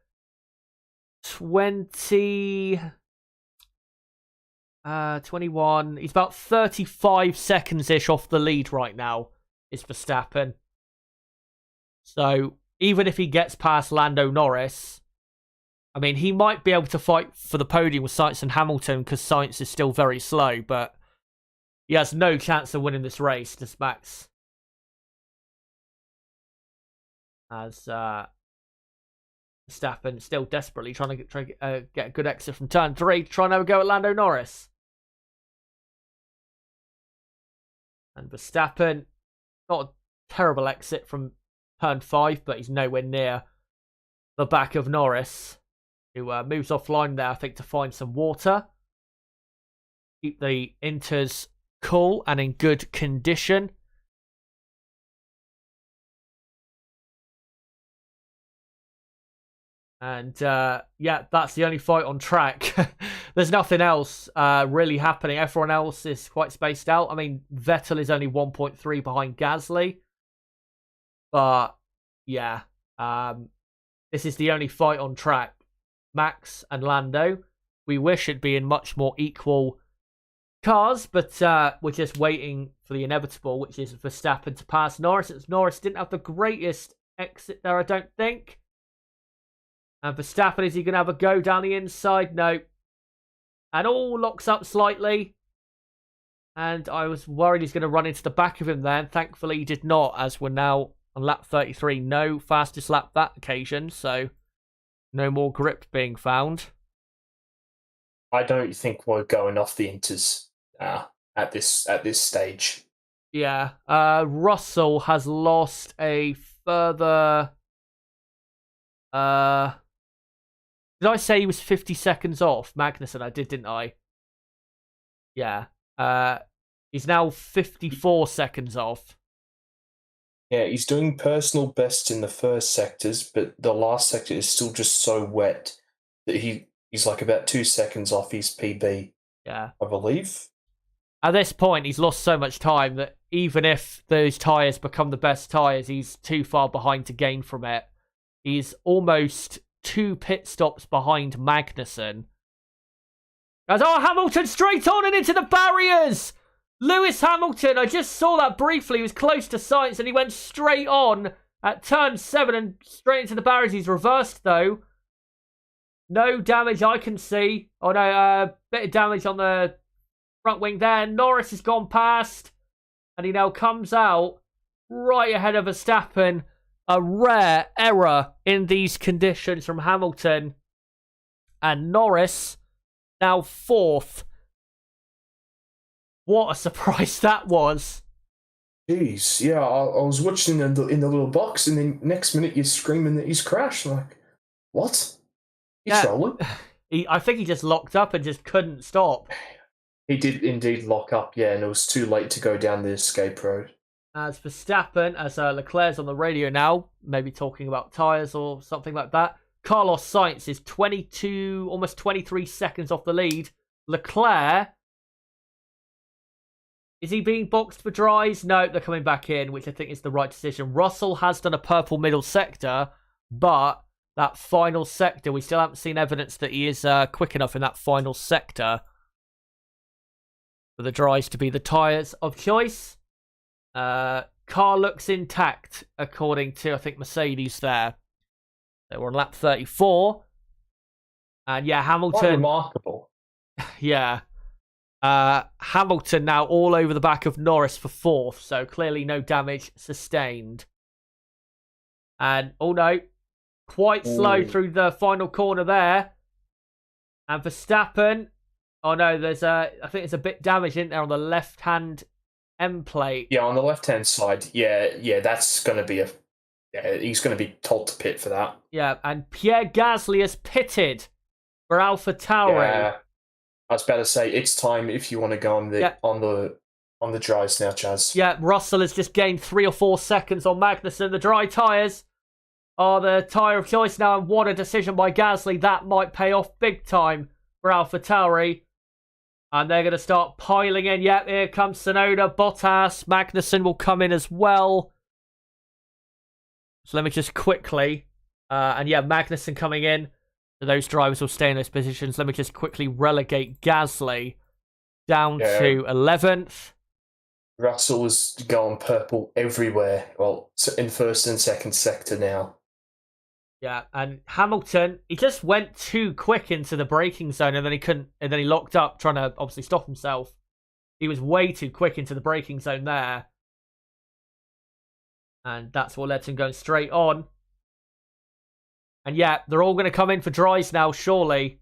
21. He's about 35 seconds-ish off the lead right now, is Verstappen. So even if he gets past Lando Norris, I mean, he might be able to fight for the podium with Sainz and Hamilton because Sainz is still very slow, but he has no chance of winning this race, does Max. As Verstappen still desperately trying to get a good exit from turn 3, trying to have a go at Lando Norris. And Verstappen, not a terrible exit from turn 5, but he's nowhere near the back of Norris, who moves offline there, I think, to find some water. Keep the inters cool and in good condition. And that's the only fight on track. There's nothing else really happening. Everyone else is quite spaced out. I mean, Vettel is only 1.3 behind Gasly. But yeah, this is the only fight on track. Max and Lando. We wish it'd be in much more equal cars, but we're just waiting for the inevitable, which is Verstappen to pass Norris. Norris didn't have the greatest exit there, I don't think. And Verstappen, is he going to have a go down the inside? No. And all locks up slightly. And I was worried he's going to run into the back of him then. Thankfully, he did not, as we're now on lap 33. No fastest lap that occasion, so no more grip being found. I don't think we're going off the inters at this stage. Yeah. Russell has lost a further... Did I say he was 50 seconds off Magnussen? I did, didn't I? Yeah. He's now 54 seconds off. Yeah, he's doing personal bests in the first sectors, but the last sector is still just so wet that he's like about 2 seconds off his PB. Yeah. I believe. At this point, he's lost so much time that even if those tyres become the best tyres, he's too far behind to gain from it. He's almost 2 pit stops behind Magnussen. Hamilton straight on and into the barriers! Lewis Hamilton, I just saw that briefly. He was close to Sainz and he went straight on at turn 7 and straight into the barriers. He's reversed though. No damage I can see. Oh no, bit of damage on the front wing there. Norris has gone past and he now comes out right ahead of Verstappen. A rare error in these conditions from Hamilton. And Norris now 4th. What a surprise that was. Jeez, yeah, I was watching in the little box, and then next minute you're screaming that he's crashed. I'm like, what? He's trolling? I think he just locked up and just couldn't stop. He did indeed lock up, yeah, and it was too late to go down the escape road. As Verstappen, as Leclerc's on the radio now, maybe talking about tyres or something like that. Carlos Sainz is 22, almost 23 seconds off the lead. Leclerc, is he being boxed for dries? No, they're coming back in, which I think is the right decision. Russell has done a purple middle sector, but that final sector, we still haven't seen evidence that he is quick enough in that final sector for the dries to be the tyres of choice. Car looks intact, according to, I think, Mercedes there. They were on lap 34. And yeah, Hamilton. Quite remarkable. Yeah. Hamilton now all over the back of Norris for 4th, so clearly no damage sustained. And, oh no, quite slow through the final corner there. And Verstappen, oh no, I think there's a bit damage in there on the left-hand end plate. Yeah, on the left-hand side, yeah, that's going to be he's going to be told to pit for that. Yeah, and Pierre Gasly has pitted for AlphaTauri. Yeah, I was about to say it's time if you want to go on the dries now, Chaz. Yeah, Russell has just gained 3 or 4 seconds on Magnussen. The dry tyres are the tyre of choice now, and what a decision by Gasly. That might pay off big time for AlphaTauri. And they're going to start piling in. Yep, here comes Tsunoda, Bottas, Magnussen will come in as well. So let me just quickly, and yeah, Magnussen coming in. So those drivers will stay in those positions. Let me just quickly relegate Gasly down to 11th. Russell was going purple everywhere. Well, in first and second sector now. Yeah, and Hamilton, he just went too quick into the braking zone, and then he couldn't, and then he locked up, trying to obviously stop himself. He was way too quick into the braking zone there. And that's what led to him going straight on. And yeah, they're all going to come in for dries now, surely.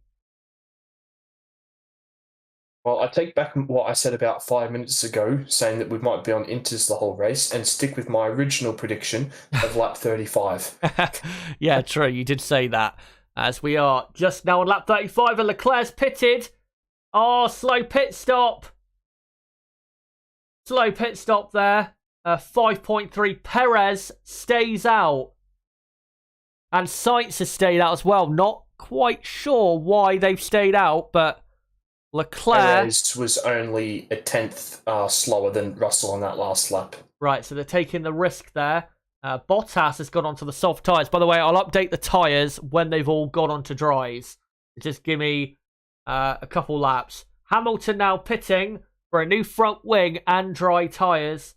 Well, I take back what I said about 5 minutes ago, saying that we might be on Inters the whole race, and stick with my original prediction of lap 35. Yeah, true. You did say that. As we are just now on lap 35, and Leclerc's pitted. Oh, slow pit stop. Slow pit stop there. 5.3. Perez stays out. And Sainz has stayed out as well. Not quite sure why they've stayed out, but Leclerc... Perez was only a 10th slower than Russell on that last lap. Right, so they're taking the risk there. Bottas has gone onto the soft tyres. By the way, I'll update the tyres when they've all gone onto dries. Just give me a couple laps. Hamilton now pitting for a new front wing and dry tyres.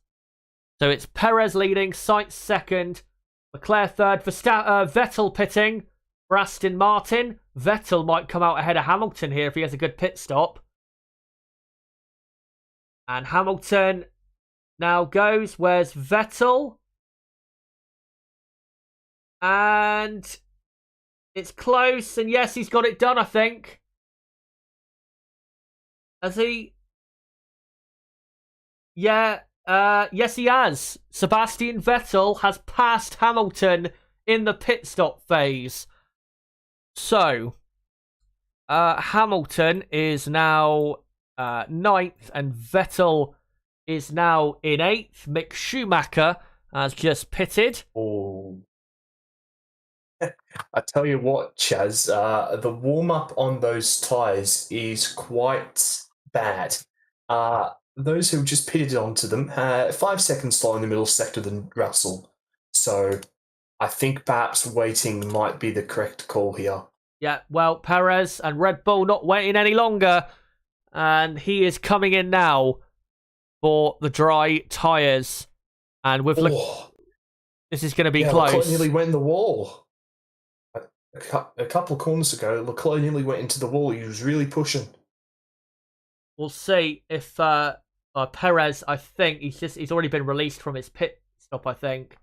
So it's Perez leading, Sainz second, Leclerc third, Vettel pitting for Aston Martin. Vettel might come out ahead of Hamilton here if he has a good pit stop. And Hamilton now goes. Where's Vettel? And it's close. And yes, he's got it done, I think. Has he? Yeah. Yes, he has. Sebastian Vettel has passed Hamilton in the pit stop phase. So, Hamilton is now 9th, and Vettel is now in 8th. Mick Schumacher has just pitted. Oh. I tell you what, Chaz, the warm-up on those tyres is quite bad. Those who just pitted onto them had 5 seconds slower in the middle sector than Russell. So I think perhaps waiting might be the correct call here. Yeah, well, Perez and Red Bull not waiting any longer. And he is coming in now for the dry tyres. And with this is going to be close. Leclerc nearly went in the wall. A couple of corners ago, Leclerc nearly went into the wall. He was really pushing. We'll see if Perez, I think, he's already been released from his pit stop, I think.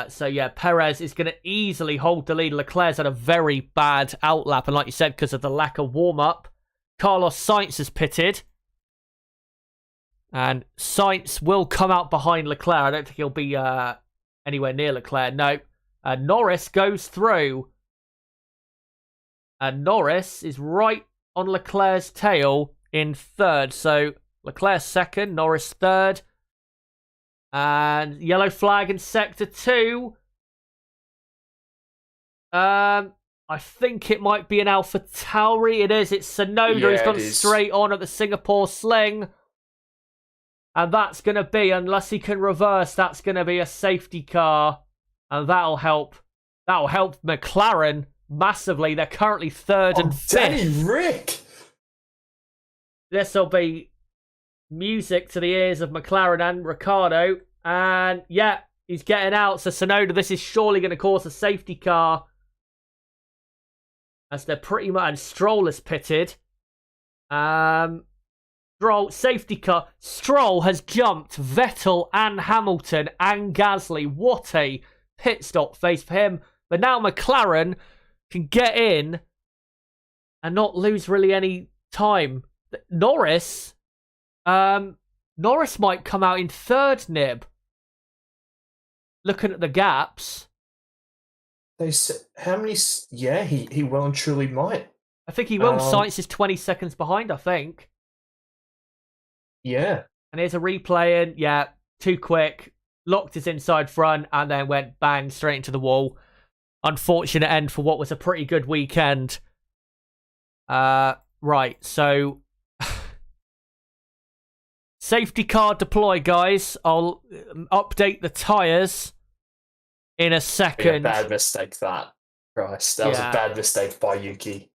So yeah, Perez is going to easily hold the lead. Leclerc's had a very bad outlap, and like you said, because of the lack of warm-up. Carlos Sainz has pitted. And Sainz will come out behind Leclerc. I don't think he'll be anywhere near Leclerc. No. Norris goes through. And Norris is right on Leclerc's tail. in third. So Leclerc second, Norris third. And yellow flag in sector 2. I think it might be an Alpha Tauri. It is. It's Tsunoda. Yeah, He's gone it is. straight on at the Singapore sling. And that's going to be, unless he can reverse, that's going to be a safety car. And that'll help. That'll help McLaren massively. They're currently third and fifth. Danny Rick! This will be music to the ears of McLaren and Ricciardo. And yeah, he's getting out. So Tsunoda, this is surely going to cause a safety car. As they're pretty much... And Stroll is pitted. Stroll, safety car. Stroll has jumped Vettel and Hamilton and Gasly. What a pit stop face for him. But now McLaren can get in and not lose really any time. Norris might come out in third, Nib. Looking at the gaps. They said, how many... Yeah, he well and truly might. I think he will. Sainz is 20 seconds behind, I think. Yeah. And here's a replay in. Yeah, too quick. Locked his inside front and then went bang straight into the wall. Unfortunate end for what was a pretty good weekend. Right, so... Safety car deploy, guys. I'll update the tyres in a second. Bad mistake, that. Christ, that was a bad mistake by Yuki.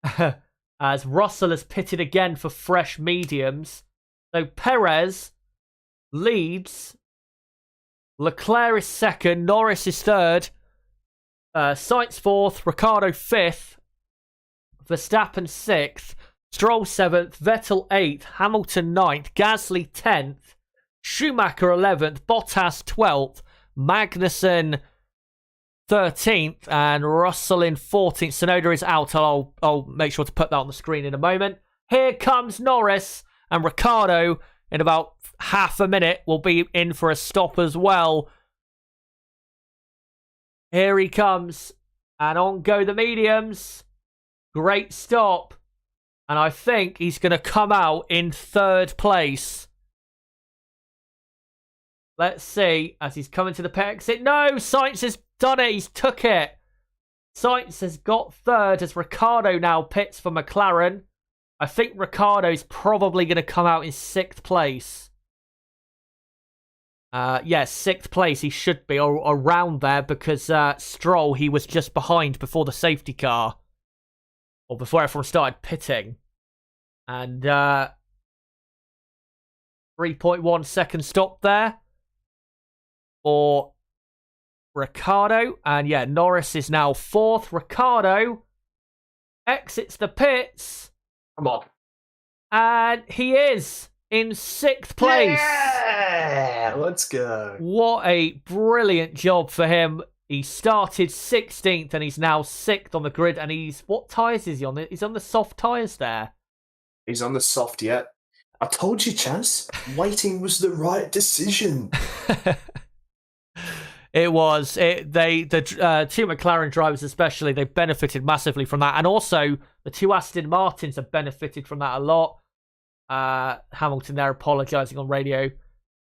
As Russell has pitted again for fresh mediums. So Perez leads. Leclerc is second. Norris is third. Sainz fourth. Ricciardo fifth. Verstappen sixth. Stroll 7th, Vettel 8th, Hamilton 9th, Gasly 10th, Schumacher 11th, Bottas 12th, Magnussen 13th, and Russell in 14th. Tsunoda is out. I'll make sure to put that on the screen in a moment. Here comes Norris, and Ricciardo in about half a minute will be in for a stop as well. Here he comes, and on go the mediums. Great stop. And I think he's going to come out in third place. Let's see. As he's coming to the pit exit. No! Sainz has done it. He's took it. Sainz has got third as Ricciardo now pits for McLaren. I think Ricciardo's probably going to come out in sixth place. Yeah, sixth place he should be. Or around there because Stroll, he was just behind before the safety car. Or before everyone started pitting. And 3.1 second stop there for Ricciardo. And yeah, Norris is now fourth. Ricciardo exits the pits. Come on. And he is in sixth place. Yeah, let's go. What a brilliant job for him. He started 16th and he's now 6th on the grid. And he's... What tyres is he on? He's on the soft tyres there. He's on the soft yet. I told you, Chaz. Waiting was the right decision. It was. The two McLaren drivers especially, they benefited massively from that. And also, the two Aston Martins have benefited from that a lot. Hamilton there apologising on radio.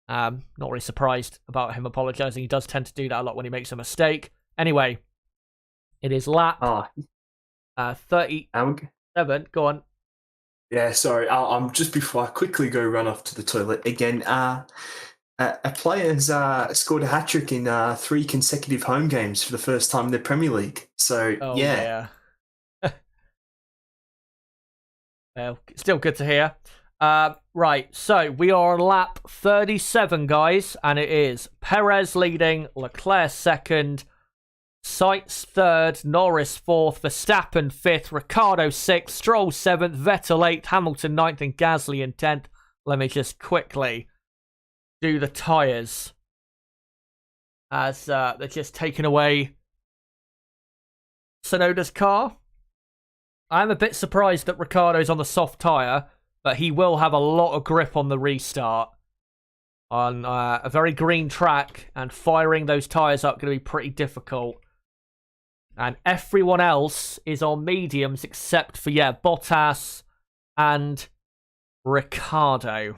Not really surprised about him apologising. He does tend to do that a lot when he makes a mistake. Anyway, it is lap 37. Go on. Yeah, sorry. I'm just before I quickly go run off to the toilet again. A player has scored a hat trick in 3 consecutive home games for the first time in the Premier League. So yeah. Well, still good to hear. Right, so we are on lap 37, guys, and it is Perez leading, Leclerc second, Sainz third, Norris fourth, Verstappen fifth, Ricciardo sixth, Stroll seventh, Vettel 8th, Hamilton 9th, and Gasly in 10th. Let me just quickly do the tyres as they're just taking away Tsunoda's car. I'm a bit surprised that Ricciardo's on the soft tyre, but he will have a lot of grip on the restart. On a very green track, and firing those tyres up going to be pretty difficult. And everyone else is on mediums except for, Bottas and Ricciardo.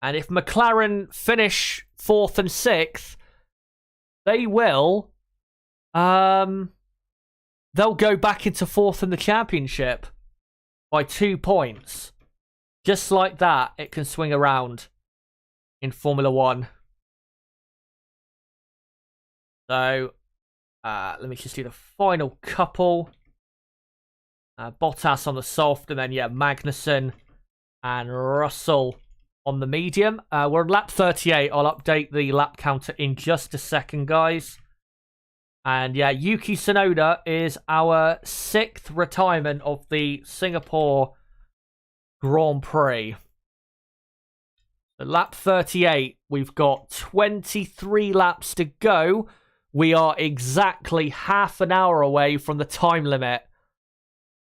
And if McLaren finish 4th and 6th, they will... they'll go back into 4th in the championship by 2 points. Just like that, it can swing around in Formula 1. So, let me just do the final couple. Bottas on the soft, and then, Magnussen and Russell on the medium. We're on lap 38. I'll update the lap counter in just a second, guys. And, Yuki Tsunoda is our 6th retirement of the Singapore Grand Prix. At lap 38, we've got 23 laps to go. We are exactly half an hour away from the time limit.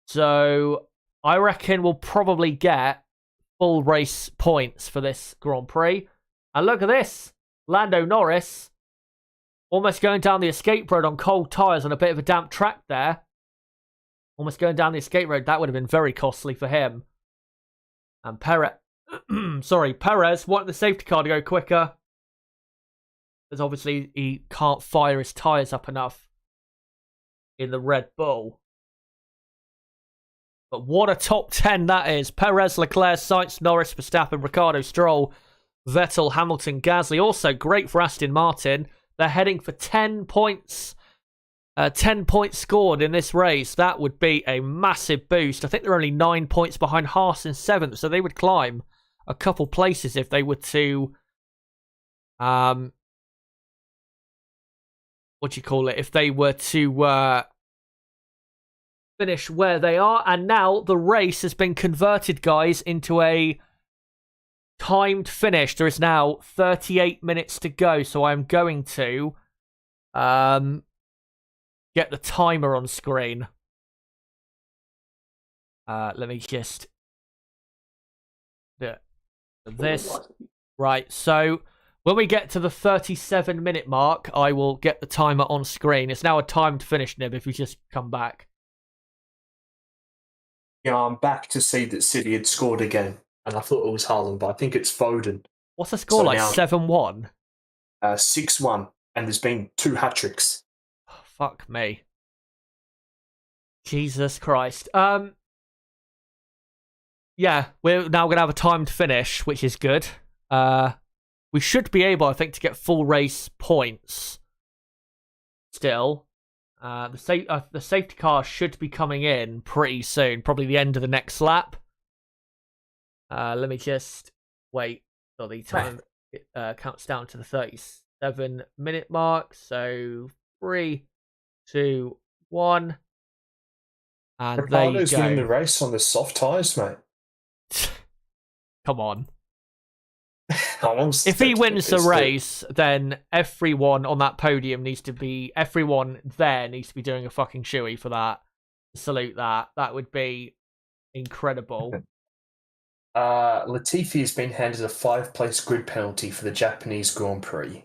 So I reckon we'll probably get full race points for this Grand Prix. And look at this. Lando Norris almost going down the escape road on cold tyres on a bit of a damp track there. Almost going down the escape road. That would have been very costly for him. And Perez wanted the safety car to go quicker. Because obviously he can't fire his tyres up enough in the Red Bull. But what a top 10 that is. Perez, Leclerc, Sainz, Norris, Verstappen, Ricciardo, Stroll, Vettel, Hamilton, Gasly. Also great for Aston Martin. They're heading for 10 points. 10 points scored in this race. That would be a massive boost. I think they're only 9 points behind Haas in 7th. So they would climb a couple places if they were to... If they were to finish where they are. And now the race has been converted, guys, into a timed finish. There is now 38 minutes to go. So I'm going to get the timer on screen. Let me just do this. Right, so... when we get to the 37-minute mark, I will get the timer on screen. It's now a timed finish, Nib, if you just come back. Yeah, I'm back to see that City had scored again. And I thought it was Haaland, but I think it's Foden. What's the score, like 7-1? 6-1. And there's been 2 hat-tricks. Oh, fuck me. Jesus Christ. Yeah, we're now going to have a timed finish, which is good. We should be able, I think, to get full race points. Still, the safety car should be coming in pretty soon, probably the end of the next lap. Let me just wait till the time counts down to the 37-minute mark. So 3, 2, 1, and Ricardo's there you go. winning the race on the soft tyres, mate. Come on. If he wins the race, then everyone on that podium everyone there needs to be doing a fucking shoey for that. Salute that. That would be incredible. Latifi has been handed a 5-place grid penalty for the Japanese Grand Prix.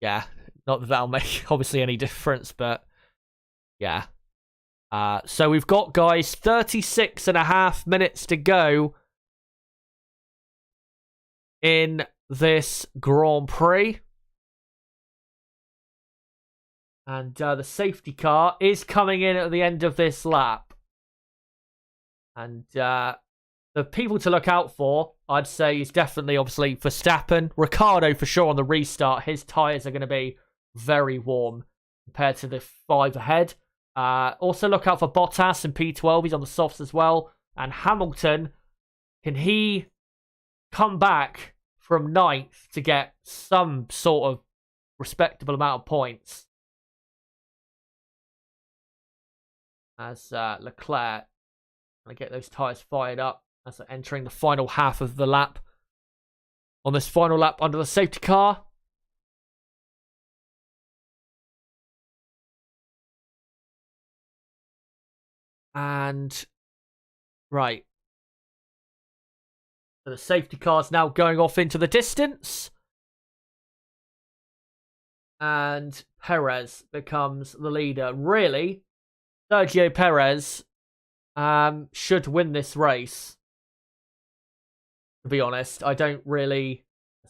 Yeah, not that that'll make obviously any difference, but yeah. So we've got, guys, 36.5 minutes to go in this Grand Prix. And the safety car is coming in at the end of this lap. And the people to look out for, I'd say, is definitely, obviously, Verstappen. Ricciardo, for sure, on the restart. His tyres are going to be very warm compared to the 5 ahead. Also, look out for Bottas in P12. He's on the softs as well. And Hamilton, can he come back from 9th to get some sort of respectable amount of points? As Leclerc going to get those tyres fired up as they're entering the final half of the lap. On this final lap under the safety car. And, right. So the safety car's now going off into the distance. And Perez becomes the leader. Really, Sergio Perez should win this race. To be honest, I don't really.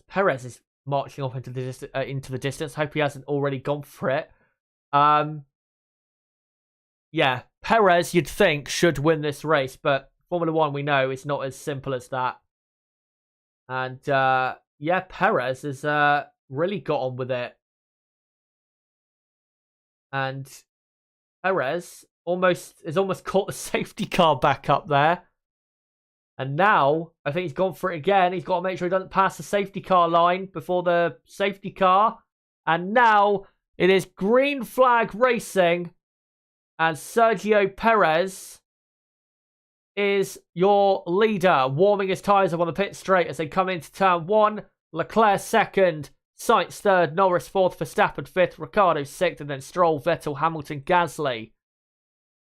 Perez is marching off into the distance. Hope he hasn't already gone for it. Yeah, Perez, you'd think, should win this race, but Formula One, we know, it's not as simple as that. And yeah, Perez has really got on with it. And Perez has almost caught the safety car back up there. And now, I think he's gone for it again. He's got to make sure he doesn't pass the safety car line before the safety car. And now, it is green flag racing. And Sergio Perez is your leader, warming his tyres up on the pit straight as they come into turn 1. Leclerc second, Sainz third, Norris fourth, Verstappen fifth, Ricciardo sixth, and then Stroll, Vettel, Hamilton, Gasly.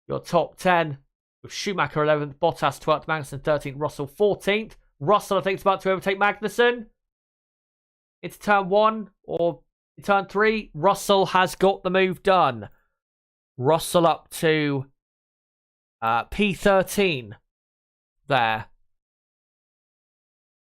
Your top 10 with Schumacher 11th, Bottas 12th, Magnussen 13th, Russell 14th. Russell, I think, is about to overtake Magnussen into turn 1 or turn 3. Russell has got the move done. Russell up to P13 there.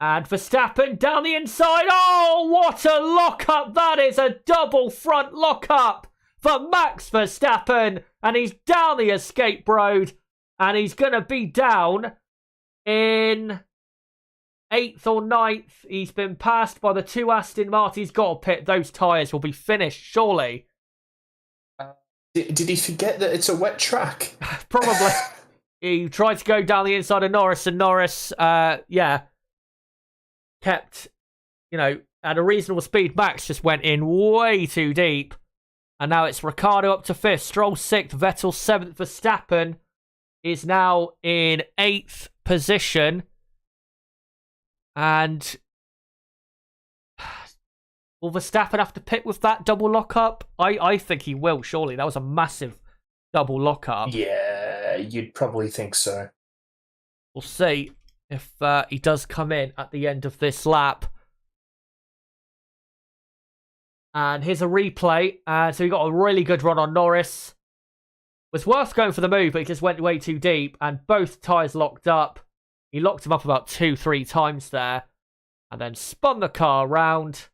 And Verstappen down the inside. Oh, what a lockup that is. A double front lockup for Max Verstappen. And he's down the escape road. And he's going to be down in 8th or 9th. He's been passed by the 2 Aston Martins. He's got to pit. Those tyres will be finished, surely. Did he forget that it's a wet track? Probably. He tried to go down the inside of Norris, and Norris, kept, at a reasonable speed. Max just went in way too deep. And now it's Ricciardo up to 5th, Stroll 6th, Vettel 7th, Verstappen is now in 8th position. And will Verstappen have to pit with that double lockup? I think he will, surely. That was a massive double lockup. Yeah, you'd probably think so. We'll see if he does come in at the end of this lap. And here's a replay. So he got a really good run on Norris. Was worth going for the move, but he just went way too deep. And both tyres locked up. He locked him up about 2-3 times there. And then spun the car around.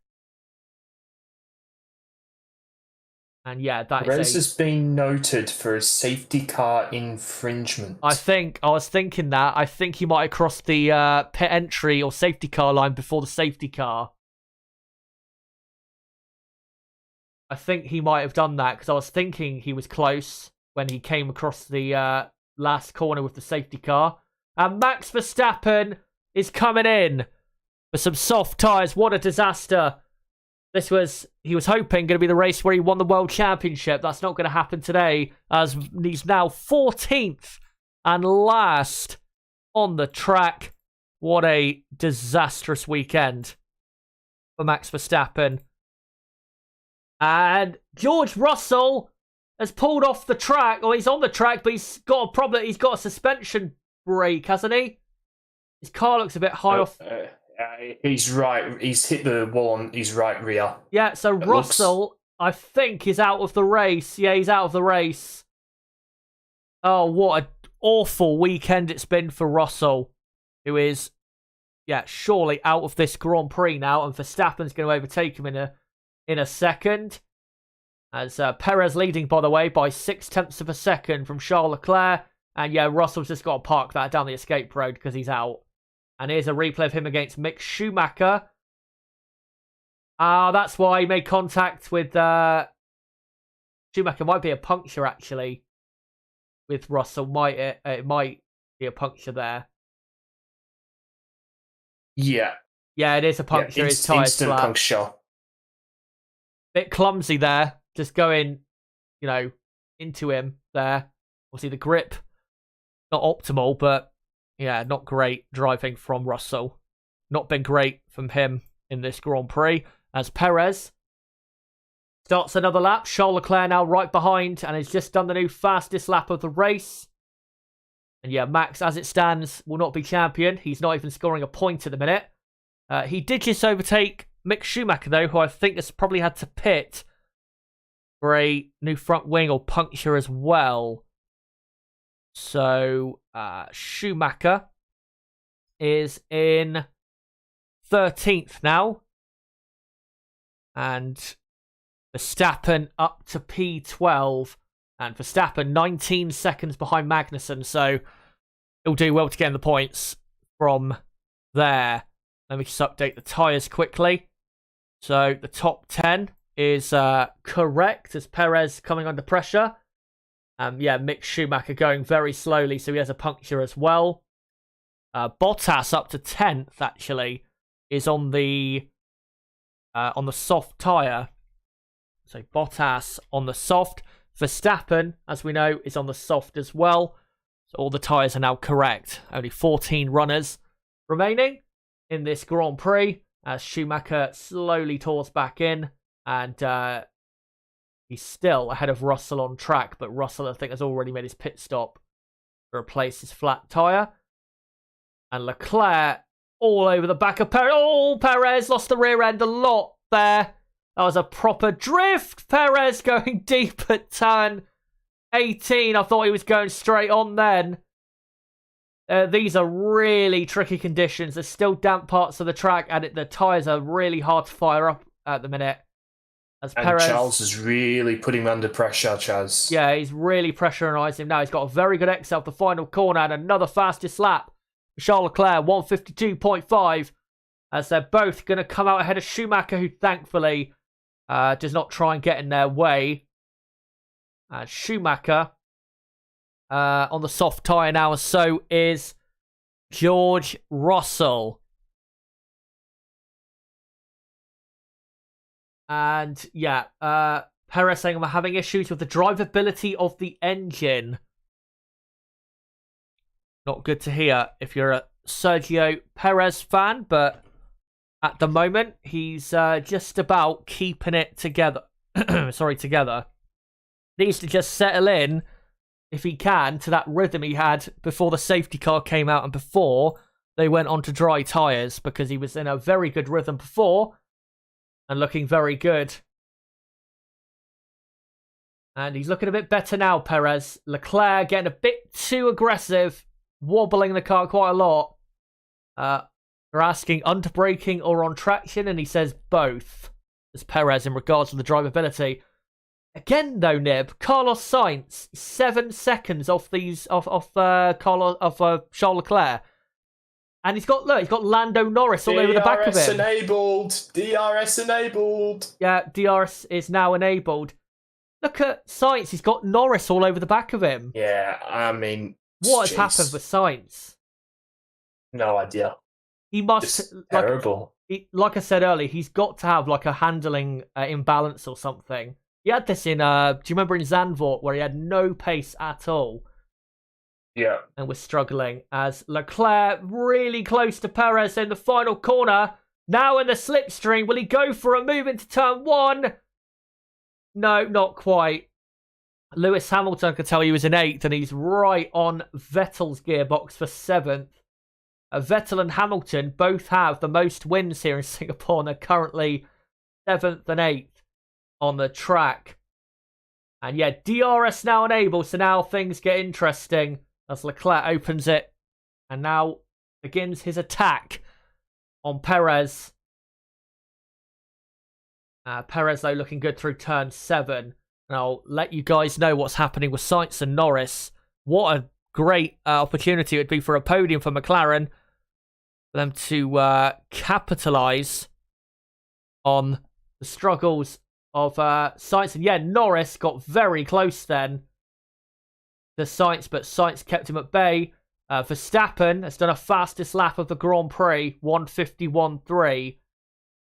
And yeah, Perez has been noted for a safety car infringement. I was thinking that. I think he might have crossed the pit entry or safety car line before the safety car. I think he might have done that because I was thinking he was close when he came across the last corner with the safety car. And Max Verstappen is coming in for some soft tyres. What a disaster. He was hoping going to be the race where he won the World Championship. That's not going to happen today, as he's now 14th and last on the track. What a disastrous weekend for Max Verstappen. And George Russell has pulled off the track, or he's on the track, but he's got a problem. He's got a suspension break, hasn't he? His car looks a bit high off. He's right. He's hit the wall on his right rear. Yeah, so Russell, I think, is out of the race. Yeah, he's out of the race. Oh, what an awful weekend it's been for Russell, who is, surely out of this Grand Prix now, and Verstappen's going to overtake him in a second. As Perez leading, by the way, by 0.6 of a second from Charles Leclerc. And yeah, Russell's just got to park that down the escape road because he's out. And here's a replay of him against Mick Schumacher. That's why he made contact with Schumacher. Might be a puncture, actually, with Russell. It might be a puncture there. Yeah. Yeah, it is a puncture. His tyre's instant flat. puncture. Bit clumsy there. Just going, into him there. Obviously, the grip, not optimal, but yeah, not great driving from Russell. Not been great from him in this Grand Prix. As Perez starts another lap. Charles Leclerc now right behind and has just done the new fastest lap of the race. And yeah, Max, as it stands, will not be champion. He's not even scoring a point at the minute. He did just overtake Mick Schumacher, though, who I think has probably had to pit for a new front wing or puncture as well. So Schumacher is in 13th now. And Verstappen up to P12. And Verstappen 19 seconds behind Magnussen. So he'll do well to get in the points from there. Let me just update the tyres quickly. So the top 10 is correct as Perez coming under pressure. Mick Schumacher going very slowly, so he has a puncture as well. Bottas up to 10th, actually, is on the soft tyre. So Bottas on the soft. Verstappen, as we know, is on the soft as well. So all the tyres are now correct. Only 14 runners remaining in this Grand Prix as Schumacher slowly tours back in. And he's still ahead of Russell on track, but Russell, I think, has already made his pit stop to replace his flat tyre. And Leclerc all over the back of Perez. Oh, Perez lost the rear end a lot there. That was a proper drift. Perez going deep at turn 18. I thought he was going straight on then. These are really tricky conditions. There's still damp parts of the track, and the tyres are really hard to fire up at the minute. And Perez, Charles is really putting him under pressure, Chaz. Yeah, he's really pressurising him now. He's got a very good exit off the final corner and another fastest lap. Charles Leclerc, 152.5, as they're both going to come out ahead of Schumacher, who thankfully does not try and get in their way. Schumacher on the soft tyre now, and so is George Russell. And Perez saying I'm having issues with the drivability of the engine. Not good to hear if you're a Sergio Perez fan, but at the moment he's just about keeping it together. Together. Needs to just settle in, if he can, to that rhythm he had before the safety car came out and before they went on to dry tyres, because he was in a very good rhythm before and looking very good. And he's looking a bit better now, Perez. Leclerc getting a bit too aggressive, wobbling the car quite a lot. They're asking under braking or on traction, and he says both, as Perez, in regards to the drivability. Again, though, Nib, Carlos Sainz 7 seconds off Charles Leclerc, and he's got Lando Norris all over the back of him. DRS enabled. Yeah, DRS is now enabled. Look at Sainz; he's got Norris all over the back of him. Yeah, I mean, what has happened with Sainz? No idea. He must just terrible. Like I said earlier, he's got to have like a handling imbalance or something. He had this in, do you remember in Zandvoort, where he had no pace at all? Yeah. And was struggling, as Leclerc really close to Perez in the final corner. Now in the slipstream, will he go for a move into turn 1? No, not quite. Lewis Hamilton, I could tell you, was in 8th, and he's right on Vettel's gearbox for 7th. Vettel and Hamilton both have the most wins here in Singapore, and they're currently 7th and 8th. On the track. And yeah, DRS now enabled, so now things get interesting as Leclerc opens it and now begins his attack on Perez. Perez, though, looking good through turn 7. And I'll let you guys know what's happening with Sainz and Norris. What a great opportunity it would be for a podium for McLaren, for them to capitalise on the struggles of Sainz. And yeah, Norris got very close then to Sainz, but Sainz kept him at bay. Verstappen has done a fastest lap of the Grand Prix, 151.3.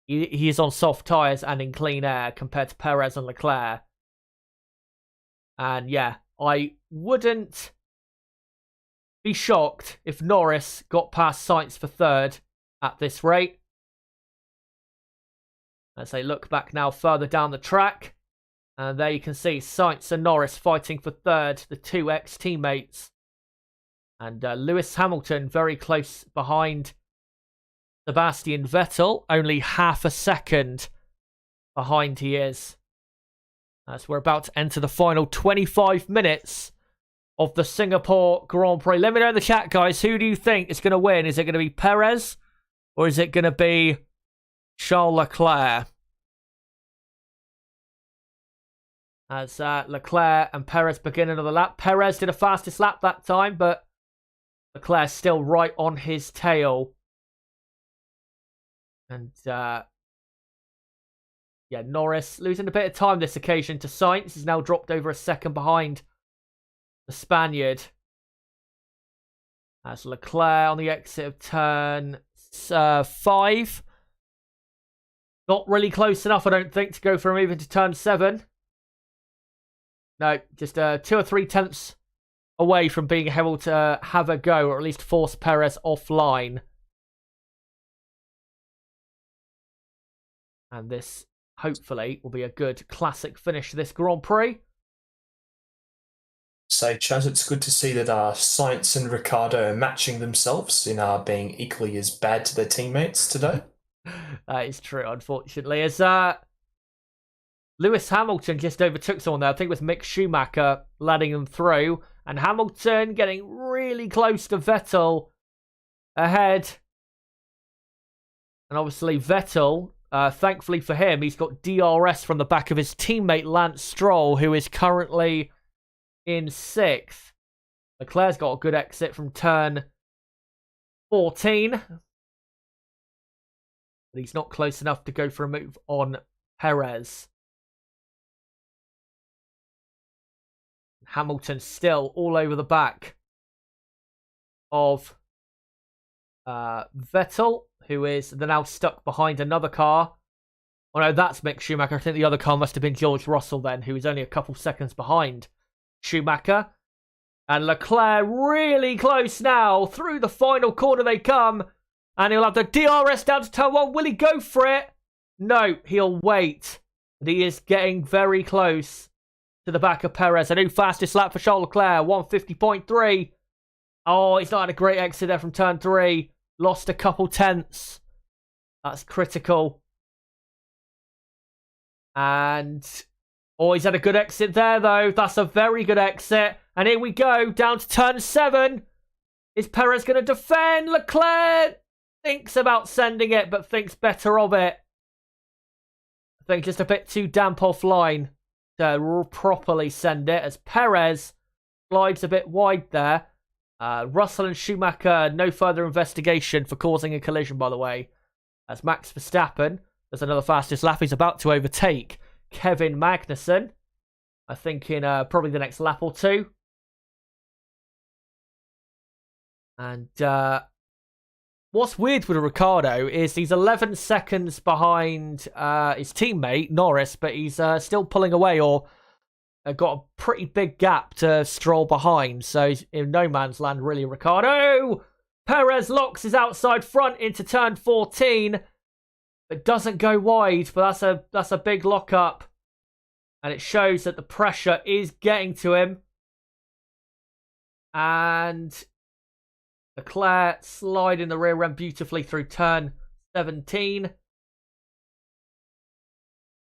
He is on soft tyres and in clean air compared to Perez and Leclerc. And yeah, I wouldn't be shocked if Norris got past Sainz for 3rd at this rate. As they look back now further down the track. And there you can see Sainz and Norris fighting for 3rd, the two ex-teammates. And Lewis Hamilton very close behind Sebastian Vettel. Only half a second behind he is. As we're about to enter the final 25 minutes of the Singapore Grand Prix. Let me know in the chat, guys. Who do you think is going to win? Is it going to be Perez or is it going to be Charles Leclerc? As Leclerc and Perez begin another lap. Perez did a fastest lap that time, but Leclerc still right on his tail. And yeah, Norris losing a bit of time this occasion to Sainz. He's now dropped over a second behind the Spaniard. As Leclerc on the exit of turn 5. Not really close enough, I don't think, to go from even to turn 7. No, just 2 or 3 tenths away from being able to have a go, or at least force Perez offline. And this, hopefully, will be a good classic finish to this Grand Prix. So, Chaz, it's good to see that Sainz and Ricciardo are matching themselves in being equally as bad to their teammates today. That is true, unfortunately. As Lewis Hamilton just overtook someone there, I think it was Mick Schumacher letting him through. And Hamilton getting really close to Vettel ahead. And obviously Vettel, thankfully for him, he's got DRS from the back of his teammate Lance Stroll, who is currently in 6th. Leclerc's got a good exit from turn 14. But he's not close enough to go for a move on Perez. Hamilton still all over the back of Vettel, who is now stuck behind another car. Oh no, that's Mick Schumacher. I think the other car must have been George Russell then, who is only a couple seconds behind Schumacher. And Leclerc really close now. Through the final corner they come. And he'll have the DRS down to turn 1. Will he go for it? No, he'll wait. But he is getting very close to the back of Perez. A new fastest lap for Charles Leclerc, 150.3. Oh, he's not had a great exit there from turn 3. Lost a couple tenths. That's critical. And oh, he's had a good exit there, though. That's a very good exit. And here we go, down to turn 7. Is Perez going to defend? Leclerc thinks about sending it, but thinks better of it. I think just a bit too damp offline to properly send it, as Perez slides a bit wide there. Russell and Schumacher, no further investigation for causing a collision, by the way. As Max Verstappen does another fastest lap. He's about to overtake Kevin Magnussen, I think, in probably the next lap or 2. And what's weird with Ricciardo is he's 11 seconds behind his teammate, Norris, but he's still pulling away, or got a pretty big gap to Stroll behind. So he's in no man's land, really, Ricciardo. Perez locks his outside front into turn 14. It doesn't go wide, but that's a big lock-up. And it shows that the pressure is getting to him. And Leclerc sliding the rear end beautifully through turn 17.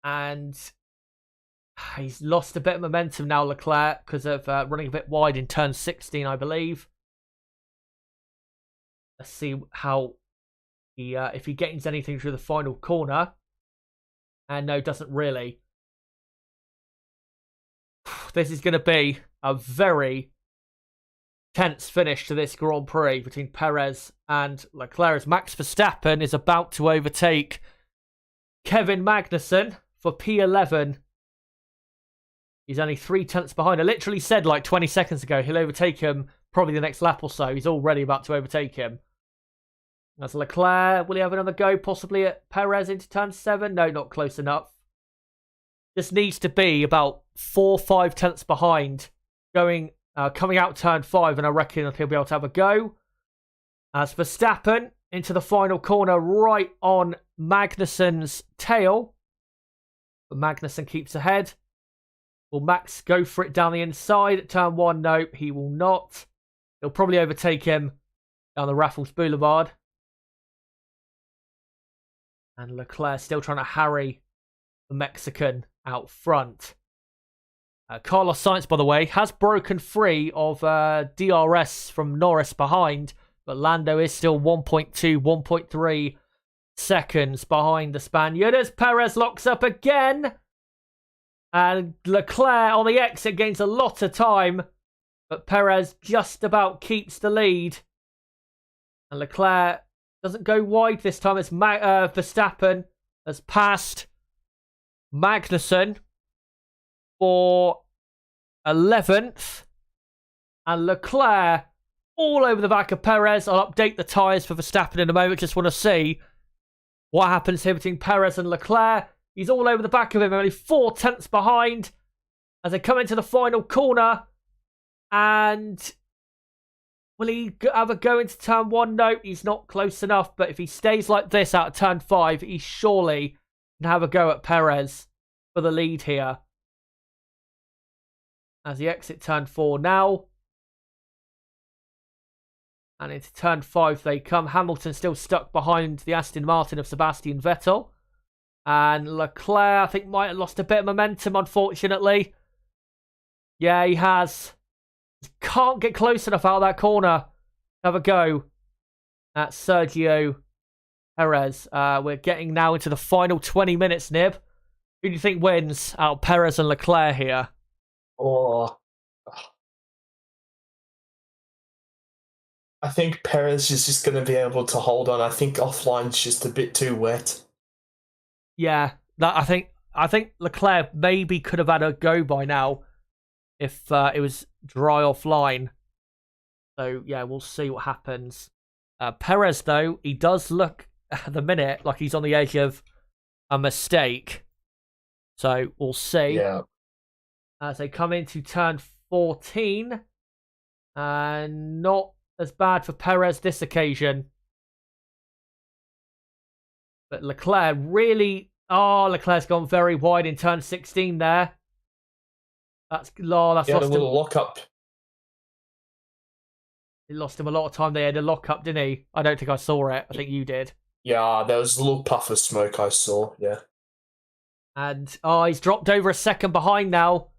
And he's lost a bit of momentum now, Leclerc, because of running a bit wide in turn 16, I believe. Let's see how he, if he gains anything through the final corner. And no, doesn't really. This is going to be a very tense finish to this Grand Prix between Perez and Leclerc, as Max Verstappen is about to overtake Kevin Magnussen for P11. He's only 3 tenths behind. I literally said like 20 seconds ago he'll overtake him probably the next lap or so. He's already about to overtake him. As Leclerc, will he have another go possibly at Perez into turn 7? No, not close enough. Just needs to be about 4 or 5 tenths behind coming out turn 5, and I reckon that he'll be able to have a go. As Verstappen into the final corner, right on Magnussen's tail. But Magnussen keeps ahead. Will Max go for it down the inside at turn 1? No, he will not. He'll probably overtake him down the Raffles Boulevard. And Leclerc still trying to harry the Mexican out front. Carlos Sainz, by the way, has broken free of DRS from Norris behind, but Lando is still 1.2, 1.3 seconds behind the Spaniard as Perez locks up again. And Leclerc on the exit gains a lot of time, but Perez just about keeps the lead. And Leclerc doesn't go wide this time as Verstappen has passed Magnussen for 11th. And Leclerc all over the back of Perez. I'll update the tyres for Verstappen in a moment. Just want to see what happens here between Perez and Leclerc. He's all over the back of him, only 4 tenths behind as they come into the final corner. And will he have a go into turn 1? No, he's not close enough. But if he stays like this out of turn 5, he surely can have a go at Perez for the lead here. As he exits turn 4 now. And into turn 5 they come. Hamilton still stuck behind the Aston Martin of Sebastian Vettel. And Leclerc, I think, might have lost a bit of momentum, unfortunately. Yeah, he has. Can't get close enough out of that corner. Have a go at Sergio Perez. We're getting now into the final 20 minutes, Nib. Who do you think wins out of Perez and Leclerc here? Oh, I think Perez is just going to be able to hold on. I think offline's just a bit too wet. Yeah, I think Leclerc maybe could have had a go by now if it was dry offline. So yeah, we'll see what happens. Perez, though, he does look at the minute like he's on the edge of a mistake. So we'll see. Yeah. As they come into turn 14, and not as bad for Perez this occasion. But Leclerc really... Leclerc's gone very wide in turn 16 there. That's lost a little lock-up. He lost him a lot of time. They had a lock-up, didn't he? I don't think I saw it. I think you did. Yeah, there was a little puff of smoke I saw, yeah. And, he's dropped over a second behind now.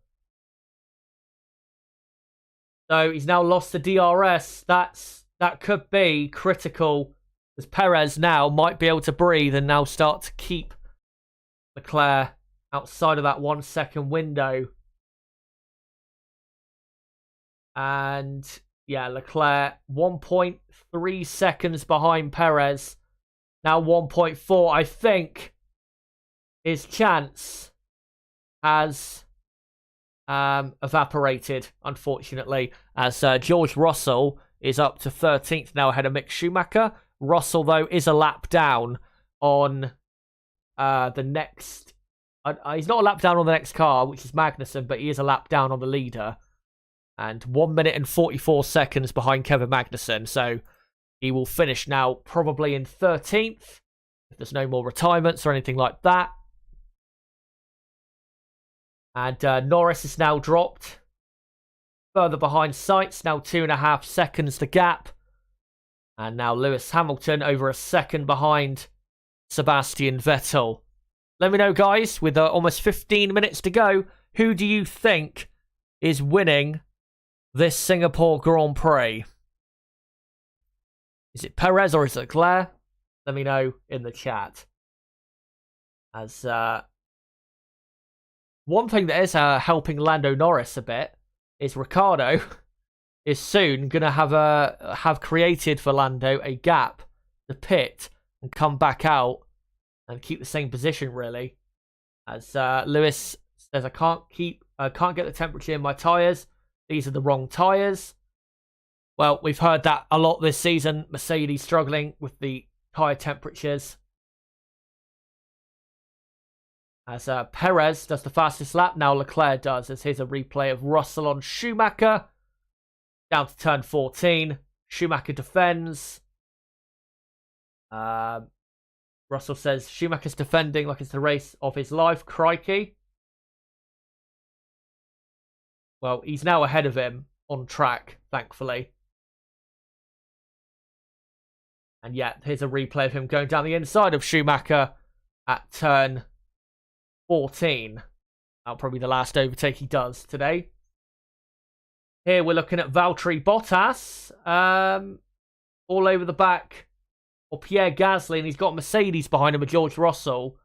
So he's now lost the DRS. That could be critical. As Perez now might be able to breathe and now start to keep Leclerc outside of that 1 second window. And yeah, Leclerc 1.3 seconds behind Perez. Now 1.4. I think his chance has evaporated, unfortunately, as George Russell is up to 13th now ahead of Mick Schumacher. Russell, though, is a lap down on the next... he's not a lap down on the next car, which is Magnussen, but he is a lap down on the leader. And 1 minute and 44 seconds behind Kevin Magnussen. So he will finish now probably in 13th, if there's no more retirements or anything like that. And Norris is now dropped further behind Sainz, now 2.5 seconds the gap. And now Lewis Hamilton over a second behind Sebastian Vettel. Let me know, guys, with almost 15 minutes to go, who do you think is winning this Singapore Grand Prix? Is it Perez or is it Leclerc? Let me know in the chat. As one thing that is helping Lando Norris a bit is Ricciardo is soon going to have created for Lando a gap to pit and come back out and keep the same position, really. As Lewis says, I can't get the temperature in my tyres. These are the wrong tyres. Well, we've heard that a lot this season. Mercedes struggling with the tyre temperatures. As Perez does the fastest lap, now Leclerc does. As here's a replay of Russell on Schumacher. Down to turn 14. Schumacher defends. Russell says Schumacher's defending like it's the race of his life. Crikey. Well, he's now ahead of him on track, thankfully. And yet, here's a replay of him going down the inside of Schumacher at turn 14. Probably the last overtake he does today. Here we're looking at Valtteri Bottas. All over the back. Or Pierre Gasly, and he's got Mercedes behind him with George Russell.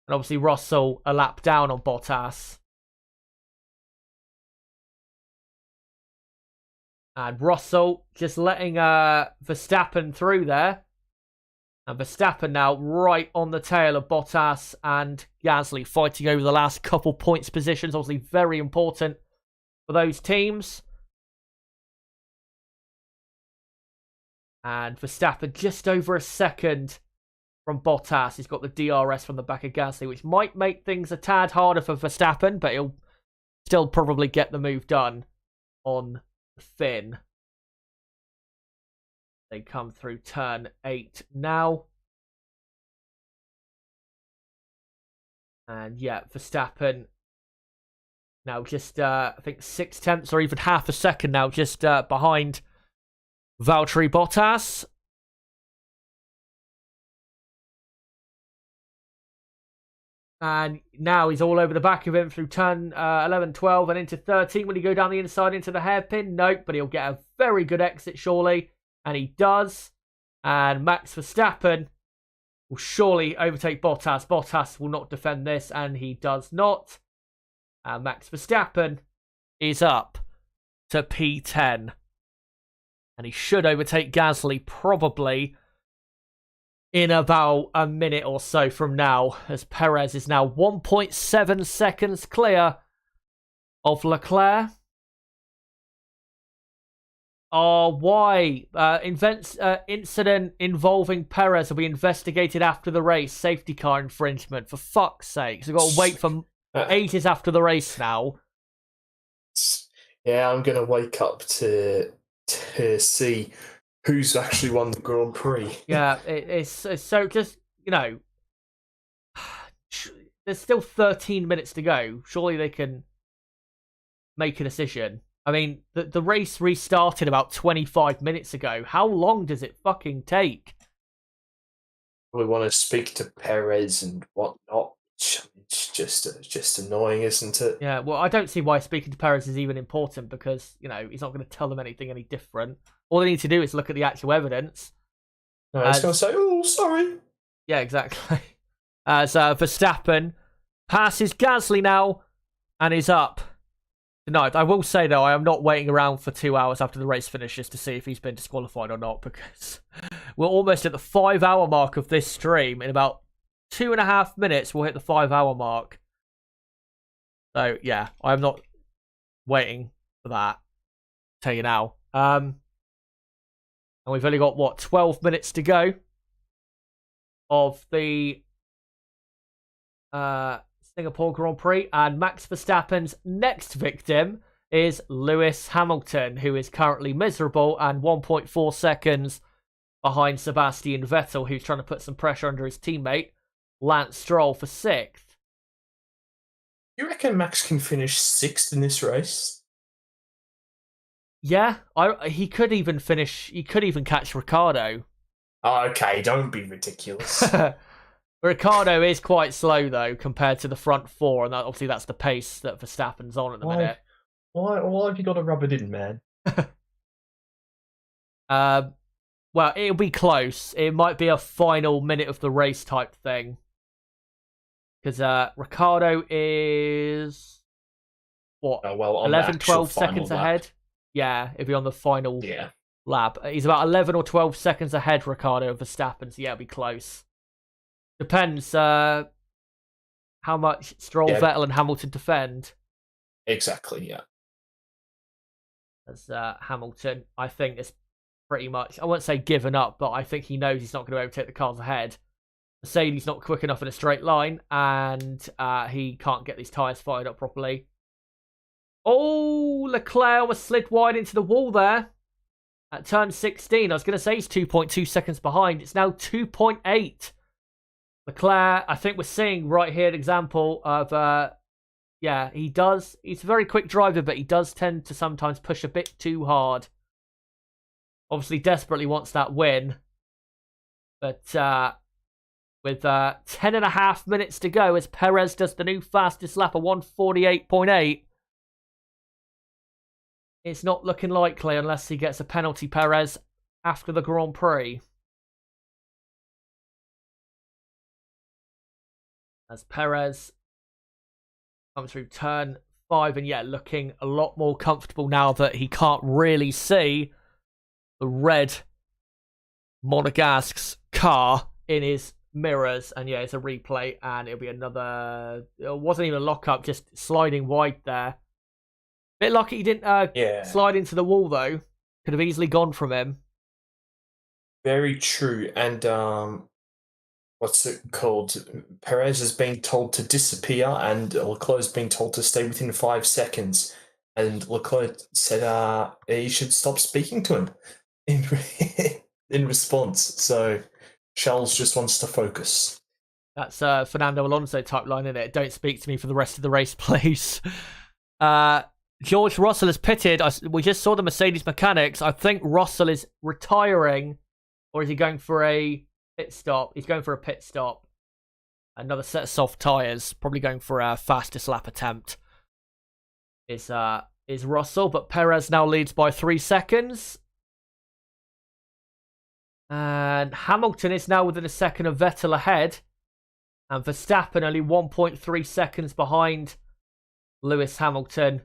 And obviously Russell a lap down on Bottas. And Russell just letting Verstappen through there. And Verstappen now right on the tail of Bottas and Gasly, fighting over the last couple points positions. Obviously very important for those teams. And Verstappen just over a second from Bottas. He's got the DRS from the back of Gasly, which might make things a tad harder for Verstappen, but he'll still probably get the move done on Finn. They come through turn 8 now. And yeah, Verstappen now just, I think 6/10 or even half a second now, just behind Valtteri Bottas. And now he's all over the back of him through turn 11, 12 and into 13. Will he go down the inside into the hairpin? Nope, but he'll get a very good exit surely. And he does. And Max Verstappen will surely overtake Bottas. Bottas will not defend this, and he does not. And Max Verstappen is up to P10. And he should overtake Gasly probably in about a minute or so from now, as Perez is now 1.7 seconds clear of Leclerc. Why? Incident involving Perez will be investigated after the race. Safety car infringement, for fuck's sake. So we've got to wait for ages after the race now. Yeah, I'm going to wake up to see who's actually won the Grand Prix. Yeah, it's so just, you know, there's still 13 minutes to go. Surely they can make a decision. I mean, the race restarted about 25 minutes ago. How long does it fucking take? We want to speak to Perez and whatnot. It's just annoying, isn't it? Yeah, well, I don't see why speaking to Perez is even important, because, you know, he's not going to tell them anything any different. All they need to do is look at the actual evidence. No, he's going to say, oh, sorry. Yeah, exactly. As Verstappen passes Gasly now and is up. No, I will say, though, I am not waiting around for 2 hours after the race finishes to see if he's been disqualified or not, because we're almost at the 5-hour mark of this stream. In about 2.5 minutes, we'll hit the 5-hour mark. So, yeah, I'm not waiting for that. I'll tell you now. And we've only got, what, 12 minutes to go of the Singapore Grand Prix, and Max Verstappen's next victim is Lewis Hamilton, who is currently miserable and 1.4 seconds behind Sebastian Vettel, who's trying to put some pressure under his teammate Lance Stroll for 6th. You reckon Max can finish 6th in this race? Yeah, he could even finish. He could even catch Ricciardo. Oh, okay, don't be ridiculous. Ricciardo is quite slow, though, compared to the front four, and obviously that's the pace that Verstappen's on at the minute. Why have you got to rub it in, man? Well, it'll be close. It might be a final minute of the race type thing. Because Ricciardo is, what, 11, 12 seconds ahead? Yeah, it'll be on the final lap. He's about 11 or 12 seconds ahead, Ricciardo, of Verstappen, so yeah, it'll be close. Depends how much Stroll, Vettel, and Hamilton defend. Exactly, yeah. As Hamilton, I think, is pretty much, I won't say given up, but I think he knows he's not going to overtake the cars ahead. Mercedes not quick enough in a straight line, and he can't get these tyres fired up properly. Oh, Leclerc was slid wide into the wall there at turn 16. I was going to say he's 2.2 seconds behind. It's now 2.8. Leclerc, I think we're seeing right here an example of, yeah, he does. He's a very quick driver, but he does tend to sometimes push a bit too hard. Obviously, desperately wants that win. But with 10.5 minutes to go as Perez does the new fastest lap of 1:48.8. It's not looking likely unless he gets a penalty, Perez, after the Grand Prix. As Perez comes through turn 5, and looking a lot more comfortable now that he can't really see the red Monegasque's car in his mirrors. And it's a replay, and it'll be another. It wasn't even a lockup, just sliding wide there. Bit lucky he didn't slide into the wall though. Could have easily gone from him. Very true, and what's it called? Perez is being told to disappear, and Leclerc is being told to stay within 5 seconds. And Leclerc said he should stop speaking to him in response. So Charles just wants to focus. That's Fernando Alonso type line, isn't it? Don't speak to me for the rest of the race, please. George Russell is pitted. We just saw the Mercedes mechanics. I think Russell is retiring, or is he going for a pit stop? He's going for a pit stop. Another set of soft tyres. Probably going for a fastest lap attempt. Is Russell, but Perez now leads by 3 seconds. And Hamilton is now within a second of Vettel ahead. And Verstappen only 1.3 seconds behind Lewis Hamilton.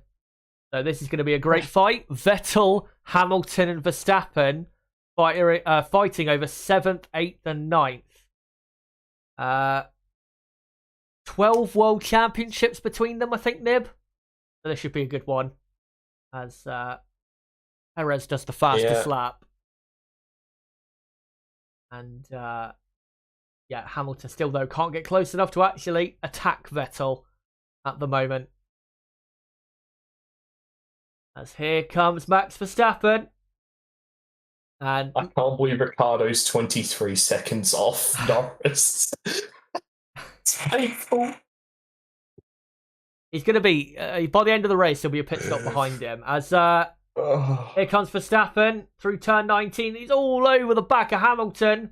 So this is going to be a great fight. Vettel, Hamilton, and Verstappen fighting over 7th, 8th, and 9th. 12 World Championships between them, I think, Nib. So this should be a good one. As Perez does the fastest lap. And Hamilton still, though, can't get close enough to actually attack Vettel at the moment. As here comes Max Verstappen. And I can't believe Ricciardo's 23 seconds off Norris. It's painful. He's going to be, by the end of the race, he'll be a pit stop behind him. As here comes Verstappen through turn 19. He's all over the back of Hamilton.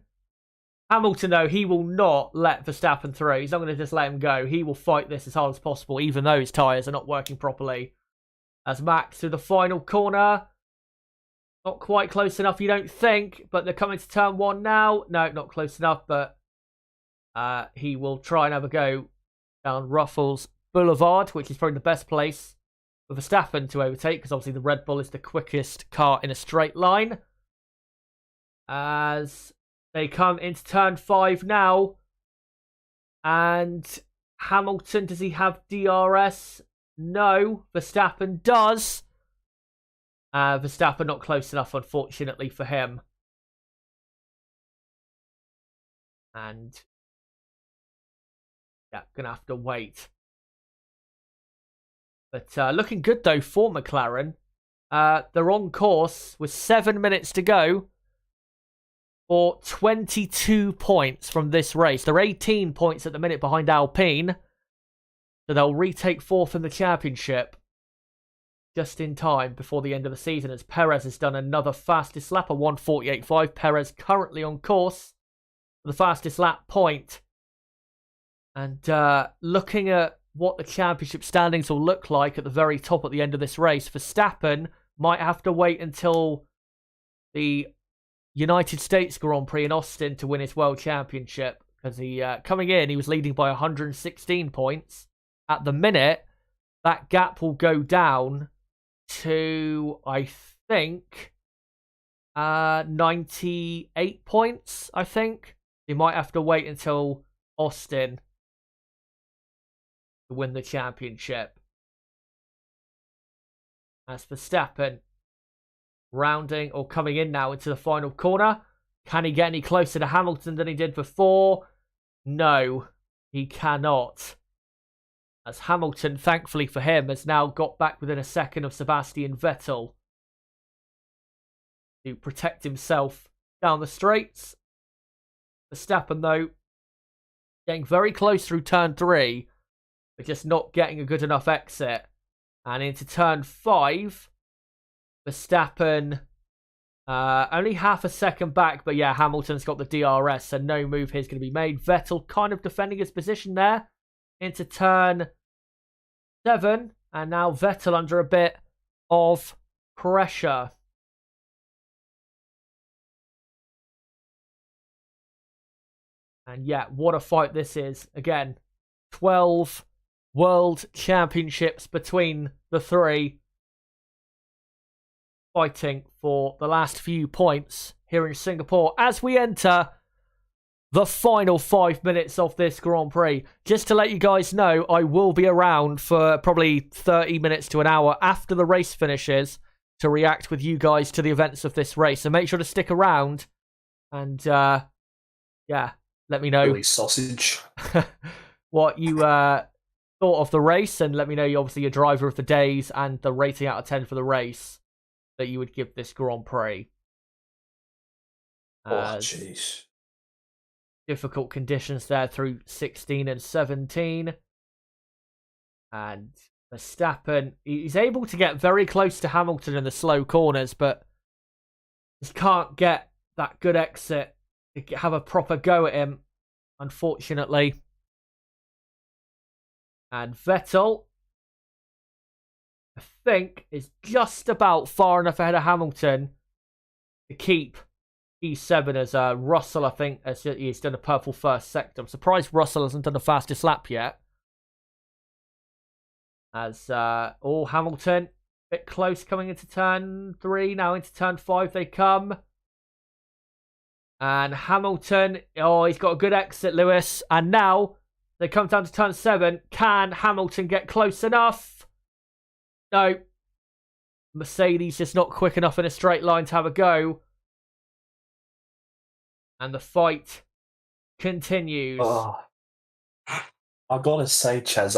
Hamilton, though, he will not let Verstappen through. He's not going to just let him go. He will fight this as hard as possible, even though his tyres are not working properly. As Max through the final corner. Not quite close enough, you don't think, but they're coming to turn 1 now. No, not close enough, but he will try and have a go down Ruffles Boulevard, which is probably the best place for Verstappen to overtake, because obviously the Red Bull is the quickest car in a straight line. As they come into turn 5 now. And Hamilton, does he have DRS? No, Verstappen does. Verstappen not close enough, unfortunately, for him. And gonna have to wait. But looking good, though, for McLaren. They're on course with 7 minutes to go for 22 points from this race. They're 18 points at the minute behind Alpine. So they'll retake 4th in the championship just in time before the end of the season, as Perez has done another fastest lap of 1:48.5. Perez currently on course for the fastest lap point. And looking at what the championship standings will look like at the very top at the end of this race, Verstappen might have to wait until the United States Grand Prix in Austin to win his world championship, because he coming in, he was leading by 116 points. At the minute, that gap will go down to, I think, 98 points, I think. He might have to wait until Austin to win the championship. As Verstappen rounding or coming in now into the final corner. Can he get any closer to Hamilton than he did before? No, he cannot. As Hamilton, thankfully for him, has now got back within a second of Sebastian Vettel to protect himself down the straights. Verstappen, though, getting very close through turn 3, but just not getting a good enough exit. And into turn 5, Verstappen Only half a second back, but yeah, Hamilton's got the DRS, so no move here is going to be made. Vettel kind of defending his position there into turn 7, and now Vettel under a bit of pressure. And yeah, what a fight this is. Again, 12 world championships between the three, fighting for the last few points here in Singapore as we enter the final 5 minutes of this Grand Prix. Just to let you guys know, I will be around for probably 30 minutes to an hour after the race finishes to react with you guys to the events of this race. So make sure to stick around and, yeah, let me know Really sausage. what you thought of the race, and let me know obviously your driver of the days and the rating out of 10 for the race that you would give this Grand Prix. Oh, jeez. Difficult conditions there through 16 and 17. And Verstappen, he's able to get very close to Hamilton in the slow corners, but just can't get that good exit to have a proper go at him, unfortunately. And Vettel, I think, is just about far enough ahead of Hamilton to keep E7 as Russell, I think, as he's done a purple first sector. I'm surprised Russell hasn't done the fastest lap yet. As Hamilton, a bit close coming into turn 3, now into turn 5 they come. And Hamilton, he's got a good exit, Lewis. And now they come down to turn 7. Can Hamilton get close enough? No. Mercedes just not quick enough in a straight line to have a go. And the fight continues. Oh, I gotta say, Chaz,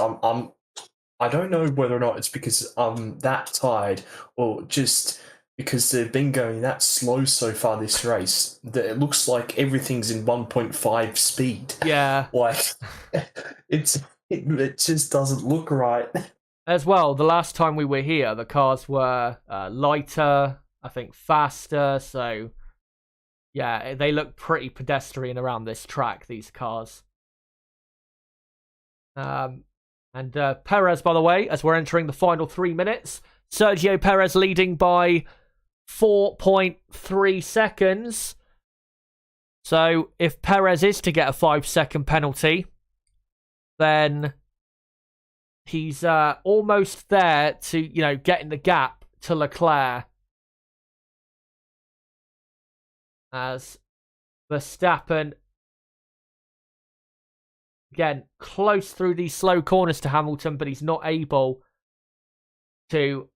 I don't know whether or not it's because I'm that tired or just because they've been going that slow so far this race that it looks like everything's in 1.5 speed. Yeah. Like, it just doesn't look right. As well, the last time we were here, the cars were lighter, I think faster, so yeah, they look pretty pedestrian around this track, these cars. And Perez, by the way, as we're entering the final 3 minutes, Sergio Perez leading by 4.3 seconds. So if Perez is to get a 5-second penalty, then he's almost there to, get in the gap to Leclerc. As Verstappen, again, close through these slow corners to Hamilton, but he's not able to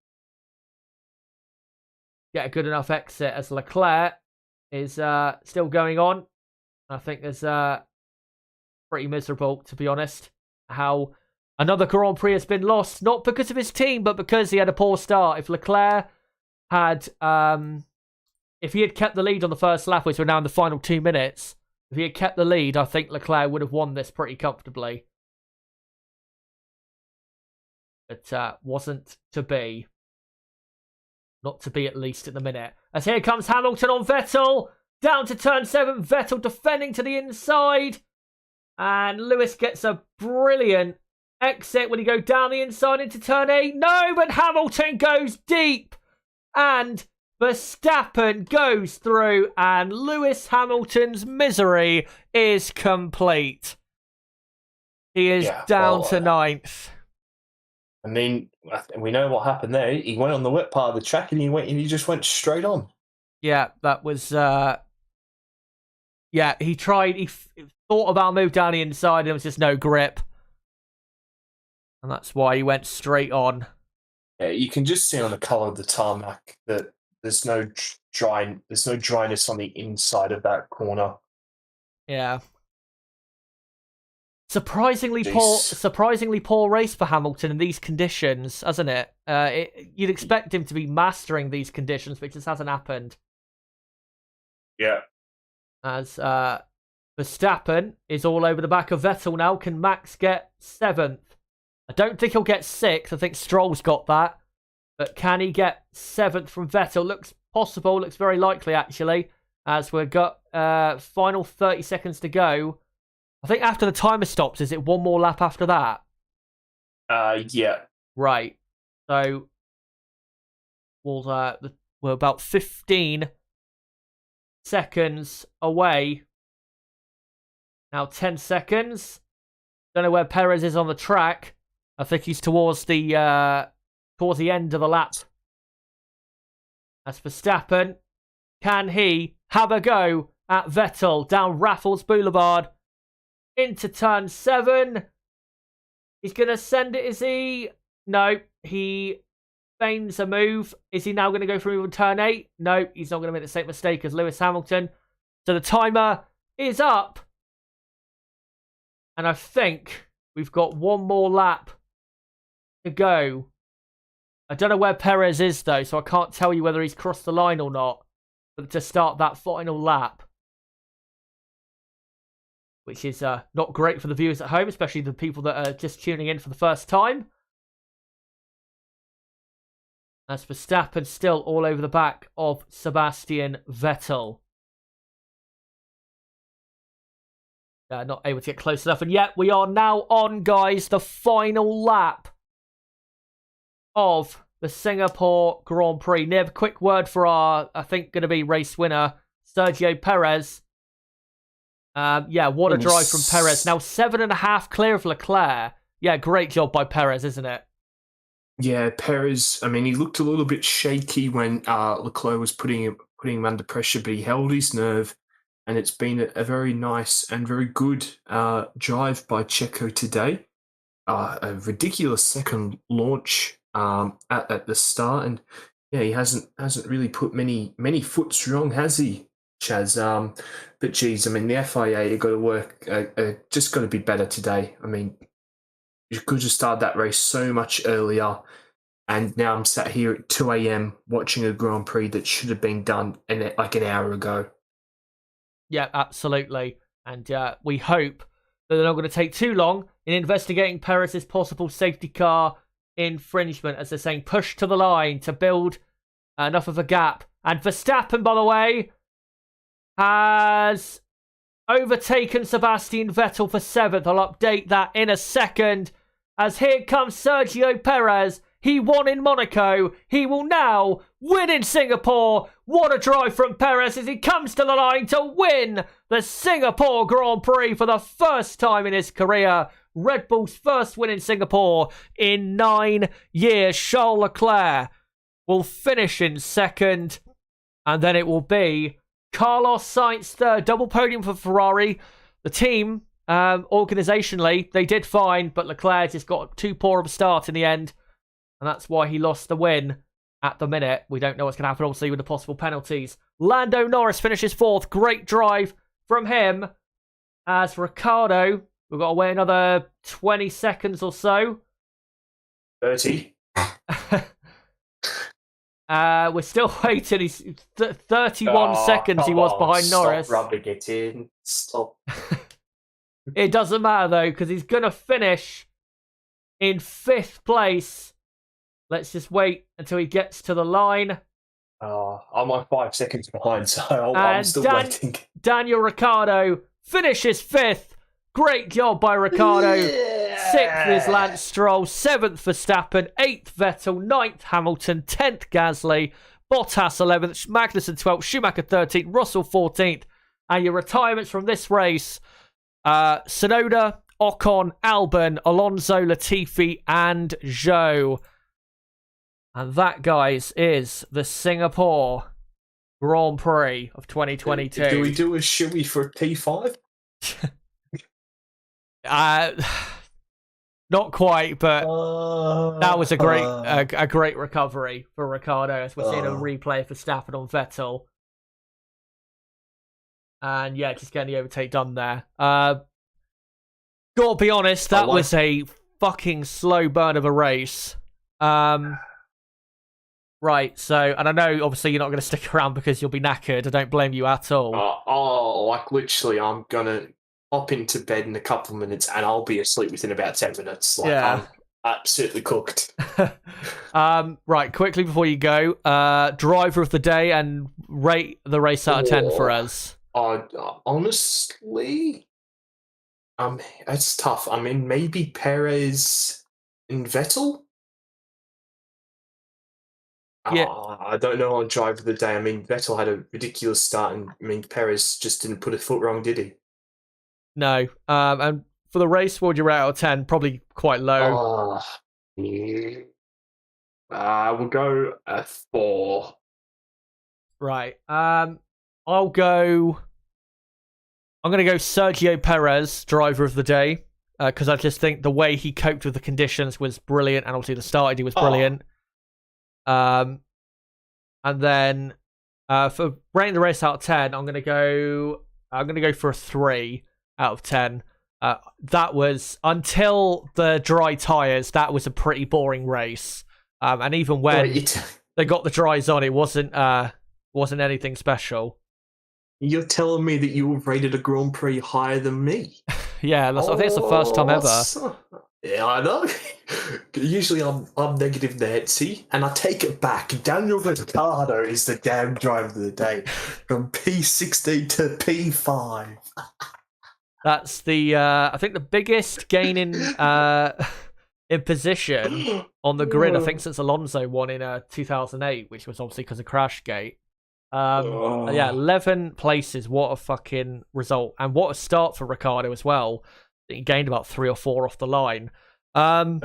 get a good enough exit as Leclerc is still going on. I think there's pretty miserable, to be honest, how another Grand Prix has been lost, not because of his team, but because he had a poor start. If Leclerc had... if he had kept the lead on the first lap, which we're now in the final 2 minutes, if he had kept the lead, I think Leclerc would have won this pretty comfortably. But wasn't to be. Not to be, at least at the minute. As here comes Hamilton on Vettel. Down to turn 7. Vettel defending to the inside. And Lewis gets a brilliant exit when he go down the inside into turn 8. No, but Hamilton goes deep. And Verstappen goes through, and Lewis Hamilton's misery is complete. He is down to 9th. I mean, we know what happened there. He went on the wet part of the track, and he just went straight on. Yeah, that was. He tried. He thought about a move down the inside, and there was just no grip, and that's why he went straight on. Yeah, you can just see on the colour of the tarmac that there's no dryness on the inside of that corner. Yeah. Surprisingly poor race for Hamilton in these conditions, hasn't it? You'd expect him to be mastering these conditions, but it just hasn't happened. Yeah. As Verstappen is all over the back of Vettel now. Can Max get 7th? I don't think he'll get 6th. I think Stroll's got that. But can he get 7th from Vettel? Looks possible. Looks very likely, actually, as we've got final 30 seconds to go. I think after the timer stops, is it one more lap after that? Yeah. Right. So we're about 15 seconds away. Now 10 seconds. Don't know where Perez is on the track. I think he's towards the end of the lap. As Verstappen, can he have a go at Vettel down Raffles Boulevard into turn 7? He's going to send it, is he? No, he feigns a move. Is he now going to go through on turn 8? No, he's not going to make the same mistake as Lewis Hamilton. So the timer is up. And I think we've got one more lap to go. I don't know where Perez is, though, so I can't tell you whether he's crossed the line or not. But to start that final lap, which is not great for the viewers at home, especially the people that are just tuning in for the first time. As Verstappen still all over the back of Sebastian Vettel. Not able to get close enough. And yet we are now on, guys, the final lap of the Singapore Grand Prix. Niv, quick word for our, I think, going to be race winner, Sergio Perez. Yeah, what a drive from Perez. Now 7.5 clear of Leclerc. Yeah, great job by Perez, isn't it? Yeah, Perez, I mean, he looked a little bit shaky when Leclerc was putting him under pressure, but he held his nerve. And it's been a very nice and very good drive by Checo today. A ridiculous second launch at the start, and yeah, he hasn't really put many foots wrong, has he, Chaz? But geez, I mean, the FIA have got to work, just got to be better today. I mean, you could have started that race so much earlier, and now I'm sat here at 2 a.m. watching a Grand Prix that should have been done like an hour ago. Yeah, absolutely. And we hope that they're not going to take too long in investigating Perez's possible safety car infringement, as they're saying, push to the line to build enough of a gap. And Verstappen, by the way, has overtaken Sebastian Vettel for 7th. I'll update that in a second. As here comes Sergio Perez. He won in Monaco. He will now win in Singapore. What a drive from Perez as he comes to the line to win the Singapore Grand Prix for the first time in his career. Red Bull's first win in Singapore in 9 years. Charles Leclerc will finish in 2nd. And then it will be Carlos Sainz 3rd. Double podium for Ferrari. The team, organisationally, they did fine, but Leclerc just got too poor of a start in the end. And that's why he lost the win at the minute. We don't know what's going to happen, obviously, with the possible penalties. Lando Norris finishes 4th. Great drive from him. As Ricciardo, we've got to wait another 20 seconds or so. 30. We're still waiting. He's 31 seconds he was behind Norris. Stop rubbing it in. Stop. It doesn't matter, though, because he's going to finish in 5th place. Let's just wait until he gets to the line. I'm on 5 seconds behind, so I'm still waiting. Daniel Ricciardo finishes 5th. Great job by Ricciardo. Yeah. 6th is Lance Stroll. 7th Verstappen. 8th Vettel. 9th Hamilton. 10th Gasly. Bottas 11th. Magnussen 12th. Schumacher 13th. Russell 14th. And your retirements from this race: Tsunoda, Ocon, Albon, Alonso, Latifi, and Zhou. And that, guys, is the Singapore Grand Prix of 2022. Do we do a shoey for P5? Not quite, but that was a great recovery for Ricciardo, as we're seeing a replay for Verstappen on Vettel. And yeah, just getting the overtake done there. Gotta be honest, that was a fucking slow burn of a race. Right, so, and I know obviously you're not going to stick around because you'll be knackered. I don't blame you at all. Like literally, I'm going to hop into bed in a couple of minutes and I'll be asleep within about 10 minutes. Like, yeah. absolutely cooked. Right, quickly before you go, driver of the day and rate the race out of 10 for us. Honestly, it's tough. I mean, maybe Perez and Vettel. Yeah. I don't know on driver of the day. I mean, Vettel had a ridiculous start, and I mean, Perez just didn't put a foot wrong, did he? No. And for the race, what would you rate out of 10? Probably quite low. We'll go a 4. Right. I'm going to go Sergio Perez, driver of the day, because I just think the way he coped with the conditions was brilliant, and obviously the start he did was brilliant. And then for rating the race out of 10, I'm gonna go for a 3 out of 10. That was, until the dry tires, that was a pretty boring race. And even when they got the dries on, it wasn't anything special. You're telling me that you rated a Grand Prix higher than me? Yeah, I think it's the first time ever. Yeah, I know. Usually I'm negative Nancy, and I take it back. Daniel Ricciardo is the damn driver of the day, from P16 to P5. That's the I think the biggest gain in position on the grid, I think, since Alonso won in 2008, which was obviously because of Crashgate. Yeah, 11 places. What a fucking result, and what a start for Ricciardo as well. He gained about 3 or 4 off the line. I'm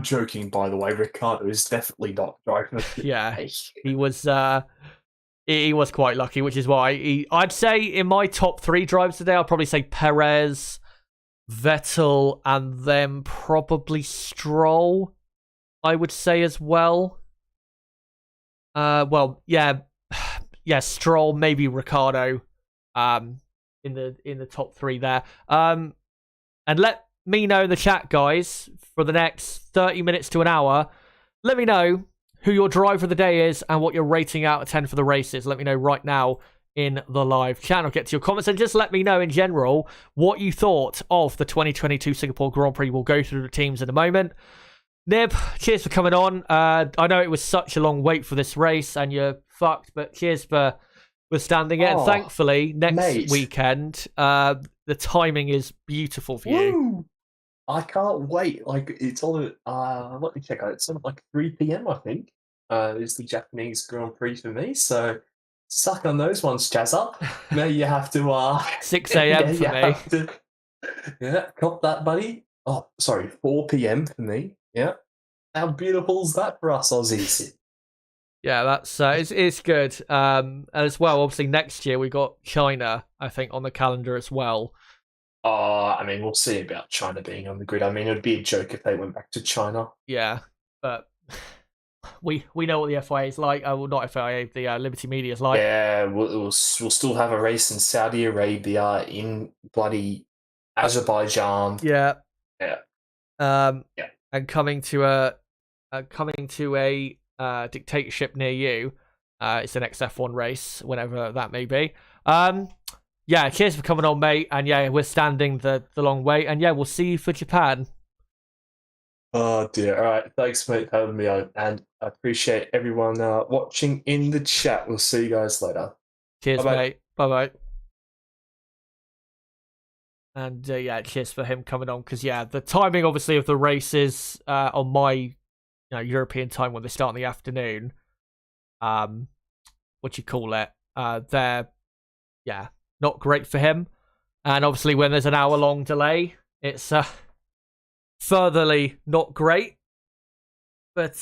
joking, by the way. Ricciardo is definitely not driving. Yeah, he was quite lucky, which is why I'd say in my top 3 drivers today, I'll probably say Perez, Vettel, and then probably Stroll, I would say as well. Well, yeah, Stroll, maybe Ricciardo, in the top 3 there. And let me know in the chat, guys, for the next 30 minutes to an hour. Let me know who your driver of the day is and what your rating out of 10 for the race is. Let me know right now in the live chat. I'll get to your comments, and just let me know in general what you thought of the 2022 Singapore Grand Prix. We'll go through the teams in a moment. Nib, cheers for coming on. I know it was such a long wait for this race, and you're fucked, but cheers for withstanding it. And thankfully, next weekend, the timing is beautiful for you. I can't wait. Like, it's on, let me check out. It's on like 3 p.m, I think, is the Japanese Grand Prix for me. So, suck on those ones, Jazza. Now you have to, 6 a.m. for me. Yeah, cop that, buddy. Oh, sorry, 4 p.m. for me. Yeah. How beautiful is that for us Aussies? Yeah, that's it's good. As well, obviously next year we got China, I think, on the calendar as well. I mean, we'll see about China being on the grid. I mean, it would be a joke if they went back to China. Yeah, but we know what the FIA is like. Well, not FIA, the Liberty Media is like. Yeah, we'll still have a race in Saudi Arabia, in bloody Azerbaijan. Yeah. Yeah. Yeah. And coming to a dictatorship near you. It's the next F1 race, whenever that may be. Yeah, cheers for coming on, mate. And yeah, we're standing the long wait. And yeah, we'll see you for Japan. Oh dear. All right. Thanks, mate, for having me on. And I appreciate everyone watching in the chat. We'll see you guys later. Cheers, mate. Bye-bye. And yeah, cheers for him coming on. Because yeah, the timing, obviously, of the races on my European time when they start in the afternoon, what you call it, they're not great for him. And obviously when there's an hour-long delay, it's furtherly not great. But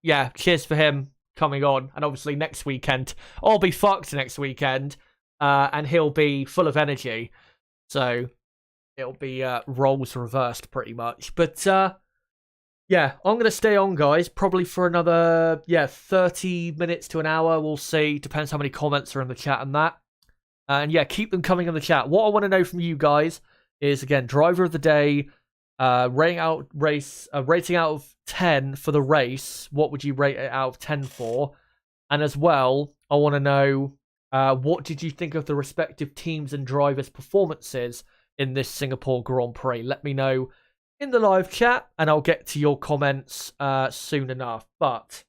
yeah, cheers for him coming on. And obviously next weekend, I'll be fucked next weekend, and he'll be full of energy. So it'll be roles reversed pretty much. But yeah, I'm going to stay on, guys, probably for another 30 minutes to an hour. We'll see. Depends how many comments are in the chat and that. And yeah, keep them coming in the chat. What I want to know from you guys is, again, driver of the day, rating out of 10 for the race. What would you rate it out of 10 for? And as well, I want to know, what did you think of the respective teams and drivers' performances in this Singapore Grand Prix? Let me know in the live chat, and I'll get to your comments soon enough. But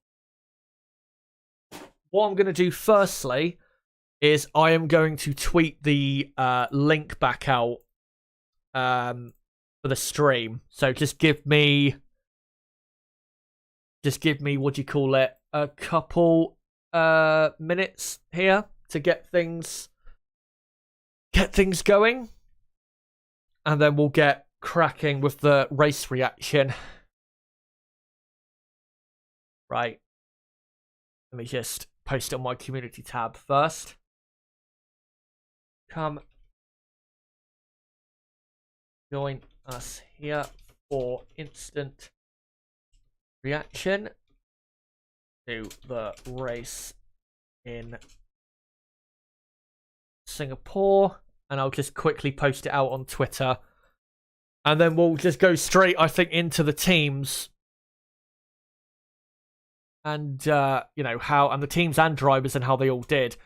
what I'm going to do firstly is I am going to tweet the link back out for the stream. So just give me what do you call it, a couple minutes here to get things going, and then we'll get cracking with the race reaction. Right, let me just post it on my community tab first. Come join us here for instant reaction to the race in Singapore, and I'll just quickly post it out on Twitter, and then we'll just go straight, I think, into the teams and how, and the teams and drivers and how they all did.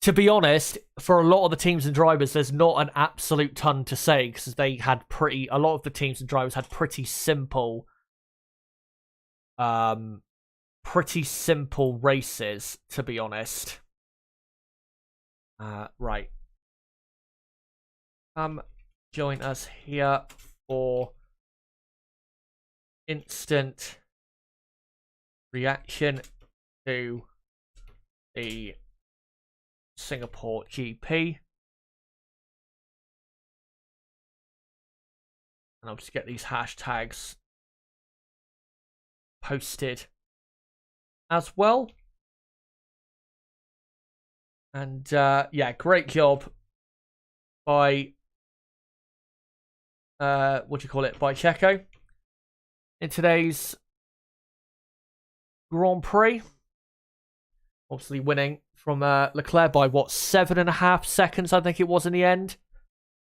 To be honest, for a lot of the teams and drivers, there's not an absolute ton to say, because they had a lot of the teams and drivers had pretty simple races, to be honest. Right. Join us here for instant reaction to the Singapore GP. And I'll just get these hashtags posted as well. And yeah, great job by by Checo in today's Grand Prix. Obviously winning from Leclerc by 7.5 seconds, I think it was in the end.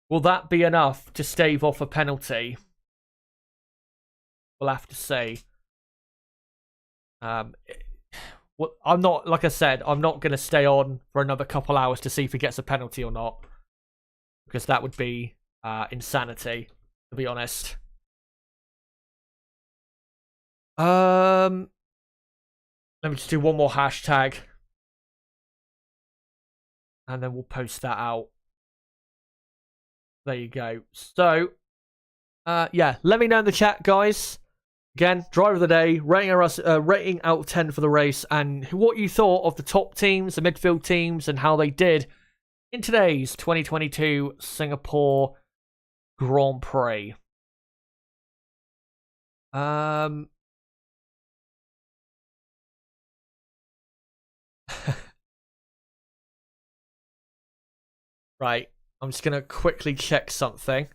Will that be enough to stave off a penalty? We'll have to say. I'm not, like I said, I'm not going to stay on for another couple hours to see if he gets a penalty or not, because that would be insanity, to be honest. Let me just do one more hashtag, and then we'll post that out. There you go. So, yeah, let me know in the chat, guys. Again, driver of the day, rating out of 10 for the race, and what you thought of the top teams, the midfield teams, and how they did in today's 2022 Singapore Grand Prix. Right, I'm just going to quickly check something.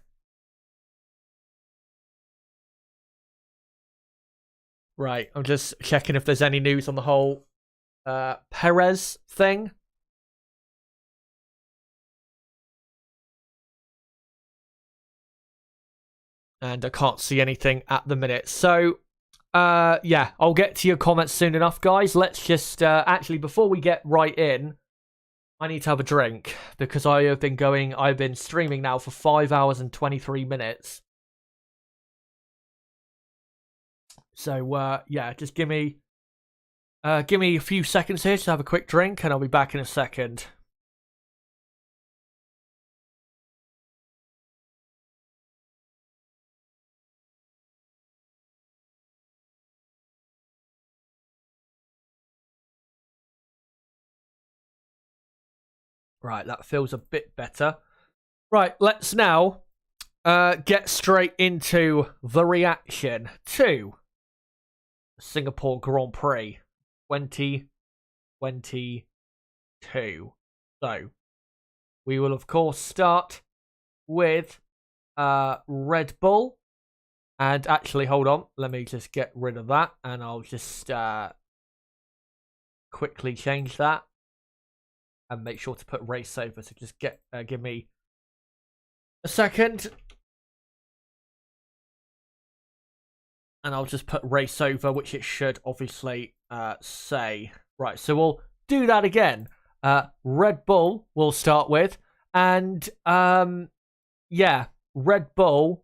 Right, I'm just checking if there's any news on the whole Perez thing. And I can't see anything at the minute. So, yeah, I'll get to your comments soon enough, guys. Let's just, actually, before we get right in, I need to have a drink, because I've been streaming now for 5 hours and 23 minutes. So, yeah, just give me a few seconds here to have a quick drink, and I'll be back in a second. Right, that feels a bit better. Right, let's now get straight into the reaction to Singapore Grand Prix 2022. So, we will, of course, start with Red Bull. And actually, hold on. Let me just get rid of that. And I'll just quickly change that. And make sure to put race over. So just give me a second. And I'll just put race over, which it should obviously say. Right, so we'll do that again. Red Bull we'll start with. And yeah, Red Bull.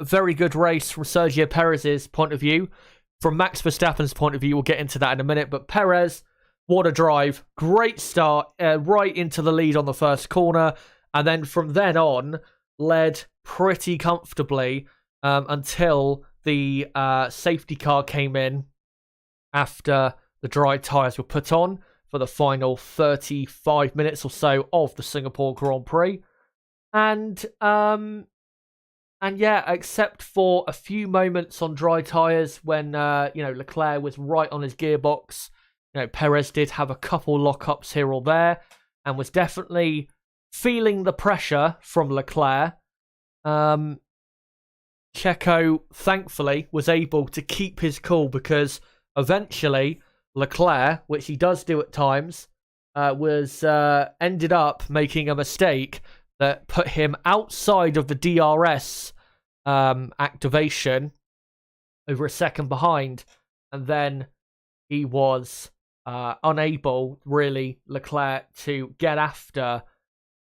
very good race from Sergio Perez's point of view. From Max Verstappen's point of view, we'll get into that in a minute. But Perez, what a drive. Great start, right into the lead on the first corner. And then from then on, led pretty comfortably until the safety car came in after the dry tyres were put on for the final 35 minutes or so of the Singapore Grand Prix. And yeah, except for a few moments on dry tyres when, Leclerc was right on his gearbox, Perez did have a couple lockups here or there and was definitely feeling the pressure from Leclerc. Checo, thankfully, was able to keep his cool because eventually Leclerc, which he does do at times, was ended up making a mistake that put him outside of the DRS activation over a second behind. And then he was unable, really, Leclerc, to get after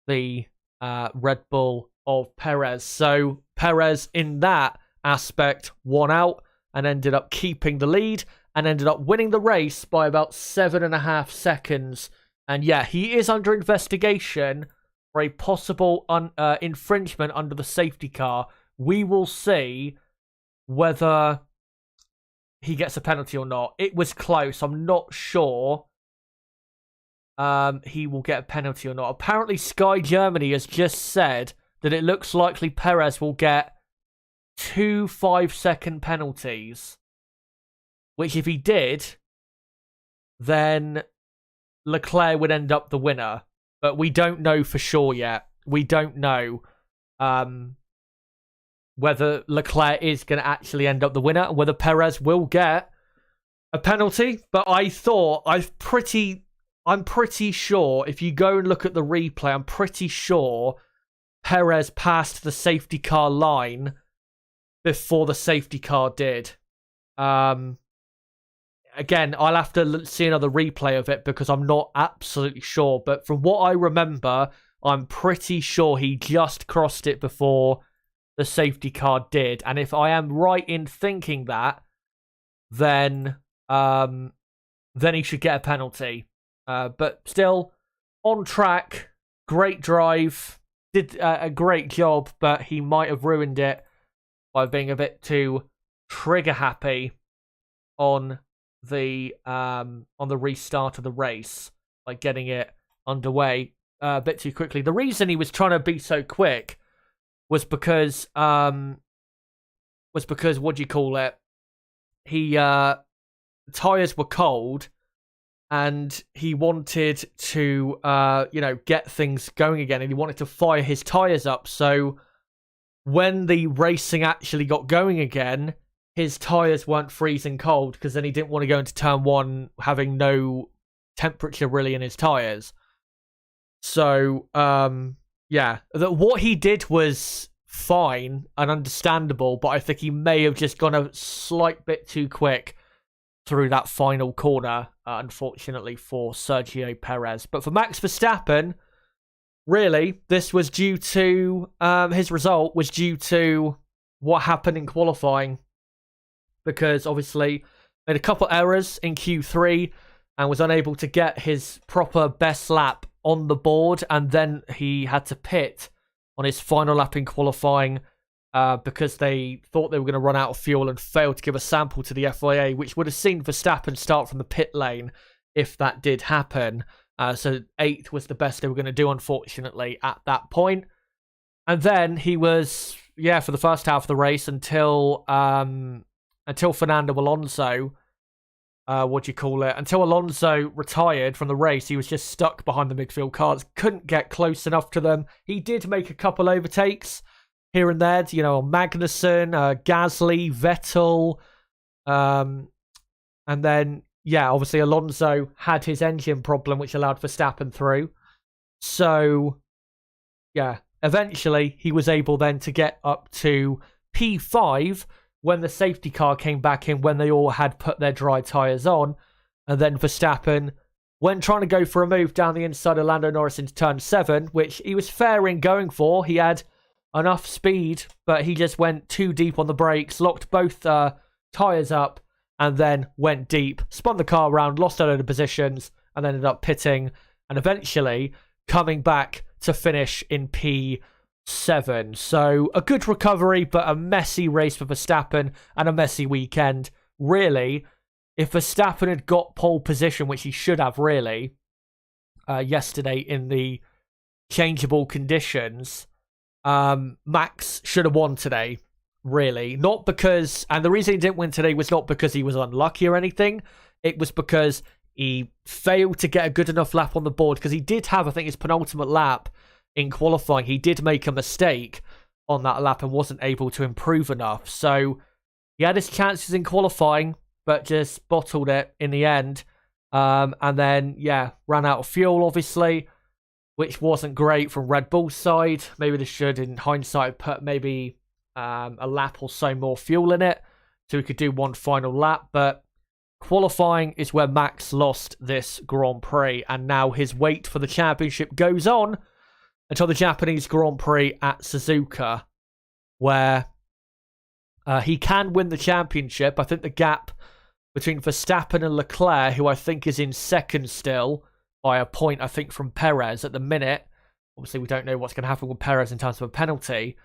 the Red Bull of Perez. So Perez, in that aspect, won out and ended up keeping the lead and ended up winning the race by about 7.5 seconds. And yeah, he is under investigation for a possible infringement under the safety car. We will see whether he gets a penalty or not. It was close. I'm not sure he will get a penalty or not. Apparently, Sky Germany has just said that it looks likely Perez will get 2 5-second penalties. Which, if he did, then Leclerc would end up the winner. But we don't know for sure yet. We don't know whether Leclerc is going to actually end up the winner, whether Perez will get a penalty. But I'm pretty sure, if you go and look at the replay, I'm pretty sure Perez passed the safety car line before the safety car did. Again, I'll have to see another replay of it because I'm not absolutely sure. But from what I remember, I'm pretty sure he just crossed it before the safety car did. And if I am right in thinking that, then he should get a penalty. But still, on track, great drive, did a great job, but he might have ruined it by being a bit too trigger happy on the restart of the race, like getting it underway a bit too quickly. The reason he was trying to be so quick was because what do you call it? Tires were cold, and he wanted to get things going again, and he wanted to fire his tires up. So when the racing actually got going again, his tyres weren't freezing cold because then he didn't want to go into turn one having no temperature really in his tyres. So, what he did was fine and understandable, but I think he may have just gone a slight bit too quick through that final corner, unfortunately for Sergio Perez. But for Max Verstappen, really, this was due to, his result was due to what happened in qualifying. Because obviously made a couple errors in Q3 and was unable to get his proper best lap on the board, and then he had to pit on his final lap in qualifying because they thought they were going to run out of fuel and failed to give a sample to the FIA, which would have seen Verstappen start from the pit lane if that did happen. So 8th was the best they were going to do, unfortunately, at that point. And then he was, for the first half of the race until Fernando Alonso, until Alonso retired from the race, he was just stuck behind the midfield cars, couldn't get close enough to them. He did make a couple overtakes here and there, Magnussen, Gasly, Vettel, and then, obviously Alonso had his engine problem, which allowed Verstappen through. So, eventually he was able then to get up to P5, when the safety car came back in, when they all had put their dry tyres on. And then Verstappen, when trying to go for a move down the inside of Lando Norris into turn 7, which he was fair in going for, he had, enough speed, but he just went too deep on the brakes, locked both tyres up, and then went deep, spun the car around, lost a load of positions, and then ended up pitting, and eventually coming back to finish in P7. So a good recovery, but a messy race for Verstappen and a messy weekend. Really, if Verstappen had got pole position, which he should have really, yesterday in the changeable conditions, Max should have won today. Really, not because, and the reason he didn't win today was not because he was unlucky or anything. It was because he failed to get a good enough lap on the board, because he did have, I think, his penultimate lap in qualifying. He did make a mistake on that lap and wasn't able to improve enough. So he had his chances in qualifying, but just bottled it in the end. And then, ran out of fuel, obviously, which wasn't great from Red Bull's side. Maybe they should, in hindsight, put maybe a lap or so more fuel in it so he could do one final lap. But qualifying is where Max lost this Grand Prix, and now his wait for the championship goes on until the Japanese Grand Prix at Suzuka, where he can win the championship. I think the gap between Verstappen and Leclerc, who I think is in second still by a point, I think, from Perez at the minute. Obviously, we don't know what's going to happen with Perez in terms of a penalty.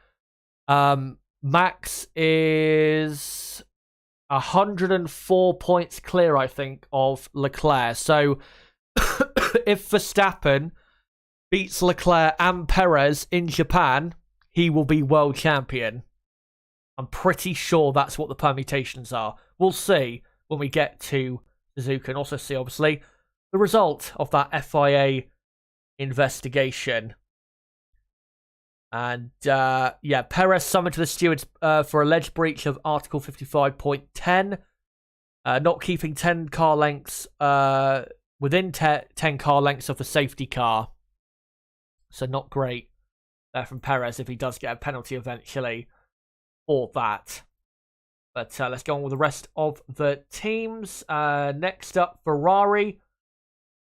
Max is 104 points clear, I think, of Leclerc. So if Verstappen beats Leclerc and Perez in Japan, he will be world champion. I'm pretty sure that's what the permutations are. We'll see when we get to Suzuka, and also see, obviously, the result of that FIA investigation. And, Perez summoned to the stewards for alleged breach of Article 55.10, not keeping 10 car lengths within 10 car lengths of the safety car. So not great there from Perez if he does get a penalty eventually for that. But let's go on with the rest of the teams. Next up, Ferrari.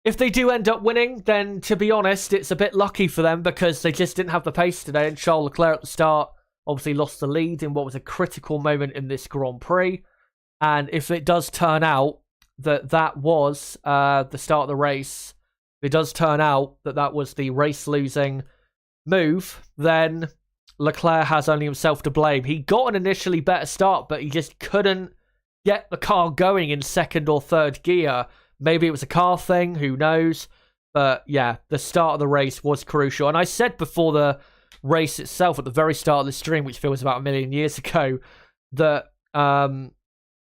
If they do end up winning, then to be honest, it's a bit lucky for them, because they just didn't have the pace today, and Charles Leclerc at the start obviously lost the lead in what was a critical moment in this Grand Prix. And if it does turn out that was the start of the race, if it does turn out that was the race-losing move, then Leclerc has only himself to blame. He got an initially better start, but he just couldn't get the car going in second or third gear. Maybe it was a car thing, who knows? But yeah, the start of the race was crucial. And I said before the race itself, at the very start of the stream, which feels about a million years ago, that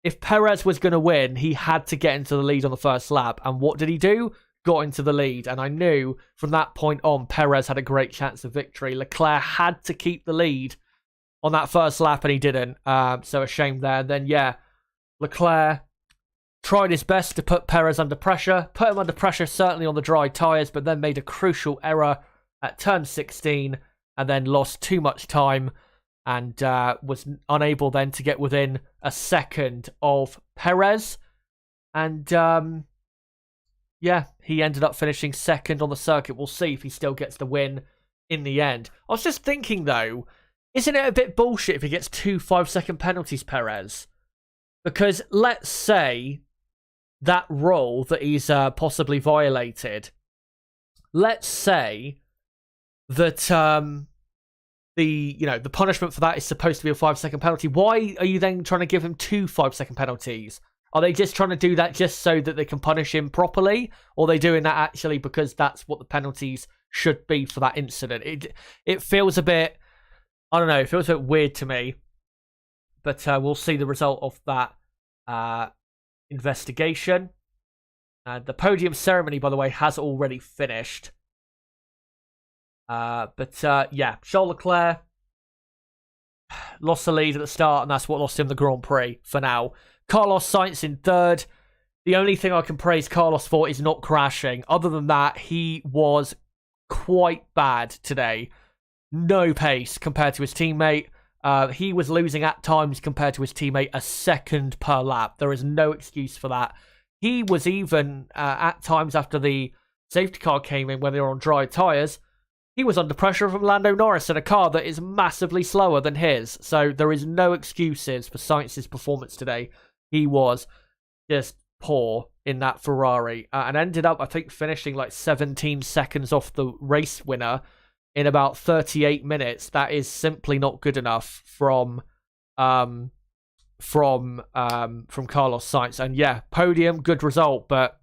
if Perez was going to win, he had to get into the lead on the first lap. And what did he do? Got into the lead. And I knew from that point on, Perez had a great chance of victory. Leclerc had to keep the lead on that first lap, and he didn't. So a shame there. And then, Leclerc tried his best to put Perez under pressure. Put him under pressure, certainly on the dry tyres, but then made a crucial error at turn 16, and then lost too much time, and was unable then to get within a second of Perez. And he ended up finishing second on the circuit. We'll see if he still gets the win in the end. I was just thinking, though, isn't it a bit bullshit if he gets 2 5-second penalties, Perez? Because let's say that rule that he's possibly violated, let's say that the punishment for that is supposed to be a 5-second penalty. Why are you then trying to give him 2 5-second penalties? Are they just trying to do that just so that they can punish him properly? Or are they doing that actually because that's what the penalties should be for that incident? It feels a bit, I don't know, it feels a bit weird to me. But we'll see the result of that investigation. The podium ceremony, by the way, has already finished. Charles Leclerc lost the lead at the start, and that's what lost him the Grand Prix for now. Carlos Sainz in third. The only thing I can praise Carlos for is not crashing. Other than that, he was quite bad today. No pace compared to his teammate. He was losing at times compared to his teammate a second per lap. There is no excuse for that. He was even, at times after the safety car came in when they were on dry tyres, he was under pressure from Lando Norris in a car that is massively slower than his. So there is no excuses for Sainz's performance today. He was just poor in that Ferrari and ended up, I think, finishing like 17 seconds off the race winner in about 38 minutes. That is simply not good enough from Carlos Sainz. And yeah, podium, good result, but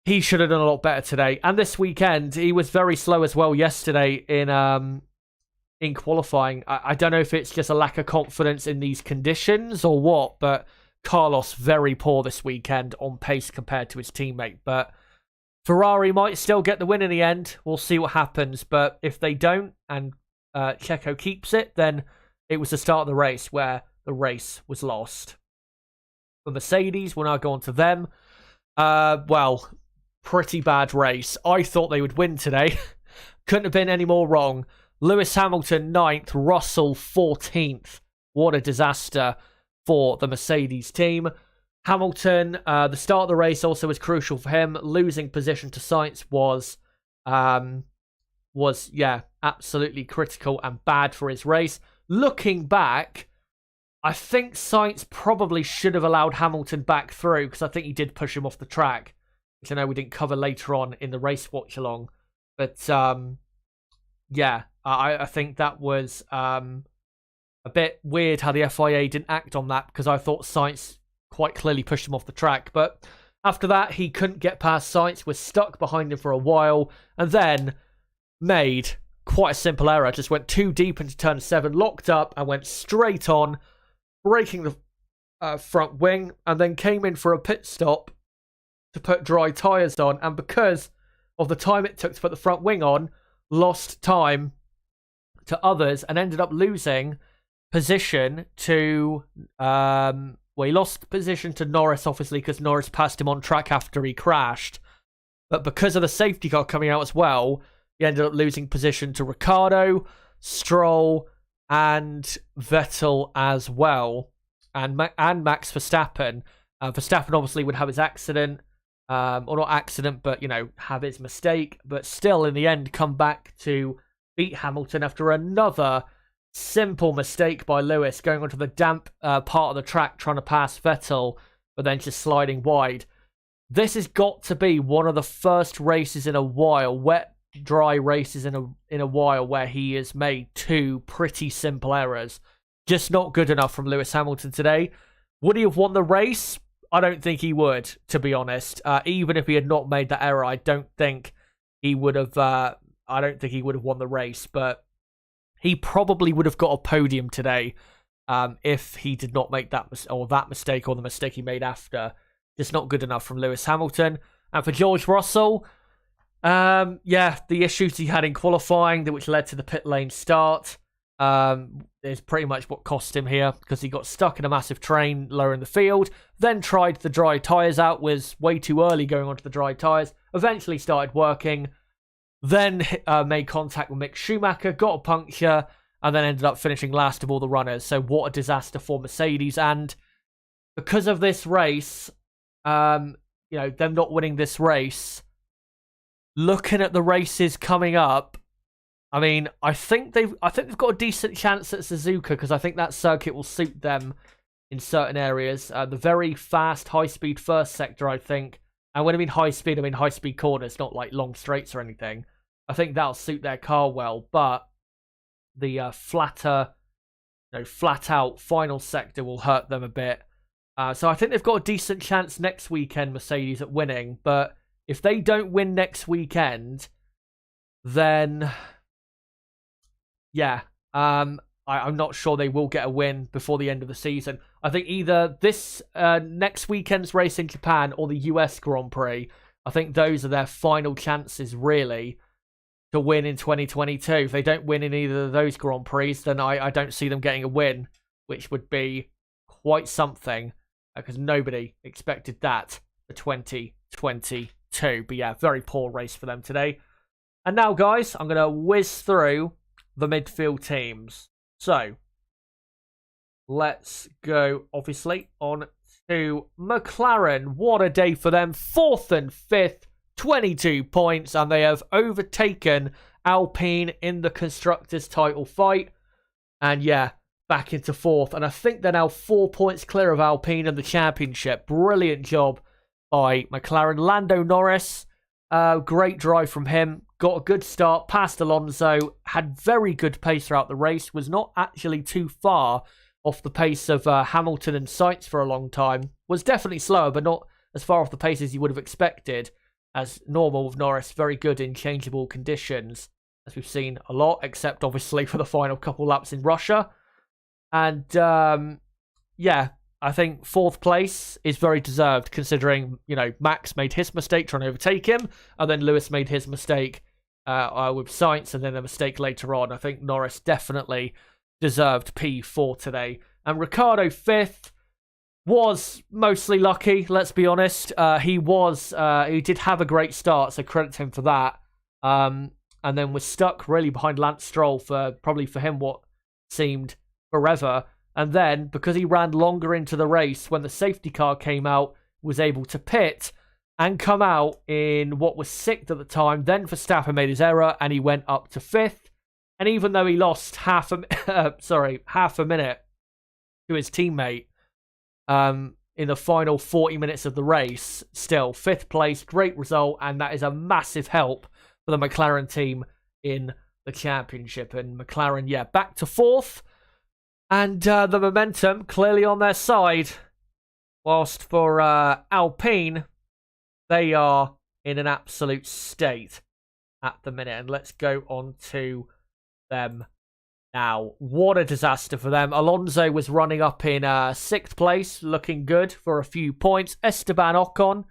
he should have done a lot better today. And this weekend, he was very slow as well yesterday in qualifying. I don't know if it's just a lack of confidence in these conditions or what, but Carlos very poor this weekend on pace compared to his teammate. But Ferrari might still get the win in the end. We'll see what happens. But if they don't and Checo keeps it, then it was the start of the race where the race was lost. For Mercedes, we'll now go on to them. Pretty bad race. I thought they would win today. Couldn't have been any more wrong. Lewis Hamilton 9th, Russell 14th. What a disaster for the Mercedes team. Hamilton, the start of the race also was crucial for him. Losing position to Sainz was absolutely critical and bad for his race. Looking back, I think Sainz probably should have allowed Hamilton back through because I think he did push him off the track, which I know we didn't cover later on in the race watch-along. But, I think that was a bit weird how the FIA didn't act on that because I thought Sainz quite clearly pushed him off the track. But after that, he couldn't get past Sainz, was stuck behind him for a while, and then made quite a simple error. Just went too deep into turn 7, locked up, and went straight on, breaking the front wing, and then came in for a pit stop to put dry tyres on, and because of the time it took to put the front wing on, lost time to others and ended up losing position to he lost position to Norris, obviously, because Norris passed him on track after he crashed. But because of the safety car coming out as well, he ended up losing position to Ricciardo, Stroll, and Vettel as well, and Max Verstappen. Verstappen obviously would have his accident, or not accident, but have his mistake. But still, in the end, come back to beat Hamilton after another simple mistake by Lewis, going onto the damp part of the track, trying to pass Vettel, but then just sliding wide. This has got to be one of the first races in a while, wet, dry races in a while, where he has made two pretty simple errors. Just not good enough from Lewis Hamilton today. Would he have won the race? I don't think he would, to be honest. Even if he had not made that error, I don't think he would have. I don't think he would have won the race, but he probably would have got a podium today if he did not make that mistake or the mistake he made after. Just not good enough from Lewis Hamilton. And for George Russell, the issues he had in qualifying, which led to the pit lane start, is pretty much what cost him here, because he got stuck in a massive train lower in the field, then tried the dry tyres out, was way too early going onto the dry tyres, eventually started working, then made contact with Mick Schumacher, got a puncture, and then ended up finishing last of all the runners. So what a disaster for Mercedes. And because of this race, them not winning this race, looking at the races coming up, I mean, I think they've got a decent chance at Suzuka, because I think that circuit will suit them in certain areas. The very fast, high-speed first sector, I think. And when I mean high-speed, I mean high-speed corners, not like long straights or anything. I think that'll suit their car well. But the flat-out final sector will hurt them a bit. So I think they've got a decent chance next weekend, Mercedes, at winning. But if they don't win next weekend, then I'm not sure they will get a win before the end of the season. I think either this next weekend's race in Japan or the US Grand Prix, I think those are their final chances, really, to win in 2022. If they don't win in either of those Grand Prix, then I don't see them getting a win, which would be quite something, because nobody expected that for 2022. But yeah, very poor race for them today. And now, guys, I'm going to whiz through the midfield teams. So, let's go, obviously, on to McLaren. What a day for them. 4th and 5th, 22 points, and they have overtaken Alpine in the Constructors' title fight. And yeah, back into 4th. And I think they're now 4 points clear of Alpine in the championship. Brilliant job by McLaren. Lando Norris, great drive from him. Got a good start, passed Alonso, had very good pace throughout the race, was not actually too far off the pace of Hamilton and Sainz for a long time. Was definitely slower, but not as far off the pace as you would have expected. As normal with Norris, very good in changeable conditions, as we've seen a lot, except obviously for the final couple laps in Russia. And yeah, I think 4th place is very deserved, considering, you know, Max made his mistake trying to overtake him, and then Lewis made his mistake with Sainz, and then a mistake later on. I think Norris definitely deserved P4 today. And Ricciardo 5th was mostly lucky, let's be honest. He did have a great start, so credit to him for that. And then was stuck really behind Lance Stroll for him what seemed forever. And then, because he ran longer into the race, when the safety car came out, was able to pit and come out in what was 6th at the time. Then Verstappen made his error and he went up to 5th. And even though he lost half a minute to his teammate in the final 40 minutes of the race, still 5th place, great result, and that is a massive help for the McLaren team in the championship. And McLaren, yeah, back to 4th. And the momentum clearly on their side. Whilst for Alpine, they are in an absolute state at the minute. And let's go on to them now. What a disaster for them. Alonso was running up in 6th place, looking good for a few points. Esteban Ocon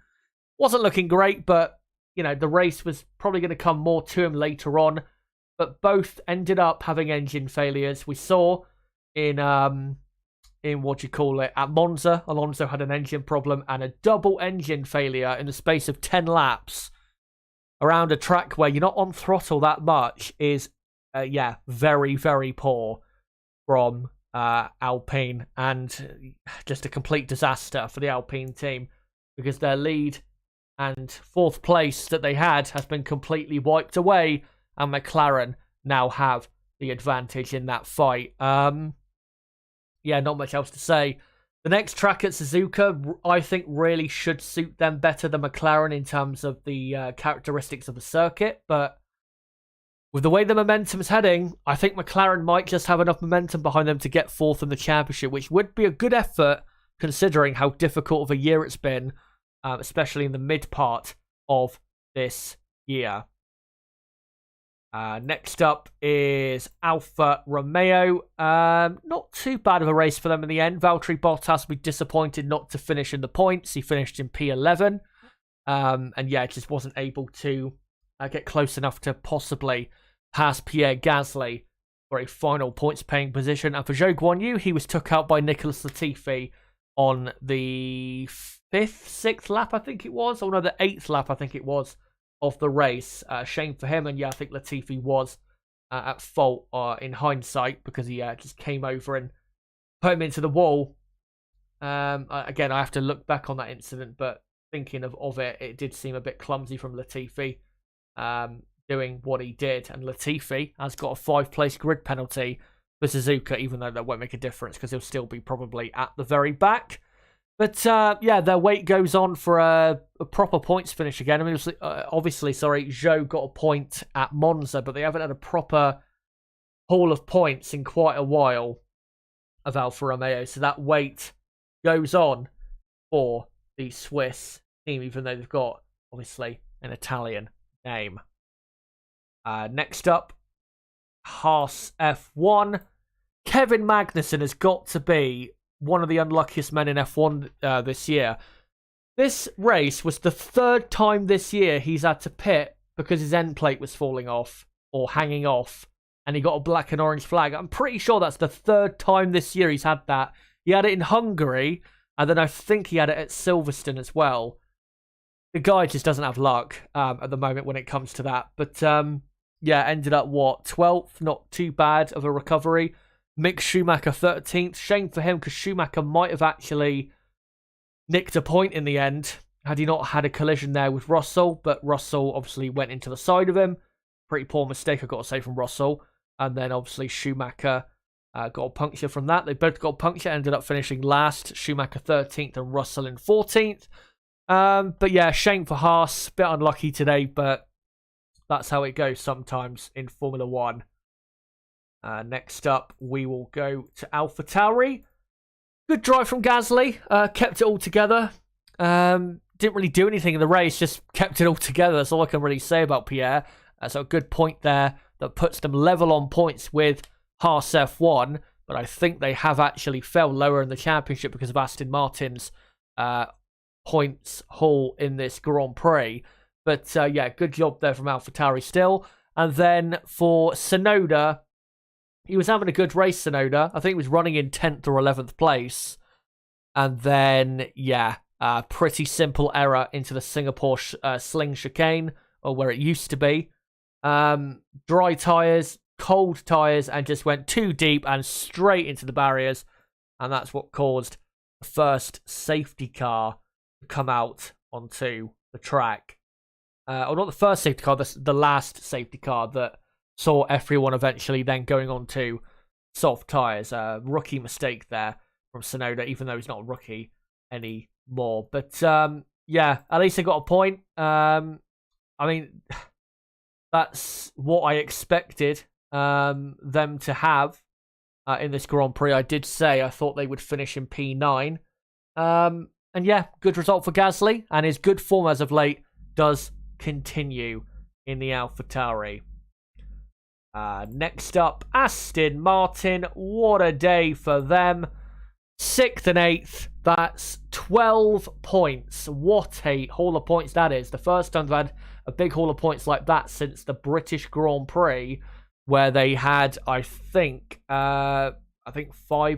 wasn't looking great, but, you know, the race was probably going to come more to him later on. But both ended up having engine failures. We saw in at Monza, Alonso had an engine problem and a double engine failure in the space of 10 laps around a track where you're not on throttle that much is very, very poor from Alpine, and just a complete disaster for the Alpine team, because their lead and 4th place that they had has been completely wiped away, and McLaren now have the advantage in that fight. Yeah, not much else to say. The next track at Suzuka, I think, really should suit them better than McLaren in terms of the characteristics of the circuit. But with the way the momentum is heading, I think McLaren might just have enough momentum behind them to get 4th in the championship, which would be a good effort considering how difficult of a year it's been, especially in the mid part of this year. Next up is Alfa Romeo. Not too bad of a race for them in the end. Valtteri Bottas will be disappointed not to finish in the points. He finished in P11. And yeah, just wasn't able to get close enough to possibly pass Pierre Gasly for a final points-paying position. And for Zhou Guanyu, he was took out by Nicholas Latifi on the 5th, 6th lap, I think it was. Or no, the 8th lap, I think it was, of the race. Shame for him. And yeah, I think Latifi was at fault in hindsight, because he just came over and put him into the wall. Again, I have to look back on that incident, but thinking of it, it did seem a bit clumsy from Latifi doing what he did. And Latifi has got a 5-place grid penalty for Suzuka, even though that won't make a difference because he'll still be probably at the very back. But yeah, their wait goes on for a proper points finish again. I mean, obviously, Zhou got a point at Monza, but they haven't had a proper haul of points in quite a while of Alfa Romeo. So that wait goes on for the Swiss team, even though they've got, obviously, an Italian name. Next up, Haas F1. Kevin Magnussen has got to be one of the unluckiest men in F1 this year. This race was the 3rd time this year he's had to pit because his end plate was falling off or hanging off, and he got a black and orange flag. I'm pretty sure that's the 3rd time this year he's had that. He had it in Hungary, and then I think he had it at Silverstone as well. The guy just doesn't have luck at the moment when it comes to that. But yeah, ended up, 12th? Not too bad of a recovery. Mick Schumacher 13th. Shame for him, because Schumacher might have actually nicked a point in the end had he not had a collision there with Russell, but Russell obviously went into the side of him. Pretty poor mistake, I've got to say, from Russell. And then obviously Schumacher got a puncture from that. They both got a puncture, ended up finishing last. Schumacher 13th and Russell in 14th. But yeah, shame for Haas. Bit unlucky today, but that's how it goes sometimes in Formula 1. Next up, we will go to AlphaTauri. Good drive from Gasly. Kept it all together. Didn't really do anything in the race, just kept it all together. That's all I can really say about Pierre. So a good point there that puts them level on points with Haas F1. But I think they have actually fell lower in the championship because of Aston Martin's points haul in this Grand Prix. But yeah, good job there from AlphaTauri still. And then for Tsunoda, he was having a good race, Tsunoda. I think he was running in 10th or 11th place. And then, yeah, pretty simple error into the Singapore sling chicane, or where it used to be. Dry tyres, cold tyres, and just went too deep and straight into the barriers. And that's what caused the first safety car to come out onto the track. Or not the first safety car, the last safety car that saw everyone eventually then going on to soft tyres. Rookie mistake there from Tsunoda, even though he's not a rookie anymore. But yeah, at least they got a point. I mean, that's what I expected them to have in this Grand Prix. I did say I thought they would finish in P9. And yeah, good result for Gasly, and his good form as of late does continue in the AlphaTauri. Next up, Aston Martin. What a day for them. 6th and 8th. That's 12 points. What a haul of points that is. The first time they've had a big haul of points like that since the British Grand Prix, where they had, I think 5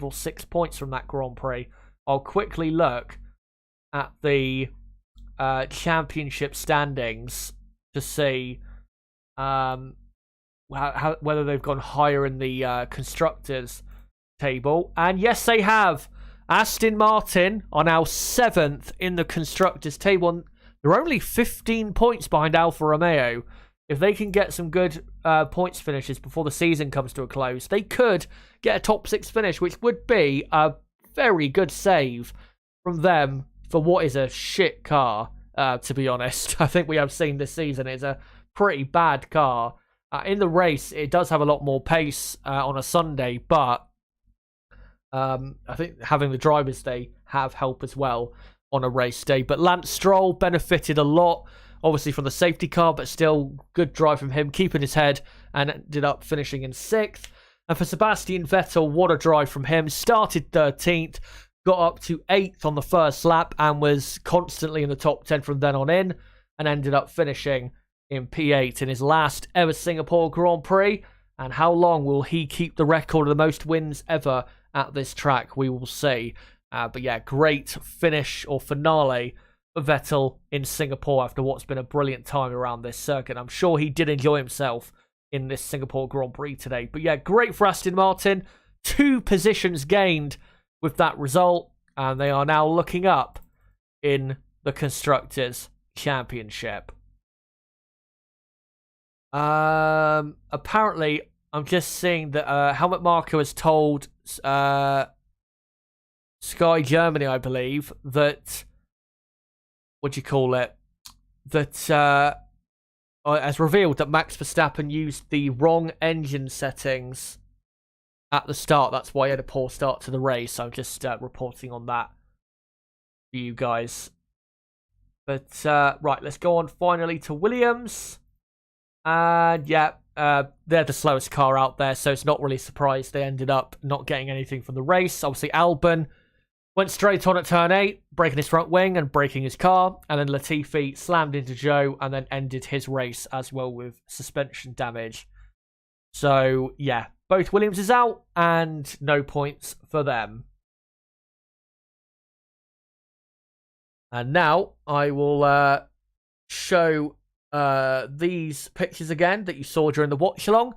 or 6 points from that Grand Prix. I'll quickly look at the championship standings to see whether they've gone higher in the constructors table. And yes, they have. Aston Martin are now 7th in the constructors table. They're only 15 points behind Alfa Romeo. If they can get some good points finishes before the season comes to a close, they could get a top 6 finish, which would be a very good save from them for what is a shit car, to be honest. I think we have seen this season it's a pretty bad car. In the race, it does have a lot more pace on a Sunday, but I think having the drivers they have help as well on a race day. But Lance Stroll benefited a lot, obviously, from the safety car, but still good drive from him, keeping his head, and ended up finishing in 6th. And for Sebastian Vettel, what a drive from him. Started 13th, got up to 8th on the first lap, and was constantly in the top 10 from then on in, and ended up finishing in P8 in his last ever Singapore Grand Prix. And how long will he keep the record of the most wins ever at this track? We will see. But yeah, great finish or finale for Vettel in Singapore after what's been a brilliant time around this circuit. I'm sure he did enjoy himself in this Singapore Grand Prix today. But yeah, great for Aston Martin. 2 positions gained with that result, and they are now looking up in the Constructors' Championship. Apparently, I'm just seeing that Helmut Marko has told Sky Germany, I believe, that that has revealed that Max Verstappen used the wrong engine settings at the start. That's why he had a poor start to the race. I'm just reporting on that for you guys. But right, let's go on finally to Williams. And yeah, they're the slowest car out there, so it's not really a surprise they ended up not getting anything from the race. Obviously, Albon went straight on at turn 8, breaking his front wing and breaking his car. And then Latifi slammed into Joe and then ended his race as well with suspension damage. So, yeah, both Williams out and no points for them. And now I will show these pictures again that you saw during the watch-along.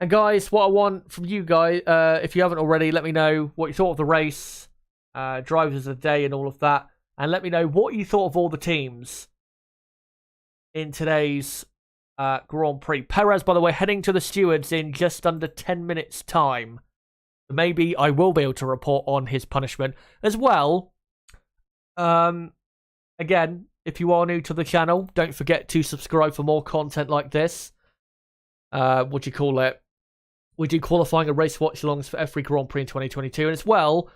And guys, what I want from you guys, if you haven't already, let me know what you thought of the race, drivers of the day and all of that and let me know what you thought of all the teams in today's Grand Prix. Perez, by the way, heading to the stewards in just under 10 minutes' time. Maybe I will be able to report on his punishment as well. Again, if you are new to the channel, don't forget to subscribe for more content like this. What do you call it? We do qualifying and race watch-alongs for every Grand Prix in 2022. And as well,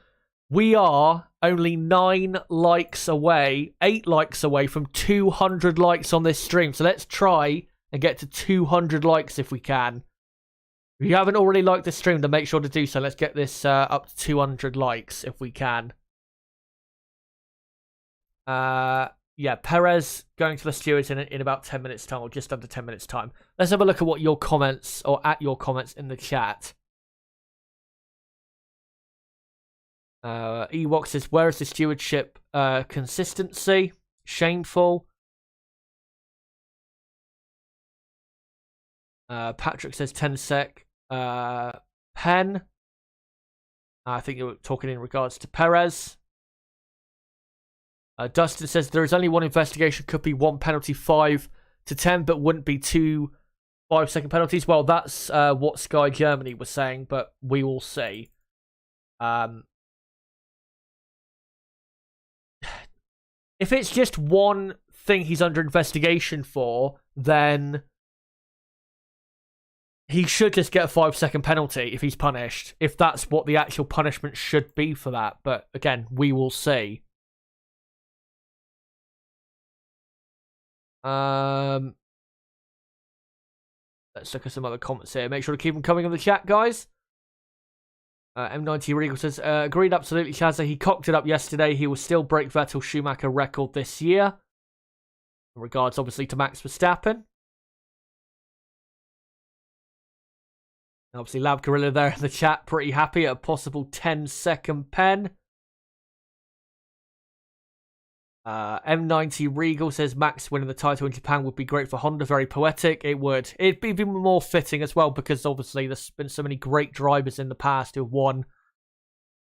we are only 9 likes away, 8 likes away from 200 likes on this stream. So let's try and get to 200 likes if we can. If you haven't already liked the stream, then make sure to do so. Let's get this up to 200 likes if we can. Yeah, Perez going to the stewards in about 10 minutes' time, or just under 10 minutes' time. Let's have a look at what your comments, or at your comments in the chat. Ewok says, where is the stewardship consistency? Shameful. Patrick says 10 sec. Pen. I think you're talking in regards to Perez. Dustin says there is only one investigation, could be 1 penalty, 5 to 10, but wouldn't be 2 5-second penalties. Well, that's what Sky Germany was saying, but we will see. If it's just one thing he's under investigation for, then he should just get a 5-second penalty if he's punished, if that's what the actual punishment should be for that. But again, we will see. Let's look at some other comments here. Make sure to keep them coming in the chat, guys. M90 Regal says, agreed absolutely, Shazza. He cocked it up yesterday. He will still break Vettel Schumacher record this year. In regards, obviously, to Max Verstappen. Obviously, Lab Gorilla there in the chat, pretty happy at a possible 10-second pen. M90 Regal says Max winning the title in Japan would be great for Honda. Very poetic. It would. It'd be even more fitting as well, because obviously there's been so many great drivers in the past who have won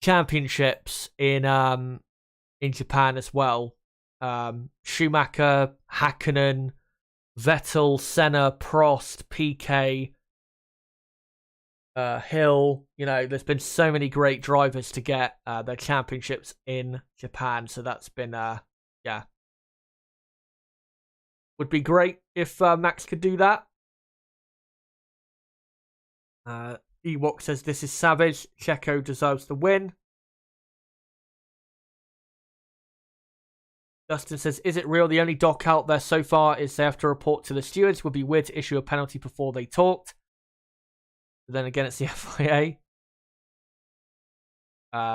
championships in Japan as well. Schumacher, Hakkinen, Vettel, Senna, Prost, PK, Hill. You know, there's been so many great drivers to get their championships in Japan. So that's been yeah, would be great if Max could do that. Ewok says this is savage. Checo deserves the win. Dustin says, is it real? The only doc out there so far is they have to report to the stewards. Would be weird to issue a penalty before they talked. But then again, it's the FIA.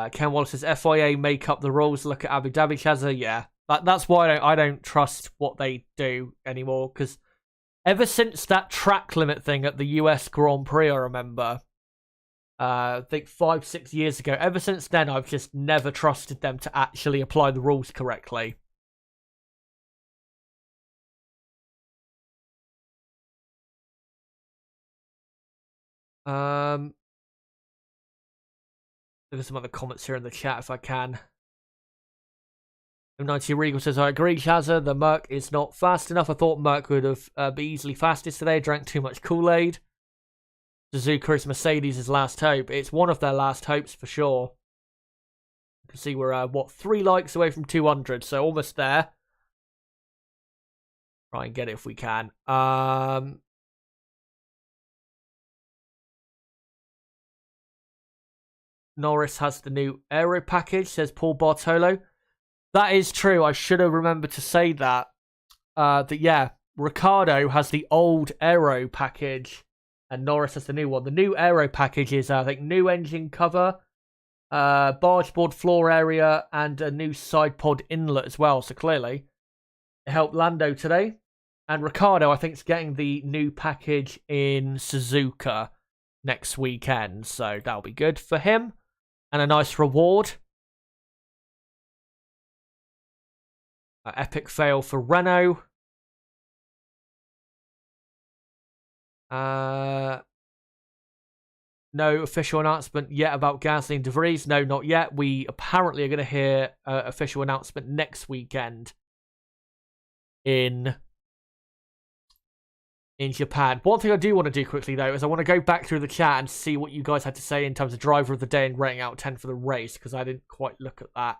Ken Wallace says, FIA make up the rules. Look at Abu Dhabi, Shazza. Yeah. That's why I don't trust what they do anymore, because ever since that track limit thing at the US Grand Prix, I remember, I think 5-6 years ago, ever since then, I've just never trusted them to actually apply the rules correctly. There's some other comments here in the chat if I can. M90 Regal says, I agree, Shazza. The Merc is not fast enough. I thought Merc would have be easily fastest today. Drank too much Kool-Aid. Suzuka is Mercedes' last hope. It's one of their last hopes for sure. You can see we're, 3 likes away from 200. So almost there. Try and get it if we can. Norris has the new aero package, says Paul Bartolo. That is true. I should have remembered to say that. Yeah, Ricciardo has the old aero package and Norris has the new one. The new aero package is, I think, new engine cover, bargeboard floor area, and a new side pod inlet as well. So clearly, it helped Lando today. And Ricciardo, I think, is getting the new package in Suzuka next weekend. So that'll be good for him. And a nice reward. Epic fail for Renault. no official announcement yet about Gasly and De Vries. No, not yet. We apparently are going to hear an official announcement next weekend in Japan. One thing I do want to do quickly, though, is I want to go back through the chat and see what you guys had to say in terms of driver of the day and rating out of 10 for the race, because I didn't quite look at that.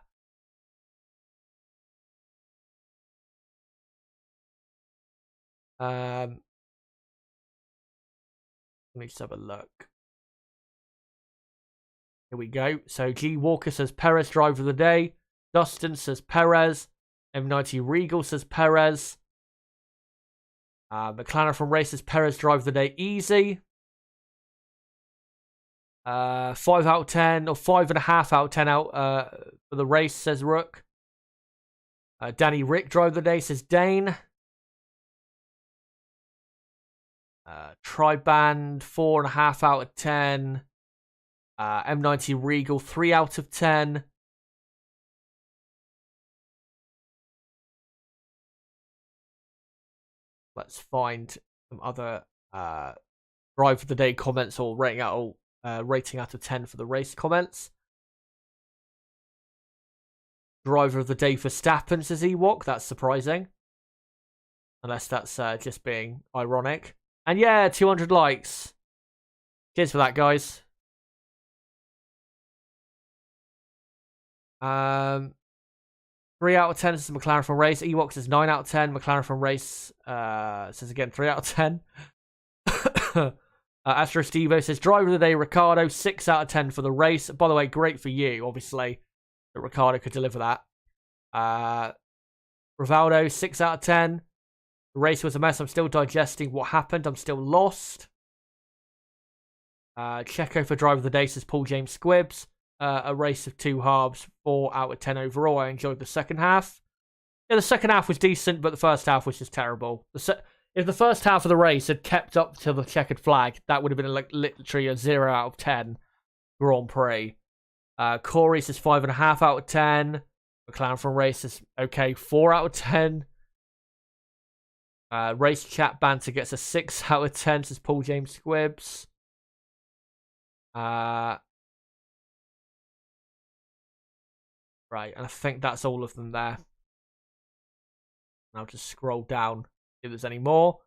Let me just have a look. Here we go. So G Walker says Perez driver of the day. Dustin says Perez. M90 Regal says Perez. McLaren from Race says Perez driver of the day easy. 5 out of 10 or 5.5 out of 10 out for the race says Rook. Danny Rick driver of the day says Dane. Triband 4.5 out of 10. M90 Regal 3 out of 10. Let's find some other drive of the day comments or rating out of 10 for the race comments. Driver of the day for Verstappen says Ewok. That's surprising, unless that's just being ironic. And yeah, 200 likes. Cheers for that, guys. 3 out of 10 says McLaren from Race. Ewok says 9 out of 10. McLaren from Race says again 3 out of 10. Astro Stevo says driver of the day Ricardo, 6 out of 10 for the race. By the way, great for you, obviously, that Ricardo could deliver that. Rivaldo, 6 out of 10. The race was a mess. I'm still digesting what happened. I'm still lost. Checo for driver of the day says Paul James Squibbs. A race of 2 halves, 4 out of 10 overall. I enjoyed the second half. Yeah, the second half was decent, but the first half was just terrible. If the first half of the race had kept up to the checkered flag, that would have been like literally a 0 out of 10 Grand Prix. Corey says 5.5 out of 10. McLaren from Race is okay, 4 out of 10. Race Chat Banter gets a 6 out of 10, says Paul James Squibbs. Right, and I think that's all of them there. I'll just scroll down if there's any more.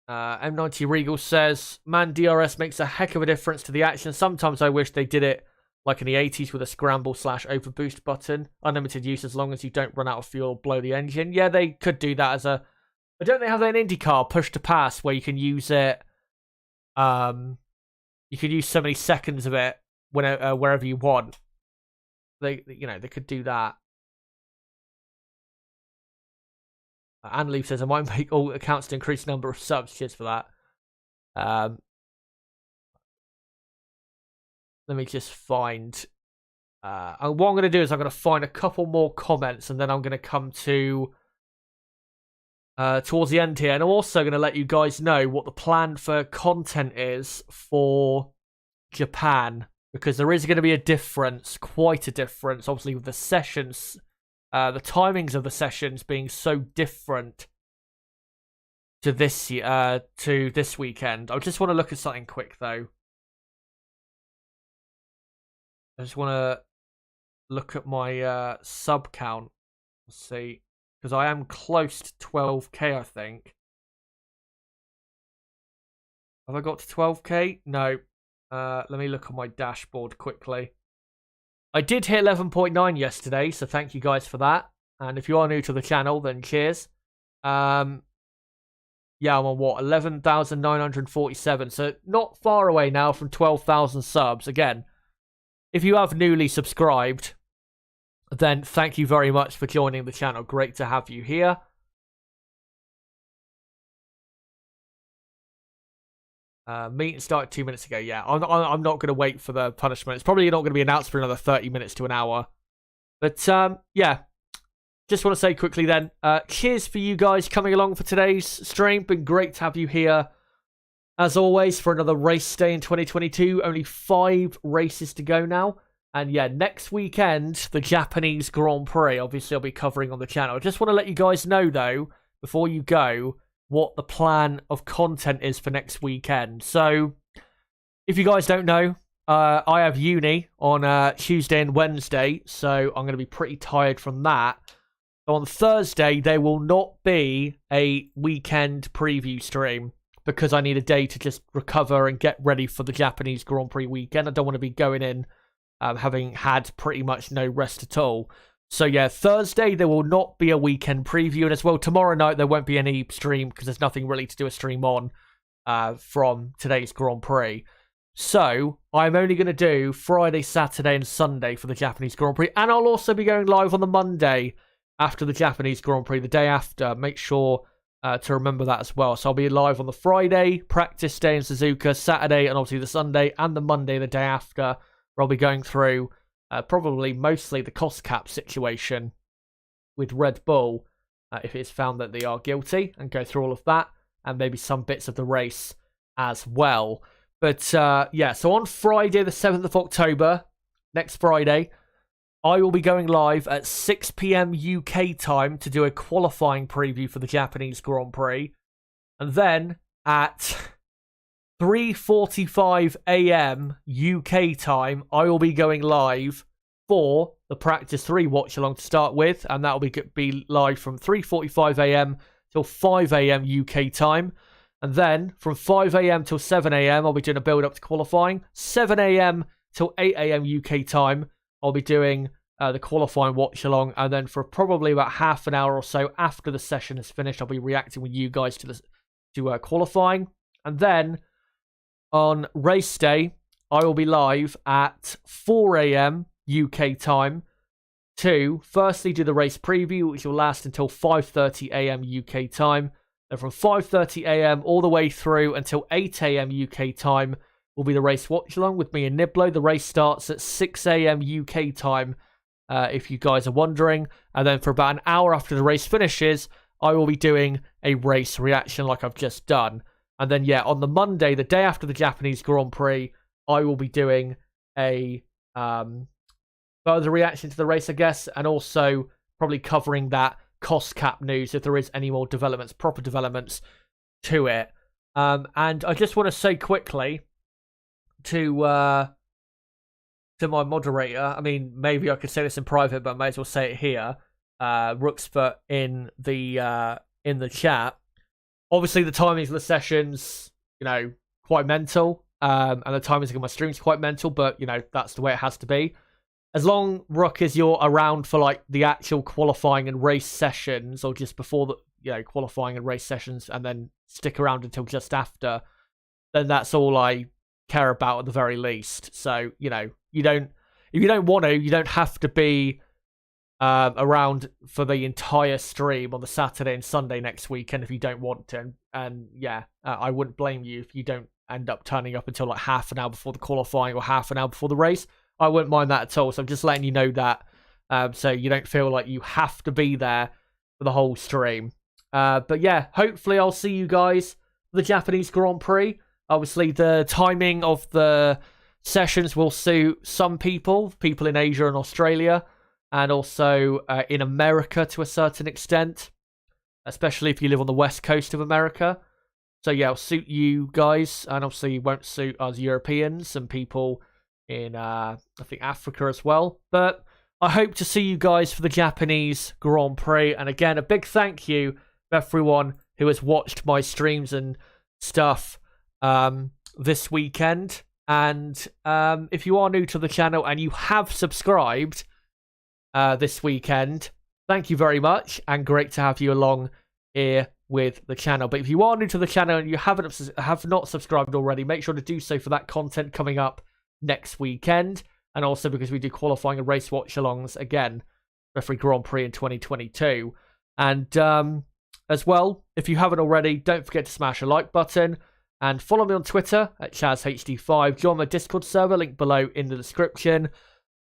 M90 Regal says, man, DRS makes a heck of a difference to the action. Sometimes I wish they did it like in the 80s with a scramble/overboost button. Unlimited use as long as you don't run out of fuel or blow the engine. Yeah, they could do that as a... But don't they have that in IndyCar, push to pass, where you can use it... You could use so many seconds of it wherever you want. They could do that. Anne-Leaf says, I might make all accounts to increase the number of subs. Cheers for that. Let me just find... what I'm going to do is I'm going to find a couple more comments, and then I'm going to come to... towards the end here, and I'm also going to let you guys know what the plan for content is for Japan, because there is going to be a difference, quite a difference, obviously, with the sessions, the timings of the sessions being so different to this weekend. I just want to look at something quick, though. I just want to look at my sub count. Let's see. Because I am close to 12k, I think. Have I got to 12k? No. Let me look on my dashboard quickly. I did hit 11.9 yesterday, so thank you guys for that. And if you are new to the channel, then cheers. Yeah, I'm on what? 11,947. So not far away now from 12,000 subs. Again, if you have newly subscribed, then thank you very much for joining the channel. Great to have you here. Meeting started 2 minutes ago. Yeah, I'm not going to wait for the punishment. It's probably not going to be announced for another 30 minutes to an hour. But yeah, just want to say quickly then, cheers for you guys coming along for today's stream. Been great to have you here, as always, for another race day in 2022. Only 5 races to go now. And yeah, next weekend, the Japanese Grand Prix, obviously I'll be covering on the channel. I just want to let you guys know, though, before you go, what the plan of content is for next weekend. So, if you guys don't know, I have uni on Tuesday and Wednesday, so I'm going to be pretty tired from that. On Thursday, there will not be a weekend preview stream because I need a day to just recover and get ready for the Japanese Grand Prix weekend. I don't want to be going in having had pretty much no rest at all. So yeah, Thursday there will not be a weekend preview, and as well tomorrow night there won't be any stream because there's nothing really to do a stream on from today's Grand Prix. So I'm only going to do Friday, Saturday and Sunday for the Japanese Grand Prix, and I'll also be going live on the Monday after the Japanese Grand Prix, the day after. Make sure to remember that as well. So I'll be live on the Friday, practice day in Suzuka, Saturday, and obviously the Sunday, and the Monday, the day after, where I'll be going through probably mostly the cost cap situation with Red Bull, if it's found that they are guilty, and go through all of that, and maybe some bits of the race as well. But yeah, so on Friday, the 7th of October, next Friday, I will be going live at 6 p.m. UK time to do a qualifying preview for the Japanese Grand Prix. And then at 3:45 a.m. UK time, I will be going live for the Practice 3 watch-along to start with. And that will be live from 3:45 a.m. till 5 a.m. UK time. And then from 5 a.m. till 7 a.m. I'll be doing a build-up to qualifying. 7 a.m. till 8 a.m. UK time, I'll be doing the qualifying watch-along. And then for probably about half an hour or so after the session is finished, I'll be reacting with you guys to qualifying. And then on race day, I will be live at 4 a.m. UK time to firstly do the race preview, which will last until 5:30 a.m. UK time. And from 5:30 a.m. all the way through until 8 a.m. UK time will be the race watch-along with me and Niblo. The race starts at 6 a.m. UK time, if you guys are wondering. And then for about an hour after the race finishes, I will be doing a race reaction like I've just done. And then, yeah, on the Monday, the day after the Japanese Grand Prix, I will be doing a further reaction to the race, I guess, and also probably covering that cost cap news if there is any more developments, proper developments to it. And I just want to say quickly to my moderator, I mean, maybe I could say this in private, but I may as well say it here. Rooksfoot in the chat. Obviously, the timings of the sessions, quite mental. And the timings of my streams quite mental, but, that's the way it has to be. As long, Rook, as you're around for, like, the actual qualifying and race sessions, or just before the, qualifying and race sessions, and then stick around until just after, then that's all I care about at the very least. So, if you don't want to, you don't have to be around for the entire stream on the Saturday and Sunday next weekend if you don't want to. And yeah, I wouldn't blame you if you don't end up turning up until like half an hour before the qualifying or half an hour before the race. I wouldn't mind that at all. So I'm just letting you know that, so you don't feel like you have to be there for the whole stream. But yeah, hopefully I'll see you guys for the Japanese Grand Prix. Obviously, the timing of the sessions will suit some people in Asia and Australia, and also in America to a certain extent, especially if you live on the west coast of America. So yeah, it'll suit you guys, and obviously it won't suit us Europeans and people in, I think, Africa as well. But I hope to see you guys for the Japanese Grand Prix. And again, a big thank you to everyone who has watched my streams and stuff this weekend. And if you are new to the channel and you have subscribed this weekend, thank you very much, and great to have you along here with the channel. But if you are new to the channel and you have not subscribed already, make sure to do so for that content coming up next weekend, and also because we do qualifying and race watch-alongs again for every Grand Prix in 2022. And as well, if you haven't already, don't forget to smash a like button and follow me on Twitter at ChazHD5. Join my Discord server, link below in the description.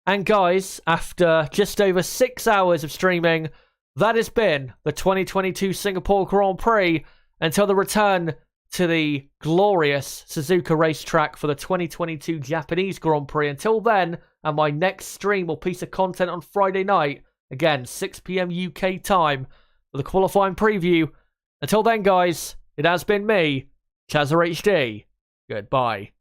And guys, after just over 6 hours of streaming, that has been the 2022 Singapore Grand Prix until the return to the glorious Suzuka racetrack for the 2022 Japanese Grand Prix. Until then, and my next stream or piece of content on Friday night, again, 6 p.m. UK time, for the qualifying preview Until then, guys, it has been me, Chazza HD. Goodbye.